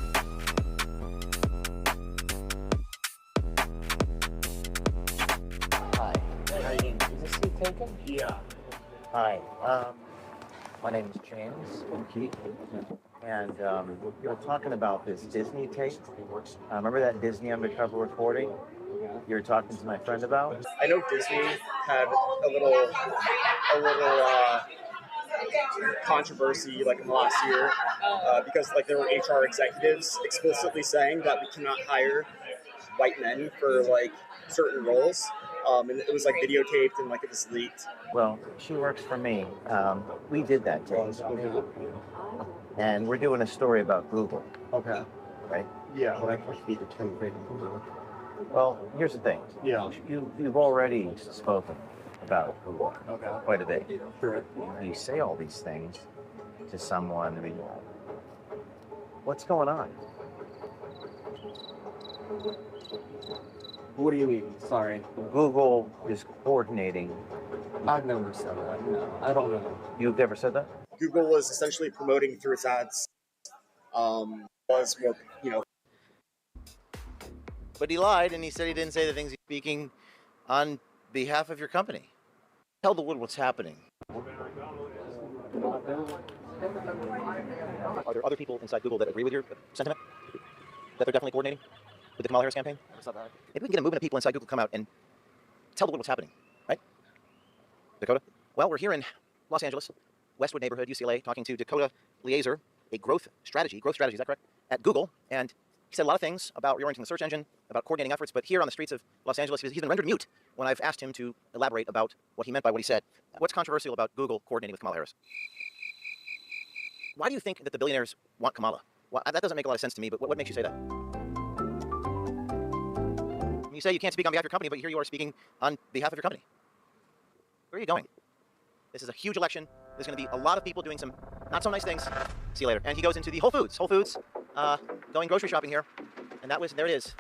Hi. How are you doing? Is this seat taken? Yeah. Hi. My name is James. And you were talking about this Disney tape. Remember that Disney undercover recording you were talking to my friend about? I know Disney had a little controversy like in the last year because like there were HR executives explicitly saying that we cannot hire white men for like certain roles. And it was like videotaped and like it was leaked. Well, she works for me. We did that tape. And we're doing a story about Google. Okay. Right? Yeah. Well, here's the thing. Yeah. You've already spoken about Google quite a bit. Sure. You say all these things to someone. I mean, what's going on? What do you mean? Sorry. Google is coordinating. I've never said that. No, I don't know. You've never said that? Google was essentially promoting through its ads, was more, But he lied, and he said he didn't say the things he's speaking on behalf of your company. Tell the world what's happening. Are there other people inside Google that agree with your sentiment? That they're definitely coordinating with the Kamala Harris campaign? Maybe we can get a movement of people inside Google to come out and tell the world what's happening, right? Dakota? Well, we're here in Los Angeles, Westwood neighborhood, UCLA, talking to Dakota Leazer, a growth strategy, is that correct? At Google, and he said a lot of things about reorienting the search engine, about coordinating efforts, but here on the streets of Los Angeles, he's been rendered mute when I've asked him to elaborate about what he meant by what he said. What's controversial about Google coordinating with Kamala Harris? Why do you think that the billionaires want Kamala? Well, that doesn't make a lot of sense to me, but what makes you say that? You say you can't speak on behalf of your company, but here you are speaking on behalf of your company. Where are you going? This is a huge election. There's going to be a lot of people doing some not so nice things. See you later. And he goes into the Whole Foods, going grocery shopping here. And there it is,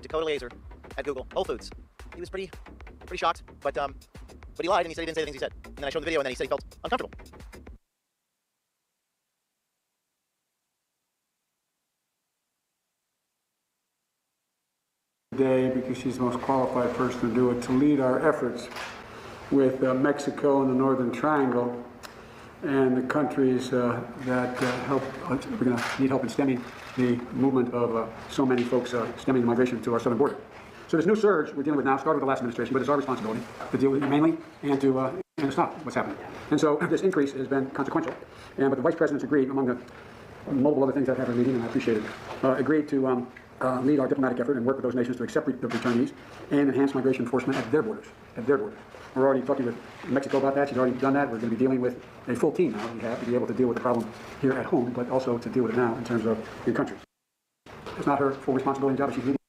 Dakota Leazer at Google, Whole Foods. He was pretty shocked, but he lied and he said he didn't say the things he said. And then I showed him the video and then he said he felt uncomfortable. Today, because she's the most qualified person to do it, to lead our efforts with Mexico and the Northern Triangle and the countries that help. We're going to need help in stemming the movement of so many folks stemming the migration to our southern border. So this new surge we're dealing with now started with the last administration, but it's our responsibility to deal with it mainly and to stop what's happening. And so this increase has been consequential. But the vice president's agreed, among the multiple other things that have a meeting, and I appreciate it, agreed to lead our diplomatic effort and work with those nations to accept the returnees and enhance migration enforcement at their borders. We're already talking with Mexico about that. She's already done that. We're going to be dealing with a full team now. We have to be able to deal with the problem here at home, but also to deal with it now in terms of your countries. It's not her full responsibility and job, but she's leading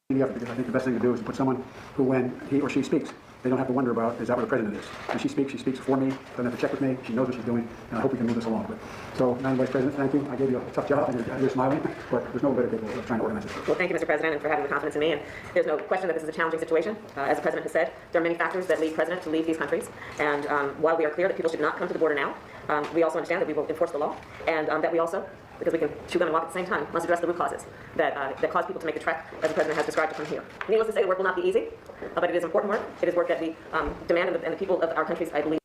the effort, because I think the best thing to do is to put someone who, when he or she speaks, they don't have to wonder about, is that what the president is? When she speaks for me, doesn't have to check with me, she knows what she's doing, and I hope we can move this along. So, Madam Vice President, thank you. I gave you a tough job, and you're smiling, but there's no better capable of trying to organize it. Well, thank you, Mr. President, and for having the confidence in me. And there's no question that this is a challenging situation. As the President has said, there are many factors that lead President to leave these countries. And while we are clear that people should not come to the border now, we also understand that we will enforce the law, and that we also, because we can chew gum and walk at the same time, must address the root causes that cause people to make the trek, as the President has described, to come here. Needless to say, the work will not be easy, but it is important work. It is work that we demand, and the people of our countries, I believe.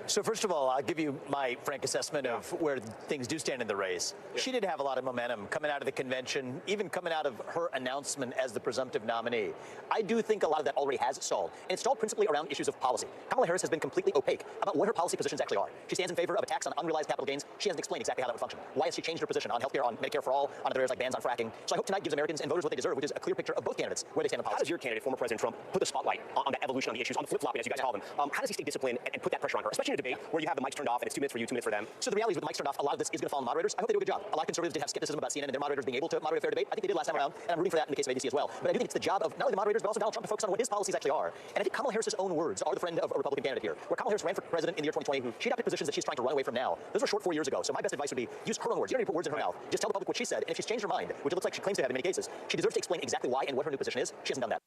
So first of all, I'll give you my frank assessment of where things do stand in the race. She did have a lot of momentum coming out of the convention, even coming out of her announcement as the presumptive nominee. I do think a lot of that already has stalled, and it's stalled principally around issues of policy. Kamala Harris has been completely opaque about what her policy positions actually are. She stands in favor of a tax on unrealized capital gains. She hasn't explained exactly how that would function. Why has she changed her position on healthcare, on Medicare for all, on other areas like bans on fracking? So I hope tonight gives Americans and voters what they deserve, which is a clear picture of both candidates, where they stand on policy. How does your candidate, former President Trump, put the spotlight on the evolution of the issues, on the flip-flopping, as you guys call them? How does he stay disciplined and put that pressure on her, especially in a debate where you have the mics turned off and it's 2 minutes for you, 2 minutes for them? So the reality is, with the mics turned off, a lot of this is going to fall on moderators. I hope they do a good job. A lot of conservatives did have skepticism about CNN and their moderators being able to moderate a fair debate. I think they did last time around, and I'm rooting for that in the case of ABC as well. But I do think it's the job of not only the moderators, but also Donald Trump to focus on what his policies actually are. And I think Kamala Harris's own words are the friend of a Republican candidate here. Where Kamala Harris ran for president in the year 2020, she adopted positions that she's trying to run away from now. Those were short 4 years ago. So my best advice would be, use her own words. You don't need to put words in her mouth. Just tell the public what she said. And if she's changed her mind, which it looks like she claims to have in many cases, she deserves to explain exactly why and what her new position is. She hasn't done that.